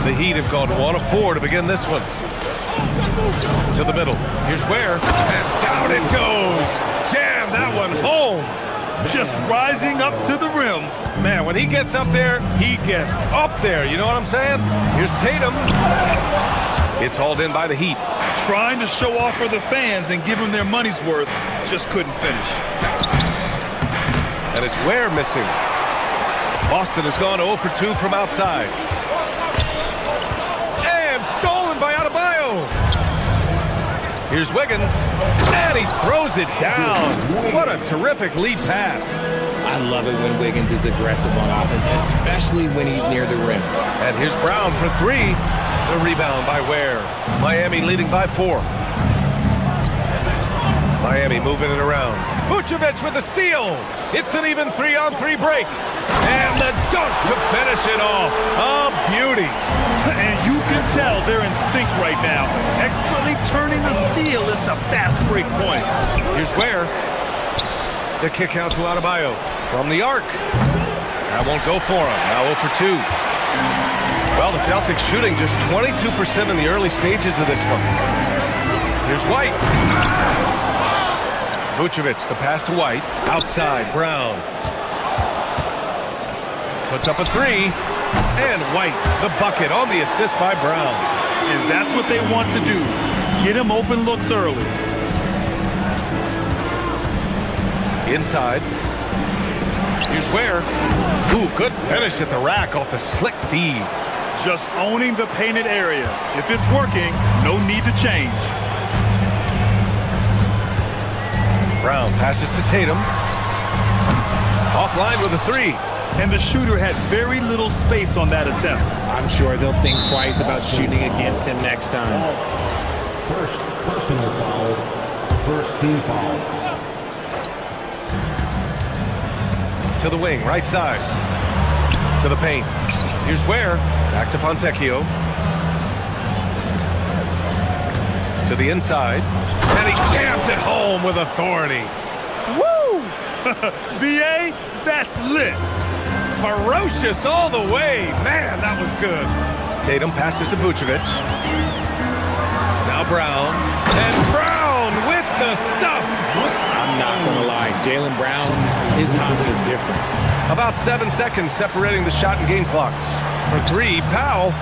D: The Heat have gone 1 of 4 to begin this one. To the middle. Here's Ware. And down it goes. Jam that one home.
E: Just rising up to the rim.
D: Man, when he gets up there, he gets up there. You know what I'm saying? Here's Tatum. It's hauled in by the Heat.
E: Trying to show off for the fans and give them their money's worth. Just couldn't finish.
D: And it's Ware missing. Boston has gone 0 for 2 from outside. And stolen by Adebayo. Here's Wiggins. And he throws it down. What a terrific lead pass.
N: I love it when Wiggins is aggressive on offense, especially when he's near the rim.
D: And here's Brown for 3. The rebound by Ware. Miami leading by 4. Miami moving it around. Vucevic with a steal. It's an even 3-on-3 break. And the dunk to finish it off. A beauty.
E: And you can tell they're in sync right now. Expertly turning the steal into fast break points.
D: Here's Ware. The kick out to Adebayo from the arc. That won't go for him. Now 0 for 2. Well, the Celtics shooting just 22% in the early stages of this one. Here's White. Vucevic, the pass to White. Outside, Brown. Puts up a 3. And White, the bucket on the assist by Brown.
E: And that's what they want to do. Get him open looks early.
D: Inside. Here's Ware. Ooh, good finish at the rack off the slick feed.
E: Just owning the painted area. If it's working, no need to change.
D: Brown passes to Tatum. Offline with a 3.
E: And the shooter had very little space on that attempt.
N: I'm sure they'll think twice about shooting against him next time.
O: First personal foul. First team foul.
D: To the wing, right side. To the paint. Here's Ware. Back to Fontecchio. To the inside. And he jams it home with authority.
E: Woo! BA, that's lit.
D: Ferocious all the way. Man, that was good. Tatum passes to Vucevic. Now Brown. And Brown with the stuff.
N: I'm not going to lie. Jaylen Brown, his hops are different.
D: About 7 seconds separating the shot and game clocks. For 3, Powell.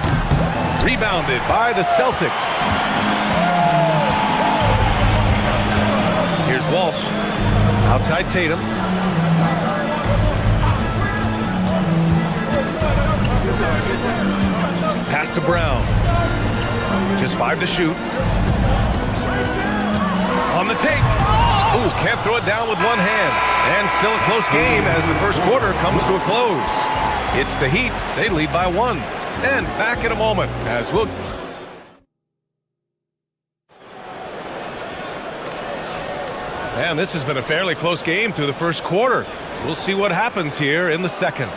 D: Rebounded by the Celtics. Here's Walsh. Outside Tatum. Pass to Brown. Just 5 to shoot. On the take. Ooh, can't throw it down with one hand. And still a close game as the first quarter comes to a close. It's the Heat. They lead by 1. And back in a moment as we'll... And this has been a fairly close game through the first quarter. We'll see what happens here in the second.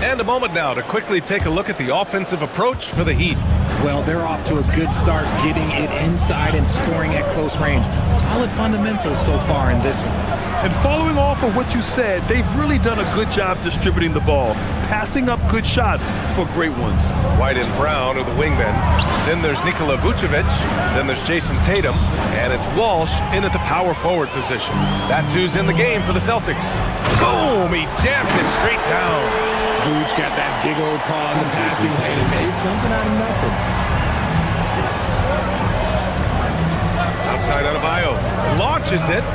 D: And a moment now to quickly take a look at the offensive approach for the Heat.
N: Well, they're off to a good start getting it inside and scoring at close range. Solid fundamentals so far in this one.
E: And following off of what you said, they've really done a good job distributing the ball, passing up good shots for great ones.
D: White and Brown are the wingmen. Then there's Nikola Vucevic. Then there's Jason Tatum. And it's Walsh in at the power forward position. That's who's in the game for the Celtics. Boom! He jammed it straight down.
N: Vooch got that big old paw in the passing lane and made something out of nothing.
D: Outside Adebayo. Launches it.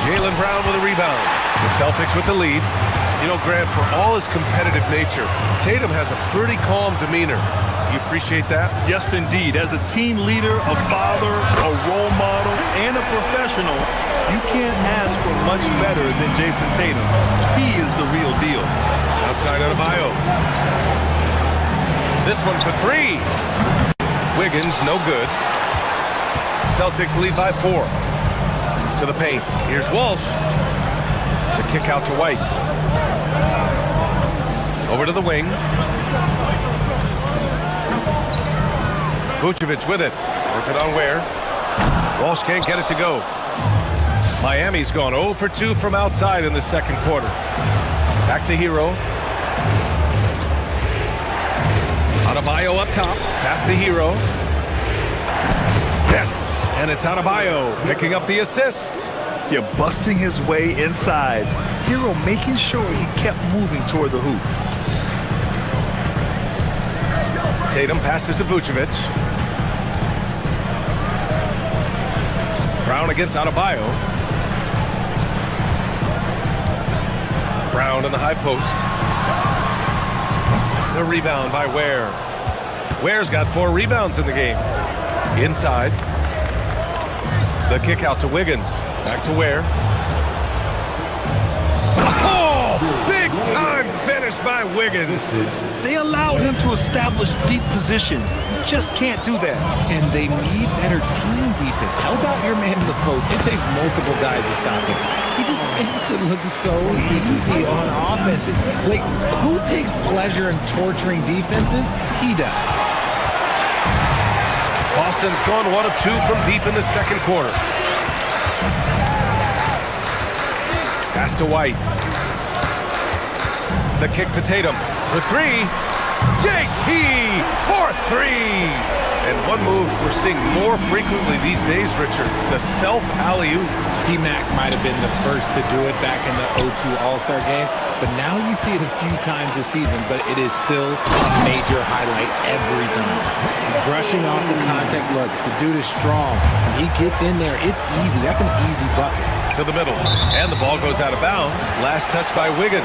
D: Jaylen Brown with a rebound. The Celtics with the lead. You know, Grant, for all his competitive nature, Tatum has a pretty calm demeanor. You appreciate that?
E: Yes, indeed. As a team leader, a father, a role model, and a professional, you can't ask for much better than Jason Tatum. He is the real deal.
D: Outside Adebayo. This one for 3. Wiggins, no good. Celtics lead by 4. To the paint. Here's Walsh. The kick out to White. Over to the wing. Vucevic with it. Working on Ware. Walsh can't get it to go. Miami's gone 0 for 2 from outside in the second quarter. Back to Hero. Adebayo up top. Pass to Hero. Yes! And it's Adebayo picking up the assist.
E: Yeah, busting his way inside. Hero making sure he kept moving toward the hoop.
D: Tatum passes to Vucevic. Brown against Adebayo. Brown in the high post. The rebound by Ware. Ware's got 4 rebounds in the game. Inside. The kick out to Wiggins. Back to Ware. Oh! Big time finish by Wiggins.
E: They allowed him to establish deep position. You just can't do that.
N: And they need better team defense. How about your man in the post? It takes multiple guys to stop him. He just makes it look so easy on offense. Like, who takes pleasure in torturing defenses? He does.
D: Boston's gone 1 of 2 from deep in the second quarter. Pass to White. The kick to Tatum. For 3. JT for 3. And one move we're seeing more frequently these days, Richard, the self-alley-oop.
N: T-Mac might have been the first to do it back in the 0-2 All-Star game, but now you see it a few times this season, but it is still a major highlight every time. Brushing off the contact, look, the dude is strong. When he gets in there, it's easy. That's an easy bucket.
D: To the middle, and the ball goes out of bounds. Last touch by Wiggins.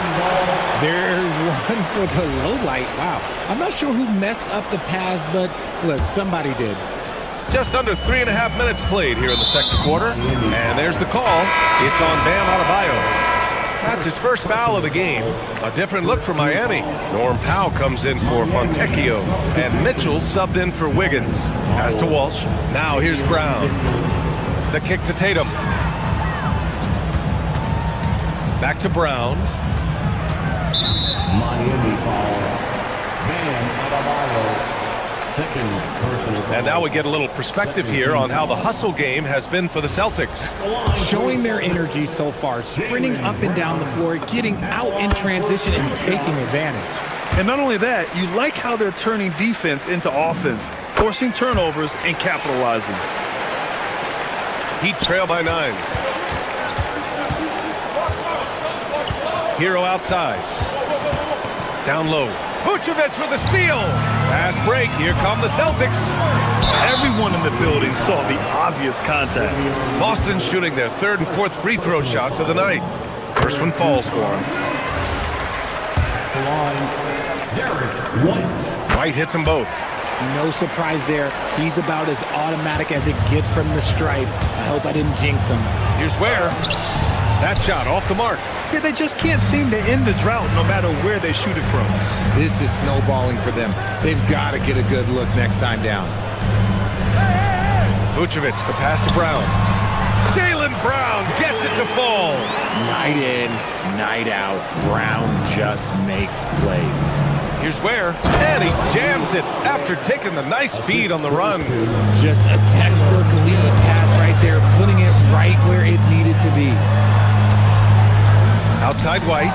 N: There's one for the low light. Wow. I'm not sure who messed up the pass, but look, somebody did.
D: Just under 3.5 minutes played here in the second quarter. And there's the call. It's on Bam Adebayo. That's his first foul of the game. A different look for Miami. Norm Powell comes in for Fontecchio. And Mitchell subbed in for Wiggins. Pass to Walsh. Now here's Brown. The kick to Tatum. Back to Brown.
O: Miami foul. Bam Adebayo.
D: And now we get a little perspective here on how the hustle game has been for the Celtics.
N: Showing their energy so far, sprinting up and down the floor, getting out in transition and taking advantage.
E: And not only that, you like how they're turning defense into offense, forcing turnovers and capitalizing.
D: Heat trail by 9. Hero outside. Down low. Vucevic with a steal. Fast break. Here come the Celtics.
E: Everyone in the building saw the obvious contact.
D: Boston shooting their 3rd and 4th free throw shots of the night. First one falls for him. White hits them both.
N: No surprise there. He's about as automatic as it gets from the stripe. I hope I didn't jinx him.
D: Here's Ware. That shot off the mark.
E: Yeah, they just can't seem to end the drought no matter where they shoot it from.
N: This is snowballing for them. They've got to get a good look next time down.
D: Vucevic, the pass to Brown. Jaylen Brown gets it to fall.
N: Night in, night out, Brown just makes plays.
D: Here's Ware, and he jams it after taking the nice feed on the run.
N: Just a textbook lead pass right there, putting it right where it needed to be.
D: Outside White.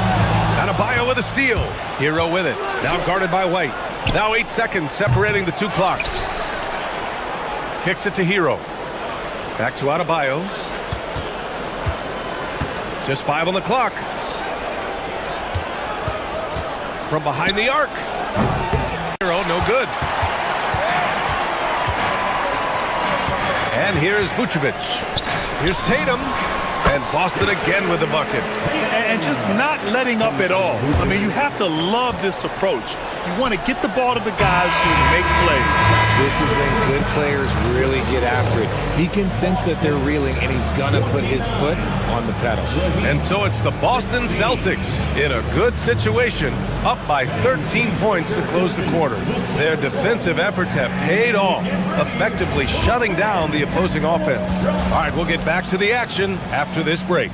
D: Adebayo with a steal. Hero with it. Now guarded by White. Now 8 seconds separating the two clocks. Kicks it to Hero. Back to Adebayo. Just 5 on the clock. From behind the arc. Hero, no good. And here's Vucevic. Here's Tatum. And Boston again with the bucket.
E: And just not letting up at all. I mean, you have to love this approach. You want to get the ball to the guys who make plays.
N: This is when good players really get after it. He can sense that they're reeling, and he's going to put his foot on the pedal.
D: And so it's the Boston Celtics in a good situation, up by 13 points to close the quarter. Their defensive efforts have paid off, effectively shutting down the opposing offense. All right, we'll get back to the action after this break.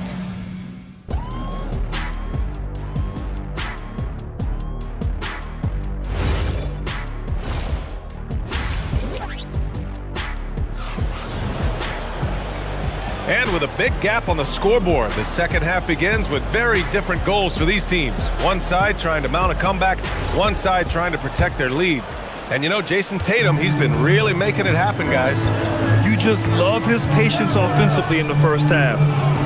D: And with a big gap on the scoreboard, the second half begins with very different goals for these teams. One side trying to mount a comeback, one side trying to protect their lead. And you know, Jason Tatum, he's been really making it happen, guys.
E: You just love his patience offensively in the first half.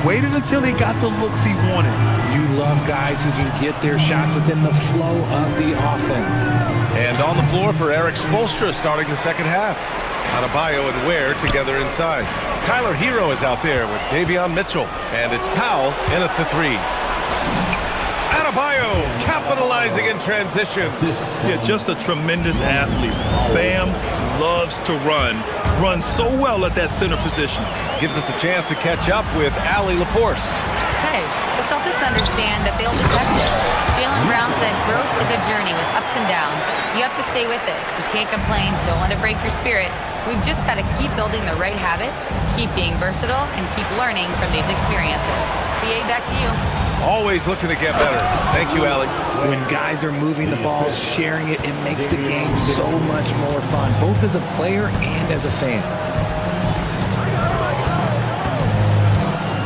E: Waited until he got the looks he wanted.
N: You love guys who can get their shots within the flow of the offense.
D: And on the floor for Eric Spoelstra starting the second half. Adebayo and Ware together inside. Tyler Hero is out there with Davion Mitchell. And it's Powell in at the 3. Adebayo capitalizing in transition.
E: Yeah, just a tremendous athlete. Bam loves to run. Runs so well at that center position.
D: Gives us a chance to catch up with Allie LaForce.
G: Hey, the Celtics understand that they'll be tested. Jaylen Brown said growth is a journey with ups and downs. You have to stay with it. You can't complain. Don't let it break your spirit. We've just got to keep building the right habits, keep being versatile, and keep learning from these experiences. BA, back to you.
D: Always looking to get better. Thank you, Allie.
N: When guys are moving the ball, sharing it, it makes the game so much more fun, both as a player and as a fan.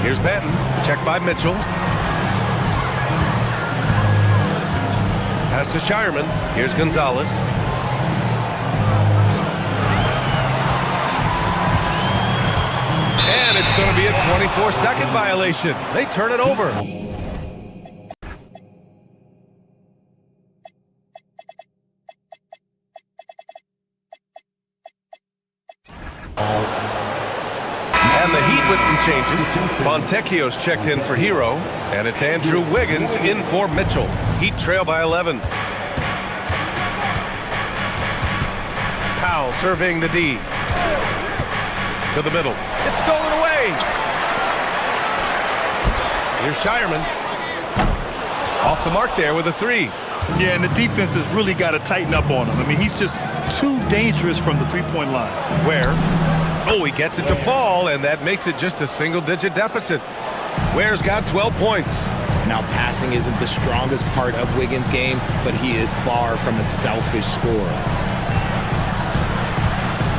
D: Here's Benton, checked by Mitchell. Pass to Shireman. Here's Gonzalez. And it's going to be a 24-second violation. They turn it over. And the Heat with some changes. Fontecchio's checked in for Hero, and it's Andrew Wiggins in for Mitchell. Heat trail by 11. Powell surveying the D. To the middle. It's stolen away. Here's Shireman. Off the mark there with a 3.
E: Yeah, and the defense has really got to tighten up on him. I mean, he's just too dangerous from the three-point line.
D: Ware. Oh, he gets it to fall, and that makes it just a single-digit deficit. Ware's got 12 points.
N: Now, passing isn't the strongest part of Wiggins' game, but he is far from a selfish scorer.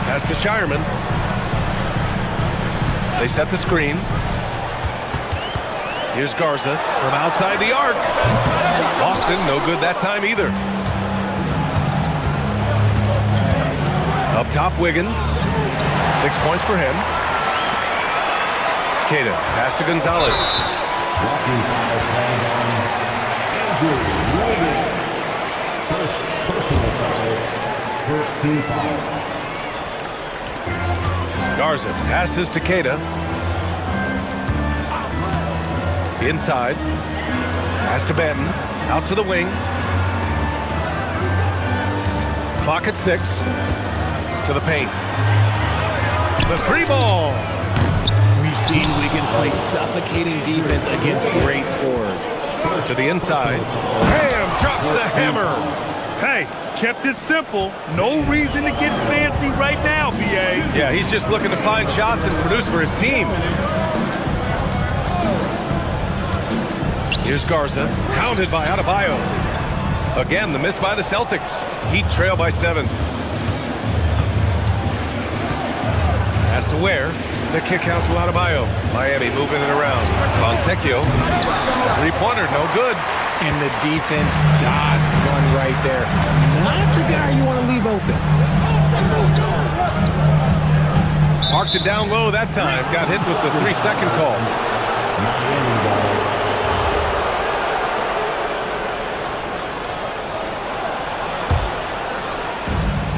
D: Pass to Shireman. They set the screen. Here's Garza from outside the arc. Boston, no good that time either. Up top, Wiggins. 6 points for him. Queta, pass to Gonzalez.
O: First team foul.
D: Garza passes to Queta. Inside. Pass to Benton. Out to the wing. Clock at 6. To the paint. The three ball.
N: We've seen Wiggins play suffocating defense against great scorers.
D: To the inside. Bam! Drops the hammer.
E: Hey, kept it simple. No reason to get fancy right now, BA.
D: Yeah, he's just looking to find shots and produce for his team. Here's Garza, hounded by Adebayo. Again, the miss by the Celtics. Heat trail by 7. Has to Ware. The kick out to Adebayo. Miami moving it around. Fontecchio. Three-pointer, no good.
N: And the defense dodged one right there. Not the guy you want to leave open.
D: Marked it down low that time. Got hit with the 3-second call.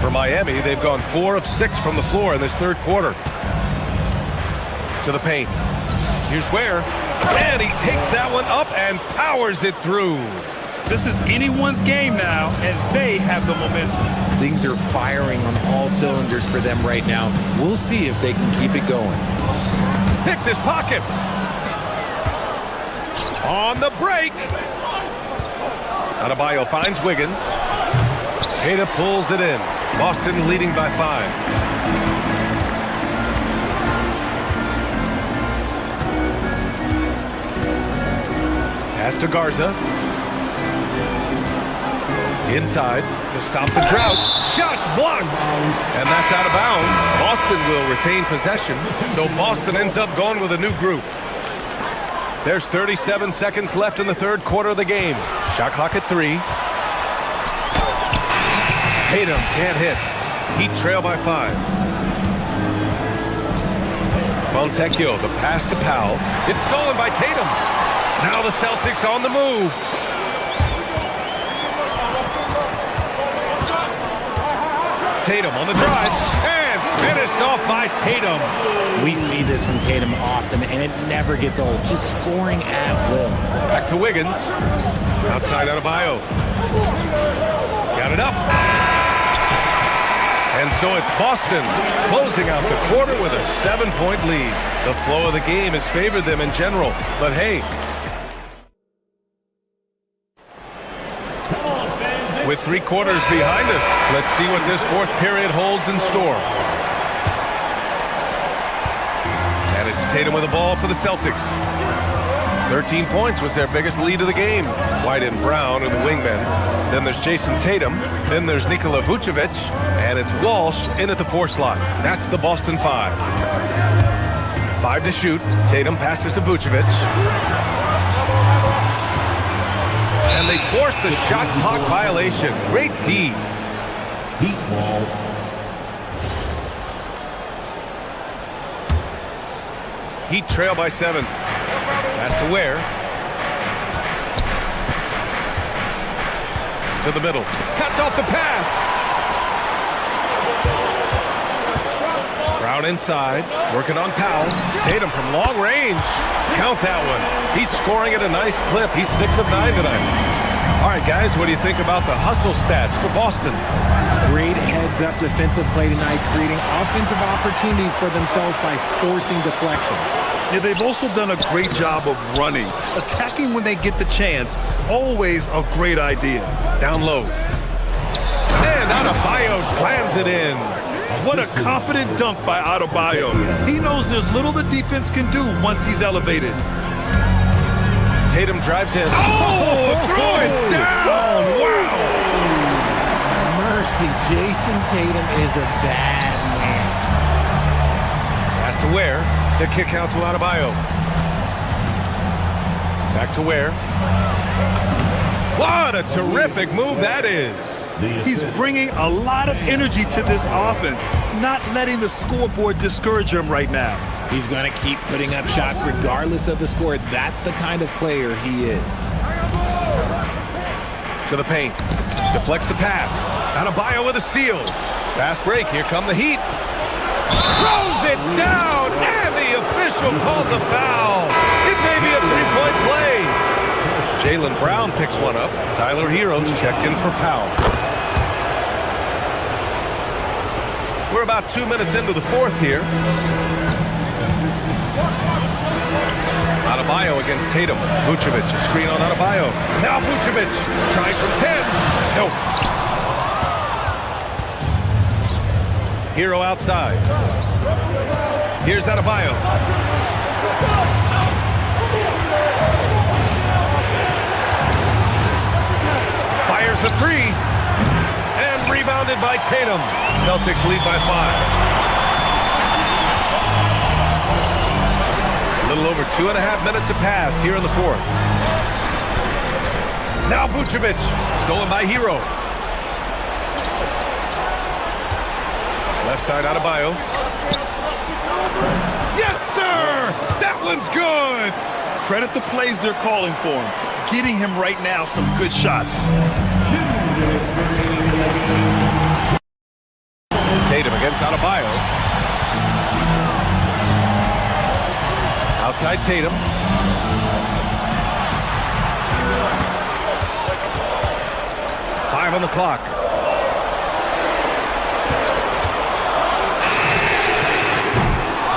D: For Miami, they've gone 4 of 6 from the floor in this third quarter. To the paint. Here's Ware. And he takes that one up and powers it through.
E: This is anyone's game now, and they have the momentum.
N: Things are firing on all cylinders for them right now. We'll see if they can keep it going.
D: Pick this pocket. On the break. Adebayo finds Wiggins. Tatum pulls it in. Boston leading by 5. Pass to Garza. Inside to stop the drought. Shots blocked. And that's out of bounds. Boston will retain possession. So Boston ends up going with a new group. There's 37 seconds left in the third quarter of the game. Shot clock at 3. Tatum can't hit. Heat trail by 5. Fontecchio, the pass to Powell. It's stolen by Tatum. Now the Celtics on the move. Tatum on the drive, and finished off by Tatum.
N: We see this from Tatum often, and it never gets old. Just scoring at will.
D: Back to Wiggins. Outside Adebayo. Got it up. And so it's Boston closing out the quarter with a 7-point lead. The flow of the game has favored them in general, but hey, with 3 quarters behind us, let's see what this fourth period holds in store. And it's Tatum with the ball for the Celtics. 13 points was their biggest lead of the game. White and Brown are the wingmen. Then there's Jason Tatum. Then there's Nikola Vucevic. And it's Walsh in at the 4 slot. That's the Boston 5. 5 to shoot. Tatum passes to Vucevic. And they forced the shot clock violation. Great D.
O: Heat ball.
D: Heat trail by 7. Pass to Ware. To the middle. Cuts off the pass. Brown inside. Working on Powell. Tatum from long range. Count that one. He's scoring at a nice clip. He's 6 of 9 tonight. All right, guys, what do you think about the hustle stats for Boston?
N: Great heads-up defensive play tonight, creating offensive opportunities for themselves by forcing deflections.
E: Yeah, they've also done a great job of running. Attacking when they get the chance, always a great idea.
D: Down low. And Adebayo slams it in.
E: What a confident dunk by Adebayo. He knows there's little the defense can do once he's elevated.
D: Tatum drives in. Oh, throw it down! Wow!
N: Mercy, Jason Tatum is a bad man.
D: Pass to Ware. The kick out to Adebayo. Back to Ware. What a terrific move that is.
E: He's bringing a lot of energy to this offense, not letting the scoreboard discourage him right now.
N: He's going to keep putting up shots regardless of the score. That's the kind of player he is.
D: To the paint. Deflects the pass. Adebayo with a steal. Fast break. Here come the Heat. Throws it down, and the official calls a foul. It may be a 3-point play. Jaylen Brown picks one up. Tyler Heroes checked in for Powell. We're about 2 minutes into the fourth here. Adebayo against Tatum. Vucevic, a screen on Adebayo. Now Vucevic tries from 10. Nope. Hero outside. Here's Adebayo. Fires the three. And rebounded by Tatum. Celtics lead by 5. A little over 2.5 minutes have passed here in the fourth. Now Vucevic, stolen by Hero. Left side Adebayo. Yes, sir! That one's good!
E: Credit the plays they're calling for him. Getting him right now some good shots.
D: Tatum against Adebayo. Outside Tatum. Five on the clock.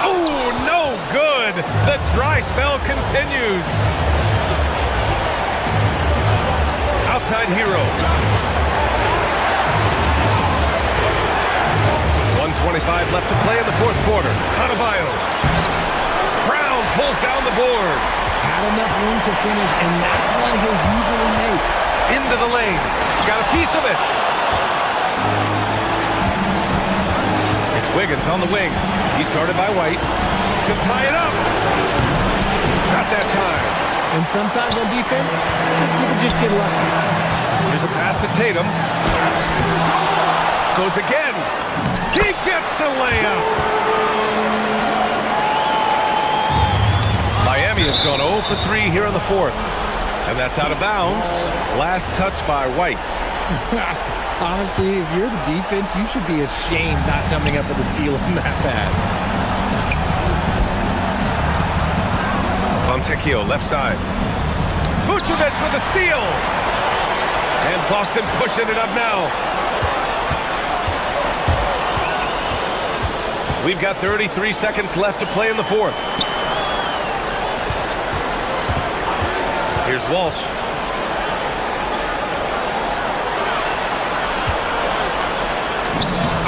D: Oh, no good. The dry spell continues. Outside Hero. 1:25 left to play in the fourth quarter. Adebayo. Brown pulls down the board.
N: Had enough room to finish, and that's one he'll usually make.
D: Into the lane. Got a piece of it. It's Wiggins on the wing. He's guarded by White. Can tie it up. Not that time.
N: And sometimes on defense, you can just get lucky.
D: Here's a pass to Tatum. Goes again. He gets the layup. Miami has gone 0 for 3 here in the fourth. And that's out of bounds. Last touch by White.
N: Honestly, if you're the defense, you should be ashamed not coming up with a steal on that pass.
D: Fontecchio, left side. Vucevic with a steal. And Boston pushing it up now. We've got 33 seconds left to play in the fourth. Here's Walsh.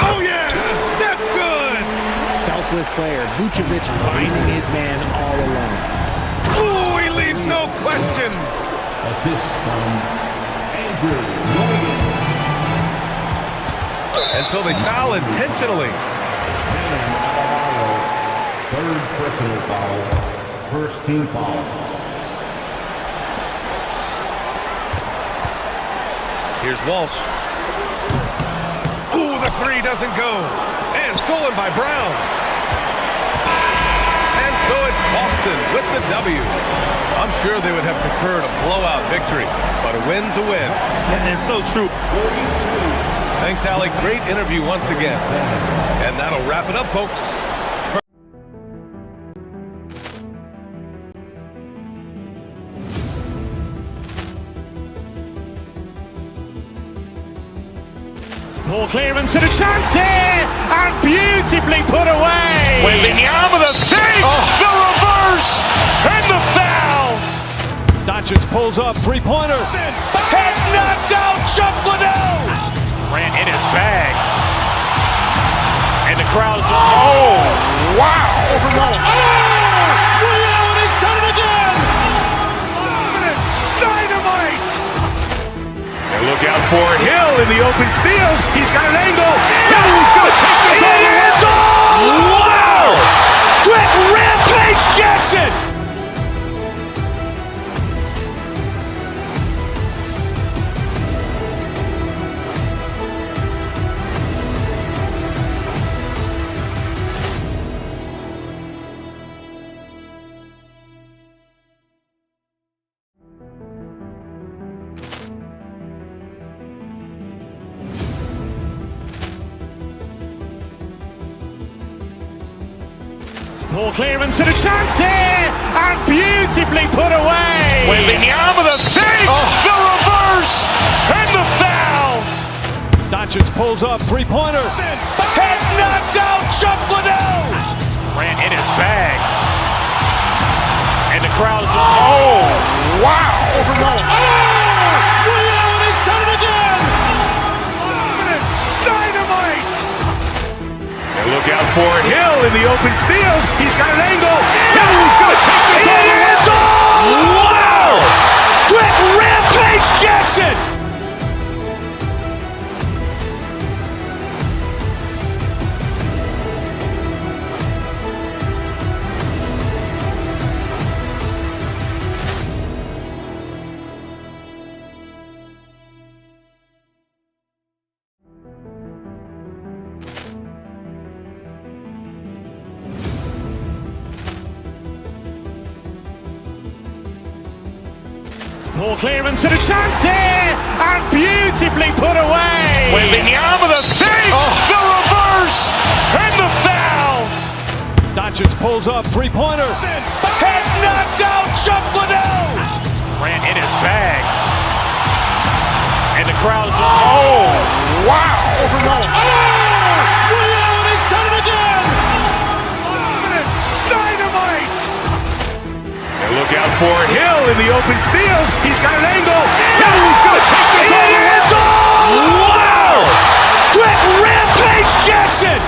D: Oh, yeah! That's good!
N: Selfless player. Vucevic finding his man all alone.
D: Ooh, he leaves no question!
O: Assist from Andrew Wiggins.
D: And so they foul intentionally.
O: Third personal foul. First team foul.
D: Here's Walsh. Ooh, the three doesn't go. And stolen by Brown. And so it's Boston with the W. I'm sure they would have preferred a blowout victory, but a win's a win.
E: And it's so true.
D: Thanks, Alec. Great interview once again. And that'll wrap it up, folks.
A: Ball clearance and a chance here, and beautifully put away.
Q: Wembanyama the fake, the reverse, and the foul.
A: Doncic pulls up, three-pointer.
Q: Has knocked out Chuck Liddell. Ran in his bag. And the crowd is, oh, wow.
A: He's done it again.
Q: Dynamite. And look out for Hill in the open field. He's got an angle. He's going to take this all the way. Wow! Brett Rampage Jackson.
A: Ball clearance and a chance here, and beautifully put away.
Q: Wembanyama the fake, the reverse, and the foul.
A: Doncic pulls up, three-pointer.
Q: Has knocked out Chuck Liddell. Ran in his bag. And the crowd is, oh, wow.
K: Ray Allen has done it again.
Q: Dynamite. And look out for Hill in the open field. He's got an angle. Hill's going to take this all the way. Wow. Quick Rampage Jackson.
A: Poor clearance and a chance here, and beautifully put away.
Q: Wembanyama the fake, the reverse, and the foul.
A: Doncic pulls up, three-pointer.
Q: Has knocked out Chuck Liddell. Ran in his bag. And the crowd is, oh, wow.
K: Ray Allen has done it again.
Q: Dynamite. And look out for Hill in the open field. He's got an angle. Hill's going to take this all the way. Wow. Quick Rampage Jackson.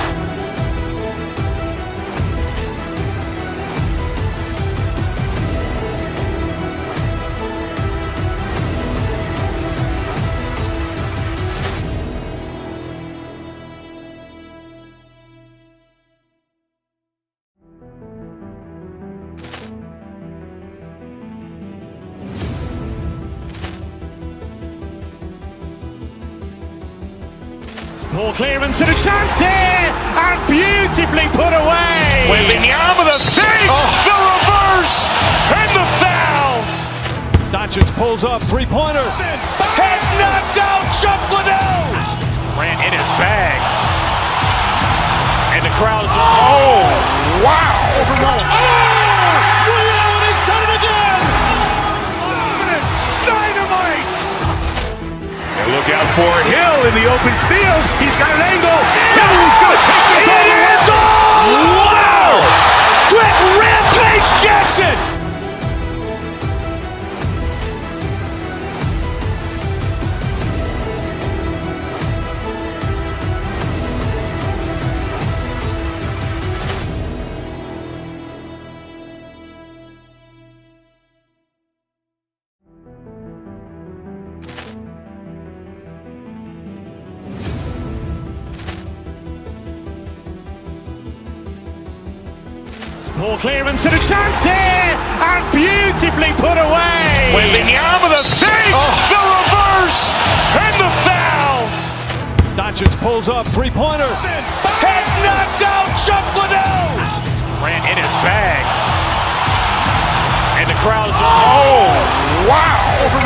A: Poor clearance and a chance here, and beautifully put away.
Q: Wembanyama the fake, the reverse, and the foul.
A: Doncic pulls up, three-pointer.
Q: Has knocked out Chuck Liddell. Ran in his bag. And the crowd is, oh, wow.
K: Ray Allen has done it again.
Q: Dynamite. And look out for Hill in the open field. He's got an angle. Hill's going to take this all the way. Wow. Quick Rampage Jackson.
A: Poor clearance and a chance here, and beautifully put away.
Q: Wembanyama the fake, the reverse, and the foul.
A: Doncic pulls up, three-pointer.
Q: Has knocked out Chuck Liddell. Ran in his bag. And the crowd is, oh, wow.
K: Ray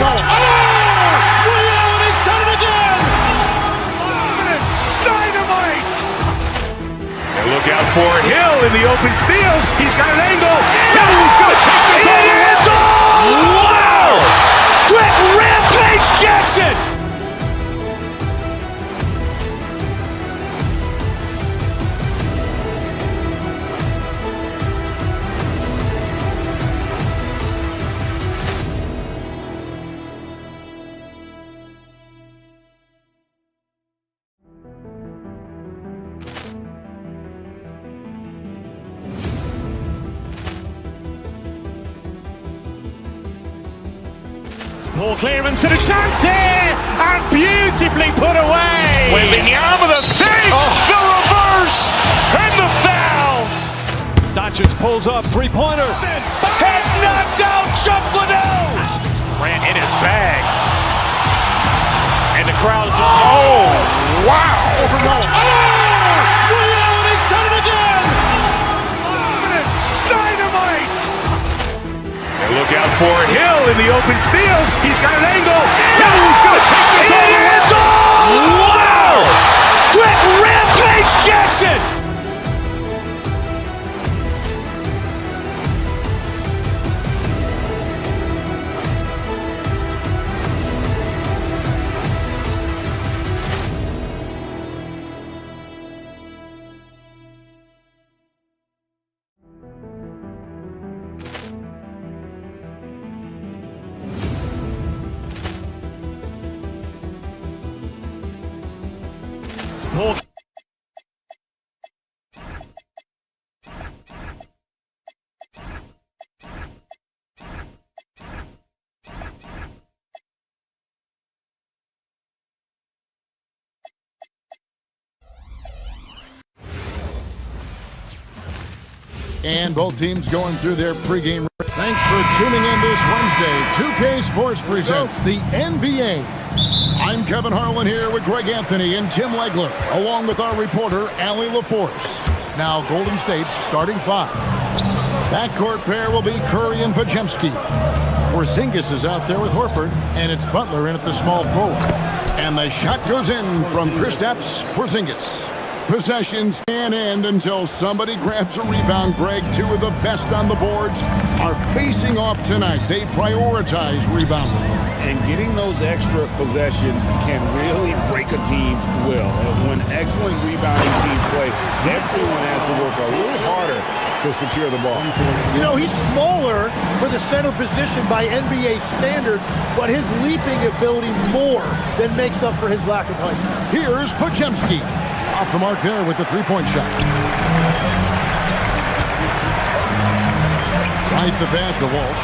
K: Allen has done it again.
Q: Dynamite. And look out for Hill in the open field. He's got an angle. Hill's going to take this all the way. Wow. Quick Rampage Jackson.
A: Poor clearance and a chance here, and beautifully put away.
Q: Wembanyama the fake, the reverse, and the foul.
A: Doncic pulls up, three-pointer.
Q: Has knocked out Chuck Liddell. Ran in his bag. And the crowd is, oh, wow.
K: Ray Allen has done it again.
Q: Dynamite. And look out for Hill in the open field. He's got an angle. Hill's going to take this all the way. Wow. Quick Rampage Jackson.
A: Paul.
I: And both teams going through their pregame. Thanks for tuning in this Wednesday. 2K Sports presents the NBA. I'm Kevin Harlan here with Greg Anthony and Tim Legler, along with our reporter, Allie LaForce. Now, Golden State's starting five. Backcourt pair will be Curry and Podziemski. Porzingis is out there with Horford, and it's Butler in at the small forward. And the shot goes in from Kristaps Porzingis. Possessions can't end until somebody grabs a rebound. Greg, two of the best on the boards are facing off tonight. They prioritize rebounding.
C: And getting those extra possessions can really break a team's will. When excellent rebounding teams play, everyone has to work a little harder to secure the ball.
J: You know, he's smaller for the center position by NBA standards, but his leaping ability more than makes up for his lack of height.
I: Here's Podziemski. Off the mark there with the three-point shot. Right the pass to Walsh.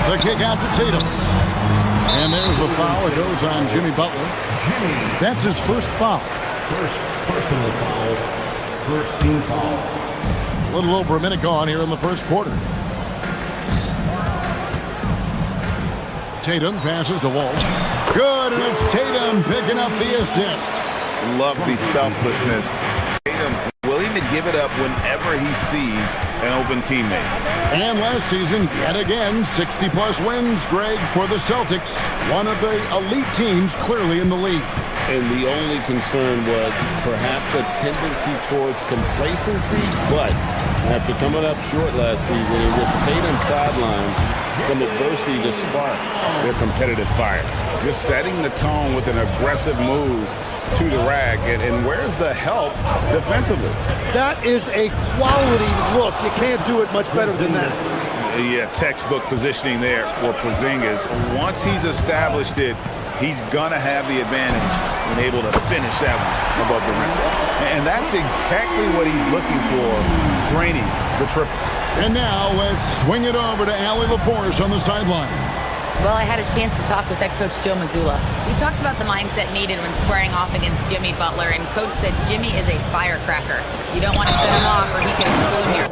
I: The kick out to Tatum. And there's a foul. It goes on Jimmy Butler. That's his first foul.
O: First personal foul. First team foul.
I: A little over a minute gone here in the first quarter. Tatum passes to Walsh. Good, and it's Tatum picking up the assist.
P: Love the selflessness. Tatum willing to give it up whenever he sees an open teammate.
I: And last season, yet again, 60-plus wins, Greg, for the Celtics. One of the elite teams clearly in the league.
C: And the only concern was perhaps a tendency towards complacency, but after coming up short last season and with Tatum's sideline, some adversity to spark
P: their competitive fire. Just setting the tone with an aggressive move to the rack, and where's the help defensively?
J: That is a quality look. You can't do it much better than that.
P: Yeah, textbook positioning there for Porzingis. Once he's established it, he's gonna have the advantage when able to finish that one above the rim. And that's exactly what he's looking for, draining the triple.
I: And now let's swing it over to Allie LaForce on the sideline.
G: Well, I had a chance to talk with head coach Joe Mazzulla. We talked about the mindset needed when squaring off against Jimmy Butler, and coach said Jimmy is a firecracker. You don't want to set him off or he can explode here.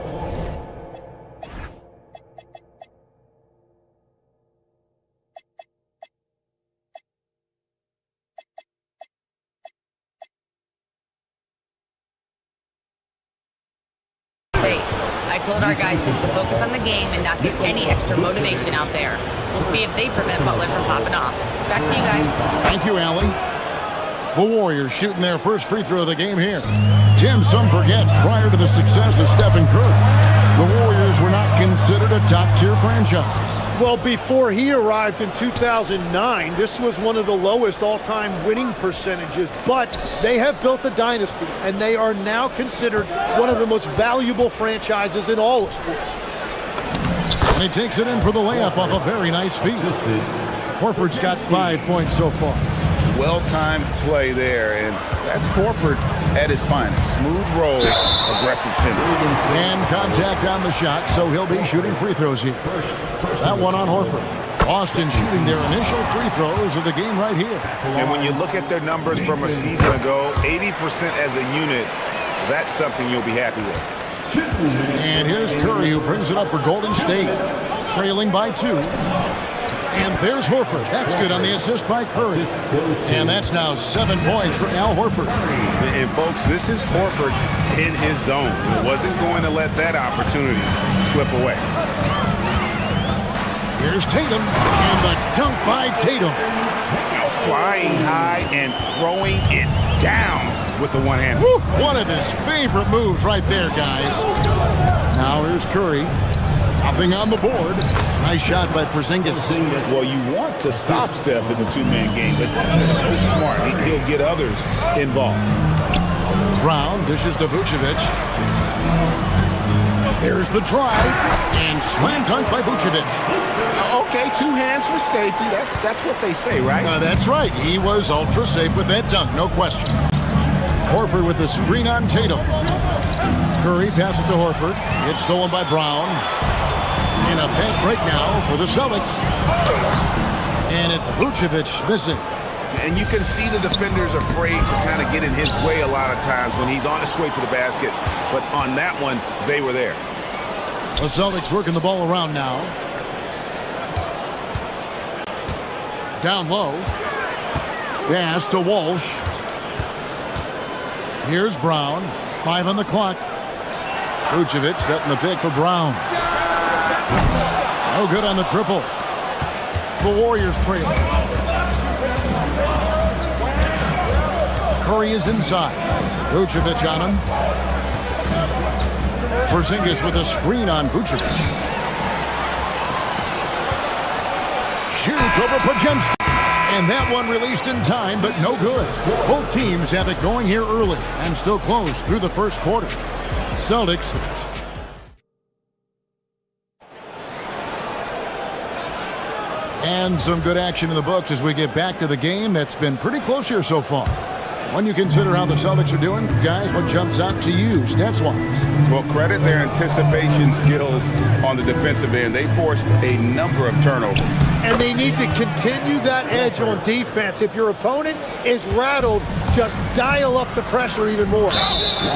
G: I told our guys just to focus on the game and not get any extra motivation out there. We'll see if they prevent Butler from popping off. Back to you guys.
I: Thank you, Allie. The Warriors shooting their first free throw of the game here. Tim, some forget, prior to the success of Stephen Curry, the Warriors were not considered a top-tier franchise.
J: Well, before he arrived in 2009, this was one of the lowest all-time winning percentages, but they have built a dynasty, and they are now considered one of the most valuable franchises in all of sports.
I: And he takes it in for the layup off a very nice feed. Horford's got 5 points so far.
P: Well-timed play there, and that's Horford at his finest. Smooth roll, aggressive finish.
I: And contact on the shot, so he'll be shooting free throws here. That one on Horford. Boston shooting their initial free throws of the game right here.
P: And when you look at their numbers from a season ago, 80% as a unit, that's something you'll be happy with.
I: And here's Curry, who brings it up for Golden State, trailing by 2. And there's Horford. That's good on the assist by Curry. And that's now 7 points for Al Horford.
P: And folks, this is Horford in his zone. He wasn't going to let that opportunity slip away.
I: Here's Tatum, and the dunk by Tatum.
P: Flying high and throwing it down with the one hand.
I: One of his favorite moves right there, guys. Now here's Curry. Nothing on the board. Nice shot by Porzingis.
C: Well, you want to stop Steph in the two-man game, but he's so smart. He'll get others involved.
I: Brown dishes to Vucevic. There's the drive, and slam dunk by Vucevic.
P: Okay, 2 hands for safety. That's what they say, right?
I: That's right. He was ultra safe with that dunk, no question. Horford with the screen on Tatum. Curry passes to Horford. It's stolen by Brown. And a fast break now for the Celtics. And it's Vucevic missing.
P: And you can see the defenders afraid to kind of get in his way a lot of times when he's on his way to the basket. But on that one, they were there.
I: The Celtics working the ball around now. Down low. Pass to Walsh. Here's Brown. 5 on the clock. Vucevic setting the pick for Brown. No good on the triple. The Warriors trail. Curry is inside. Vucevic on him. Porzingis with a screen on Vucevic. Shoots over Porzingis. And that one released in time, but no good. Both teams have it going here early and still close through the first quarter. Celtics. And some good action in the books as we get back to the game that's been pretty close here so far. When you consider how the Celtics are doing, guys, what jumps out to you stats-wise?
P: Well, credit their anticipation skills on the defensive end. They forced a number of turnovers.
J: And they need to continue that edge on defense. If your opponent is rattled, just dial up the pressure even more.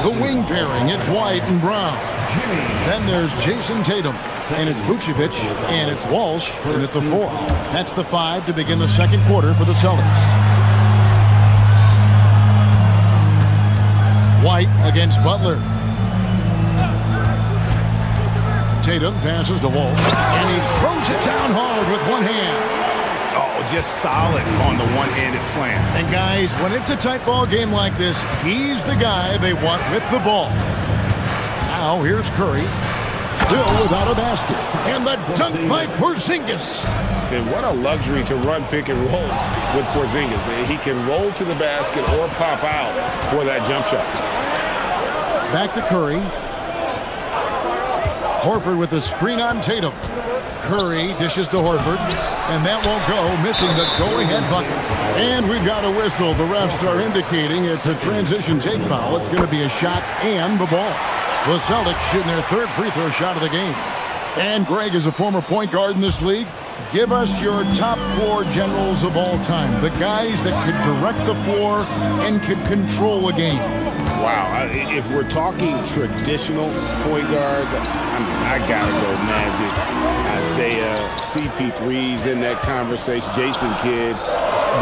I: The wing pairing, it's White and Brown. Then there's Jason Tatum, and it's Vucevic, and it's Walsh, and at the 4. That's the 5 to begin the second quarter for the Celtics. White against Butler. Tatum passes to Walsh, and he throws it down hard with one hand.
P: Oh, just solid on the one-handed slam.
I: And guys, when it's a tight ball game like this, he's the guy they want with the ball. Now here's Curry, still without a basket, and the dunk by Porzingis.
C: And what a luxury to run pick and rolls with Porzingis. He can roll to the basket or pop out for that jump shot.
I: Back to Curry. Horford with the screen on Tatum. Curry dishes to Horford, and that won't go, missing the go-ahead bucket. And we've got a whistle. The refs are indicating it's a transition take foul. It's going to be a shot and the ball. The Celtics shooting their third free throw shot of the game. And Greg is a former point guard in this league. Give us your top 4 generals of all time. The guys that could direct the floor and could control a game.
C: Wow, if we're talking traditional point guards, I gotta go Magic, Isaiah, CP3's in that conversation, Jason Kidd,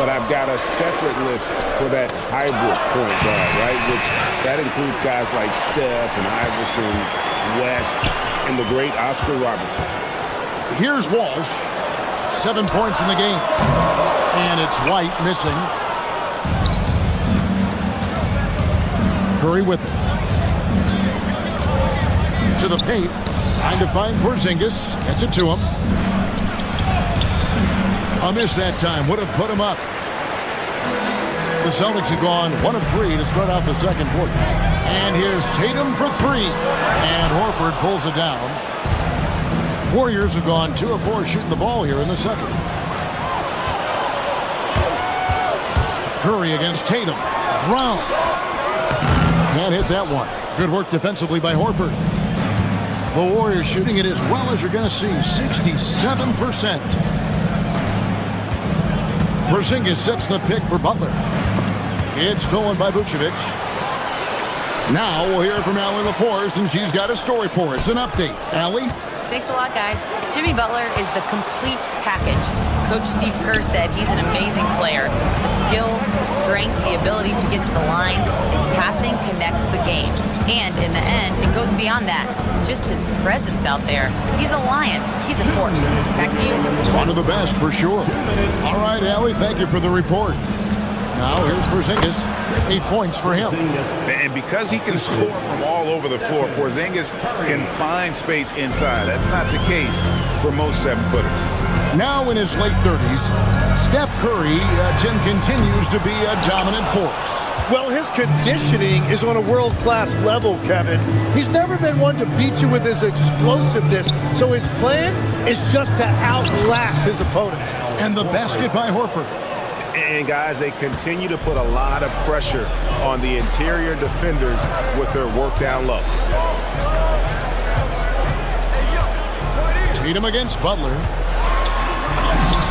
C: but I've got a separate list for that hybrid point guard, right? Which that includes guys like Steph and Iverson, West, and the great Oscar Robertson.
I: Here's Walsh, 7 points in the game, and it's White missing. Curry with it. To the paint. Trying to find Porzingis. Gets it to him. A miss that time. Would have put him up. The Celtics have gone 1 of 3 to start out the second quarter. And here's Tatum for 3. And Horford pulls it down. Warriors have gone 2 of 4 shooting the ball here in the second. Curry against Tatum. Brown. Can't hit that one. Good work defensively by Horford. The Warriors shooting it as well as you're going to see, 67%. Porzingis sets the pick for Butler. It's stolen by Vucevic. Now we'll hear from Allie LaForce, and she's got a story for us. An update. Allie?
G: Thanks a lot, guys. Jimmy Butler is the complete package. Coach Steve Kerr said he's an amazing player. The skill, the strength, the ability to get to the line, his passing connects the game. And in the end, it goes beyond that. Just his presence out there. He's a lion. He's a force. Back to you.
I: One of the best, for sure. All right, Allie, thank you for the report. Now here's Porzingis. 8 points for him.
P: And because he can score from all over the floor, Porzingis can find space inside. That's not the case for most 7-footers.
I: Now in his late 30s, Steph Curry, Jim, continues to be a dominant force.
J: Well, his conditioning is on a world-class level, Kevin. He's never been one to beat you with his explosiveness, so his plan is just to outlast his opponents.
I: And the basket by Horford.
B: And guys, they continue to put a lot of pressure on the interior defenders with their work down low.
I: Tatum against Butler.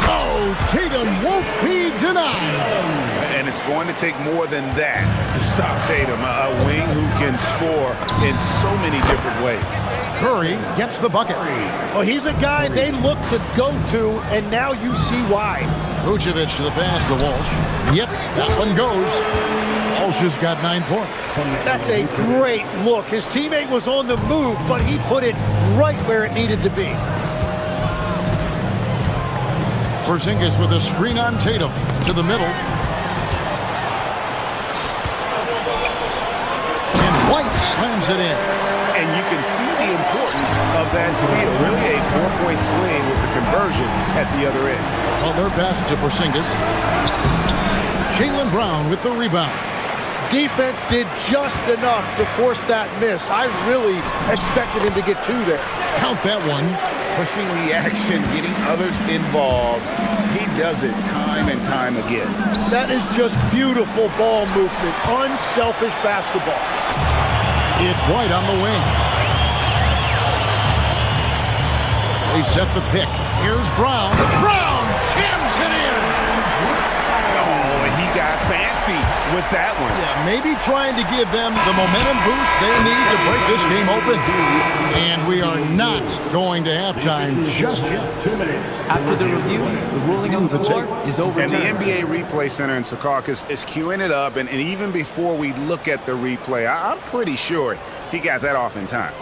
I: Oh, Tatum won't be denied.
P: And it's going to take more than that to stop Tatum, a wing who can score in so many different ways.
I: Curry gets the bucket.
J: Well, he's a guy they look to go to, and now you see why.
I: Vucevic to the pass to Walsh. Yep, that one goes. Walsh has got 9 points.
J: That's a great look. His teammate was on the move, but he put it right where it needed to be.
I: Porzingis with a screen on Tatum to the middle. And White slams it in.
B: And you can see the importance of that steal. Really a 4-point swing with the conversion at the other end.
I: Butler passes to Porzingis. Jaylen Brown with the rebound.
J: Defense did just enough to force that miss. I really expected him to get 2 there.
I: Count that one.
P: Pushing the action, getting others involved. He does it time and time again.
J: That is just beautiful ball movement. Unselfish basketball.
I: It's White on the wing. They set the pick. Here's Brown. Brown jams it in.
P: Oh, and he got fancy with that one.
I: Yeah, maybe trying to give them the momentum boost they need to break this game open. And we are not going to halftime just yet.
R: After the review, the ruling on the floor is overturned.
P: And the NBA Replay Center in Secaucus is queuing it up. And even before we look at the replay, I'm pretty sure he got that off in time.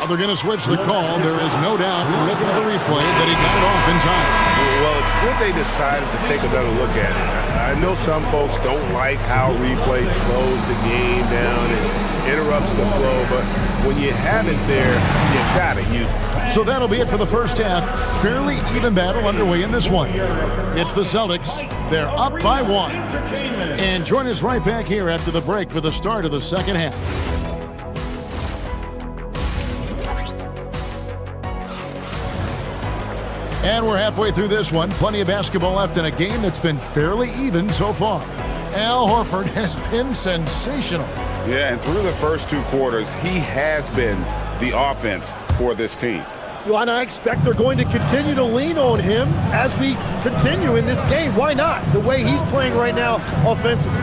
I: They're going to switch the call. There is no doubt, looking at the replay, that he got it off in time.
B: Well, it's good they decided to take another look at it. I know some folks don't like how replay slows the game down and interrupts the flow, but when you have it there, you got to use it.
I: So that'll be it for the first half. Fairly even battle underway in this one. It's the Celtics. They're up by 1. And join us right back here after the break for the start of the second half. And we're halfway through this one. Plenty of basketball left in a game that's been fairly even so far. Al Horford has been sensational.
P: Yeah, and through the first 2 quarters, he has been the offense for this team.
J: Well, and I expect they're going to continue to lean on him as we continue in this game. Why not? The way he's playing right now offensively.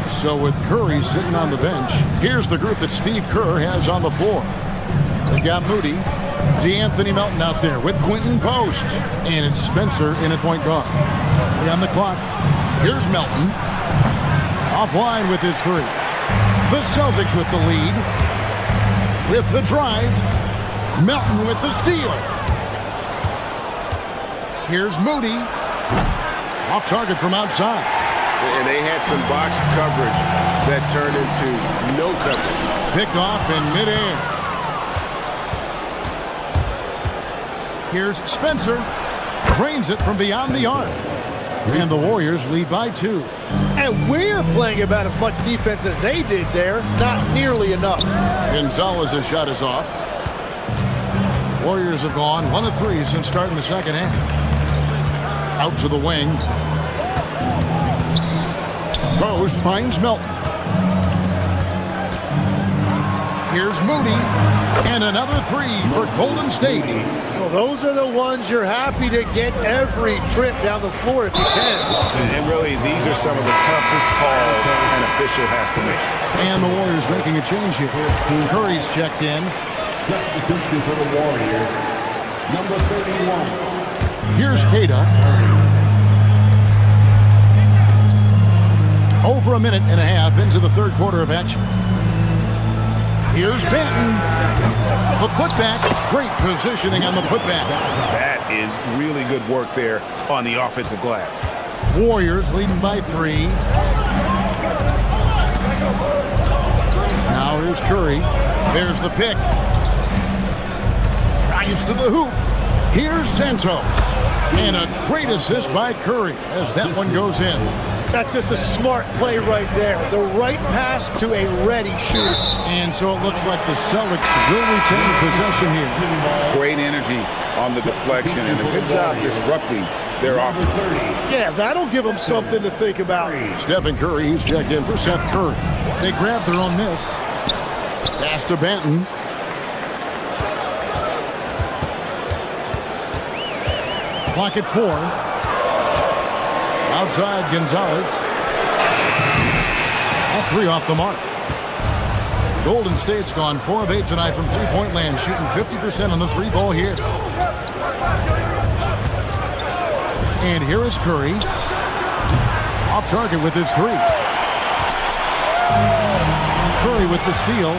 I: So with Curry sitting on the bench, here's the group that Steve Kerr has on the floor. They've got Moody, DeAnthony Melton out there with Quentin Post, and it's Spencer in at point guard. On the clock, here's Melton. Offline with his 3. The Celtics with the lead. With the drive, Melton with the steal. Here's Moody. Off target from outside.
B: And they had some botched coverage that turned into no coverage.
I: Picked off in midair. Here's Spencer. Drains it from beyond the arc. And the Warriors lead by 2.
J: And we're playing about as much defense as they did there. Not nearly enough.
I: Gonzalez's shot is off. Warriors have gone 1 of 3 since starting the second half. Out to the wing. Post finds Melton. Here's Moody. And another 3 for Golden State.
J: Well, those are the ones you're happy to get every trip down the floor if you can.
B: And really, these are some of the toughest calls an official has to make.
I: And the Warriors making a change here. Curry's checked in.
O: Substitution for the Warriors, number 31.
I: Here's Keita. Over a minute and a half into the third quarter of action. Here's Benton. The putback. Great positioning on the putback.
P: That is really good work there on the offensive glass.
I: Warriors leading by 3. Now here's Curry. There's the pick. Drives to the hoop. Here's Santos. And a great assist by Curry as that one goes in.
J: That's just a smart play right there. The right pass to a ready shooter.
I: And so it looks like the Celtics will retain possession here.
P: Great energy on the deflection and a good job disrupting their offense.
J: Yeah, that'll give them something to think about.
I: Stephen Curry, he's checked in for Seth Curry. They grab their own miss. Pass to Benton. Clock at 4. Outside Gonzalez. All 3 off the mark. Golden State's gone 4 of 8 tonight from three-point land, shooting 50% on the 3-ball here. And here is Curry. Off target with his 3. Curry with the steal.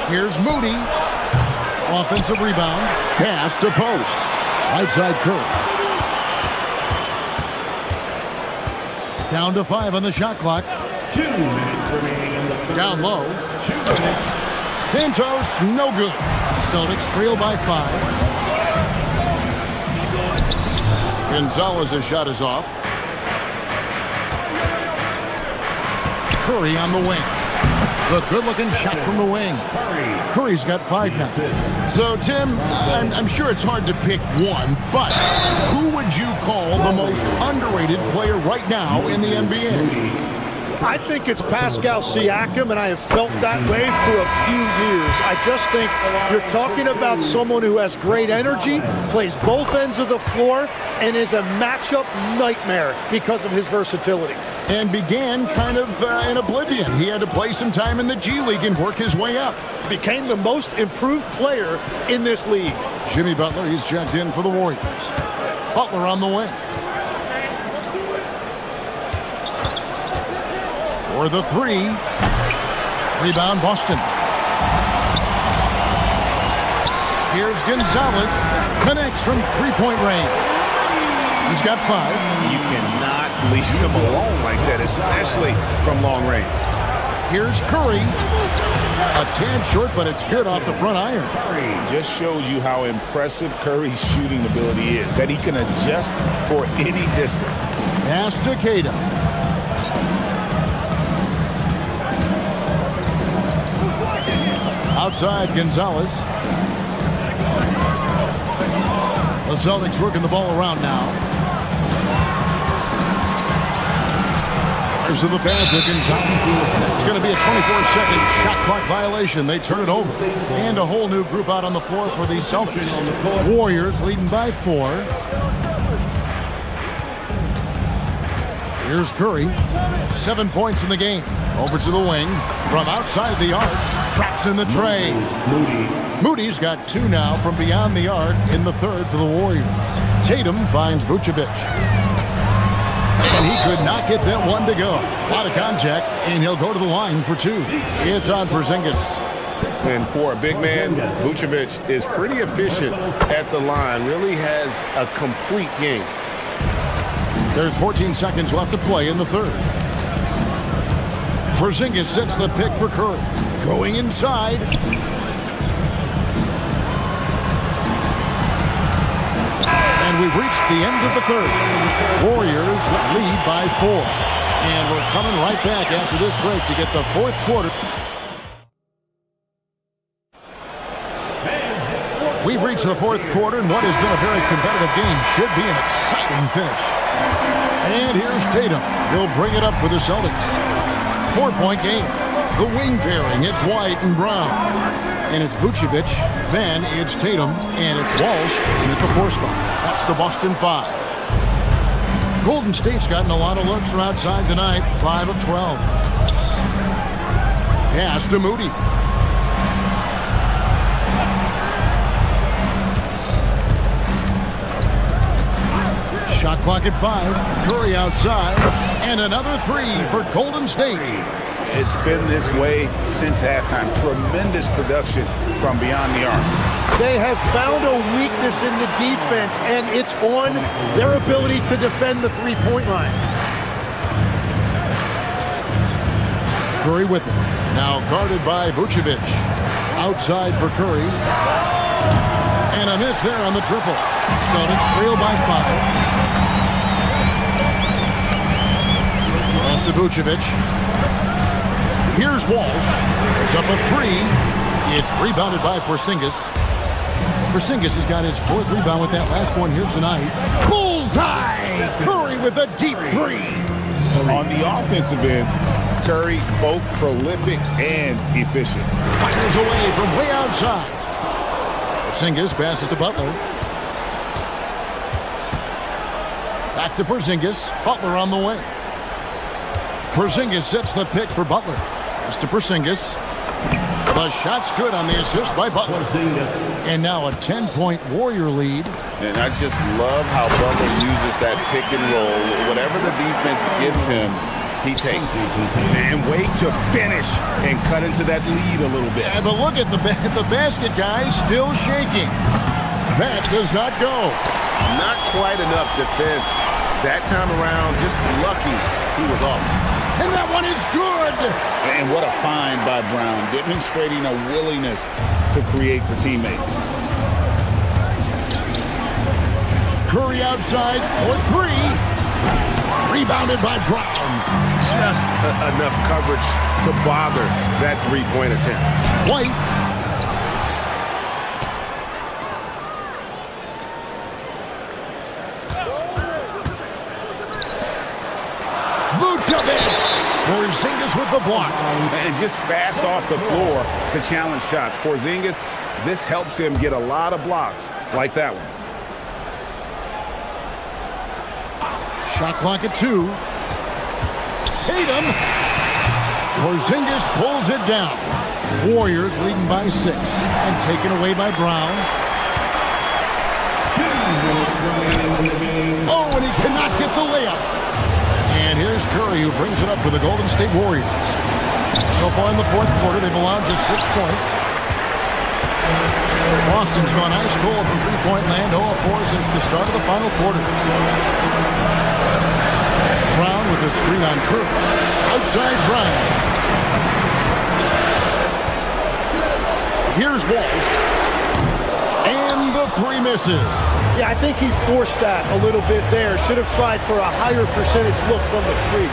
I: Here's Moody. Offensive rebound. Pass to post. Right side Curry. Down to 5 on the shot clock.
O: 2 minutes remaining in the third.
I: Down low.
O: 2 minutes.
I: Santos, no good. Celtics trail by 5. Gonzalez's shot is off. Curry on the wing. The good-looking shot from the wing. Curry's got 5 now. So, Tim, I'm sure it's hard to pick one, but who would you call the most underrated player right now in the NBA?
J: I think it's Pascal Siakam, and I have felt that way for a few years. I just think you're talking about someone who has great energy, plays both ends of the floor, and is a matchup nightmare because of his versatility.
I: And began kind of in oblivion. He had to play some time in the G League and work his way up.
J: Became the most improved player in this league.
I: Jimmy Butler, he's checked in for the Warriors. Butler on the wing. For the 3. Rebound Boston. Here's Gonzalez. Connects from 3-point range. He's got 5.
P: You cannot leave him alone like that, especially from long range.
I: Here's Curry. A tad short, but it's good off the front iron.
P: Just shows you how impressive Curry's shooting ability is, that he can adjust for any distance.
I: Pass to Cato. Outside Gonzalez. The Celtics working the ball around now. There's the pass to Gonzalez. It's going to be a 24-second shot clock violation. They turn it over. And a whole new group out on the floor for the Celtics. Warriors leading by 4. Here's Curry. 7 points in the game. Over to the wing. From outside the arc. Traps in the tray. Moody's got 2 now from beyond the arc in the 3rd for the Warriors. Tatum finds Vucevic. And he could not get that one to go. A lot of contact, and he'll go to the line for 2. It's on Porzingis.
P: And for a big man, Vucevic is pretty efficient at the line. Really has a complete game.
I: There's 14 seconds left to play in the 3rd. Porzingis sets the pick for Curry. Going inside. And we've reached the end of the 3rd. Warriors lead by 4. And we're coming right back after this break to get the 4th quarter. We've reached the 4th quarter, and what has been a very competitive game should be an exciting finish. And here's Tatum. He'll bring it up for the Celtics. 4-point game. The wing pairing, it's White and Brown. And it's Vucevic, then it's Tatum, and it's Walsh in at the 4 spot. That's the Boston 5. Golden State's gotten a lot of looks from outside tonight, 5 of 12. Pass to Moody. Shot clock at 5. Curry outside, and another 3 for Golden State.
P: It's been this way since halftime. Tremendous production from beyond the arc.
J: They have found a weakness in the defense, and it's on their ability to defend the 3-point line.
I: Curry with it. Now guarded by Vucevic. Outside for Curry. And a miss there on the triple. Celtics trail by 5. Pass to Vucevic. Here's Walsh. It's up a 3. It's rebounded by Porzingis. Porzingis has got his 4th rebound with that last one here tonight. Bullseye! Curry with a deep 3.
C: On the offensive end, Curry both prolific and efficient.
I: Fires away from way outside. Porzingis passes to Butler. Back to Porzingis. Butler on the way. Porzingis sets the pick for Butler. Pass to Porzingis. The shot's good on the assist by Butler. And now a 10-point Warrior lead.
C: And I just love how Butler uses that pick and roll. Whatever the defense gives him, he takes.
P: And wait to finish and cut into that lead a little bit.
I: Yeah, but look at the basket, guys, still shaking. That does not go.
B: Not quite enough defense. That time around, just lucky he was off.
I: And that one is good.
C: And what a find by Brown, demonstrating a willingness to create for teammates.
I: Curry outside for 3. Rebounded by Brown.
B: Just enough coverage to bother that 3-point attempt.
I: White. Porzingis with the block.
P: And just fast off the floor to challenge shots. Porzingis, this helps him get a lot of blocks like that one.
I: Shot clock at 2. Tatum. Porzingis pulls it down. Warriors leading by 6 and taken away by Brown. Oh, and he cannot get the layup. And here's Curry, who brings it up for the Golden State Warriors. So far in the 4th quarter, they've allowed just 6 points. Boston's gone ice cold from 3-point land, 0 of 4 since the start of the final quarter. Brown with a screen on Curry. Outside Brown. Here's Walsh. And the 3 misses.
J: Yeah, I think he forced that a little bit there. Should have tried for a higher percentage look from the 3.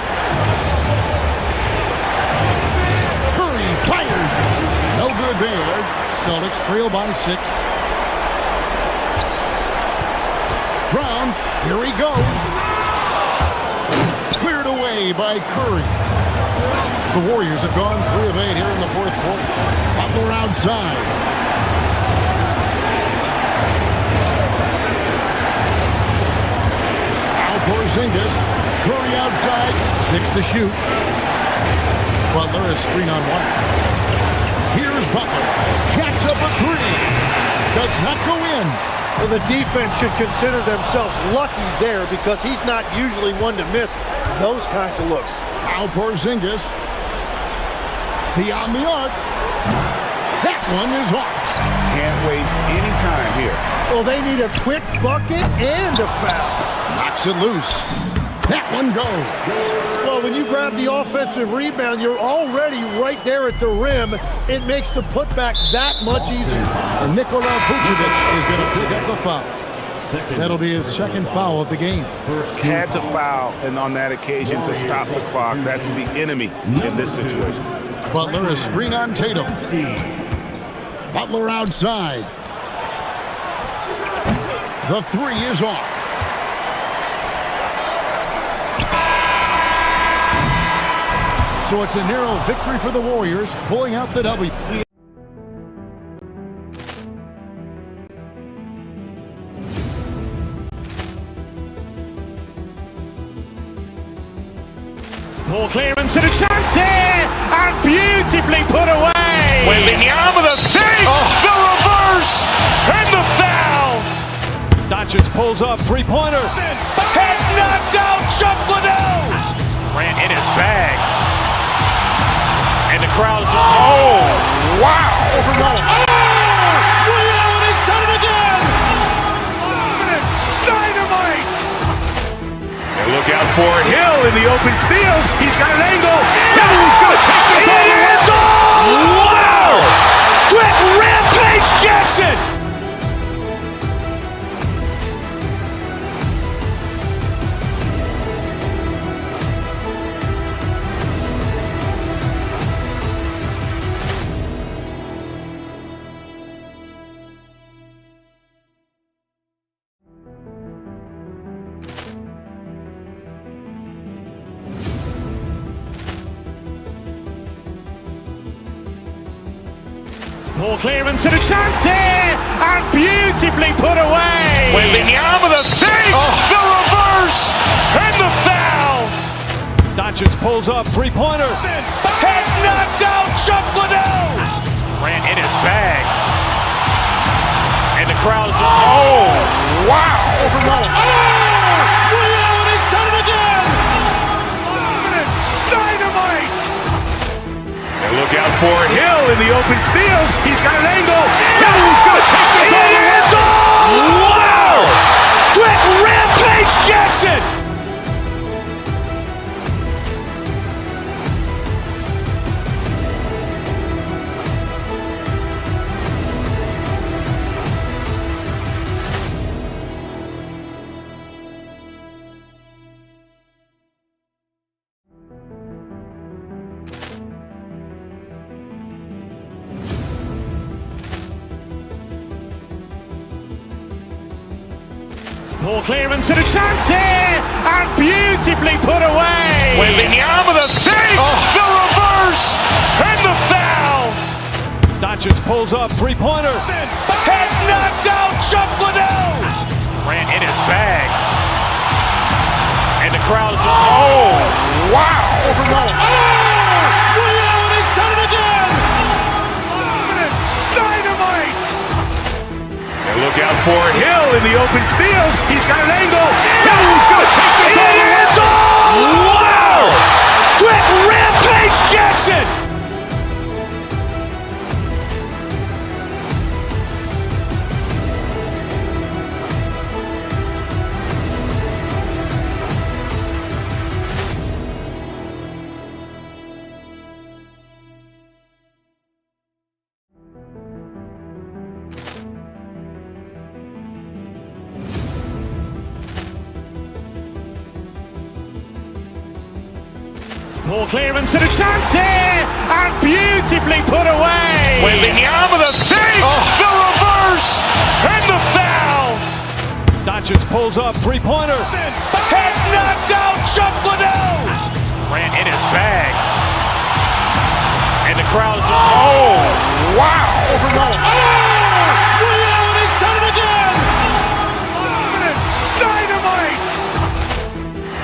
I: Curry fires. No good there. Celtics trail by 6. Brown, here he goes. Cleared away by Curry. The Warriors have gone 3 of 8 here in the 4th quarter. Butler outside. Porzingis, Curry outside, 6 to shoot. Butler is screen on 1. Here's Butler, jacks up a 3, does not go in.
J: Well, the defense should consider themselves lucky there because he's not usually one to miss those kinds of looks.
I: Now Porzingis, beyond the arc. That one is off.
P: Can't waste any time here.
J: Well, they need a quick bucket and a foul.
I: Knocks it loose. That one goes.
J: Well, when you grab the offensive rebound, you're already right there at the rim. It makes the putback that much easier.
I: And Nikola Vucevic is going to pick up the foul. That'll be his 2nd foul of the game.
P: Had to foul, and on that occasion to stop the clock. That's the enemy in this situation.
I: Butler is screen on Tatum. Butler outside. The 3 is off. So it's a narrow victory for the Warriors, pulling out the W.
A: Ball clearance and a chance here, and beautifully put away. Wembanyama the fake, the reverse, and the foul.
D: Doncic pulls up, 3-pointer.
A: Has knocked out Chuck Liddell. Ran in his bag. And the crowd is, oh, wow. Liddell, and he's done it again. Dynamite. And look out for Hill in the open field. He's got an angle. He's going to take this all the way. Wow. Quick Rampage Jackson. Poor clearance and a chance here, and beautifully put away. Wembanyama the save, the reverse, and the foul. Doncic pulls up, three-pointer. Has knocked out Chuck Liddell. Grant in his bag. And the crowd is, wow. Liddell, he's done it again. Dynamite. And look out for Hill in the open field. He's got an angle. Hill's going to take this all the way. Wow! Quick Rampage Jackson. Poor clearance and a chance here, and beautifully put away. Wembanyama the save, the reverse, and the foul. Doncic pulls up, three-pointer. Has knocked out Chuck Liddell. Grant in his bag. And the crowd is, wow. Liddell, he's done it again. Dynamite. And look out for Hill in the open field. He's got an angle. Hill's going to take this all the way. Wow! Quick Rampage Jackson. Poor clearance and a chance here, and beautifully put away. Wembanyama the save, the reverse, and the foul. Doncic pulls up, three-pointer. Has knocked out Chuck Liddell. Grant in his bag. And the crowd is, wow. Liddell, he's done it again. Dynamite.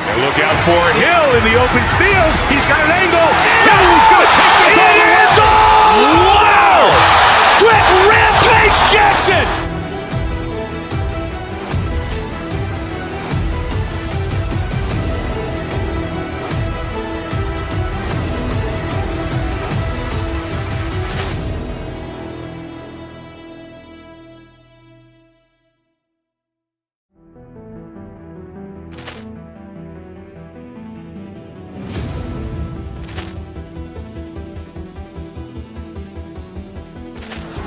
A: And look out for Hill in the open field. He's got an angle. Hill's going to take this all the way. Wow! Quick Rampage Jackson.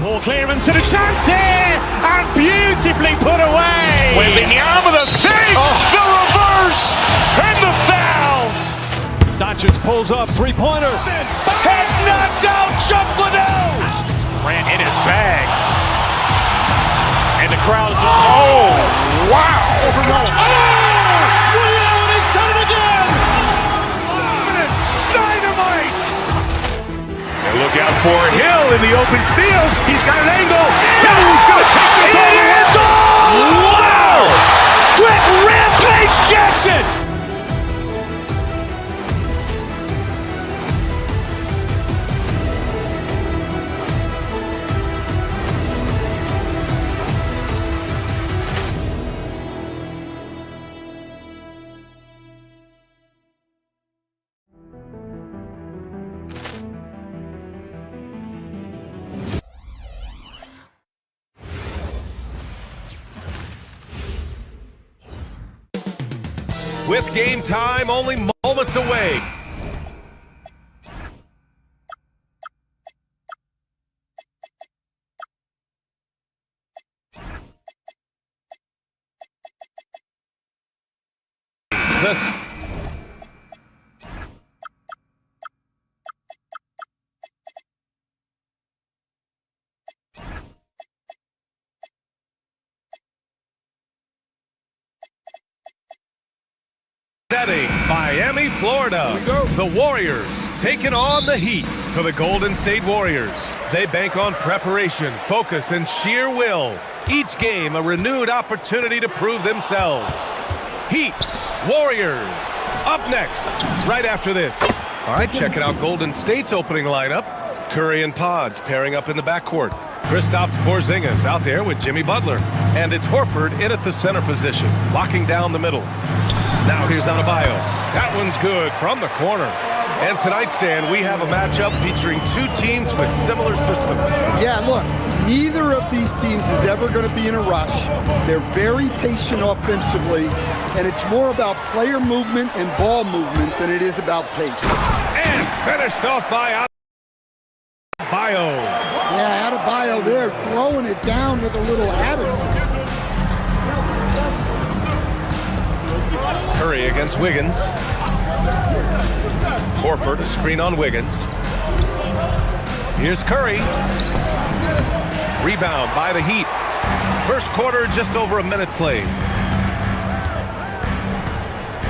A: Poor clearance and a chance here, and beautifully put away. Wembanyama the save, the reverse, and the foul. Doncic pulls up, three-pointer. Has knocked out Chuck Liddell. Grant in his bag. And the crowd is, wow. Liddell, he's done it again. Dynamite. And look out for Hill in the open field. He's got an angle. Hill's going to take this all the way. Wow! Quick Rampage Jackson.
D: With game time only moments away. Setting Miami, Florida. The Warriors taking on the Heat for the Golden State Warriors. They bank on preparation, focus, and sheer will. Each game a renewed opportunity to prove themselves. Heat, Warriors, up next, right after this. All right, checking out Golden State's opening lineup. Curry and Pods pairing up in the backcourt. Kristaps Porzingis out there with Jimmy Butler. And it's Horford in at the center position, locking down the middle. Now here's Adebayo. That one's good from the corner. And tonight, Stan, we have a matchup featuring two teams with similar systems.
L: Yeah, look, neither of these teams is ever going to be in a rush. They're very patient offensively, and it's more about player movement and ball movement than it is about pace.
D: And finished off by Adebayo.
L: Yeah, Adebayo there throwing it down with a little attitude.
D: Curry against Wiggins. Horford, a screen on Wiggins. Here's Curry. Rebound by the Heat. First quarter, just over a minute played.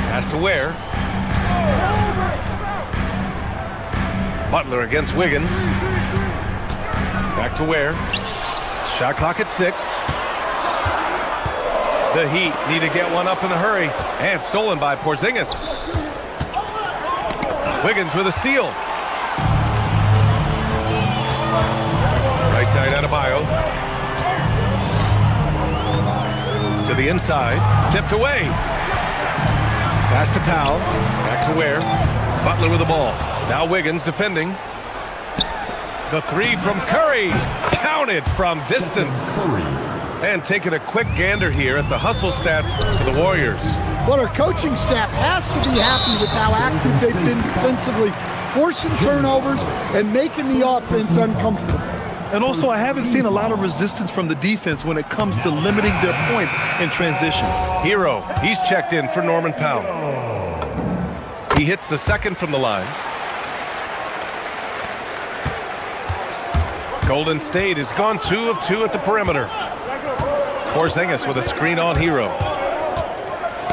D: Pass to Ware. Butler against Wiggins. Back to Ware. Shot clock at 6. The Heat need to get one up in a hurry. And stolen by Porzingis. Wiggins with a steal. Right side Adebayo. To the inside. Tipped away. Pass to Powell. Back to Ware. Butler with the ball. Now Wiggins defending. The three from Curry. Counted from distance. And taking a quick gander here at the hustle stats for the Warriors.
L: Well, our coaching staff has to be happy with how active they've been defensively, forcing turnovers and making the offense uncomfortable.
E: And also, I haven't seen a lot of resistance from the defense when it comes to limiting their points in transition.
D: Hero, he's checked in for Norman Powell. He hits the second from the line. Golden State has gone 2 of 2 at the perimeter. Porzingis with a screen on Hero.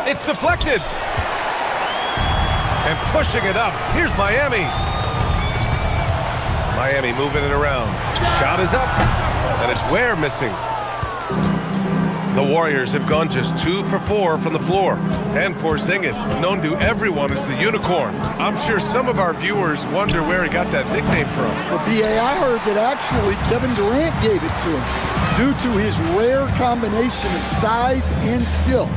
D: It's deflected. And pushing it up. Here's Miami. Miami moving it around. Shot is up. And it's Ware missing. The Warriors have gone just 2 for 4 from the floor. And Porzingis, known to everyone as the unicorn. I'm sure some of our viewers wonder where he got that nickname from.
L: Well, B.A., I heard that actually Kevin Durant gave it to him due to his rare combination of size and skill.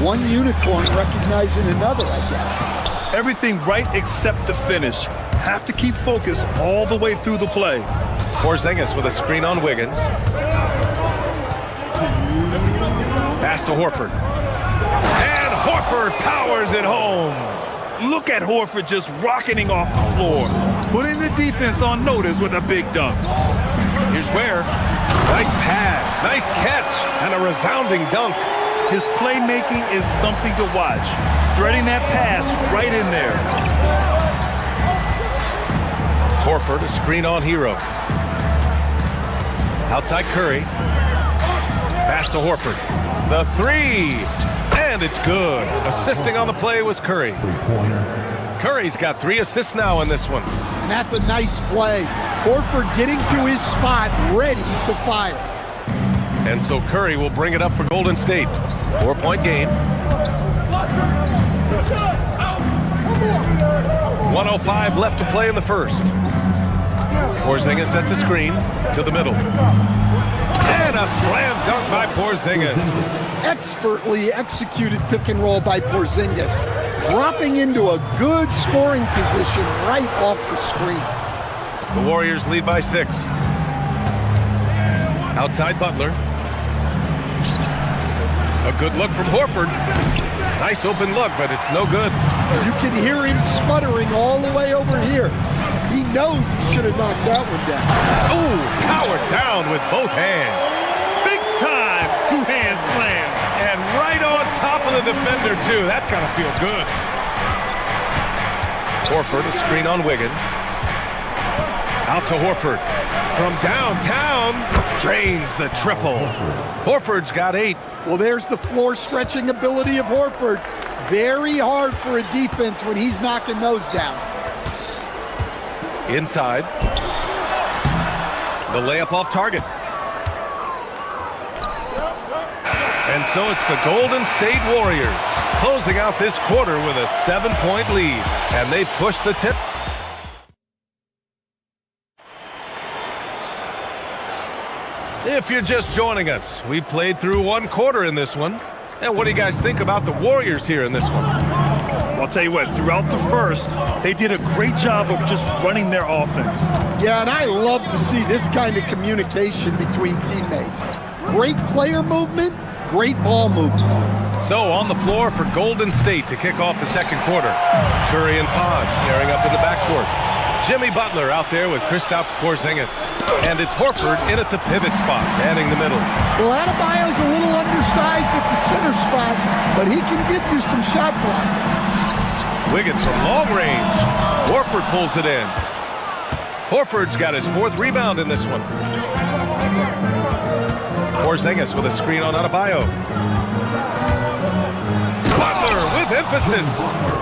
L: One unicorn recognizing another, I guess.
E: Everything right except the finish. Have to keep focused all the way through the play.
D: Porzingis with a screen on Wiggins. Pass to Horford. And Horford powers it home.
E: Look at Horford just rocketing off the floor. Putting the defense on notice with a big dunk.
D: Here's Ware. Nice pass, nice catch, and a resounding dunk.
E: His playmaking is something to watch. Threading that pass right in there.
D: Horford, a screen on Hero. Outside Curry. Pass to Horford. The three. And it's good. Assisting on the play was Curry. Curry's got 3 assists now in this one.
L: And that's a nice play. Horford getting to his spot, ready to fire.
D: And so Curry will bring it up for Golden State. 4-point game. 1:05 left to play in the first. Porzingis sets a screen to the middle. And a slam dunk by Porzingis.
L: Expertly executed pick and roll by Porzingis, dropping into a good scoring position right off the screen.
D: The Warriors lead by 6. Outside Butler. A good look from Horford. Nice open look, but it's no good.
L: You can hear him sputtering all the way over here. He knows he should have knocked that one down.
D: Ooh, powered down with both hands.
E: Big time two-hand slam.
D: And right on top of the defender, too. That's got to feel good. Horford, a screen on Wiggins. Out to Horford. From downtown, drains the triple. Horford's got 8.
L: Well, there's the floor stretching ability of Horford. Very hard for a defense when he's knocking those down.
D: Inside. The layup off target. And so it's the Golden State Warriors closing out this quarter with a 7-point lead. And they push the tip. If you're just joining us, we played through one quarter in this one. And what do you guys think about the Warriors here in this one?
E: I'll tell you what, throughout the first, they did a great job of just running their offense.
L: Yeah, and I love to see this kind of communication between teammates. Great player movement, great ball movement.
D: So on the floor for Golden State to kick off the second quarter. Curry and Pods pairing up in the backcourt. Jimmy Butler out there with Kristaps Porzingis. And it's Horford in at the pivot spot, manning the middle.
L: Well, Adebayo's a little undersized at the center spot, but he can give you some shot blocking.
D: Wiggins from long range. Horford pulls it in. Horford's got his 4th rebound in this one. Porzingis with a screen on Adebayo. Butler with emphasis.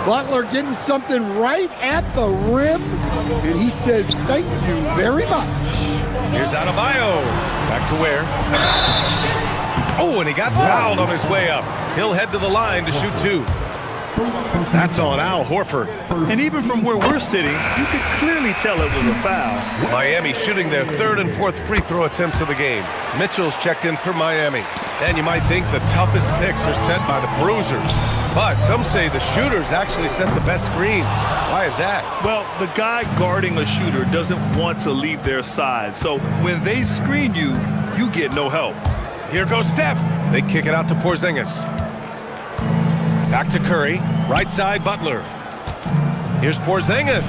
L: Butler getting something right at the rim, and he says thank you very much.
D: Here's Adebayo. Back to where? Oh, and he got fouled on his way up. He'll head to the line to shoot 2. That's on Al Horford.
E: And even from where we're sitting, you could clearly tell it was a foul.
D: Miami shooting their 3rd and 4th free throw attempts of the game. Mitchell's checked in for Miami. And you might think the toughest picks are set by the bruisers. But some say the shooters actually set the best screens. Why is that?
E: Well, the guy guarding a shooter doesn't want to leave their side. So when they screen you, you get no help.
D: Here goes Steph. They kick it out to Porzingis. Back to Curry. Right side, Butler. Here's Porzingis.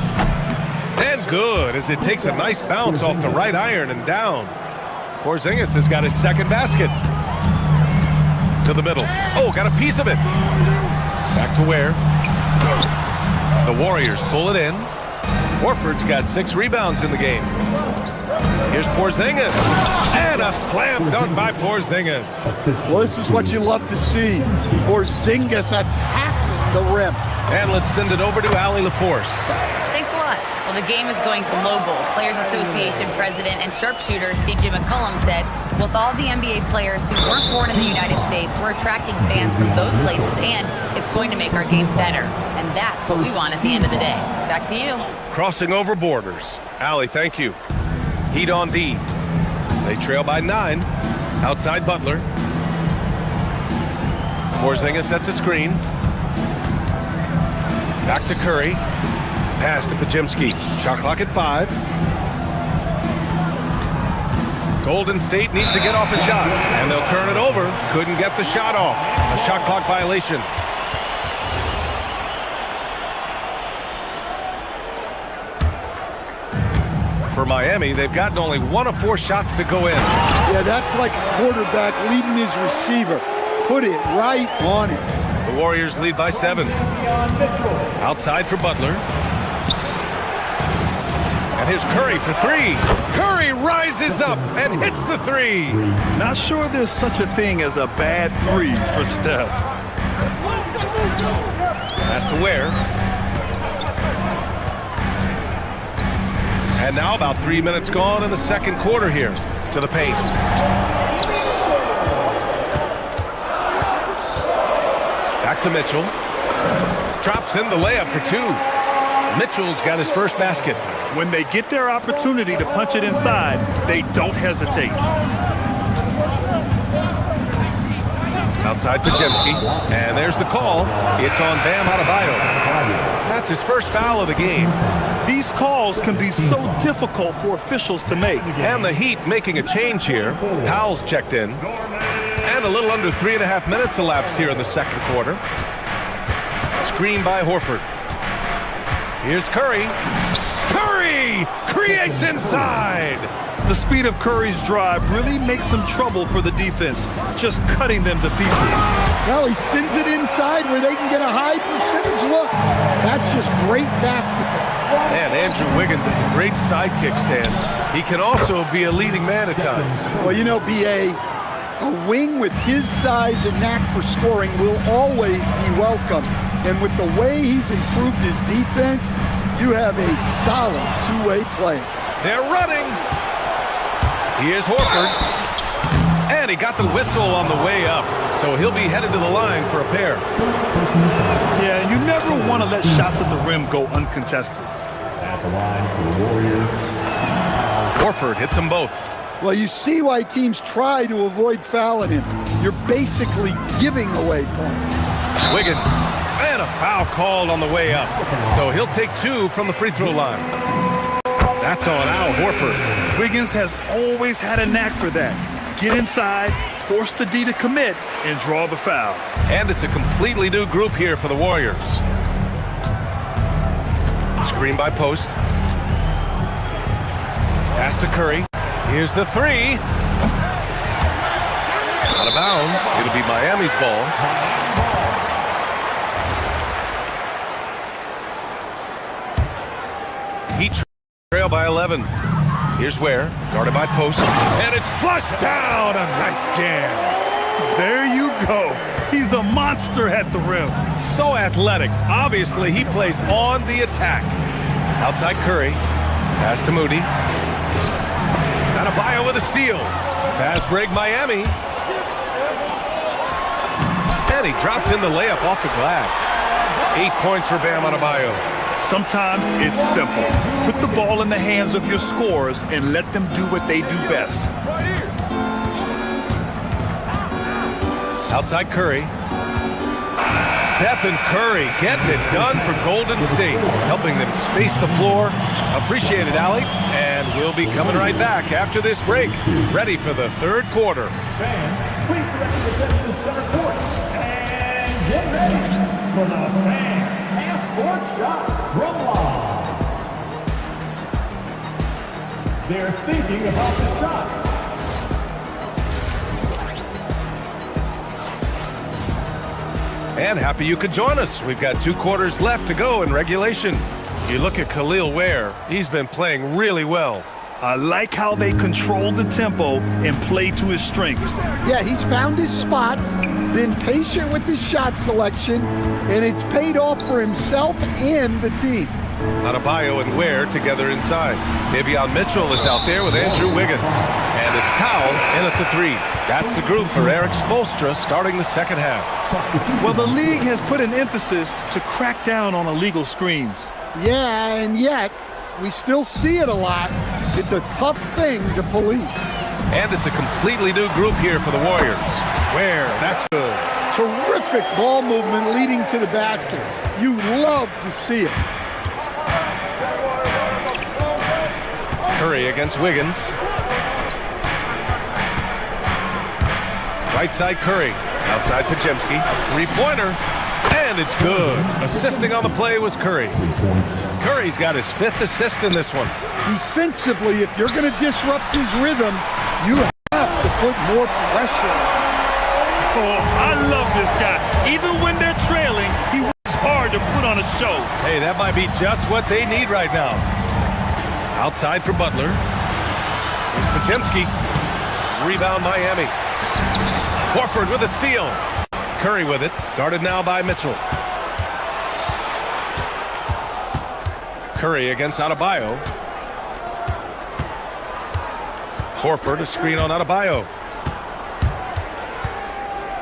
D: And good, as it takes a nice bounce off the right iron and down. Porzingis has got his 2nd basket. To the middle. Oh, got a piece of it. Back to where? The Warriors pull it in. Horford's got 6 rebounds in the game. Here's Porzingis. And a slam dunk by Porzingis.
L: Well, this is what you love to see. Porzingis attacking the rim.
D: And let's send it over to Allie LaForce.
G: Thanks a lot. Well, the game is going global. Players Association President and sharpshooter C.J. McCollum said, with all the NBA players who weren't born in the United States, we're attracting fans from those places, and it's going to make our game better. And that's what we want at the end of the day. Back to you.
D: Crossing over borders. Allie, thank you. Heat on D. They trail by 9. Outside Butler. Porzingis sets a screen. Back to Curry. Pass to Pajemski. Shot clock at 5. Golden State needs to get off a shot, and they'll turn it over. Couldn't get the shot off. A shot clock violation. For Miami, they've gotten only 1 of 4 shots to go in.
L: Yeah, that's like a quarterback leading his receiver. Put it right on it.
D: The Warriors lead by 7. Outside for Butler. And here's Curry for 3. Curry rises up and hits the 3.
E: Not sure there's such a thing as a bad 3 for Steph.
D: Pass to Ware. And now about 3 minutes gone in the second quarter here. To the paint. Back to Mitchell. Drops in the layup for 2. Mitchell's got his first basket.
E: When they get their opportunity to punch it inside, they don't hesitate.
D: Outside Pajemski. And there's the call. It's on Bam Adebayo. That's his first foul of the game.
E: These calls can be so difficult for officials to make.
D: And the Heat making a change here. Powell's checked in. And a little under 3.5 minutes elapsed here in the second quarter. Screen by Horford. Here's Curry. Curry creates inside.
E: The speed of Curry's drive really makes some trouble for the defense, just cutting them to pieces.
L: Well, he sends it inside where they can get a high percentage look. That's just great basketball.
D: And Andrew Wiggins is a great sidekick stand. He can also be a leading man at times.
L: Well, you know, B.A., a wing with his size and knack for scoring will always be welcome. And with the way he's improved his defense, you have a solid two-way player.
D: They're running. Here's Horford. And he got the whistle on the way up. So he'll be headed to the line for a pair.
E: Yeah, you never want to let shots at the rim go uncontested.
O: At the line for the Warriors.
D: Horford hits them both.
L: Well, you see why teams try to avoid fouling him. You're basically giving away points.
D: Wiggins. And a foul called on the way up. So he'll take 2 from the free throw line. That's on Al Horford.
E: Wiggins has always had a knack for that. Get inside, force the D to commit, and draw the foul.
D: And it's a completely new group here for the Warriors. Screen by post. Pass to Curry. Here's the 3. Out of bounds. It'll be Miami's ball. Heat trail by 11. Here's Ware, guarded by post, and it's flushed down. A nice jam.
E: There you go. He's a monster at the rim.
D: So athletic. Obviously, he plays on the attack. Outside Curry. Pass to Moody. Adebayo with a steal. Fast break Miami. And he drops in the layup off the glass. 8 points for Bam Adebayo.
E: Sometimes it's simple. Put the ball in the hands of your scorers and let them do what they do best.
D: Outside Curry. Stephen Curry getting it done for Golden State, helping them space the floor. Appreciate it, Allie. And we'll be coming right back after this break, ready for the third quarter.
K: Fans, please direct your attention to center court. And get ready for the fan half-court shot drum line. They're thinking about the shot.
D: And happy you could join us. We've got 2 quarters left to go in regulation. You look at Khalil Ware. He's been playing really well.
E: I like how they control the tempo and play to his strengths.
L: Yeah, he's found his spots, been patient with his shot selection, and it's paid off for himself and the team.
D: Adebayo and Ware together inside. Davion Mitchell is out there with Andrew Wiggins. And it's Powell in at the 3. That's the group for Eric Spoelstra starting the second half.
E: Well, the league has put an emphasis to crack down on illegal screens.
L: Yeah, and yet, we still see it a lot. It's a tough thing to police.
D: And it's a completely new group here for the Warriors. Ware, that's good.
L: Terrific ball movement leading to the basket. You love to see it.
D: Curry against Wiggins. Right side Curry. Outside Podziemski. 3-pointer. And it's good. Assisting on the play was Curry. Curry's got his 5th assist in this one.
L: Defensively, if you're going to disrupt his rhythm, you have to put more pressure.
E: Oh, I love this guy. Even when they're trailing, he works hard to put on a show.
D: Hey, that might be just what they need right now. Outside for Butler. Here's Podziemski. Rebound Miami. Horford with a steal. Curry with it. Guarded now by Mitchell. Curry against Adebayo. Horford, a screen on Adebayo.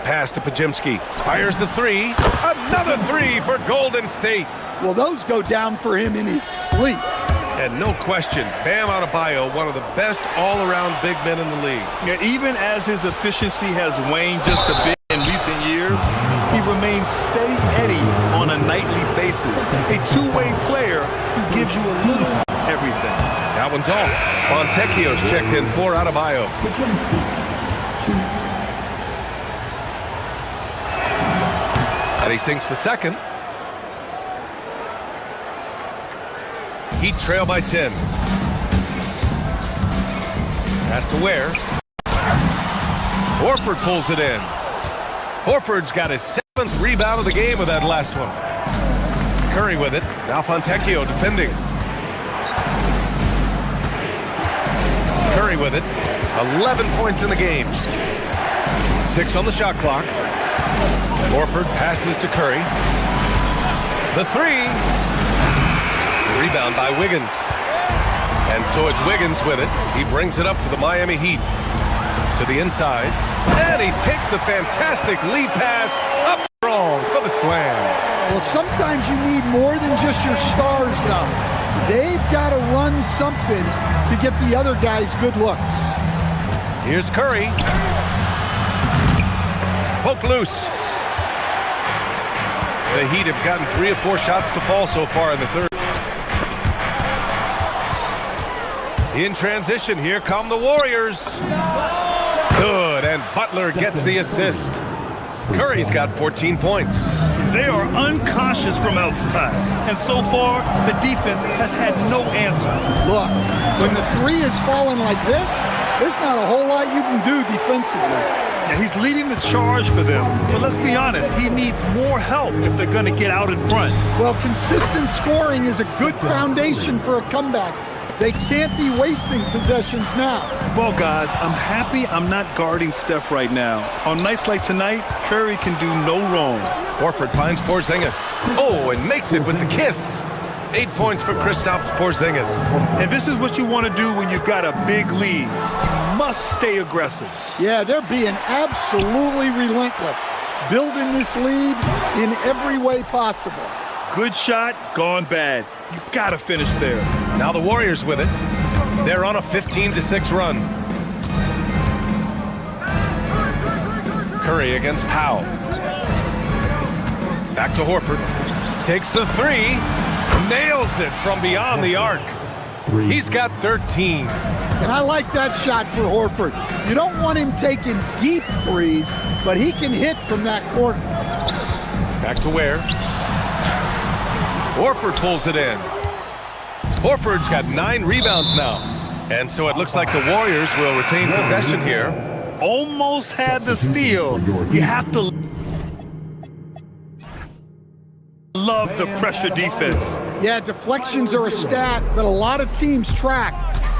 D: Pass to Podziemski. Fires the 3. Another 3 for Golden State.
L: Well, those go down for him in his sleep.
D: And no question, Bam Adebayo, one of the best all-around big men in the league.
E: Yeah, even as his efficiency has waned just a bit in recent years, he remains steady Eddie on a nightly basis. A two-way player who gives you a little everything.
D: That one's off. Fontecchio's checked in for Adebayo. And he sinks the second. Heat trail by 10. Pass to Ware. Horford pulls it in. Horford's got his 7th rebound of the game with that last one. Curry with it. Now Fontecchio defending. Curry with it. 11 points in the game. 6 on the shot clock. Horford passes to Curry. The 3. Rebound by Wiggins. And so it's Wiggins with it. He brings it up for the Miami Heat. To the inside. And he takes the fantastic lead pass up strong for the slam.
L: Well, sometimes you need more than just your stars, though. They've got to run something to get the other guys good looks.
D: Here's Curry. Poke loose. The Heat have gotten 3 of 4 shots to fall so far in the third. In transition, here come the Warriors. Good, and Butler gets the assist. Curry's got 14 points.
E: They are unconscious from outside, and so far, the defense has had no answer.
L: Look, when the three is falling like this, there's not a whole lot you can do defensively.
E: Yeah, he's leading the charge for them, but let's be honest, he needs more help if they're going to get out in front.
L: Well, consistent scoring is a good foundation for a comeback. They can't be wasting possessions now.
E: Well, guys, I'm happy I'm not guarding Steph right now. On nights like tonight, Curry can do no wrong.
D: Horford finds Porzingis. Oh, and makes it with the kiss. 8 points for Kristaps Porzingis.
E: And this is what you want to do when you've got a big lead. You must stay aggressive.
L: Yeah, they're being absolutely relentless, building this lead in every way possible.
E: Good shot, gone bad. You gotta finish there.
D: Now the Warriors with it. They're on a 15-6 run. Curry against Powell. Back to Horford. Takes the 3. Nails it from beyond the arc. He's got 13.
L: And I like that shot for Horford. You don't want him taking deep threes, but he can hit from that corner.
D: Back to Ware. Horford pulls it in. Horford's got 9 rebounds now. And so it looks like the Warriors will retain possession here.
E: Almost had the steal. You have to love the pressure defense.
L: Yeah, deflections are a stat that a lot of teams track,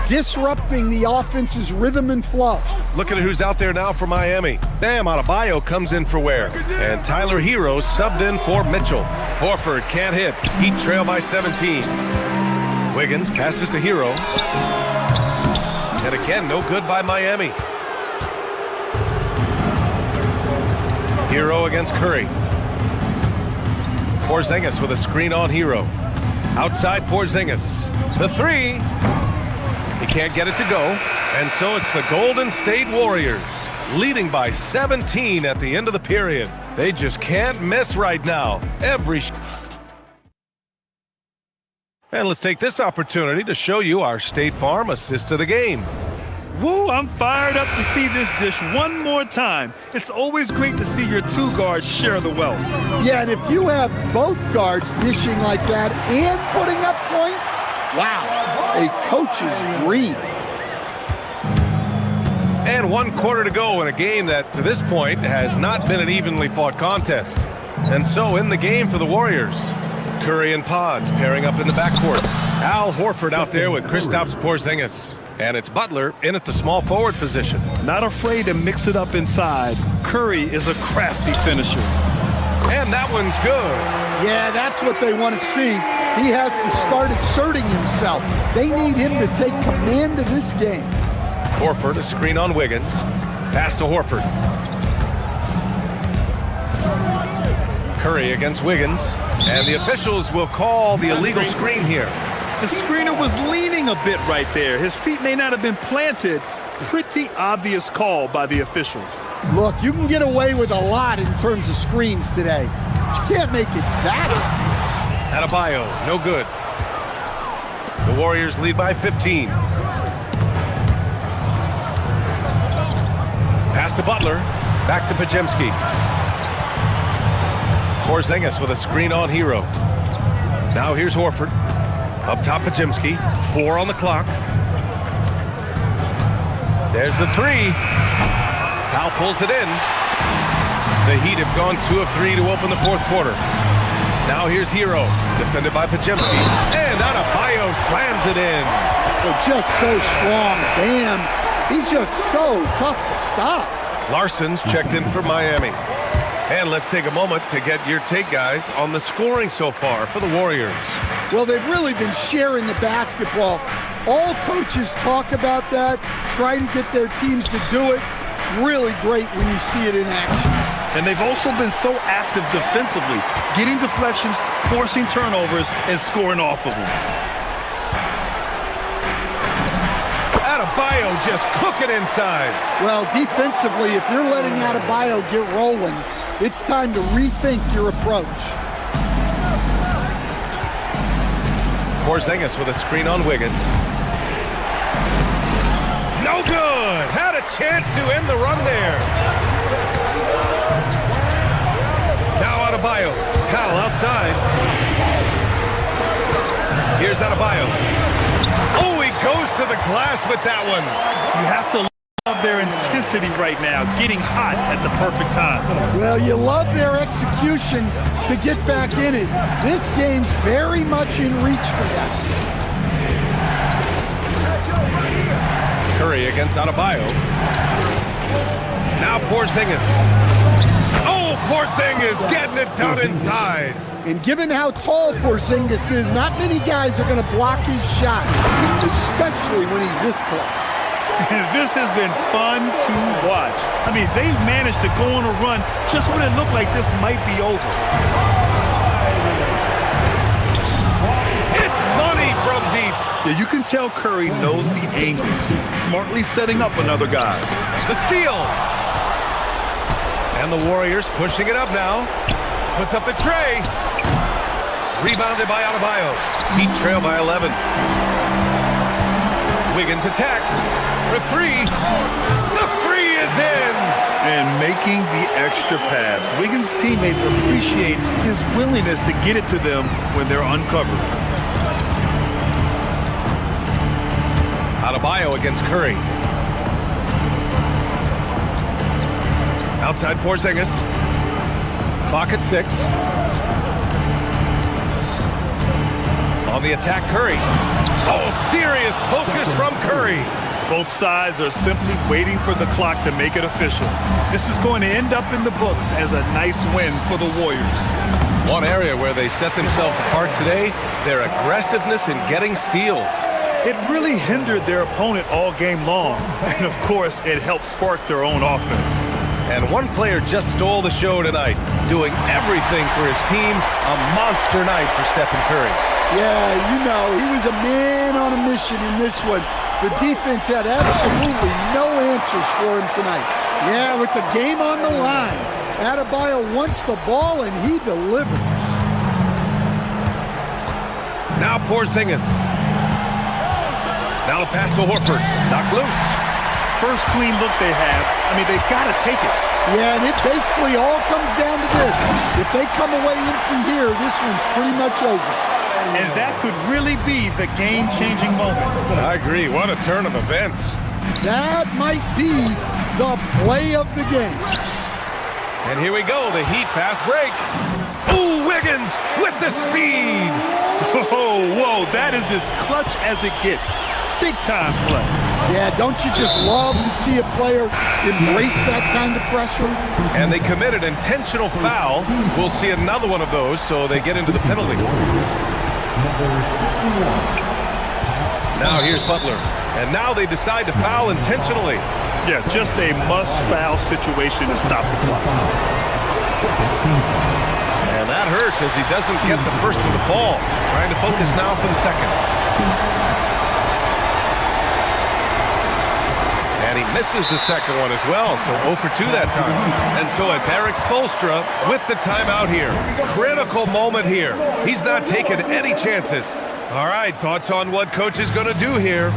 L: disrupting the offense's rhythm and flow.
D: Look at who's out there now for Miami. Bam Adebayo comes in for Ware. And Tyler Hero subbed in for Mitchell. Horford can't hit. Heat trail by 17. Wiggins passes to Hero. And again, no good by Miami. Hero against Curry. Porzingis with a screen on Hero. Outside Porzingis. The 3. He can't get it to go. And so it's the Golden State Warriors leading by 17 at the end of the period. They just can't miss right now. And let's take this opportunity to show you our State Farm assist of the game.
E: Woo, I'm fired up to see this dish one more time. It's always great to see your 2 guards share the wealth.
L: Yeah, and if you have both guards dishing like that and putting up points, wow, a coach's dream.
D: And 1 quarter to go in a game that, to this point, has not been an evenly fought contest. And so in the game for the Warriors, Curry and Pods pairing up in the backcourt. Al Horford out there with Kristaps Porzingis. And it's Butler in at the small forward position.
E: Not afraid to mix it up inside. Curry is a crafty finisher.
D: And that one's good.
L: Yeah, that's what they want to see. He has to start asserting himself. They need him to take command of this game.
D: Horford, a screen on Wiggins. Pass to Horford. Curry against Wiggins. And the officials will call the illegal screen here.
E: The screener was leaning a bit right there. His feet may not have been planted. Pretty obvious call by the officials.
L: Look, you can get away with a lot in terms of screens today. But you can't make it that obvious.
D: Adebayo, no good. The Warriors lead by 15. Pass to Butler. Back to Podziemski. Porzingis with a screen on Hero. Now here's Horford. Up top, Podziemski. 4 on the clock. There's the 3. Powell pulls it in. The Heat have gone 2 of 3 to open the 4th quarter. Now here's Hero. Defended by Podziemski. And Adebayo slams it in.
L: They're just so strong. Bam. He's just so tough to stop.
D: Larson's checked in for Miami. And let's take a moment to get your take, guys, on the scoring so far for the Warriors.
L: Well, they've really been sharing the basketball. All coaches talk about that, try to get their teams to do it. Really great when you see it in action.
E: And they've also been so active defensively, getting deflections, forcing turnovers, and scoring off of them.
D: Adebayo just cooking inside.
L: Well, defensively, if you're letting Adebayo get rolling, it's time to rethink your approach.
D: Porzingis with a screen on Wiggins. No good. Had a chance to end the run there. Now Adebayo. Powell outside. Here's Adebayo. Oh, he goes to the glass with that one.
E: You have to love their intensity right now, getting hot at the perfect time.
L: Well, you love their execution to get back in it. This game's very much in reach for that.
D: Curry against Adebayo. Now Porzingis. Oh, Porzingis getting it done inside.
L: And given how tall Porzingis is, not many guys are going to block his shot, especially when he's this close.
E: This has been fun to watch. I mean, they've managed to go on a run just when it looked like this might be over.
D: It's money from deep.
E: Yeah, you can tell Curry knows the angles, smartly setting up another guy.
D: The steal. And the Warriors pushing it up now. Puts up the tray. Rebounded by Adebayo. Heat trail by 11. Wiggins attacks for three. The three is in.
E: And making the extra pass. Wiggins' teammates appreciate his willingness to get it to them when they're uncovered.
D: Adebayo against Curry. Outside Porzingis. Clock at 6. On the attack, Curry. Oh, serious focus from Curry.
E: Both sides are simply waiting for the clock to make it official. This is going to end up in the books as a nice win for the Warriors.
D: One area where they set themselves apart today, their aggressiveness in getting steals.
E: It really hindered their opponent all game long. And of course, it helped spark their own offense.
D: And one player just stole the show tonight, doing everything for his team. A monster night for Stephen Curry.
L: Yeah, you know, he was a man on a mission in this one. The defense had absolutely no answers for him tonight. Yeah, with the game on the line, Adebayo wants the ball and he delivers.
D: Now Porzingis. Now the pass to Horford. Knocked loose.
E: First clean look they have. I mean, they've got to take it.
L: Yeah, and it basically all comes down to this. If they come away empty here, this one's pretty much over.
E: And that could really be the game-changing moment.
D: I agree. What a turn of events.
L: That might be the play of the game.
D: And here we go, the Heat fast break. Ooh, Wiggins with the speed.
E: Oh, whoa, that is as clutch as it gets. Big-time play.
L: Yeah, don't you just love to see a player embrace that kind of pressure?
D: And they committed intentional foul. We'll see another one of those, so they get into the penalty. Now here's Butler. And now they decide to foul intentionally.
E: Yeah, just a must-foul situation to stop the clock.
D: And that hurts as he doesn't get the first one to fall. Trying to focus now for the second. And he misses the second one as well, so 0 for 2 that time. And so it's Eric Spoelstra with the timeout here. Critical moment here. He's not taking any chances. All right, thoughts on what coach is going to do here?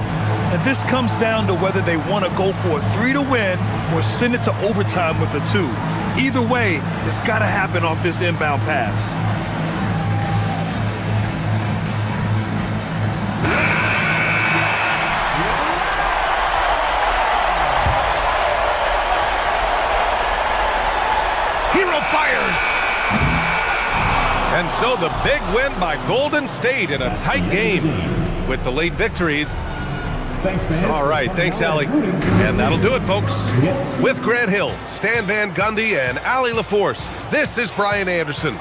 E: And this comes down to whether they want to go for a 3 to win or send it to overtime with a 2. Either way, it's got to happen off this inbound pass.
D: And so the big win by Golden State in a tight game with the late victory.
O: Thanks, man.
D: All right, thanks, Allie. And that'll do it, folks. With Grant Hill, Stan Van Gundy, and Allie LaForce, this is Brian Anderson.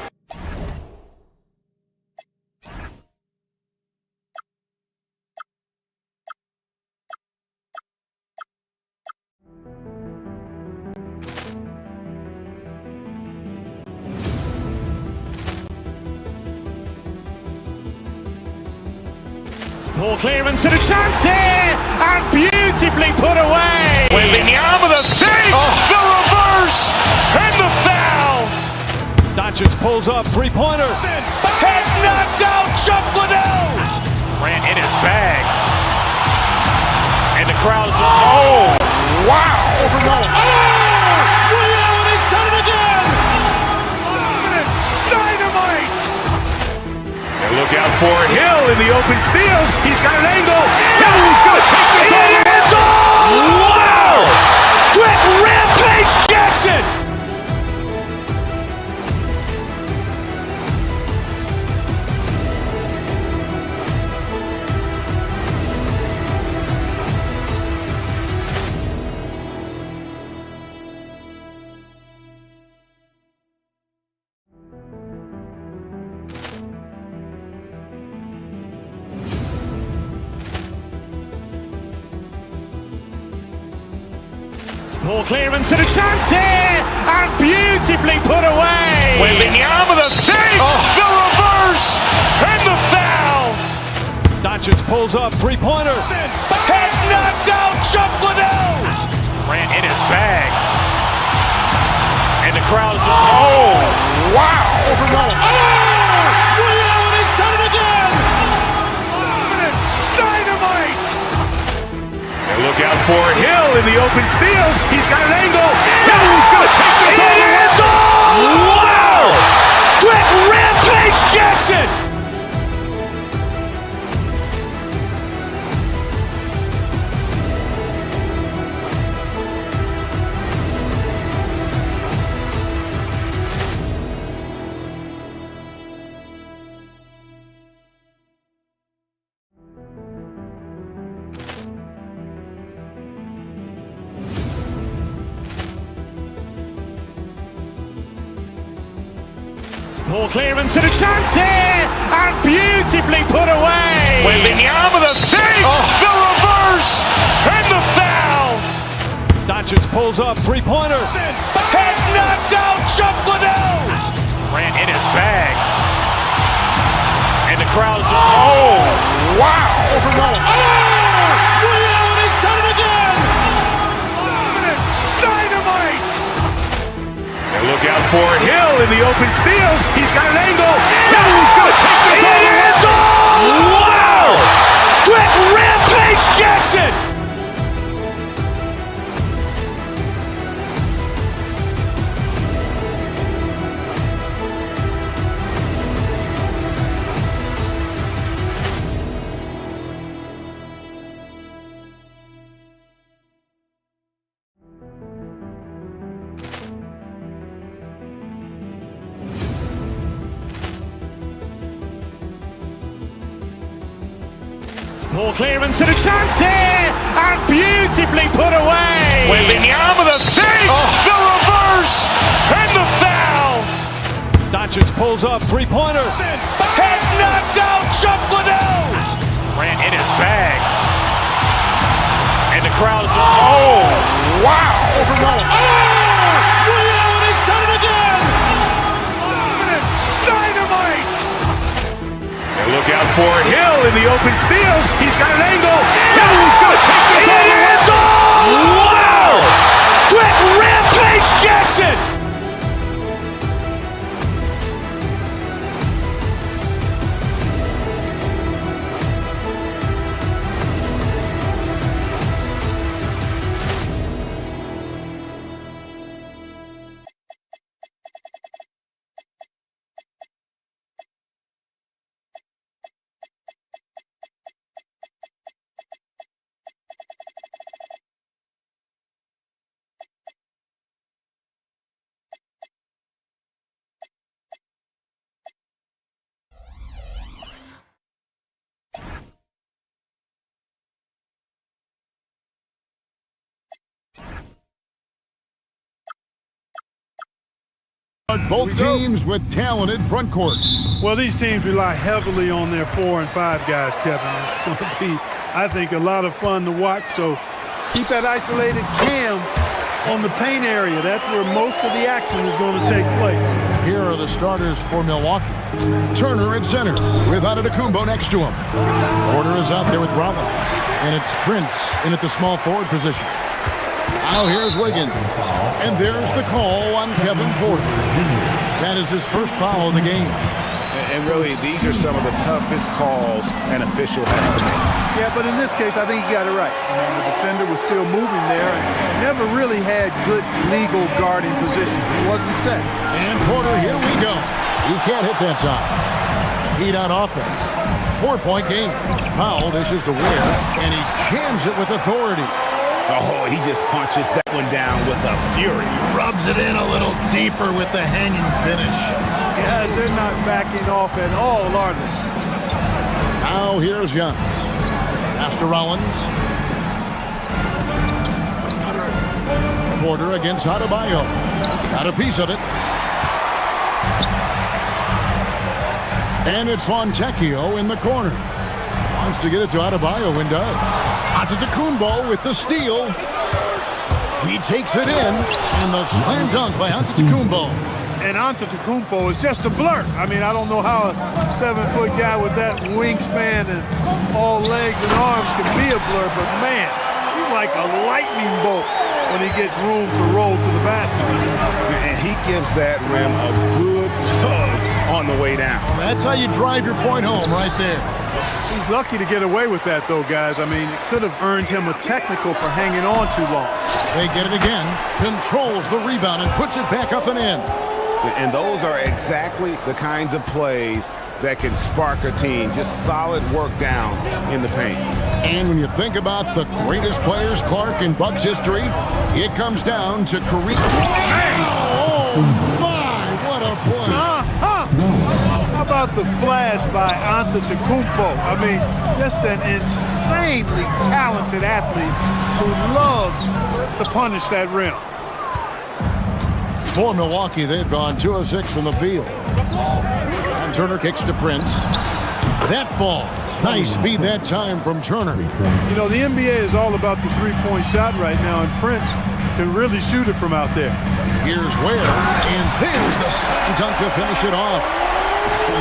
A: Ball clearance and a chance here, and beautifully put away. Wembanyama the fake, the reverse, and the foul.
I: Doncic pulls up, three-pointer.
A: Has knocked out Chuck Liddell. Grant in his bag. And the crowd is, oh, wow. Ray Allen has done it again. Dynamite. And look out for Hill in the open field. He's got an angle. Hill's going to take this all. It's all. Wow. Quick Rampage Jackson. Ball clearance and a chance here, and beautifully put away. Wembanyama the fake, the reverse, and the foul.
I: Doncic pulls up, three-pointer.
A: Has knocked out Chuck Liddell. Grant in his bag. And the crowd is, oh, wow. Ray Allen has done it again. Dynamite. And look out for Hill in the open field. He's got an angle. Hill's going to take this all. It's all. Wow. Quick Rampage Jackson. Ball clearance and a chance here, and beautifully put away. Wembanyama the fake, the reverse, and the foul.
I: Doncic pulls up, three-pointer.
A: Has knocked out Chuck Liddell. Grant in his bag. And the crowd is, oh, wow. Ray Allen has done it again. Dynamite. And look out for Hill in the open field. He's got an angle. Hill's going to take this all. It's all. Wow. Quick Rampage Jackson. Ball clearance and a chance here, and beautifully put away. Wembanyama the fake, the reverse, and the foul.
I: Doncic pulls up, three-pointer.
A: Has knocked out Chuck Liddell. Grant in his bag. And the crowd is, oh, wow. Ray Allen has done it again. Dynamite. And look out for Hill in the open field. He's got an angle. Hill's going to take this all. It's all. Wow. Quick Rampage Jackson.
I: Both teams with talented front courts.
M: Well, these teams rely heavily on their 4 and 5 guys, Kevin. It's going to be, I think, a lot of fun to watch. So keep that isolated cam on the paint area. That's where most of the action is going to take place.
I: Here are the starters for Milwaukee. Turner at center with Antetokounmpo next to him. Porter is out there with Rollins. And it's Prince in at the small forward position. Now here's Wiggins. And there's the call on Kevin Porter. That is his first foul of the game.
P: And really, these are some of the toughest calls an official has to make.
M: Yeah, but in this case, I think he got it right. The defender was still moving there and never really had good legal guarding position. He wasn't set.
I: And Porter, here we go. He can't hit that time. Heat out offense. 4-point game. Powell dishes to Ware, and he jams it with authority.
P: Oh, he just punches that one down with a fury.
I: Rubs it in a little deeper with the hanging finish.
M: Guys, they're not backing off at all, are they?
I: Now here's Giannis. Pass to Rollins. Porter against Adebayo. Got a piece of it. And it's Fontecchio in the corner. Wants to get it to Adebayo and does. Antetokounmpo with the steal. He takes it in, and the slam dunk by Antetokounmpo.
M: And Antetokounmpo is just a blur. I mean, I don't know how a 7-foot guy with that wingspan and all legs and arms can be a blur, but man, he's like a lightning bolt when he gets room to roll to the basket.
P: And he gives that rim a good tug on the way down.
I: That's how you drive your point home right there.
M: He's lucky to get away with that, though, guys. I mean, it could have earned him a technical for hanging on too long.
I: They get it again, controls the rebound and puts it back up and in.
P: And those are exactly the kinds of plays that can spark a team. Just solid work down in the paint.
I: And when you think about the greatest players, Clark, in Bucks history, it comes down to Kareem. Oh, my, what a play.
M: How about the flash by Antetokounmpo? I mean, just an insanely talented athlete who loves to punish that rim.
I: For Milwaukee, they've gone 2 of 6 from the field. And Turner kicks to Prince. That ball. Nice speed that time from Turner.
M: You know, the NBA is all about the three-point shot right now, and Prince can really shoot it from out there.
I: Here's Ware, and there's the slam dunk to finish it off.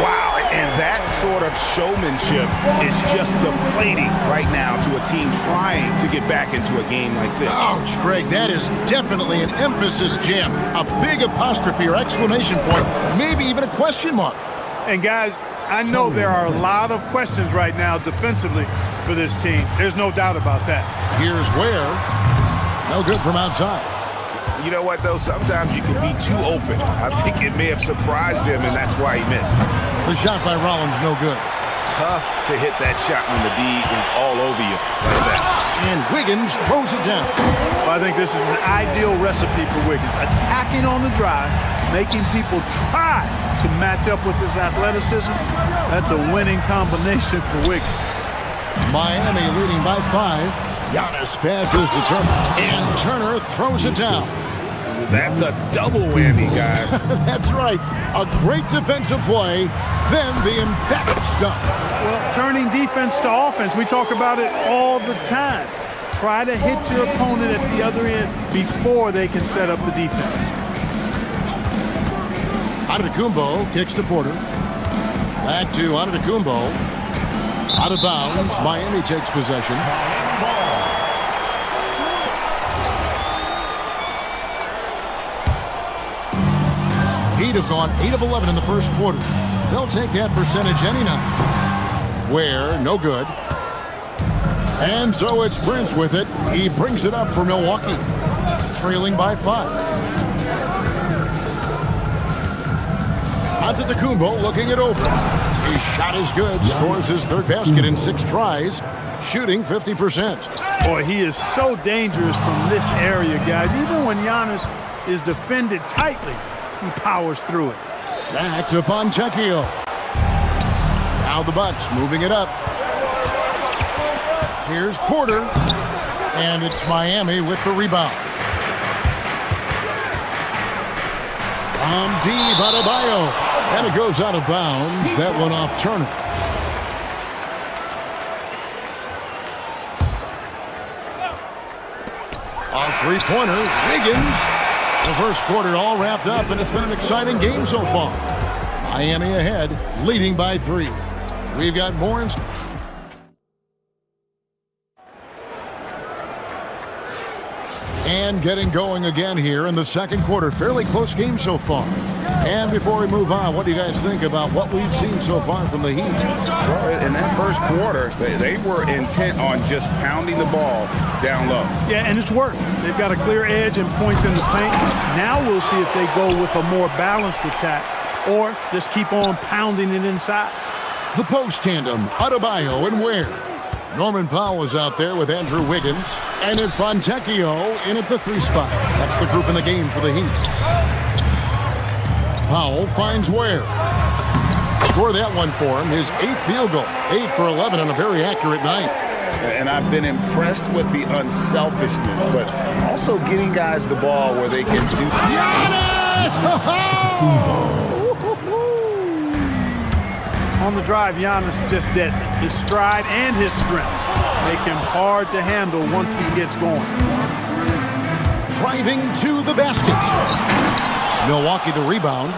P: Wow, and that sort of showmanship is just deflating right now to a team trying to get back into a game like this.
I: Ouch, Greg, that is definitely an emphasis jam. A big apostrophe or exclamation point, maybe even a question mark.
M: And guys, I know there are a lot of questions right now defensively for this team. There's no doubt about that.
I: Here's Ware. No good from outside.
P: You know what, though? Sometimes you can be too open. I think it may have surprised him, and that's why he missed.
I: The shot by Rollins, no good.
P: Tough to hit that shot when the D is all over you like that.
I: And Wiggins throws it down.
M: Well, I think this is an ideal recipe for Wiggins. Attacking on the drive, making people try to match up with his athleticism. That's a winning combination for Wiggins.
I: Miami leading by 5. Giannis passes to Turner, and Turner throws it down.
P: That's a double whammy, guys.
I: That's right. A great defensive play, then the emphatic stuff.
M: Well, turning defense to offense, we talk about it all the time. Try to hit your opponent at the other end before they can set up the defense.
I: Antetokounmpo kicks to Porter. Back to Antetokounmpo. Out of bounds. Miami takes possession. Heat have gone 8 of 11 in the first quarter. They'll take that percentage any night. Ware, no good. And so it's Prince with it. He brings it up for Milwaukee, trailing by 5. Antetokounmpo looking it over. His shot is good. Scores his 3rd basket in 6 tries, shooting 50%.
M: Boy, he is so dangerous from this area, guys. Even when Giannis is defended tightly, he powers through it.
I: Back to Fontecchio. Now the Bucks moving it up. Here's Porter, and it's Miami with the rebound. From deep, Adebayo, and it goes out of bounds. That one off Turner. A three-pointer, Wiggins. The first quarter all wrapped up, and it's been an exciting game so far. Miami ahead, leading by 3. We've got more. And getting going again here in the second quarter. Fairly close game so far. And before we move on, what do you guys think about what we've seen so far from the Heat?
P: Well, in that first quarter, they were intent on just pounding the ball down low.
M: Yeah, and it's worked. They've got a clear edge and points in the paint. Now we'll see if they go with a more balanced attack or just keep on pounding it inside.
I: The post tandem, Adebayo and Ware. Norman Powell is out there with Andrew Wiggins. And it's Fontecchio in at the 3 spot. That's the group in the game for the Heat. Powell finds Ware. Score that one for him. His 8th field goal. 8 for 11 on a very accurate night.
P: And I've been impressed with the unselfishness, but also getting guys the ball where they can do.
I: Giannis!
M: On the drive, Giannis just dead. His stride and his strength make him hard to handle once he gets going.
I: Driving to the basket. Milwaukee the rebound.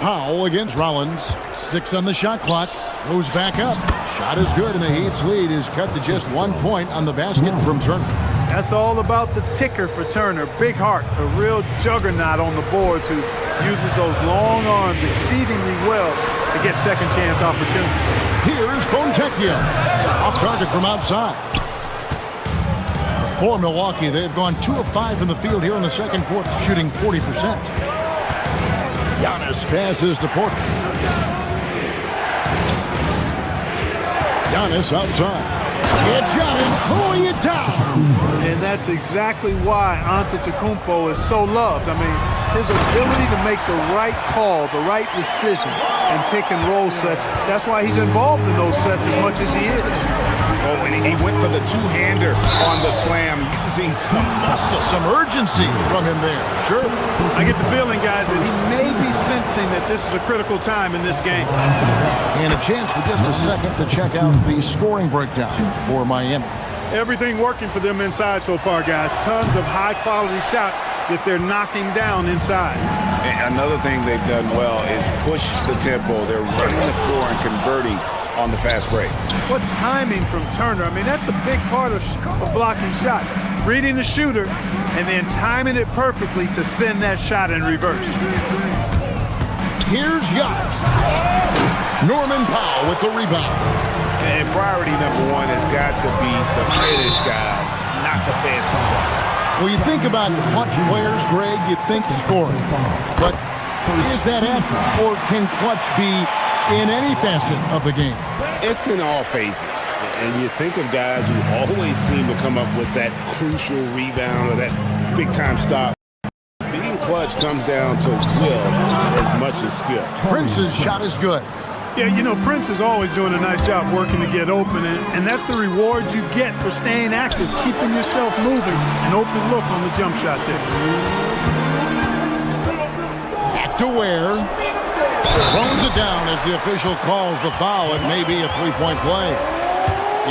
I: Powell against Rollins. 6 on the shot clock. Goes back up. Shot is good, and the Heat's lead is cut to just 1 point on the basket from Turner.
M: That's all about the ticker for Turner. Big heart, a real juggernaut on the boards who uses those long arms exceedingly well to get second chance opportunity.
I: Here's Fontecchio. Off target from outside. For Milwaukee, they've gone 2 of 5 from the field here in the second quarter, shooting 40%. Giannis passes to Porter. Giannis outside. And Giannis pulling it down.
M: And that's exactly why Antetokounmpo is so loved. I mean, his ability to make the right call, the right decision, and pick and roll sets. That's why he's involved in those sets as much as he is.
P: Oh, and he went for the two-hander on the slam, using some muscle.
I: Some urgency from him there. Sure.
M: I get the feeling, guys, that he may be sensing that this is a critical time in this game.
I: And a chance for just a second to check out the scoring breakdown for Miami.
M: Everything working for them inside so far, guys. Tons of high-quality shots that they're knocking down inside.
P: And another thing they've done well is push the tempo. They're running the floor and converting on the fast break.
M: What timing from Turner. I mean, that's a big part of blocking shots. Reading the shooter and then timing it perfectly to send that shot in reverse.
I: Here's Giannis. Norman Powell with the rebound.
P: And priority number 1 has got to be the finish, guys, not the fancy stuff.
I: Well, you think about clutch players, Greg, you think scoring. But is that accurate? Or can clutch be in any facet of the game?
P: It's in all phases.
C: And you think of guys who always seem to come up with that crucial rebound or that big-time stop. Being clutch comes down to will as much as skill.
I: Prince's shot is good.
M: Yeah, you know, Prince is always doing a nice job working to get open, and that's the reward you get for staying active, keeping yourself moving, an open look on the jump shot there.
I: Back to Ware. Throws it down as the official calls the foul. It may be a 3-point play.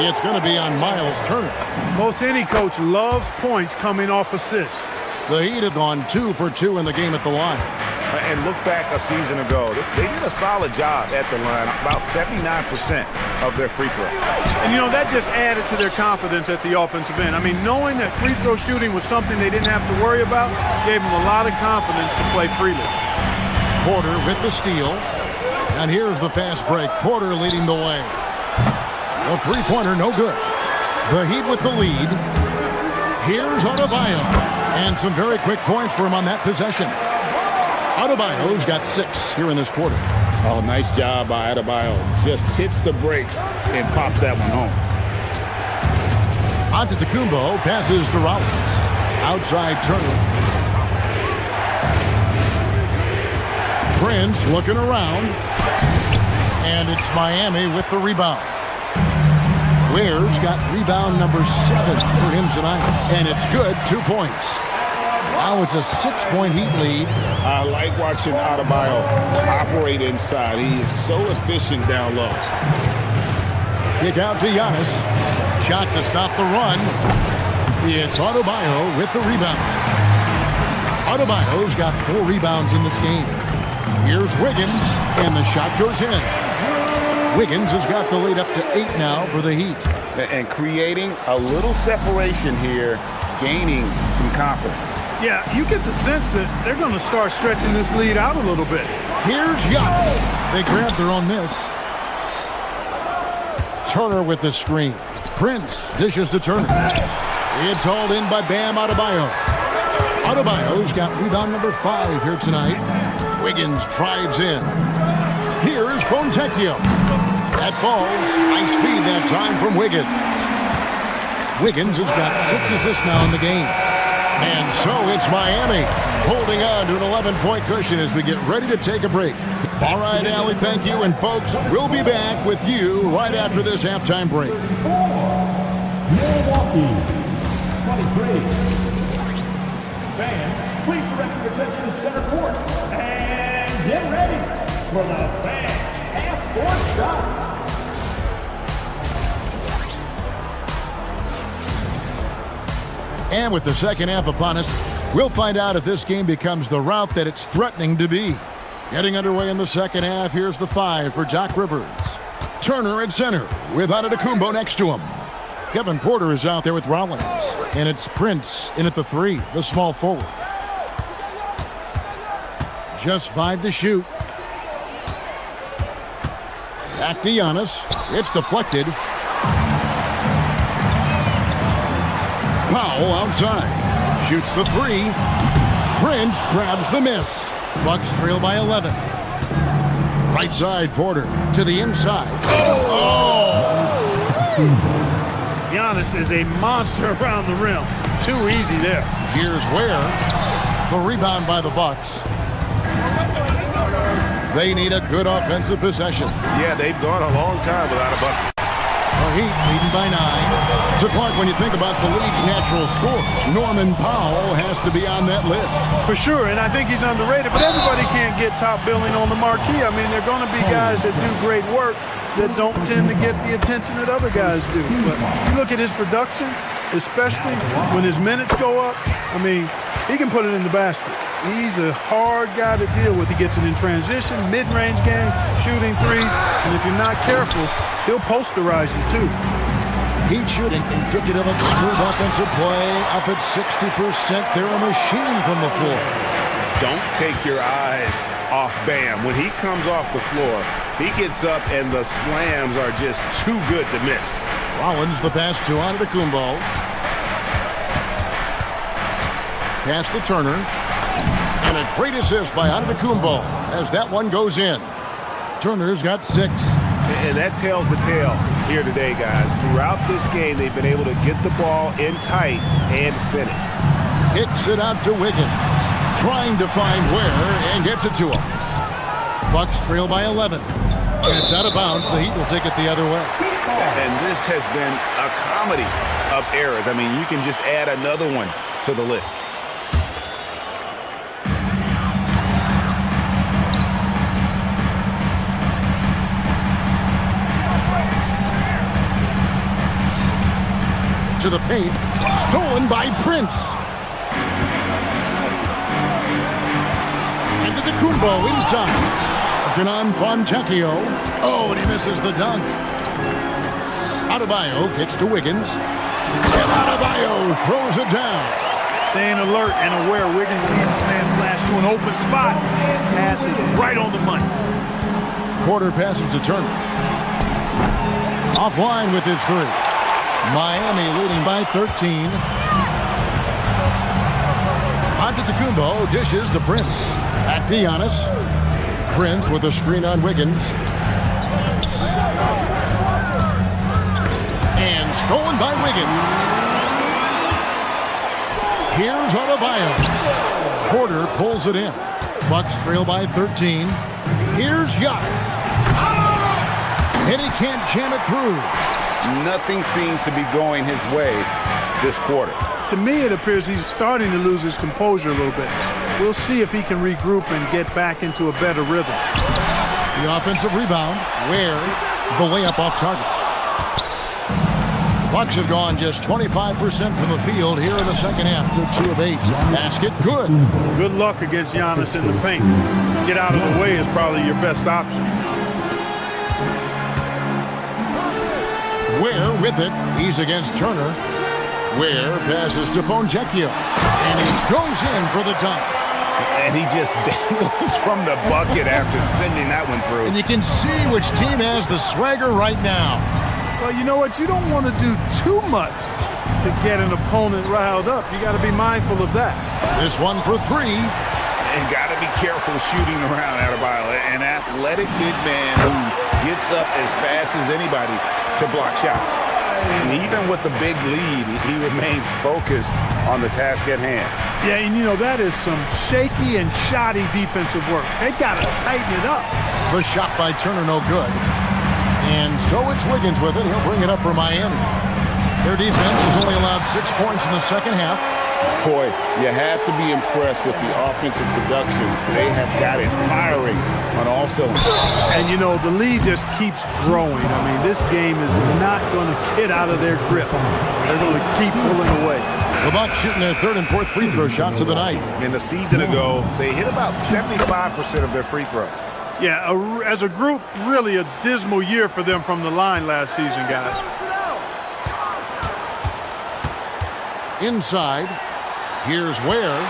I: It's going to be on Miles Turner.
M: Most any coach loves points coming off assists.
I: The Heat have gone 2 for 2 in the game at the line.
P: And look back a season ago, they did a solid job at the line, about 79% of their free throw.
M: And, you know, that just added to their confidence at the offensive end. I mean, knowing that free throw shooting was something they didn't have to worry about gave them a lot of confidence to play freely.
I: Porter with the steal. And here's the fast break. Porter leading the way. A three-pointer, no good. The Heat with the lead. Here's Adebayo. And some very quick points for him on that possession. Adebayo's got 6 here in this quarter.
C: Oh, nice job by Adebayo. Just hits the brakes and pops that one home.
I: Antetokounmpo passes to Rollins. Outside Turner. Prince looking around. And it's Miami with the rebound. Ware's got rebound number 7 for him tonight. And it's good, 2 points. Now it's a 6-point Heat lead.
C: I like watching Adebayo operate inside. He is so efficient down low.
I: Kick out to Giannis. shot to stop the run. It's Adebayo with the rebound. Adebayo's got 4 rebounds in this game. Here's Wiggins, and the shot goes in. Wiggins has got the lead up to 8 now for the Heat.
P: And creating a little separation here, gaining some confidence.
M: Yeah, you get the sense that they're going to start stretching this lead out a little bit.
I: Here's Giannis. They grabbed their own miss. Turner with the screen. Prince dishes to Turner. It's hauled in by Bam Adebayo. Adebayo's got rebound number 5 here tonight. Wiggins drives in. Here's Fontecchio. That falls. Nice feed that time from Wiggins. Wiggins has got 6 assists now in the game. And so it's Miami holding on to an 11-point cushion as we get ready to take a break. All right, Allie, thank you. And folks, we'll be back with you right after this halftime break.
O: Milwaukee, 23.
K: Fans, please direct your attention to center court. And get ready for the fan half-court shot.
I: And with the second half upon us, we'll find out if this game becomes the route that it's threatening to be. Getting underway in the second half, here's the 5 for Doc Rivers. Turner at center with Antetokounmpo next to him. Kevin Porter is out there with Rollins. And it's Prince in at the 3, the small forward. Just 5 to shoot. Back to Giannis. It's deflected. Powell outside. Shoots the 3. Prince grabs the miss. Bucks trail by 11. Right side, Porter to the inside.
M: Giannis is a monster around the rim. Too easy there.
I: Here's Ware. The rebound by the Bucks. They need a good offensive possession.
B: Yeah, they've gone a long time without a bucket.
I: The Heat leading by 9. So, Clark, when you think about the league's natural scores, Norman Powell has to be on that list.
M: For sure, and I think he's underrated, but everybody can't get top billing on the marquee. I mean, there are going to be guys that do great work that don't tend to get the attention that other guys do. But you look at his production, especially when his minutes go up, I mean, he can put it in the basket. He's a hard guy to deal with. He gets it in transition, mid-range game, shooting threes, and if you're not careful, he'll posterize you too.
I: Heat shooting indicative of smooth offensive play, up at 60%. They're a machine from the floor.
P: Don't take your eyes off Bam. When he comes off the floor, he gets up and the slams are just too good to miss.
I: Rollins the pass to Antetokounmpo. Pass to Turner. And a great assist by Antetokounmpo as that one goes in. Turner's got 6.
P: And that tells the tale here today, guys. Throughout this game, they've been able to get the ball in tight and finish.
I: Kicks it out to Wiggins. Trying to find Ware and gets it to him. Bucks trail by 11. And it's out of bounds. The Heat will take it the other way.
P: And this has been a comedy of errors. I mean, you can just add another one to the list.
I: To the paint, stolen by Prince. Antetokounmpo inside. Working on Fontecchio. Oh, and he misses the dunk. Adebayo gets to Wiggins. And Adebayo throws it down.
M: Staying alert and aware. Wiggins sees his man flash to an open spot. Passes right on the money.
I: Porter passes to Turner. Offline with his 3. Miami leading by 13. Antetokounmpo dishes to Prince. Back to Giannis. Prince with a screen on Wiggins. And stolen by Wiggins. Here's Adebayo. Porter pulls it in. Bucks trail by 13. Here's Giannis. And he can't jam it through.
P: Nothing seems to be going his way this quarter.
M: To me, it appears he's starting to lose his composure a little bit. We'll see if he can regroup and get back into a better rhythm.
I: The offensive rebound, Ware, the layup off target. Bucks have gone just 25% from the field here in the second half. They're 2 of 8. Basket, good.
M: Good luck against Giannis in the paint. Get out of the way is probably your best option.
I: Ware with it. He's against Turner. Ware passes to Foncecchio. And he goes in for the dunk.
P: And he just dangles from the bucket after sending that one through.
I: And you can see which team has the swagger right now.
M: Well, you know what? You don't want to do too much to get an opponent riled up. You got to be mindful of that.
I: This one for 3.
P: And got to be careful shooting around Adebayo. An athletic big man who gets up as fast as anybody to block shots. And even with the big lead, he remains focused on the task at hand.
M: Yeah, and you know, that is some shaky and shoddy defensive work. They got to tighten it up.
I: The shot by Turner, no good. And so it's Wiggins with it. He'll bring it up for Miami. Their defense has only allowed 6 points in the second half.
C: Boy, you have to be impressed with the offensive production. They have got it firing on all cylinders.
M: And, you know, the lead just keeps growing. I mean, this game is not going to get out of their grip. They're going to keep pulling away.
I: The Bucks shooting their 3rd and 4th free throw shots of the night.
P: In the season ago, they hit about 75% of their free throws.
M: Yeah, as a group, really a dismal year for them from the line last season, guys.
I: Inside, here's Ware.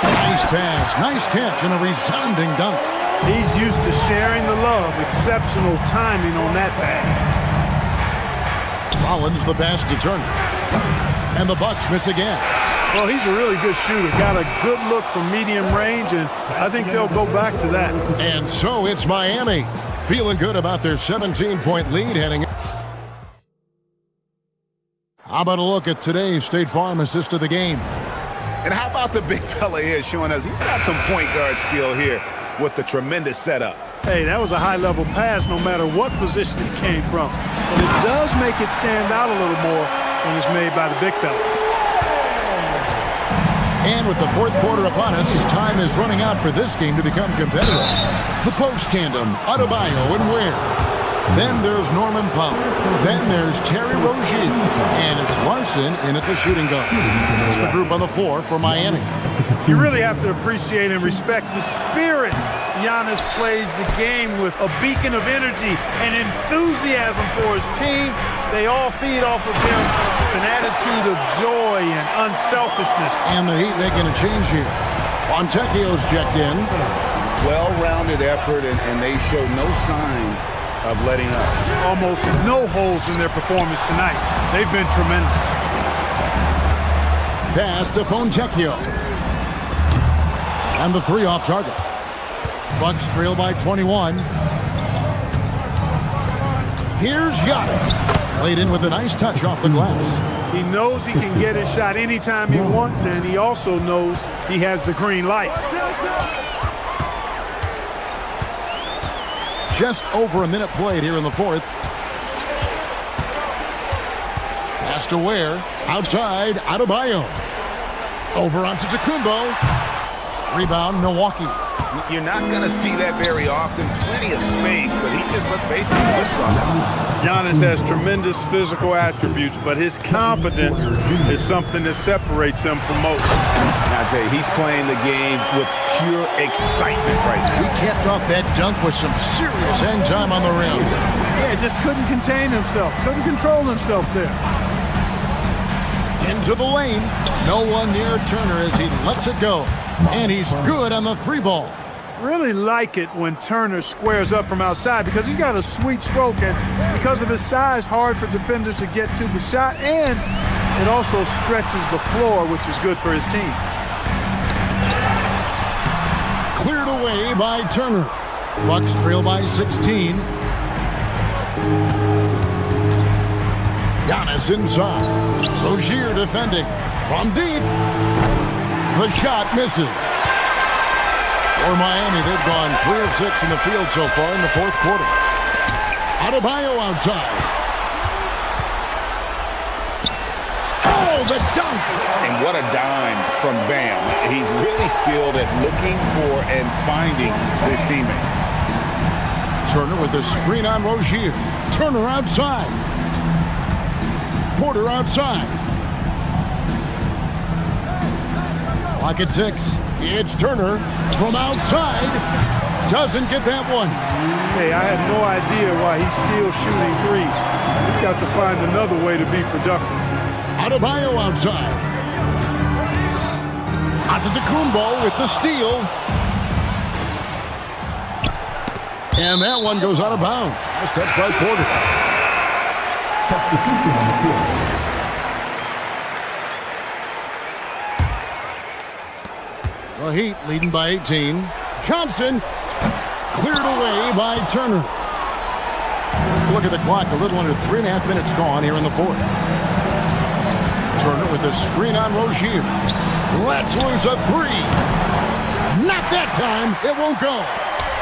I: Nice pass, nice catch, and a resounding dunk.
M: He's used to sharing the love. Exceptional timing on that pass.
I: Rollins the pass to Turner. And the Bucks miss again.
M: Well, he's a really good shooter. Got a good look from medium range, and I think they'll go back to that.
I: And so it's Miami. Feeling good about their 17-point lead heading. How about a look at today's State Farm assist of the game?
P: And how about the big fella here showing us he's got some point guard skill here with the tremendous setup.
M: Hey, that was a high-level pass no matter what position it came from. But it does make it stand out a little more when it's made by the big fella.
I: And with the 4th quarter upon us, time is running out for this game to become competitive. The post tandem, Adebayo and Ware. Then there's Norman Powell. Then there's Terry Rozier. And it's Larson in at the shooting guard. It's the group on the floor for Miami.
M: You really have to appreciate and respect the spirit Giannis plays the game with. A beacon of energy and enthusiasm for his team. They all feed off of him an attitude of joy and unselfishness.
I: And the Heat making a change here. Foncecchio's checked in.
P: Well-rounded effort, and they show no signs of letting up.
M: Almost no holes in their performance tonight. They've been tremendous.
I: Pass to Foncecchio. And the 3 off target. Bucks trail by 21. Here's Giannis. Laid in with a nice touch off the glass.
M: He knows he can get his shot anytime he wants, and he also knows he has the green light.
I: Just over a minute played here in the 4th. Pass to Ware. Outside, Adebayo. Over onto Tacumbo. Rebound, Milwaukee.
P: You're not going to see that very often. Plenty of space, but he just, let's face it, he whips on that.
M: Giannis has tremendous physical attributes, but his confidence is something that separates him from most.
P: I tell you, he's playing the game with pure excitement right now.
I: He kept off that dunk with some serious hang time on the rim.
M: Yeah, just couldn't contain himself. Couldn't control himself there.
I: Into the lane. No one near Turner as he lets it go. And he's good on the 3 ball.
M: Really like it when Turner squares up from outside because he's got a sweet stroke, and because of his size, hard for defenders to get to the shot, and it also stretches the floor, which is good for his team.
I: Cleared away by Turner. Bucks trail by 16. Giannis inside. Rozier defending from deep. The shot misses. For Miami, they've gone 3 of 6 in the field so far in the 4th quarter. Adebayo outside. Oh, the dunk!
P: And what a dime from Bam. He's really skilled at looking for and finding his teammate.
I: Turner with the screen on Rozier. Turner outside. Porter outside. Clock at 6. It's Turner from outside. Doesn't get that one.
M: Hey, I had no idea why he's still shooting threes. He's got to find another way to be productive.
I: Adebayo outside. Antetokounmpo with the steal. And that one goes out of bounds. Nice touch by Porter.
O: Substitution on the field.
I: The Heat leading by 18. Johnson cleared away by Turner. Look at the clock. A little under 3.5 minutes gone here in the fourth. Turner with a screen on Rozier. Let's lose a three. Not that time. It won't go.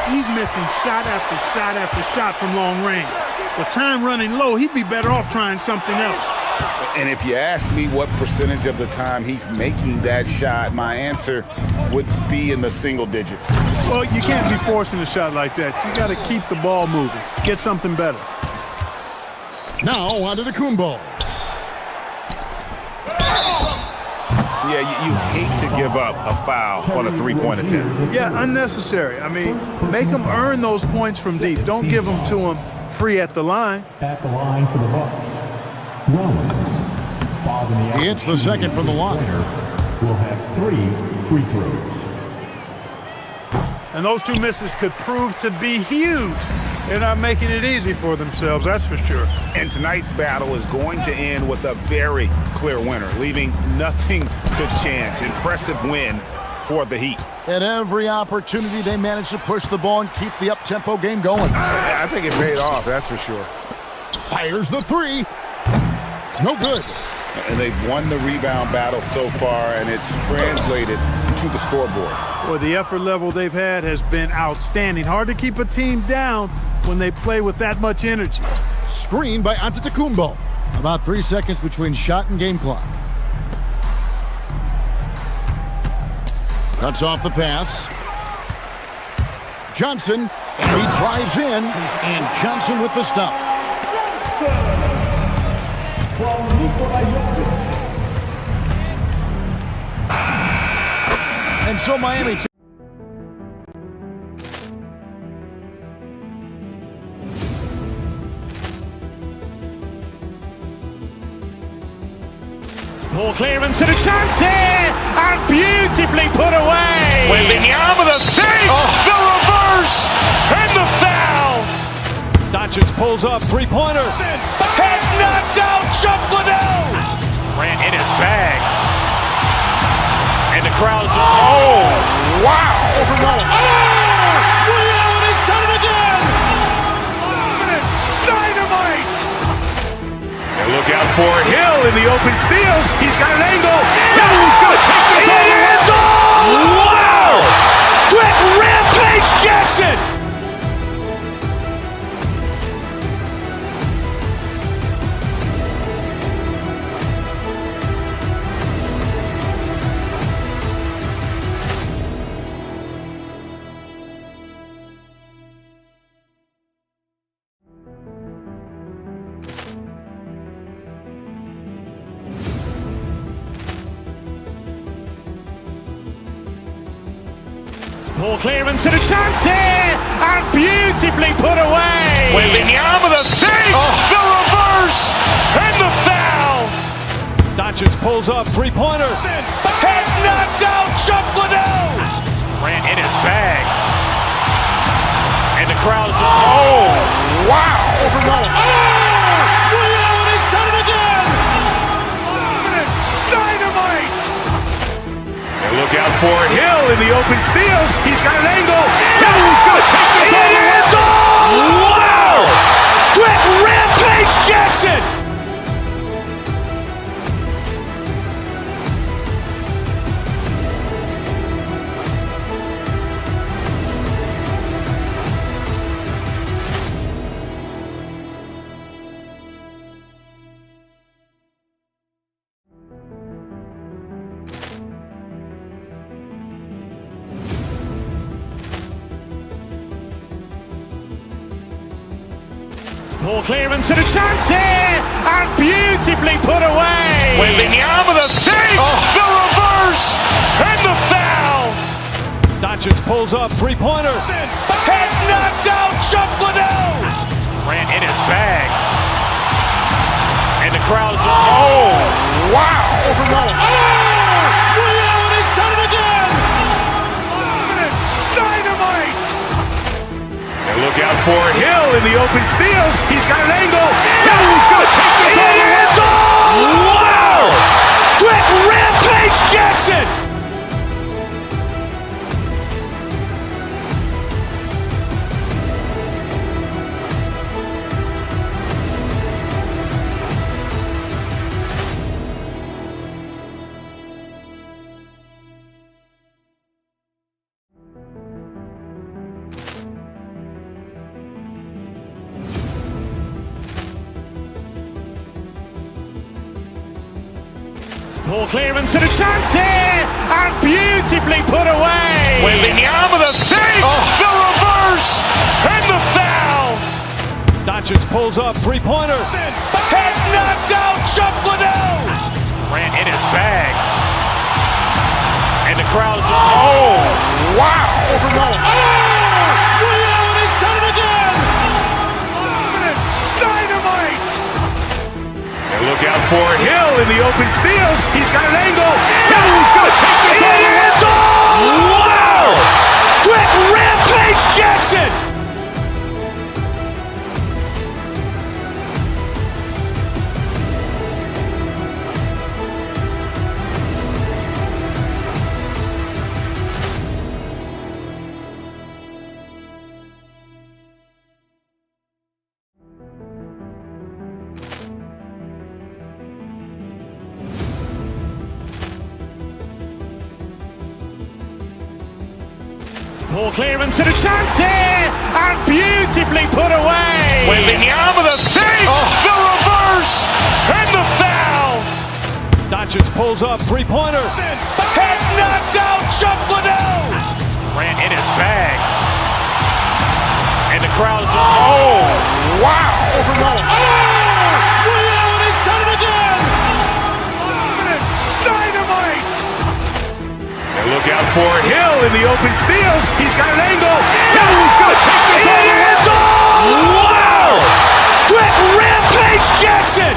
M: He's missing shot after shot after shot from long range. With time running low, he'd be better off trying something else.
P: And if you ask me what percentage of the time he's making that shot, my answer would be in the single digits.
M: Well, you can't be forcing a shot like that. You got to keep the ball moving. Get something better.
I: Now on to the Kumbo.
P: Yeah, you hate to give up a foul on a three-point attempt.
M: Yeah, unnecessary. I mean, make them earn those points from deep. Don't give them to them free at the line.
O: At the line for the Bucks. Rollins. Fouled in the
I: He hits the second from the line.
O: Will have 3 free throws.
M: And those 2 misses could prove to be huge. They're not making it easy for themselves, that's for sure.
P: And tonight's battle is going to end with a very clear winner, leaving nothing to chance. Impressive win for the Heat.
I: At every opportunity, they managed to push the ball and keep the up-tempo game going.
B: I think it paid off, that's for sure.
I: Fires the three. No good.
P: And they've won the rebound battle so far, and it's translated to the scoreboard.
M: Well, the effort level they've had has been outstanding. Hard to keep a team down when they play with that much energy.
I: Screen by Antetokounmpo. About 3 seconds between shot and game clock. Cuts off the pass. Johnson, and he drives in, and Johnson with the stuff. And so Miami.
A: Ball clearance and a chance here, and beautifully put away. Wembanyama the save, the reverse, and the foul. Doncic pulls up, three-pointer. Has knocked out Chuck Liddell. Grant in his bag. And the crowd's, oh, wow. Reality's done it again. Dynamite. And look out for Hill in the open field. He's got an angle. Hill's going to take this all the way. Wow. Quick Rampage Jackson. Ball clearance and a chance here, and beautifully put away. Wembanyama the save, the reverse, and the foul. Doncic pulls up, three-pointer. Has knocked out Chuck Liddell. Grant in his bag. And the crowd's, oh, wow. Reality's done it again. Dynamite. And look out for Hill in the open field. He's got an angle. Hill's going to take this all the way. Wow! Quick Rampage Jackson. Poor clearance and a chance here, and beautifully put away. Wembanyama the save, the reverse, and the foul. Doncic pulls up, three-pointer. Has knocked out Chuck Liddell. Grant in his bag. And the crowd is, oh, wow. Ray Allen has done it again. Dynamite. And look out for Hill in the open field. He's got an angle. Hill's going to take this all the way. Wow. Quick Rampage Jackson. Poor clearance and a chance here, and beautifully put away. Wembanyama the save, the reverse, and the foul. Doncic pulls up, three-pointer. Has knocked out Chuck Liddell. Grant in his bag. And the crowd is, oh, wow. Ray Allen has done it again. Dynamite. And look out for Hill in the open field. He's got an angle. Hill's going to take this all the way. Wow! Quick Rampage Jackson. Poor clearance and a chance here, and beautifully put away. Wembanyama the save, the reverse, and the foul. Doncic pulls up, three-pointer. Has knocked out Chuck Liddell. Grant in his bag. And the crowd is, oh, wow. Ray Allen has done it again. Dynamite. And look out for Hill in the open field. He's got an angle. Hill's going to take this all the way. Wow! Quick Rampage Jackson.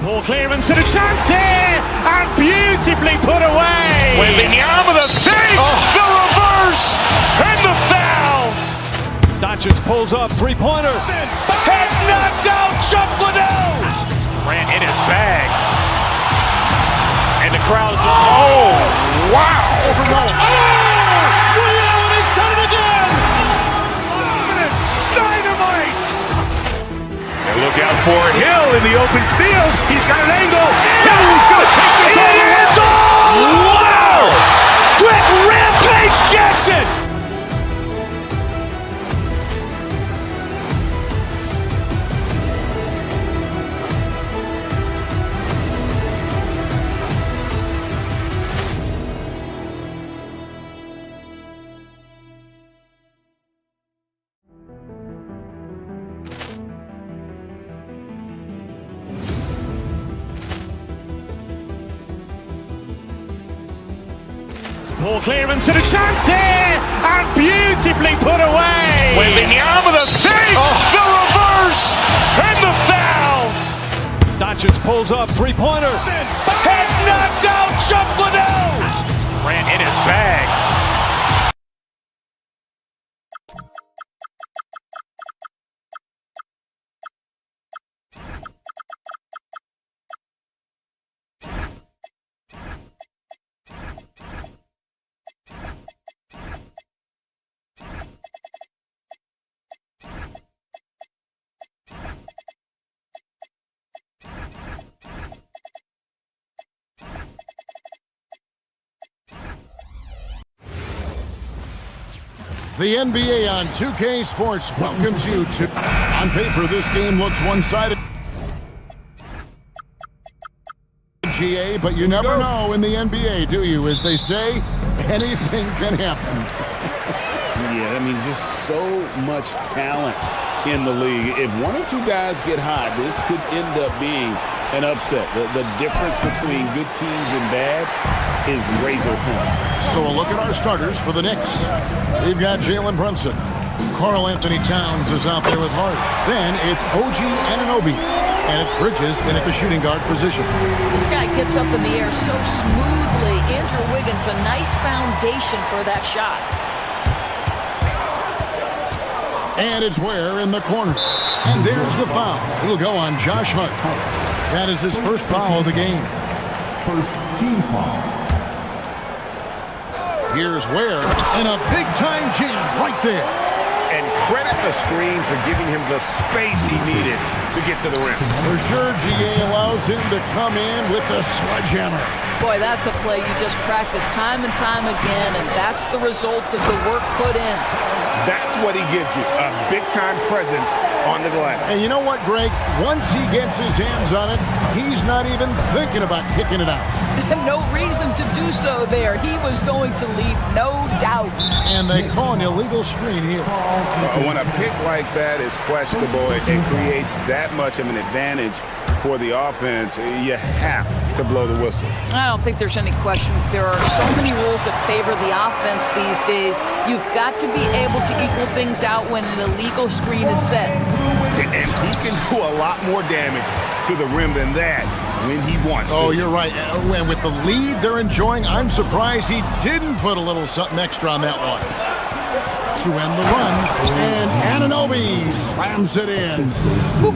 A: Poor clearance and a chance here, and beautifully put away. Wembanyama the save, the reverse, and the foul. Doncic pulls up, three-pointer. Has knocked out Chuck Liddell. Grant in his bag. And the crowd is, oh, wow. Ray Allen has done it again. Dynamite. And look out for Hill in the open field. He's got an angle. Hill's going to take this all the way. Wow! Quick Rampage Jackson. Poor clearance and a chance here, and beautifully put away. Wembanyama the save, the reverse, and the foul. Doncic pulls up, three-pointer. Has knocked out Chuck Liddell. Grant in his bag.
I: The NBA on 2K Sports welcomes you to... On paper, this game looks one-sided. GA, but you never know in the NBA, do you? As they say, anything can happen.
C: Yeah, I mean, just so much talent in the league. If one or two guys get hot, this could end up being an upset. The difference between good teams and bad is razor thin.
I: So a look at our starters for the Knicks. We've got Jalen Brunson. Karl Anthony Towns is out there with Hart. Then it's OG Anunoby. And it's Bridges in at the shooting guard position.
F: This guy gets up in the air so smoothly. Andrew Wiggins, a nice foundation for that shot.
I: And it's Ware in the corner. And there's the foul. It'll go on Josh Hart. That is his first foul of the game.
O: First team foul.
I: Here's Ware, and a big-time jam right there.
B: And credit the screen for giving him the space he needed to get to the rim.
I: For sure, GA allows him to come in with the sledgehammer.
F: Boy, that's a play you just practice time and time again, and that's the result of the work put in.
B: That's what he gives you, a big-time presence on the glass.
I: And you know what, Greg? Once he gets his hands on it, he's not even thinking about kicking it out.
F: No reason to do so there. He was going to leave, no doubt.
I: And they call an illegal screen here.
B: When a pick like that is questionable, it creates that much of an advantage for the offense. You have to blow the whistle.
F: I don't think there's any question. There are so many rules that favor the offense these days. You've got to be able to equal things out when an illegal screen is set.
B: And he can do a lot more damage to the rim than that when he wants to.
I: Oh, you're right. And with the lead they're enjoying, I'm surprised he didn't put a little something extra on that one. To end the run, and Anunoby slams it in.
F: The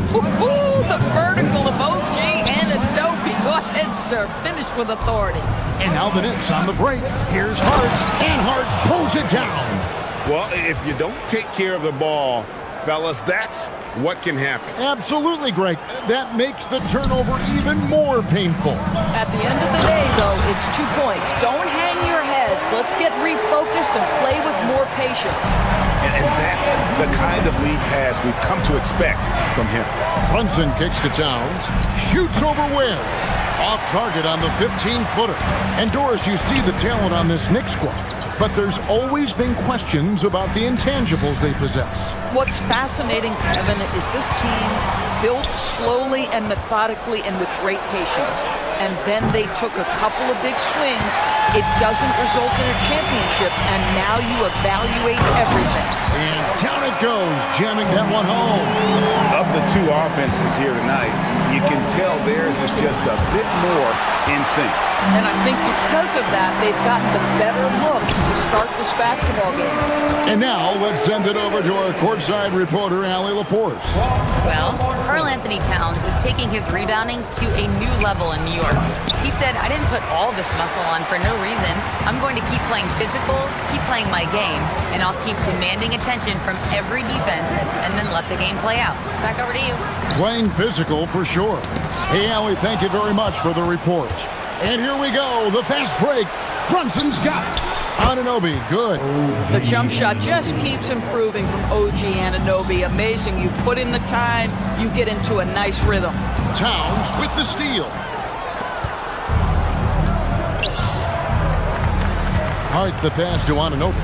F: vertical of OG Anunoby. Go ahead, sir. Finish with authority.
I: And now the Knicks on the break. Here's Hart, and Hart throws it down.
B: Well, if you don't take care of the ball, fellas, that's what can happen.
I: Absolutely, Greg. That makes the turnover even more painful.
F: At the end of the day, though, it's 2 points. Don't hang your heads. Let's get refocused and play with more patience.
B: And that's the kind of lead pass we've come to expect from him.
I: Brunson kicks to Towns, shoots over Ware. Off target on the 15-footer. And Doris, you see the talent on this Knicks squad. But there's always been questions about the intangibles they possess.
F: What's fascinating, Kevin, is this team built slowly and methodically and with great patience. And then they took a couple of big swings. It doesn't result in a championship, and now you evaluate everything.
I: And down it goes, jamming that one home.
B: Of the two offenses here tonight, you can tell theirs is just a bit more in sync.
F: And I think because of that, they've gotten the better looks to start this basketball game.
I: And now, let's send it over to our courtside reporter, Allie LaForce.
G: Well, Karl Anthony Towns is taking his rebounding to a new level in New York. He said, I didn't put all this muscle on for no reason. I'm going to keep playing physical, keep playing my game, and I'll keep demanding attention from every defense and then let the game play out. Back over to you.
I: Playing physical for sure. Hey, Allie, thank you very much for the report. And here we go, the fast break. Brunson's got it. Anunoby, good.
F: The jump shot just keeps improving from OG Anunoby. Amazing. You put in the time, you get into a nice rhythm.
I: Towns with the steal. Hart the pass to Anunoby.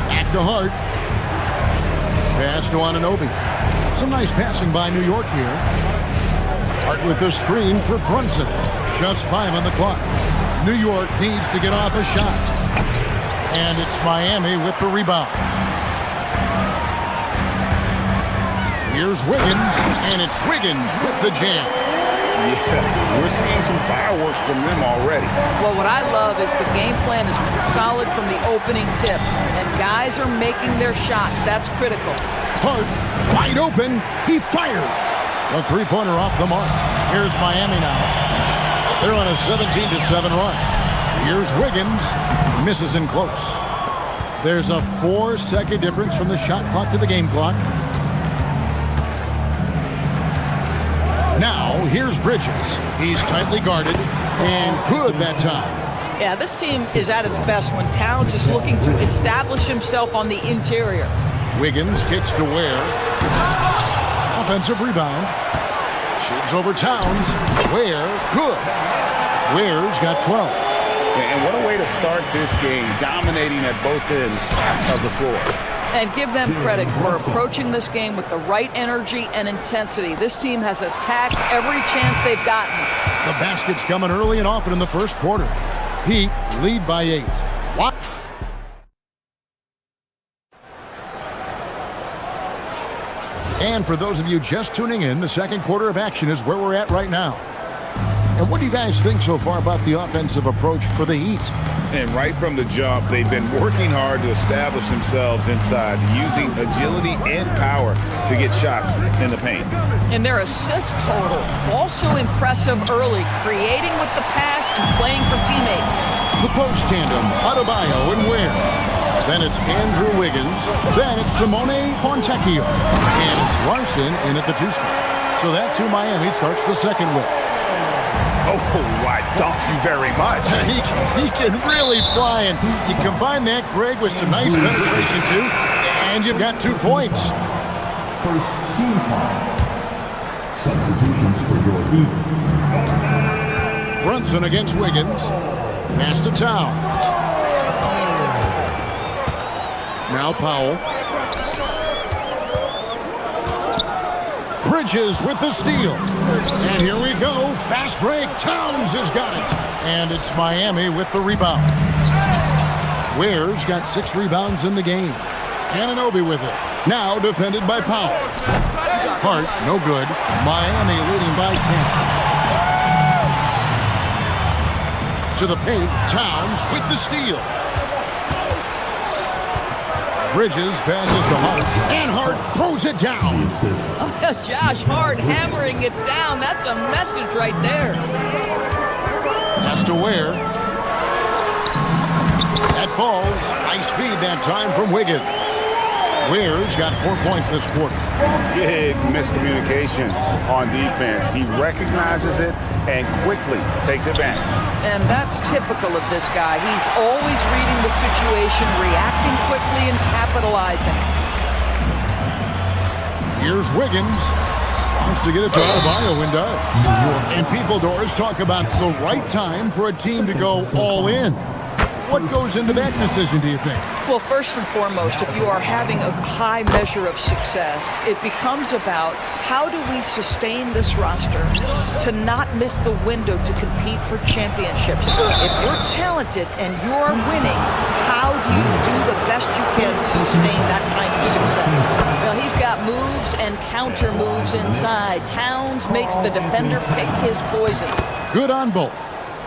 I: Back to Hart. Pass to Anunoby. Some nice passing by New York here. Hart with the screen for Brunson. Just 5 on the clock. New York needs to get off a shot. And it's Miami with the rebound. Here's Wiggins, and it's Wiggins with the jam.
B: Yeah, we're seeing some fireworks from them already.
F: Well, what I love is the game plan is solid from the opening tip. And guys are making their shots. That's critical.
I: Hart, wide open. He fires. A three-pointer off the mark. Here's Miami now. They're on a 17-7 run. Here's Wiggins. Misses in close. There's a 4-second difference from the shot clock to the game clock. Now, here's Bridges. He's tightly guarded and good that time.
F: Yeah, this team is at its best when Towns is looking to establish himself on the interior.
I: Wiggins kicks to Ware. Offensive rebound. Shoots over Towns. Ware, good. Ware's got 12.
P: And what a way to start this game, dominating at both ends of the floor.
F: And give them credit for approaching this game with the right energy and intensity. This team has attacked every chance they've gotten.
I: The basket's coming early and often in the first quarter. Heat lead by 8. What? And for those of you just tuning in, the second quarter of action is where we're at right now. And what do you guys think so far about the offensive approach for the Heat?
P: And right from the jump, they've been working hard to establish themselves inside, using agility and power to get shots in the paint.
F: And their assist total, also impressive early, creating with the pass and playing for teammates.
I: The post tandem, Adebayo and Ware. Then it's Andrew Wiggins. Then it's Simone Fontecchio. And it's Larson in at the 2 spot. So that's who Miami starts the second with.
P: Oh, I thank you very much.
I: He can really fly, and you combine that, Greg, with some nice penetration, too, and you've got 2 points.
O: First team foul. Substitutions for your Heat.
I: Brunson against Wiggins. Pass to Towns. Now Powell. Bridges with the steal. And here we go. Fast break. Towns has got it. And it's Miami with the rebound. Ware's got 6 rebounds in the game. Anunoby with it. Now defended by Powell. Hart, no good. Miami leading by 10. To the paint. Towns with the steal. Bridges passes to Hart, and Hart throws it down.
F: Oh, Josh Hart hammering it down. That's a message right there.
I: Pass to Ware. That falls. Nice feed that time from Wiggins. Ware's got 4 points this quarter.
P: Big miscommunication on defense. He recognizes it and quickly takes it back.
F: And that's typical of this guy. He's always reading the situation, reacting quickly, and capitalizing.
I: Here's Wiggins. Wants to get it to Adebayo and does. And people, Doris, talk about the right time for a team to go all in. What goes into that decision, do you think?
F: Well, first and foremost, if you are having a high measure of success, it becomes about how do we sustain this roster to not miss the window to compete for championships. If you're talented and you're winning, how do you do the best you can to sustain that kind of success? Well, he's got moves and counter moves inside. Towns makes the defender pick his poison.
I: Good on both.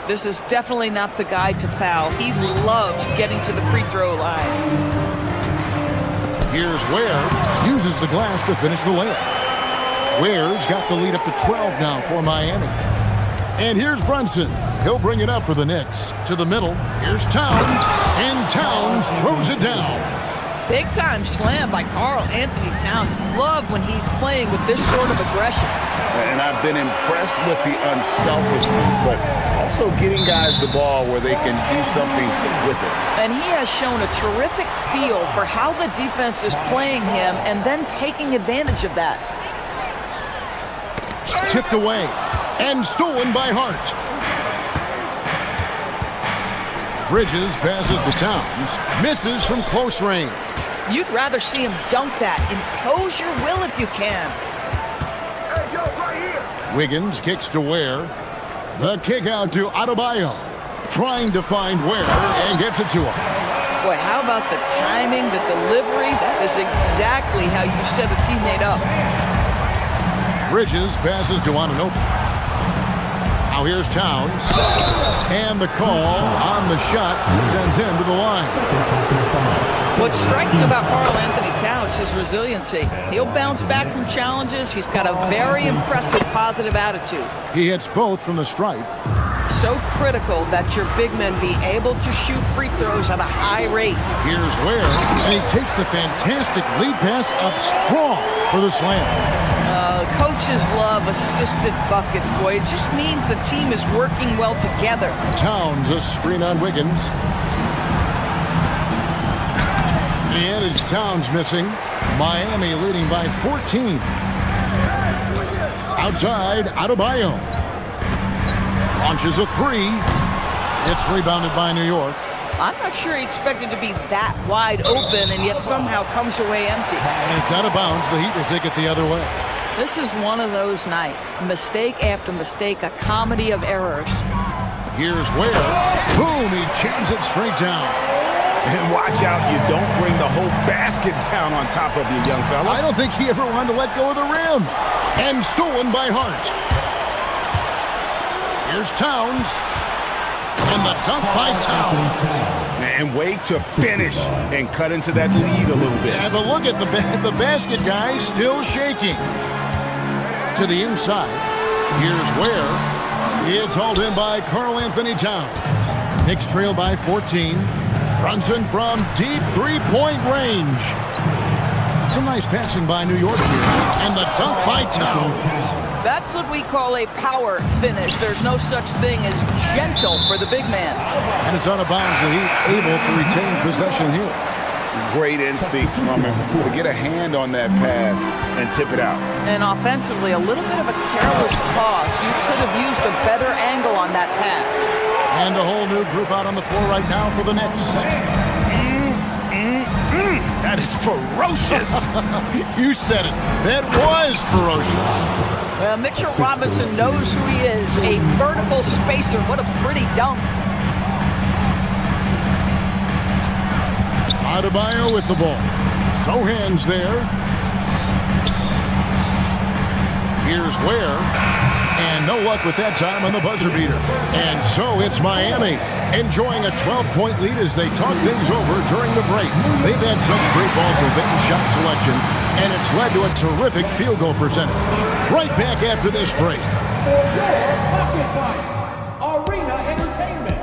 F: This is definitely not the guy to foul. He loves getting to the free throw line.
I: Here's Ware. Uses the glass to finish the layup. Ware's got the lead up to 12 now for Miami. And here's Brunson. He'll bring it up for the Knicks. To the middle. Here's Towns. And Towns throws it down.
F: Big time slam by Karl Anthony Towns. Love when he's playing with this sort of aggression.
P: And I've been impressed with the unselfishness, but also getting guys the ball where they can do something with it.
F: And he has shown a terrific feel for how the defense is playing him and then taking advantage of that.
I: Tipped away and stolen by Hart. Bridges passes to Towns. Misses from close range.
F: You'd rather see him dunk that. Impose your will if you can.
I: Wiggins kicks to Ware. The kick out to Adebayo. Trying to find Ware and gets it to him.
F: Boy, how about the timing, the delivery? That is exactly how you set a teammate up.
I: Bridges passes to Anunoby. Now here's Towns. And the call on the shot sends him to the line.
F: What's striking about Karl Anthony Towns is resiliency. He'll bounce back from challenges. He's got a very impressive positive attitude.
I: He hits both from the stripe.
F: So critical that your big men be able to shoot free throws at a high rate.
I: Here's Ware, and he takes the fantastic lead pass up strong for the slam.
F: Coaches love assisted buckets, boy. It just means the team is working well together.
I: Towns, a screen on Wiggins. And it's Towns missing. Miami leading by 14. Outside, Adebayo. Launches a three. It's rebounded by New York.
F: I'm not sure he expected to be that wide open and yet somehow comes away empty.
I: And it's out of bounds. The Heat will take it the other way.
F: This is one of those nights. Mistake after mistake, a comedy of errors.
I: Here's Ware. Boom, he jams it straight down.
P: And watch out, you don't bring the whole basket down on top of you, young fella.
I: I don't think he ever wanted to let go of the rim. And stolen by Hart. Here's Towns. And the dunk by Towns.
P: And wait to finish and cut into that lead a little bit.
I: Yeah, but look at the basket guy still shaking. To the inside. Here's Ware. It's hauled in by Karl Anthony Towns. Knicks trail by 14. Brunson from deep three-point range. Some nice passing by New York here. And the dunk by Towns.
F: That's what we call a power finish. There's no such thing as gentle for the big man.
I: And it's out of bounds. The Heat able to retain possession here.
P: Great instincts from him to get a hand on that pass and tip it out.
F: And offensively, a little bit of a careless toss. You could have used a better angle on that pass.
I: And a whole new group out on the floor right now for the Knicks.
P: That is ferocious.
I: You said it. That was ferocious.
F: Well, Mitchell Robinson knows who he is. A vertical spacer. What a pretty dunk.
I: Adebayo with the ball. So hands there. Here's Ware. And no luck with that time on the buzzer beater. And so it's Miami enjoying a 12-point lead as they talk things over during the break. They've had such great ball movement and shot selection, and it's led to a terrific field goal percentage. Right back after this break.
K: For your Pocket Fight, Arena Entertainment.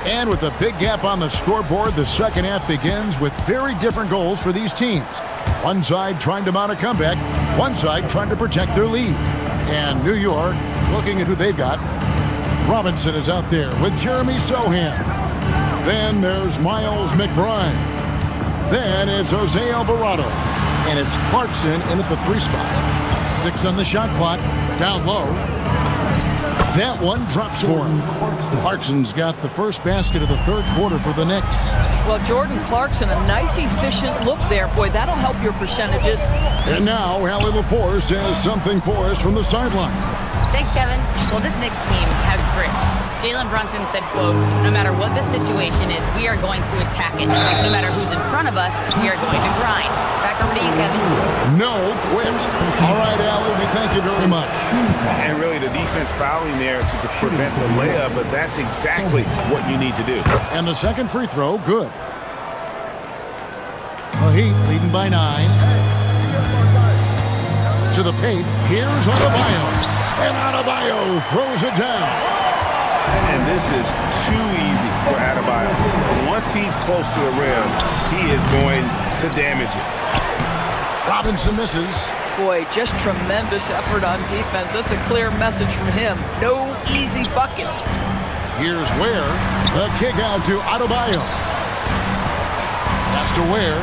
I: And with a big gap on the scoreboard, the second half begins with very different goals for these teams. One side trying to mount a comeback, one side trying to protect their lead. And New York, looking at who they've got, Robinson is out there with Jeremy Sohan. Then there's Miles McBride. Then it's Jose Alvarado. And it's Clarkson in at the 3 spot. 6 on the shot clock, down low. That one drops for him. Clarkson's got the first basket of the third quarter for the Knicks.
F: Well, Jordan Clarkson, a nice, efficient look there. Boy, that'll help your percentages.
I: And now, Allie LaForce has something for us from the sideline.
G: Thanks, Kevin. Well, this Knicks team has grit. Jalen Brunson said, quote, "No matter what the situation is, we are going to attack it. No matter who's in front of us, we are going to grind." Back over to you, Kevin.
I: No quit. All right, Allie, we thank you very much.
P: And really, the defense fouling there to prevent the layup, but that's exactly what you need to do.
I: And the second free throw, good. The Heat leading by 9. To the paint, here's Adebayo. And Adebayo throws it down.
P: And this is too easy for Adebayo. Once he's close to the rim, he is going to damage it.
I: Robinson misses.
F: Boy, just tremendous effort on defense. That's a clear message from him. No easy buckets.
I: Here's Ware. The kick out to Adebayo. Pass to Ware.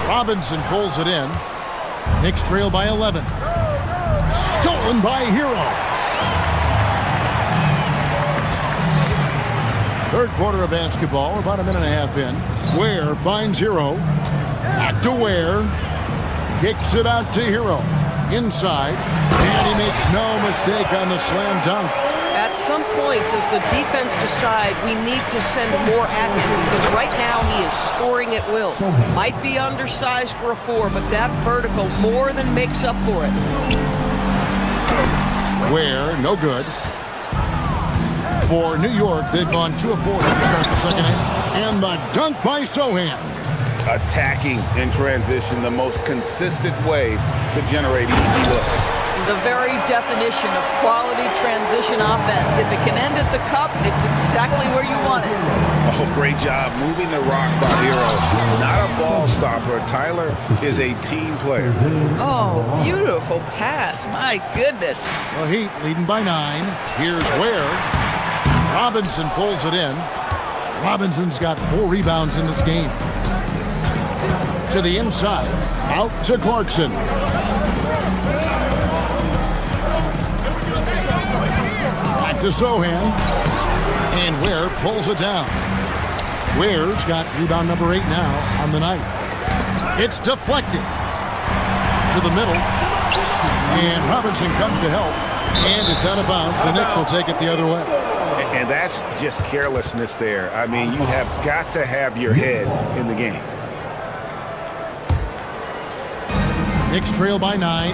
I: Robinson pulls it in. Knicks trail by 11. Stolen by Hero. Third quarter of basketball, about a minute and a half in. Ware finds Hero. Back to Ware. Kicks it out to Hero. Inside. And he makes no mistake on the slam dunk.
F: At some point, does the defense decide we need to send more at him? Because right now he is scoring at will. Might be undersized for a 4, but that vertical more than makes up for it.
I: Ware, no good. For New York, they've gone 2 of 4 to start the second half. And the dunk by Sohan.
P: Attacking in transition, the most consistent way to generate easy looks.
F: The very definition of quality transition offense. If it can end at the cup, it's exactly where you want it.
P: Oh, great job moving the rock by Hero. Not a ball stopper. Tyler is a team player.
F: Oh, beautiful pass. My goodness.
I: The Heat leading by 9. Here's Ware. Robinson pulls it in. Robinson's got 4 rebounds in this game. To the inside. Out to Clarkson. Back to Sohan. And Ware pulls it down. Ware's got rebound number 8 now on the night. It's deflected to the middle. And Robinson comes to help. And it's out of bounds. The Knicks will take it the other way.
P: And that's just carelessness there. I mean, you have got to have your head in the game.
I: Knicks trail by 9.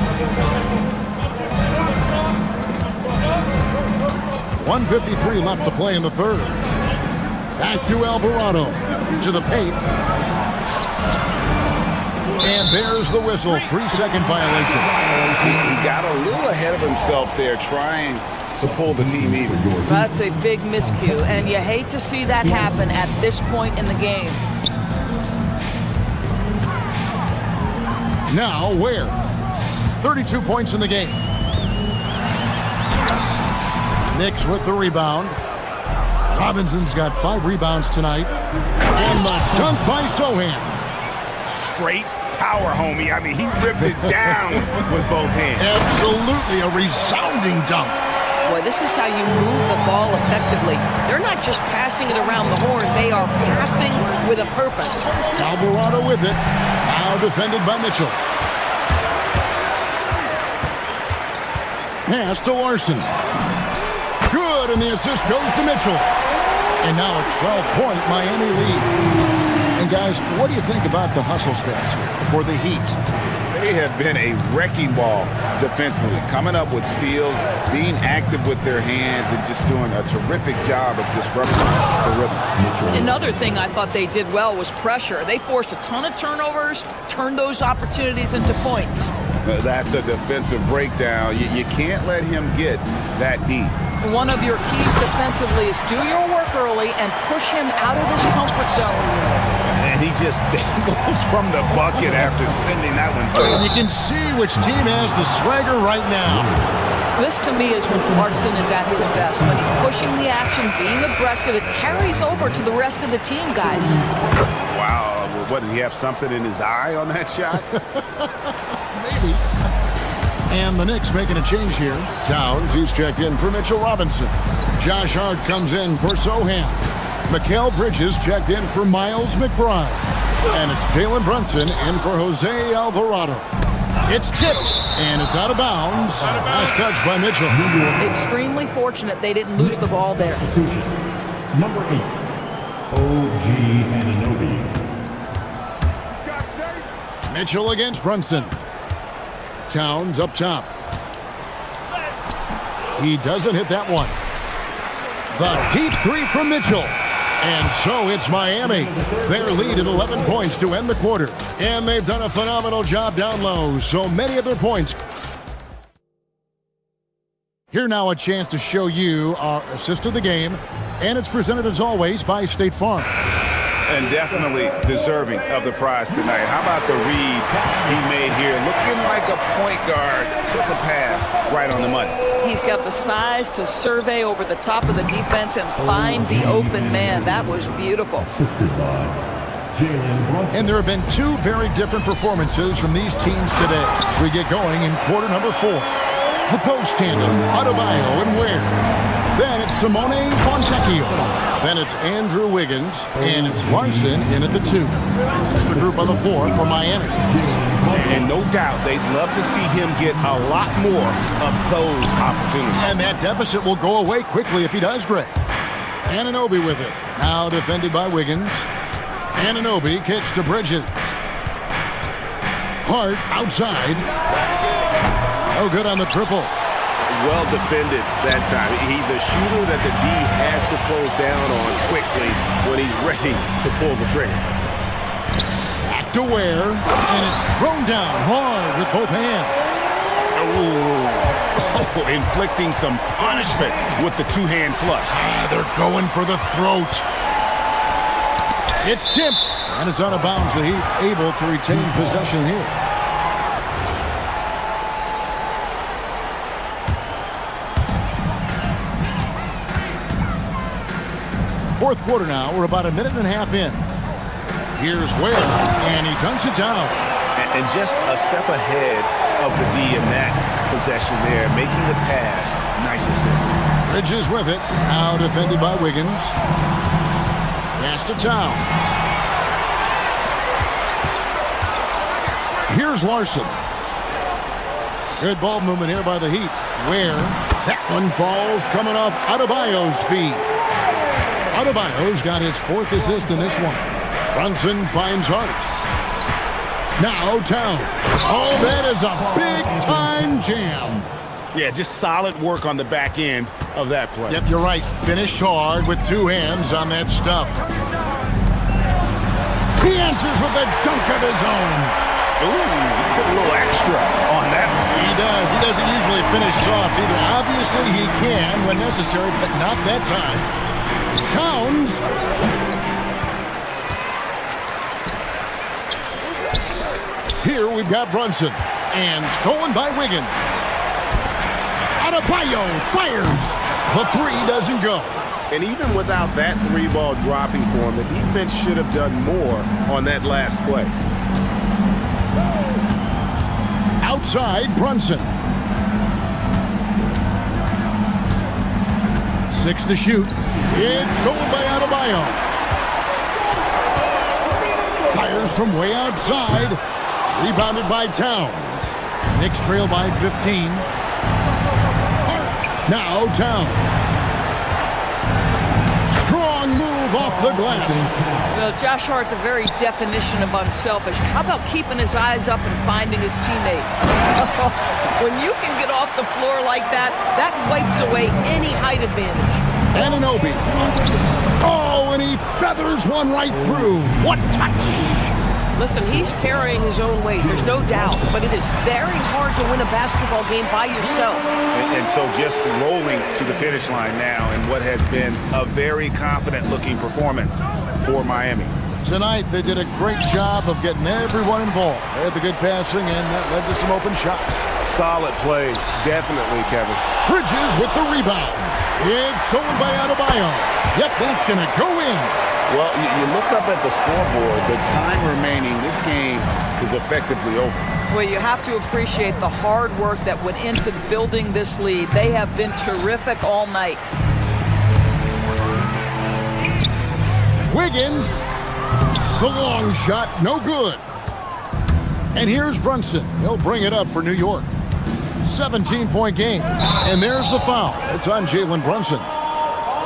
I: 1:53 left to play in the third. Back to Alvarado. To the paint. And there's the whistle. 3-second violation.
P: He got a little ahead of himself there trying to pull the team even.
F: That's a big miscue, and you hate to see that happen at this point in the game.
I: Now Ware. 32 points in the game. Knicks with the rebound. Robinson's got 5 rebounds tonight. And the dunk by Sohan.
P: Straight power, homie. I mean, he ripped it down with both hands.
I: Absolutely a resounding dunk.
F: Boy, this is how you move the ball effectively. They're not just passing it around the horn. They are passing with a purpose.
I: Alvarado with it. Now defended by Mitchell. Pass to Larson. Good, and the assist goes to Mitchell. And now a 12-point Miami lead. And guys, what do you think about the hustle stats here for the Heat?
P: They have been a wrecking ball defensively, coming up with steals, being active with their hands, and just doing a terrific job of disrupting the rhythm.
F: Another thing I thought they did well was pressure. They forced a ton of turnovers, turned those opportunities into points.
P: That's a defensive breakdown. You can't let him get that deep.
F: One of your keys defensively is do your work early and push him out of his comfort zone.
P: And he just dangles from the bucket after sending that one through.
I: You can see which team has the swagger right now.
F: This to me is when Clarkson is at his best. When he's pushing the action, being aggressive, it carries over to the rest of the team, guys.
P: Wow. What, did he have something in his eye on that shot?
I: Maybe. And the Knicks making a change here. Towns, he's checked in for Mitchell Robinson. Josh Hart comes in for Sohan. Mikal Bridges checked in for Miles McBride. And it's Jalen Brunson in for Jose Alvarado. It's tipped, and it's out of bounds. Last touch by Mitchell.
F: Extremely fortunate they didn't lose the ball there.
O: Number 8, OG Anunoby.
I: Mitchell against Brunson. Towns up top. He doesn't hit that one. The Heat 3 from Mitchell. And so it's Miami. Their lead at 11 points to end the quarter. And they've done a phenomenal job down low. So many of their points. Here now a chance to show you our assist of the game. And it's presented as always by State Farm.
P: And definitely deserving of the prize tonight. How about the read he made here? Looking like a point guard, put the pass right on the money.
F: He's got the size to survey over the top of the defense and find the open man. That was beautiful.
I: And there have been 2 very different performances from these teams today. As we get going in quarter number 4. The post tandem, Adebayo and Ware. Then it's Simone Fontecchio. Then it's Andrew Wiggins. And it's Larson in at the 2. It's the group on the 4 for Miami.
P: And no doubt they'd love to see him get a lot more of those opportunities.
I: And that deficit will go away quickly if he does, Greg. Anunoby with it. Now defended by Wiggins. Anunoby kicks to Bridges. Hart outside. No good on the triple.
P: Well defended that time. He's a shooter that the D has to close down on quickly when he's ready to pull the trigger.
I: Back to Ware, and it's thrown down hard with both hands.
P: Oh, inflicting some punishment with the two-hand flush.
I: They're going for the throat. It's tipped, and it's out of bounds. The Heat able to retain possession here. Fourth quarter now. We're about a minute and a half in. Here's Ware, and he dunks it down.
P: And just a step ahead of the D in that possession there, making the pass. Nice assist.
I: Bridges with it. Now defended by Wiggins. Pass to Towns. Here's Larson. Good ball movement here by the Heat. Ware. That one falls coming off Adebayo's feet. Adebayo's got his fourth assist in this one. Brunson finds Hart. Now Towns. Oh, that is a big-time jam.
P: Yeah, just solid work on the back end of that play.
I: Yep, you're right. Finished hard with two hands on that stuff. He answers with a dunk of his own.
P: Ooh, he put a little extra on that one.
I: He does. He doesn't usually finish soft either. Obviously, he can when necessary, but not that time. Towns. Here we've got Brunson. And stolen by Wiggins. Adebayo fires. The three doesn't go.
B: And even without that three ball dropping for him, the defense should have done more on that last play.
I: Outside, Brunson. 6 to shoot. It's stolen by Adebayo. Fires from way outside. Rebounded by Towns. Knicks trail by 15. Now Towns. Strong move off the glass.
F: Well, Josh Hart, the very definition of unselfish. How about keeping his eyes up and finding his teammate? When you can get off the floor like that, that wipes away any height advantage.
I: Anunoby. Oh, and he feathers one right through. What touch!
F: Listen, he's carrying his own weight, there's no doubt, but it is very hard to win a basketball game by yourself.
P: And so just rolling to the finish line now in what has been a very confident-looking performance for Miami.
I: Tonight, they did a great job of getting everyone involved. They had the good passing, and that led to some open shots.
B: Solid play, definitely, Kevin.
I: Bridges with the rebound. It's stolen by Adebayo. Yep, that's going to go in.
P: Well, you look up at the scoreboard, the time remaining, this game is effectively over.
F: Well, you have to appreciate the hard work that went into building this lead. They have been terrific all night.
I: Wiggins, the long shot, no good. And here's Brunson. He'll bring it up for New York. 17-point game. And there's the foul. It's on Jalen Brunson.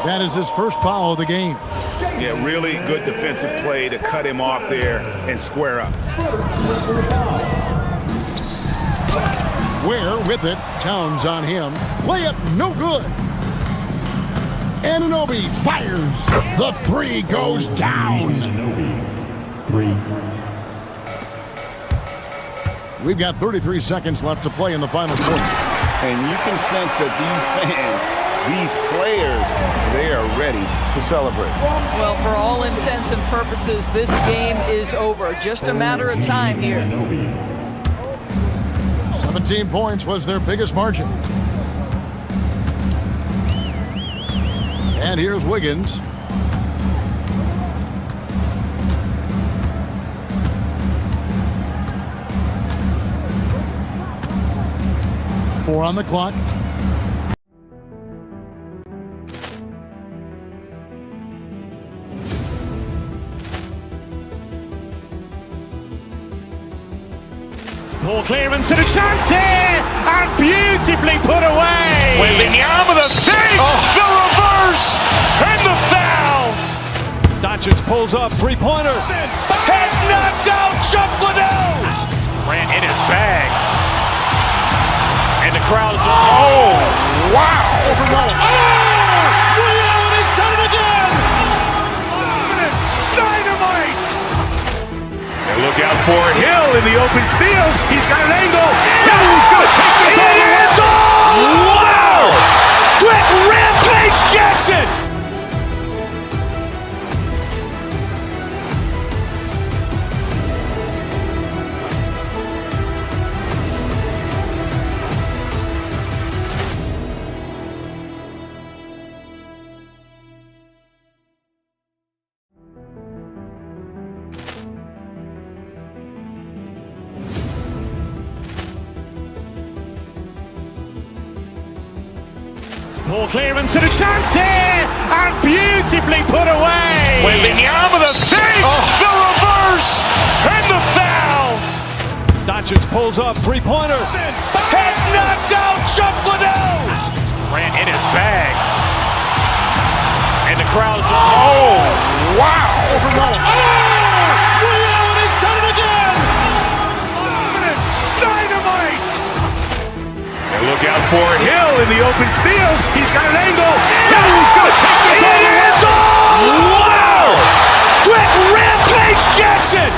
I: That is his first foul of the game.
P: Yeah, really good defensive play to cut him off there and square up.
I: Ware with it. Towns on him. Layup no good. Anunoby fires. The three goes down.
O: Three.
I: We've got 33 seconds left to play in the final quarter.
P: And you can sense that these fans, these players, they are ready to celebrate.
F: Well, for all intents and purposes, this game is over. Just a matter of time here.
I: 17 points was their biggest margin. And here's Wiggins. Four on the clock.
A: Poor clearance and a chance here, and beautifully put away. Wembanyama the fake, the reverse, and the foul. Doncic pulls up, three-pointer. Has knocked out Chuck Liddell. Ran in his bag. And the crowd is, oh, wow. Oh, Liddell, he's done it again. Dynamite. They're looking
Q: Look out for Hill in the open field. He's got an angle. Hill's going to take this all the way. Wow! Quick Rampage Jackson!
A: Poor clearance and a chance here, and beautifully put away.
Q: Wembanyama the fake, the reverse, and the foul.
A: Doncic pulls up, three-pointer.
Q: Has knocked out Chuck Liddell. Grant in his bag. And the crowd is, oh, wow. Ray Allen has done it again. Dynamite. And look out for Hill in the open field. He's got an angle. Hill's going to take this all the way. Wow. Quick Rampage Jackson.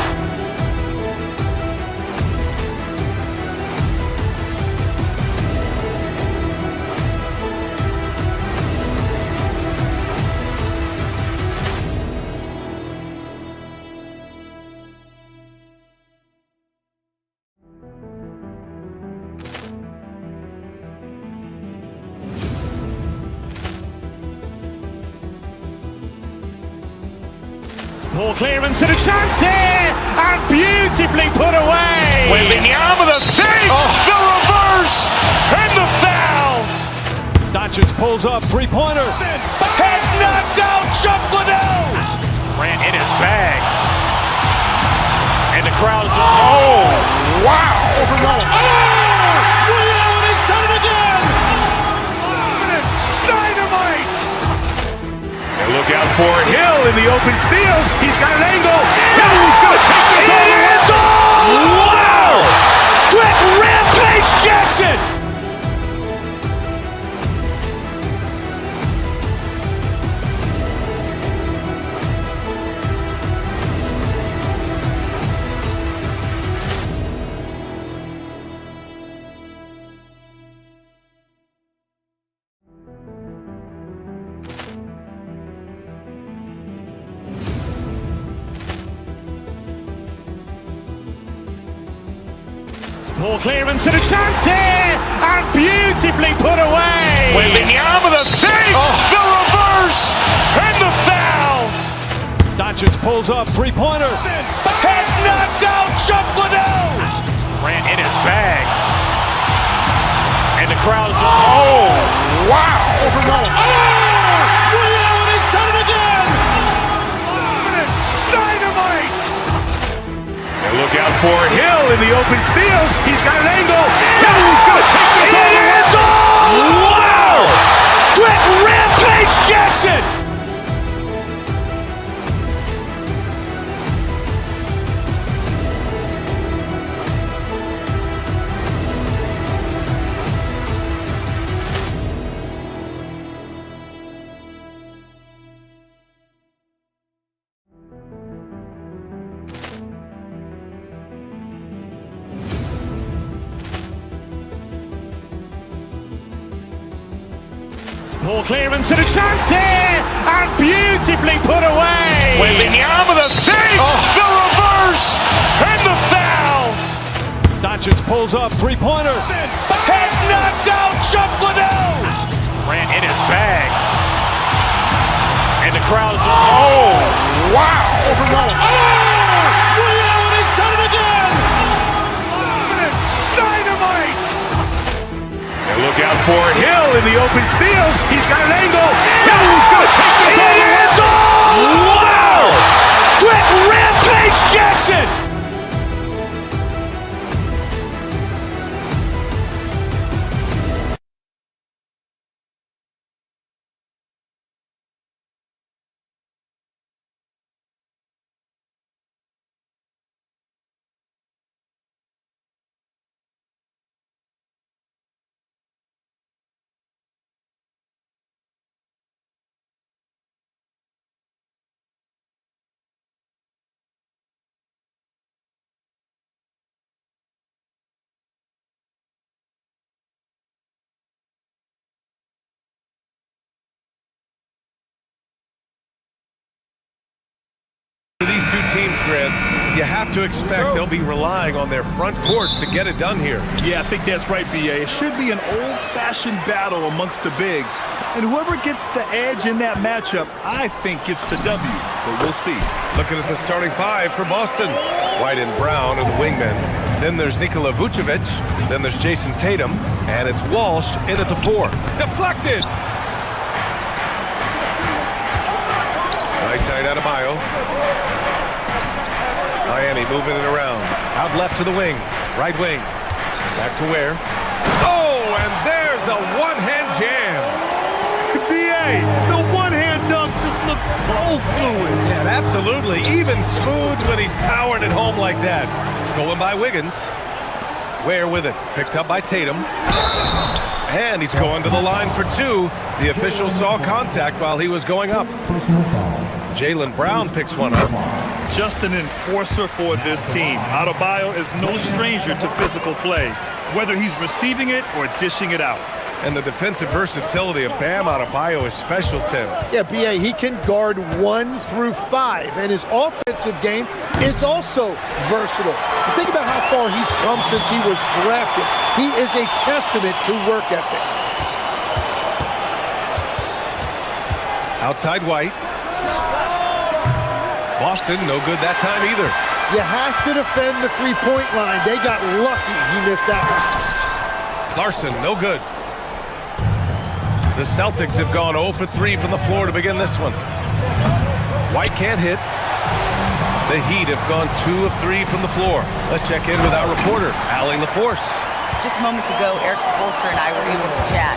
A: Poor clearance and a chance here, and beautifully put away.
Q: Wembanyama the fake, the reverse, and the foul.
A: Doncic pulls up, three-pointer.
Q: Has knocked out Chuck Liddell. Grant in his bag. And the crowd is, oh, wow. Ray Allen has done it again. Dynamite. And look out for Hill in the open field. He's got an angle. Hill's going to take this all the way. Wow. Quick Rampage Jackson.
A: Poor clearance and a chance here, and beautifully put away.
Q: Wembanyama the fake, the reverse, and the foul.
A: Doncic pulls up, three-pointer.
Q: Has knocked out Chuck Liddell. Grant in his bag. And the crowd is, oh, wow. Ray Allen has done it again. Dynamite. And look out for Hill in the open field. He's got an angle. Hill's going to take this all the way. Wow. Quick Rampage Jackson.
A: Poor clearance and a chance here, and beautifully put away.
Q: Wembanyama the fake, the reverse, and the foul.
A: Doncic pulls up, three-pointer.
Q: Has knocked out Chuck Liddell. Grant in his bag. And the crowd is, oh, wow. Ray Allen has done it again. Dynamite. And look out for Hill in the open field. He's got an angle. Hill's going to take this all the way. Wow. Quick Rampage Jackson.
D: Grant, you have to expect they'll be relying on their front courts to get it done here.
E: Yeah, I think that's right, B.A. It should be an old-fashioned battle amongst the bigs. And whoever gets the edge in that matchup, I think gets the W. But we'll see.
D: Looking at the starting five for Boston. White and Brown are the wingmen. Then there's Nikola Vucevic. Then there's Jason Tatum. And it's Walsh in at the 4. Deflected! Right side Adebayo. Miami moving it around. Out left to the wing. Right wing. Back to Ware. Oh, and there's a one-hand jam.
E: B.A., the one-hand dunk just looks so fluid.
D: Yeah, absolutely. Even smooth when he's powering it home like that. Stolen by Wiggins. Ware with it. Picked up by Tatum. And he's going to the line for 2. The official saw contact while he was going up. Jaylen Brown picks one up.
E: Just an enforcer for this team. Adebayo is no stranger to physical play, whether he's receiving it or dishing it out.
D: And the defensive versatility of Bam Adebayo is special, Tim.
J: Yeah, B.A., he can guard 1 through 5, and his offensive game is also versatile. Think about how far he's come since he was drafted. He is a testament to work ethic.
D: Outside White. Boston, no good that time either.
J: You have to defend the three-point line. They got lucky he missed that one.
D: Larson, no good. The Celtics have gone 0 for 3 from the floor to begin this one. White can't hit. The Heat have gone 2 of 3 from the floor. Let's check in with our reporter, Allie LaForce.
G: Just moments ago, Eric Spoelstra and I were able to chat.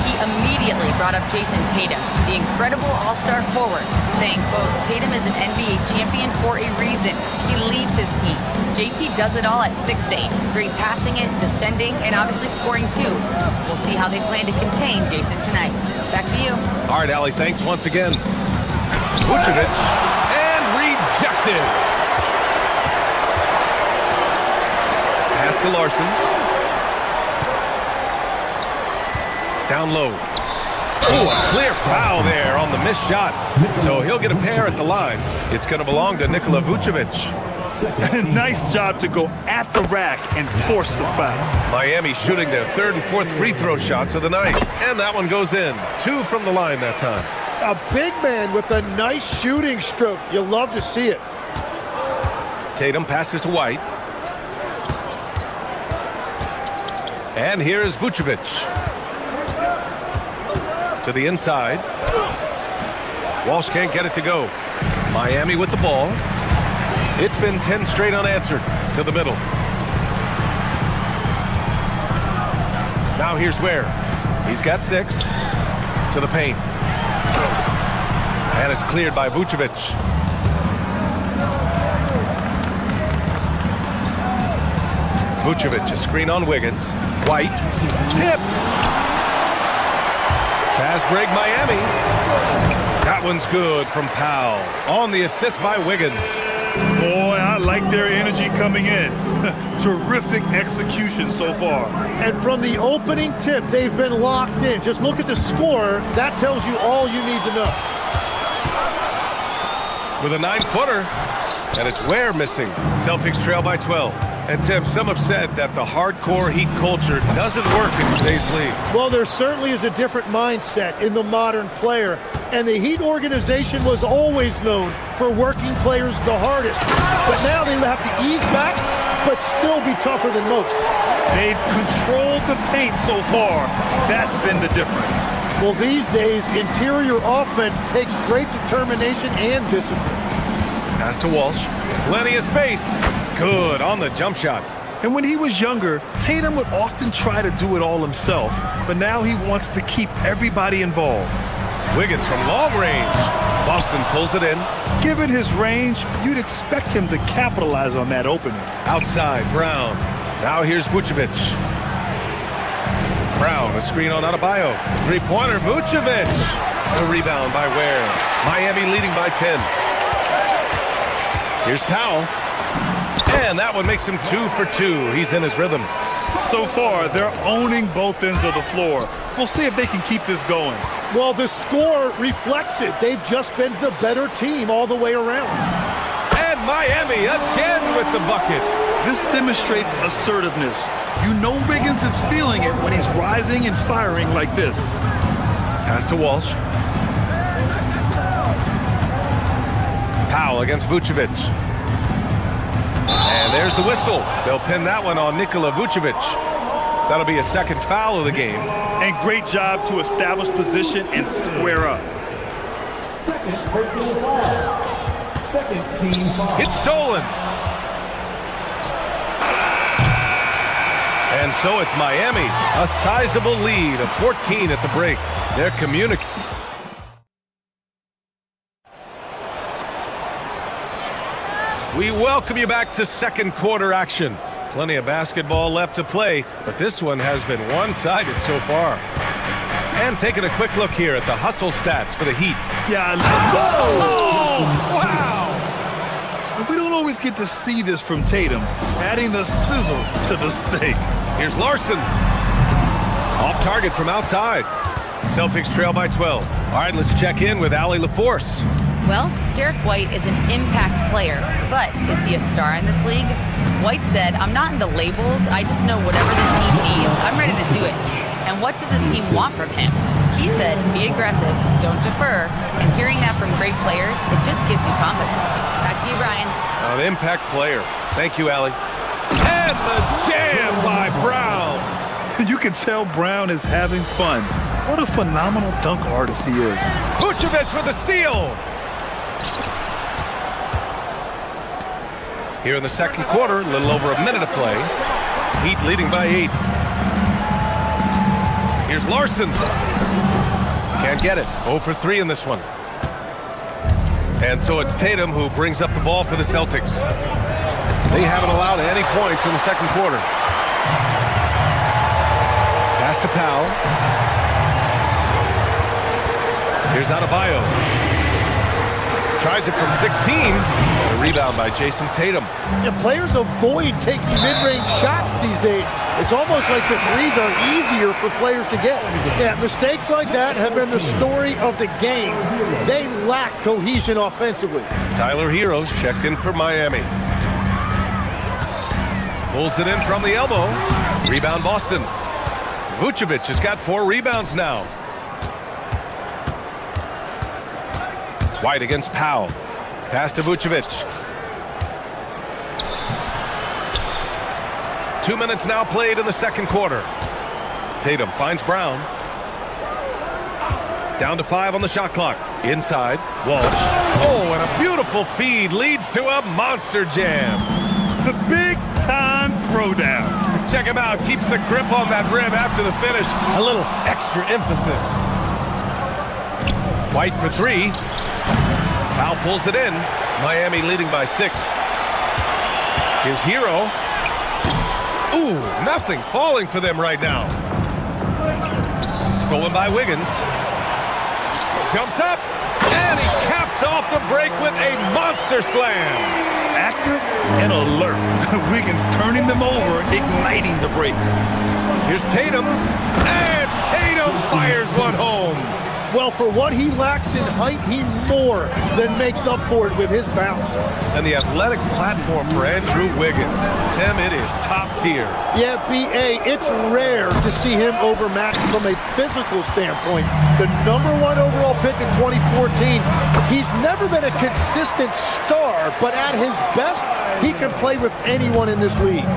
G: He immediately brought up Jason Tatum, the incredible all-star forward, saying, quote, Tatum is an NBA champion for a reason. He leads his team. JT does it all at 6'8". Great passing it, defending, and obviously scoring too. We'll see how they plan to contain Jason tonight. Back to you.
D: All right, Allie, thanks once again. Vucevic, and rejected. Pass to Larson. Down low. Oh, a clear foul there on the missed shot. So he'll get a pair at the line. It's going to belong to Nikola Vucevic.
E: Nice job to go at the rack and force the foul.
D: Miami shooting their 3rd and 4th free throw shots of the night. And that one goes in. 2 from the line that time.
J: A big man with a nice shooting stroke. You'll love to see it.
D: Tatum passes to White. And here is Vucevic. To the inside. Walsh can't get it to go. Miami with the ball. It's been 10 straight unanswered. To the middle. Now here's Ware. He's got 6. To the paint. And it's cleared by Vucevic. Vucevic, a screen on Wiggins. White. Tipped. Fast break Miami. That one's good from Powell. On the assist by Wiggins.
E: Boy, I like their energy coming in. Terrific execution so far.
J: And from the opening tip, they've been locked in. Just look at the score. That tells you all you need to know.
D: With a 9-footer. And it's Ware missing. Celtics trail by 12. And Tim, some have said that the hardcore Heat culture doesn't work in today's league.
J: Well, there certainly is a different mindset in the modern player. And the Heat organization was always known for working players the hardest. But now they have to ease back, but still be tougher than most.
E: They've controlled the paint so far. That's been the difference.
J: Well, these days, interior offense takes great determination and discipline.
D: Pass to Walsh. Plenty of space. Good on the jump shot.
E: And when he was younger, Tatum would often try to do it all himself, but now he wants to keep everybody involved.
D: Wiggins from long range. Boston pulls it in.
E: Given his range, you'd expect him to capitalize on that opening.
D: Outside, Brown. Now here's Vucevic. Brown, a screen on Adebayo. Three-pointer, Vucevic. A rebound by Ware. Miami leading by 10. Here's Powell. And that one makes him 2 for 2. He's in his rhythm.
E: So far, they're owning both ends of the floor. We'll see if they can keep this going.
J: Well, the score reflects it. They've just been the better team all the way around.
D: And Miami again with the bucket.
E: This demonstrates assertiveness. You know Wiggins is feeling it when he's rising and firing like this.
D: Pass to Walsh. Powell against Vucevic. And there's the whistle. They'll pin that one on Nikola Vucevic. That'll be a second foul of the game.
E: And great job to establish position and square up.
O: Second personal foul. Second team foul.
D: It's stolen. And so it's Miami, a sizable lead of 14 at the break. They're communicating. We welcome you back to second quarter action. Plenty of basketball left to play, but this one has been one-sided so far. And taking a quick look here at the hustle stats for the Heat.
E: Yeah.
D: Oh, wow!
E: We don't always get to see this from Tatum, adding the sizzle to the steak.
D: Here's Larson. Off target from outside. Celtics trail by 12. All right, let's check in with Allie LaForce.
G: Well, Derek White is an impact player, but is he a star in this league? White said, "I'm not into labels. I just know whatever the team needs, I'm ready to do it. And what does his team want from him?" He said, "Be aggressive, don't defer." And hearing that from great players, it just gives you confidence. Back to you, Brian.
D: An impact player. Thank you, Allie. And the jam by Brown.
E: You can tell Brown is having fun. What a phenomenal dunk artist he is.
D: Vucevic with a steal. Here in the second quarter, a little over a minute to play. Heat leading by 8. Here's Larson. Can't get it. 0 for 3 in this one. And so it's Tatum who brings up the ball for the Celtics. They haven't allowed any points in the second quarter. Pass to Powell. Here's Adebayo. Tries it from 16. A rebound by Jason Tatum.
J: Yeah, players avoid taking mid-range shots these days. It's almost like the threes are easier for players to get. Yeah, mistakes like that have been the story of the game. They lack cohesion offensively.
D: Tyler Heroes checked in for Miami. Pulls it in from the elbow. Rebound Boston. Vucevic has got 4 rebounds now. White against Powell. Pass to Vucevic. 2 minutes now played in the second quarter. Tatum finds Brown. Down to 5 on the shot clock. Inside, Walsh. Oh, and a beautiful feed leads to a monster jam.
E: The big-time throwdown.
D: Check him out. Keeps the grip on that rim after the finish. A little extra emphasis. White for 3. Powell pulls it in. Miami leading by 6. Here's Hero. Ooh, nothing falling for them right now. Stolen by Wiggins. Jumps up, and he caps off the break with a monster slam.
E: Active and alert. Wiggins turning them over, igniting the break.
D: Here's Tatum, and Tatum fires one home.
J: Well, for what he lacks in height, he more than makes up for it with his bounce.
D: And the athletic platform for Andrew Wiggins. Tim, it is top tier.
J: Yeah, B.A., it's rare to see him overmatched from a physical standpoint. The #1 overall pick in 2014, he's never been a consistent star, but at his best, he can play with anyone in this league.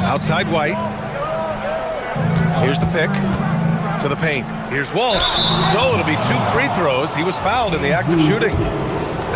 D: Outside White. Here's the pick. To the paint. Here's Walsh. So it'll be 2 free throws. He was fouled in the act of shooting.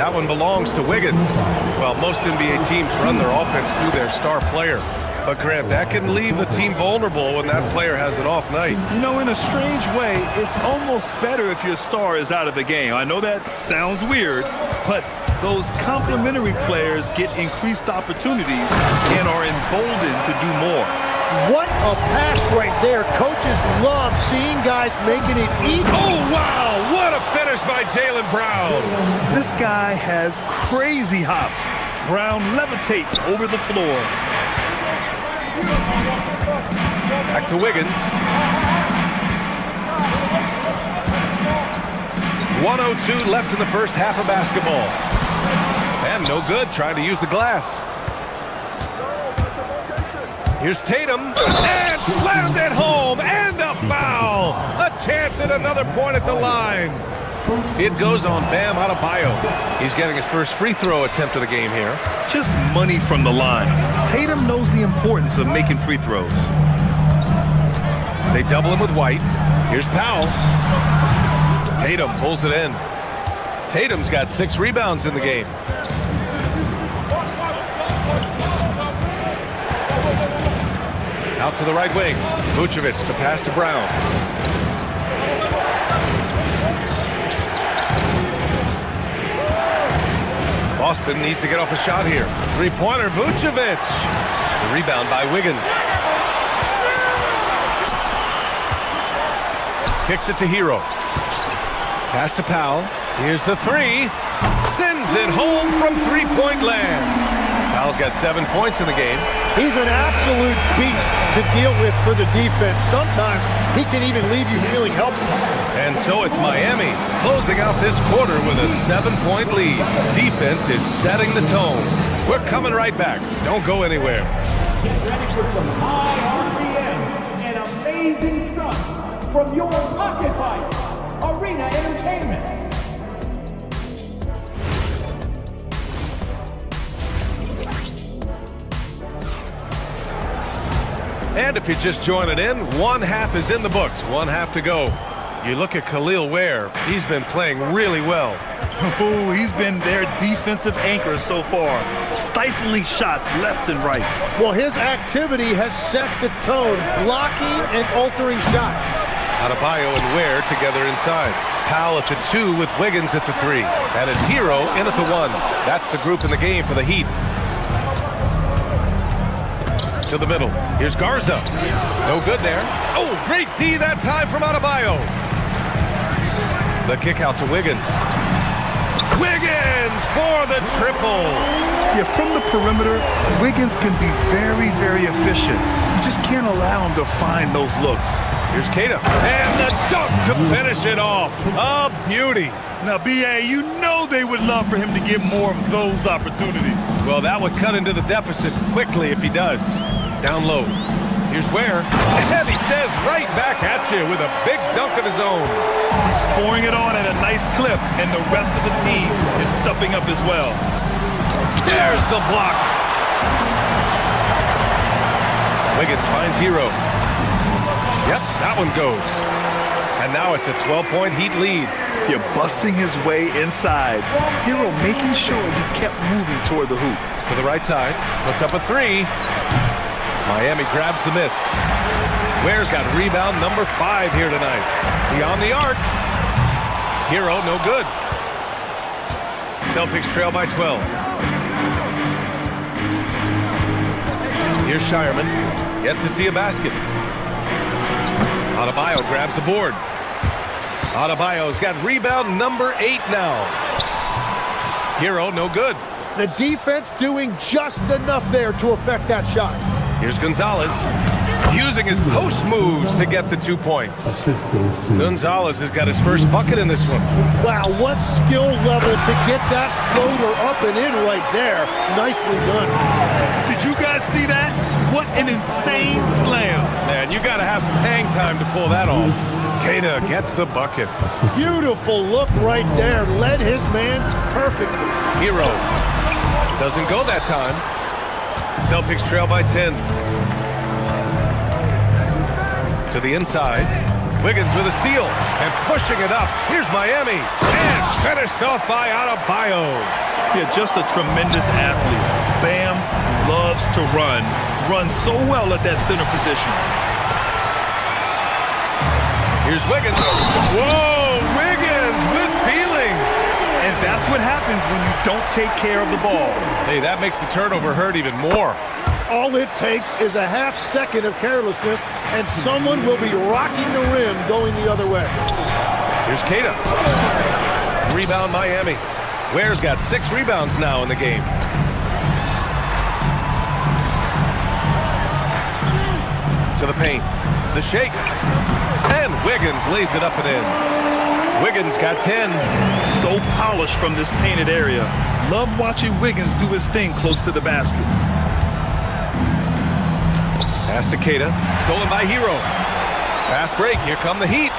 D: That one belongs to Wiggins. Well, most NBA teams run their offense through their star player. But Grant, that can leave a team vulnerable when that player has an off night.
E: You know, in a strange way, it's almost better if your star is out of the game. I know that sounds weird, but those complementary players get increased opportunities and are emboldened to do more.
J: What a pass right there. Coaches love seeing guys making it easy.
D: Oh, wow. What a finish by Jaylen Brown.
E: This guy has crazy hops. Brown levitates over the floor.
D: Back to Wiggins. 1:02 left in the first half of basketball. And no good, trying to use the glass. Here's Tatum, and slammed it home, and a foul! A chance at another point at the line. It goes on Bam Adebayo. He's getting his first free throw attempt of the game here.
E: Just money from the line. Tatum knows the importance of making free throws.
D: They double him with White. Here's Powell. Tatum pulls it in. Tatum's got 6 rebounds in the game. Out to the right wing. Vucevic, the pass to Brown. Boston needs to get off a shot here. Three-pointer, Vucevic. The rebound by Wiggins. Kicks it to Hero. Pass to Powell. Here's the three. Sends it home from three-point land. Powell's got 7 points in the game.
J: He's an absolute beast to deal with for the defense. Sometimes he can even leave you feeling helpless.
D: And so it's Miami closing out this quarter with a 7-point lead. Defense is setting the tone. We're coming right back. Don't go anywhere.
K: Get ready for some high RPM and amazing stunts from your Pocket Fight Arena Entertainment.
D: And if you're just joining in, one half is in the books, one half to go. You look at Khalil Ware, he's been playing really well.
E: Oh, he's been their defensive anchor so far, stifling shots left and right.
J: Well, his activity has set the tone, blocking and altering shots.
D: Adebayo and Ware together inside. Powell at the 2 with Wiggins at the 3. And it's Hero in at the 1. That's the group in the game for the Heat. To the middle. Here's Garza. No good there. Oh, great D that time from Adebayo. The kick out to Wiggins. Wiggins for the triple.
E: Yeah, from the perimeter, Wiggins can be very, very efficient. You just can't allow him to find those looks.
D: Here's Kata. And the dunk to finish it off. A beauty.
E: Now, B.A., you know they would love for him to get more of those opportunities.
D: Well, that would cut into the deficit quickly if he does. Down low. Here's Ware. And he says right back at you with a big dunk of his own.
E: He's pouring it on at a nice clip, and the rest of the team is stepping up as well.
D: There's the block. Wiggins finds Hero. Yep, that one goes. And now it's a 12-point Heat lead.
E: You're busting his way inside. Hero making sure he kept moving toward the hoop.
D: To the right side. Puts up a 3. Miami grabs the miss. Ware's got rebound number 5 here tonight. Beyond the arc. Hero, no good. Celtics trail by 12. Here's Shireman. Yet to see a basket. Adebayo grabs the board. Adebayo's got rebound number 8 now. Hero, no good.
J: The defense doing just enough there to affect that shot.
D: Here's Gonzalez using his post moves to get the 2 points. Gonzalez has got his first bucket in this one.
J: Wow, what skill level to get that floater up and in right there. Nicely done.
E: Did you guys see that? What an insane slam.
D: Man, you got to have some hang time to pull that off. Kata gets the bucket.
J: Beautiful look right there. Led his man perfectly.
D: Hero doesn't go that time. Celtics trail by 10. To the inside. Wiggins with a steal and pushing it up. Here's Miami. And finished off by Adebayo.
E: Yeah, just a tremendous athlete. Bam loves to run. Runs so well at that center position.
D: Here's Wiggins. Whoa, Wiggins with feeling.
E: And that's what happens when you don't take care of the ball.
D: Hey, that makes the turnover hurt even more.
J: All it takes is a half second of carelessness, and someone will be rocking the rim going the other way.
D: Here's Kata. Rebound Miami. Ware's got 6 rebounds now in the game. To the paint. The shake. And Wiggins lays it up and in. Wiggins got 10.
E: So polished from this painted area. Love watching Wiggins do his thing close to the basket.
D: Pass to Keita. Stolen by Hero. Fast break. Here come the Heat.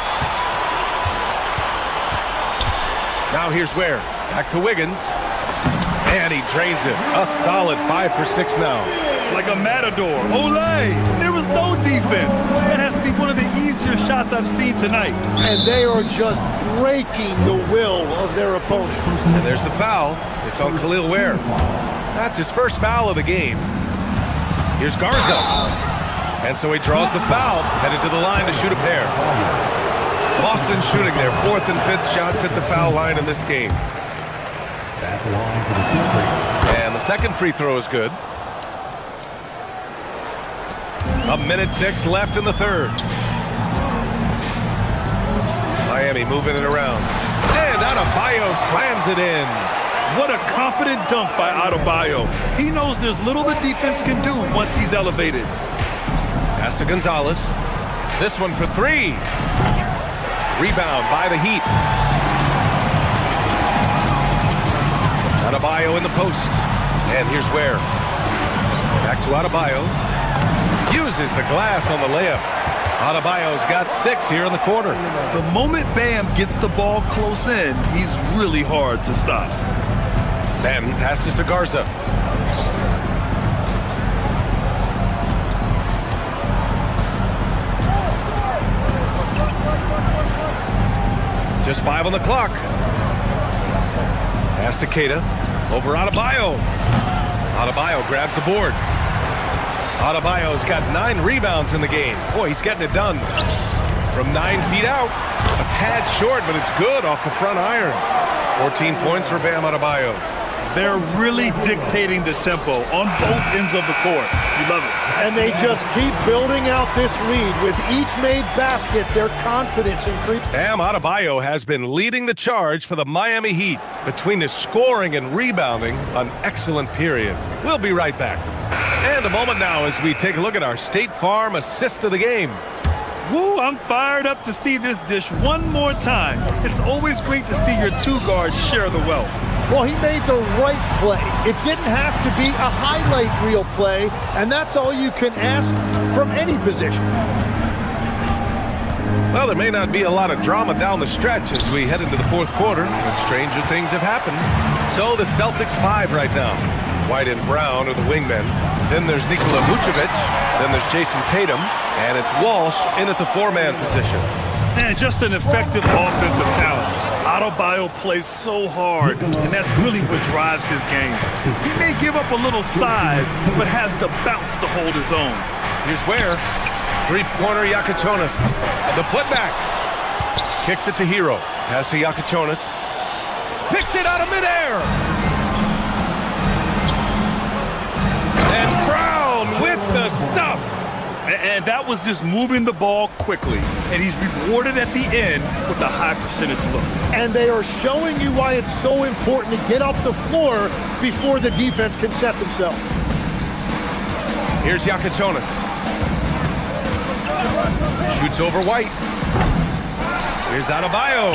D: Now here's Ware. Back to Wiggins. And he drains it. A solid 5 for 6 now.
E: Like a matador. Olay! There was no defense. That has to be one of the easier shots I've seen tonight.
J: And they are just breaking the will of their opponent.
D: And there's the foul. It's on Khalil Ware. That's his first foul of the game. Here's Garza. And so he draws the foul, headed to the line to shoot a pair. Boston shooting their 4th and 5th shots at the foul line in this game. And the second free throw is good. 1:06 left in the third. Miami moving it around. And Adebayo slams it in.
E: What a confident dunk by Adebayo. He knows there's little the defense can do once he's elevated.
D: Pass to Gonzalez. This one for 3. Rebound by the Heat. Adebayo in the post. And here's Ware. Back to Adebayo. Uses the glass on the layup. Adebayo's got 6 here in the quarter.
E: The moment Bam gets the ball close in, he's really hard to stop.
D: Then passes to Garza. Just 5 on the clock. Pass to Keita. Over Adebayo. Adebayo grabs the board. Adebayo's got 9 rebounds in the game. Boy, he's getting it done. From 9 feet out. A tad short, but it's good off the front iron. 14 points for Bam Adebayo.
E: They're really dictating the tempo on both ends of the court. You love it.
J: And they just keep building out this lead. With each made basket, their confidence increases.
D: Bam Adebayo has been leading the charge for the Miami Heat. Between his scoring and rebounding, an excellent period. We'll be right back. And a moment now as we take a look at our State Farm assist of the game.
E: Woo, I'm fired up to see this dish one more time. It's always great to see your 2 guards share the wealth.
J: Well, he made the right play. It didn't have to be a highlight reel play, and that's all you can ask from any position.
D: Well, there may not be a lot of drama down the stretch as we head into the 4th quarter, but stranger things have happened. So the Celtics 5 right now. White and Brown are the wingmen. Then there's Nikola Vucevic. Then there's Jason Tatum. And it's Walsh in at the 4-man position.
E: And just an effective offensive talent. Adebayo plays so hard, and that's really what drives his game. He may give up a little size, but has the bounce to hold his own.
D: Here's Ware. 3-pointer Yakichonis. The putback. Kicks it to Hero. Pass to Yakichonis. Picked it out of midair. And Brown with the stuff.
E: And that was just moving the ball quickly. And he's rewarded at the end with a high percentage look.
J: And they are showing you why it's so important to get off the floor before the defense can set themselves.
D: Here's Yakichonis. Shoots over White. Here's Adebayo.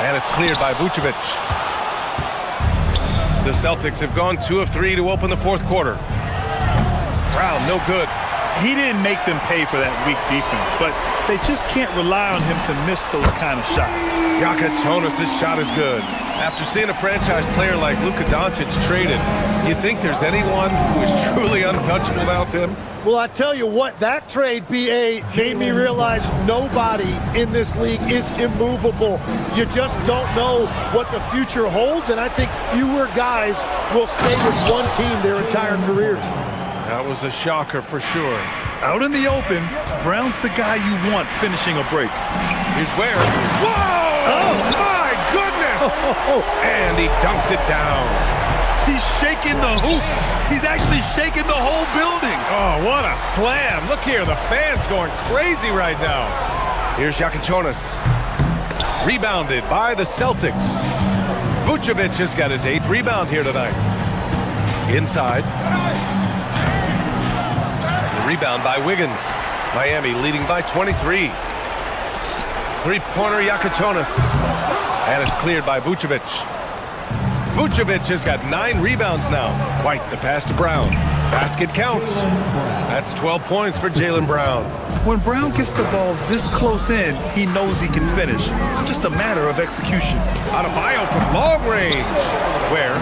D: And it's cleared by Vucevic. The Celtics have gone 2 of 3 to open the 4th quarter. Brown, no good.
E: He didn't make them pay for that weak defense, but they just can't rely on him to miss those kind of shots.
D: Yakichonis, this shot is good. After seeing a franchise player like Luka Doncic traded, you think there's anyone who is truly untouchable without him?
J: Well, I tell you what, that trade, BA, made me realize nobody in this league is immovable. You just don't know what the future holds, and I think fewer guys will stay with one team their entire careers.
D: That was a shocker for sure.
E: Out in the open, Brown's the guy you want finishing a break.
D: Here's Ware. Whoa! Oh, my goodness! And he dunks it down.
E: He's shaking the hoop. He's actually shaking the whole building.
D: Oh, what a slam. Look here, the fans going crazy right now. Here's Yakichonis. Rebounded by the Celtics. Vucevic has got his 8th rebound here tonight. Inside. Rebound by Wiggins. Miami leading by 23. Three-pointer Yakatonis. And it's cleared by Vucevic. Vucevic has got 9 rebounds now. White, the pass to Brown. Basket counts. That's 12 points for Jaylen Brown.
E: When Brown gets the ball this close in, he knows he can finish. Just a matter of execution.
D: Adebayo from long range. Where?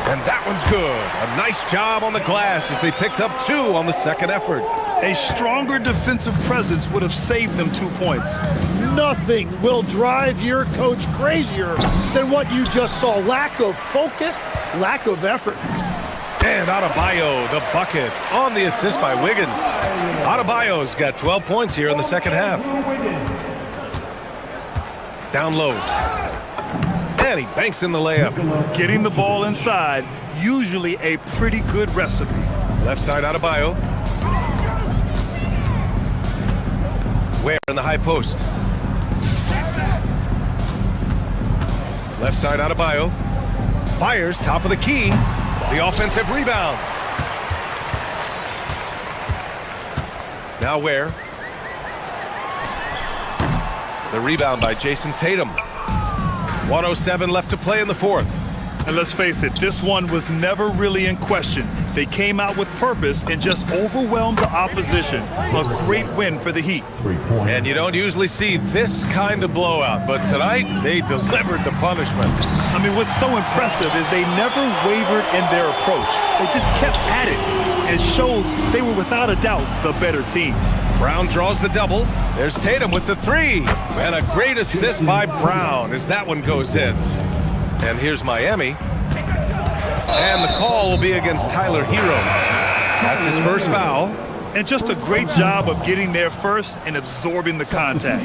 D: And that one's good. A nice job on the glass as they picked up 2 on the second effort.
E: A stronger defensive presence would have saved them 2 points.
J: Nothing will drive your coach crazier than what you just saw. Lack of focus, lack of effort.
D: And Adebayo, the bucket, on the assist by Wiggins. Adebayo's got 12 points here in the second half. Down low. And he banks in the layup.
E: Getting the ball inside, usually a pretty good recipe.
D: Left side Adebayo. Ware in the high post. Left side Adebayo. Fires top of the key. The offensive rebound. Now Ware. The rebound by Jason Tatum. 1:07 left to play in the fourth.
E: And let's face it, this one was never really in question. They came out with purpose and just overwhelmed the opposition. A great win for the Heat.
D: And you don't usually see this kind of blowout, but tonight they delivered the punishment.
E: I mean, what's so impressive is they never wavered in their approach. They just kept at it and showed they were without a doubt the better team.
D: Brown draws the double. There's Tatum with the 3. And a great assist by Brown as that one goes in. And here's Miami. And the call will be against Tyler Hero. That's his first foul.
E: And just a great job of getting there first and absorbing the contact.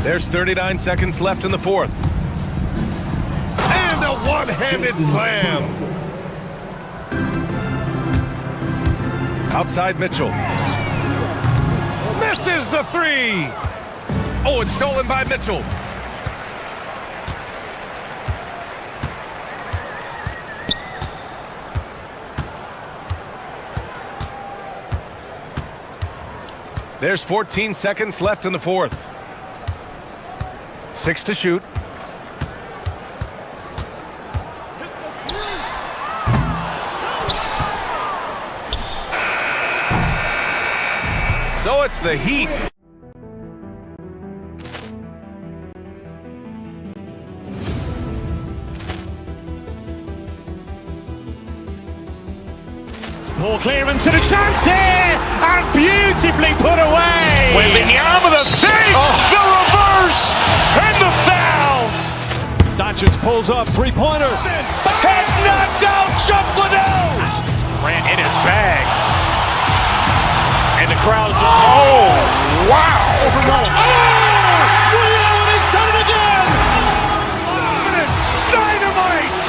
D: There's 39 seconds left in the fourth. And a one-handed slam. Outside Mitchell. Misses the 3. Oh, it's stolen by Mitchell. There's 14 seconds left in the fourth. 6 to shoot. So it's the Heat.
A: Ball clearance and a chance here, and beautifully put away. Wembanyama the save, the reverse, and the foul.
I: Doncic pulls up, three-pointer.
A: Has knocked out Chuck Liddell. Grant in his bag. And the crowd is, oh, wow.
J: Liddell has done it again.
A: Dynamite.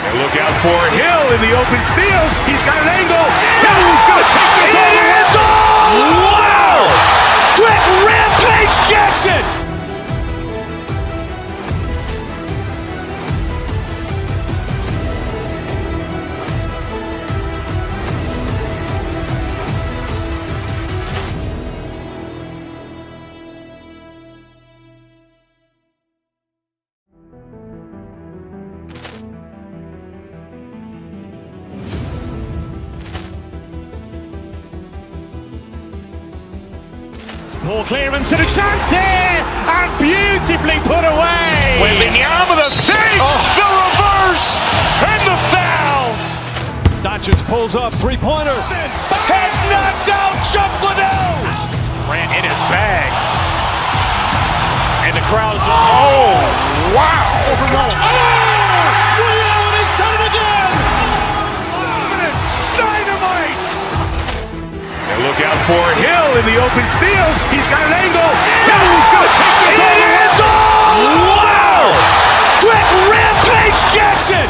A: And look out for Hill in the open field. He's got an angle. Hill's going to take this all the way. Wow! Quick Rampage Jackson. Ball clearance and a chance here, and beautifully put away. Wembanyama the save, the reverse, and the foul.
I: Doncic pulls up, three-pointer.
A: Has knocked out Chuck Liddell. Grant in his bag. And the crowd is, oh, wow.
J: Liddell has done it again.
A: Dynamite. And look out for Hill in the open field. He's got an angle. Hill's going to take this all the way. Wow! Quick Rampage Jackson.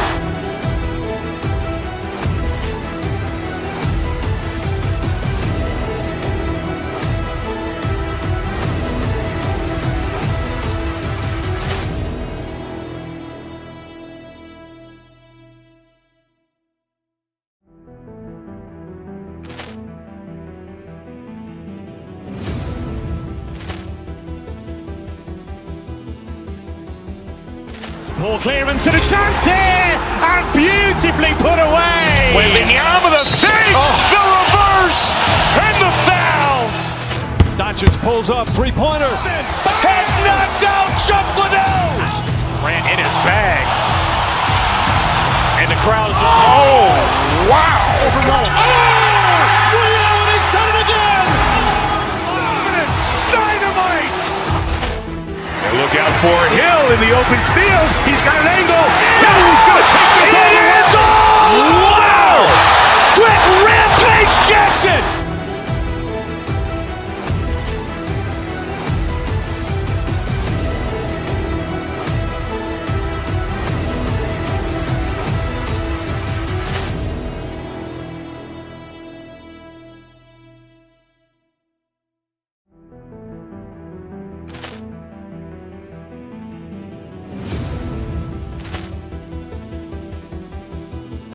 A: Poor clearance and a chance here, and beautifully put away. Wembanyama the fake, the reverse, and the foul.
D: Doncic pulls up, three-pointer.
A: Has knocked out Chuck Liddell. Grant in his bag. And the crowd is... Oh, wow.
K: He's done it again.
A: Dynamite. And look out for Hill in the open field. He's got an angle. Hill's going to take this all the way. Wow. Grant Rampage Jackson.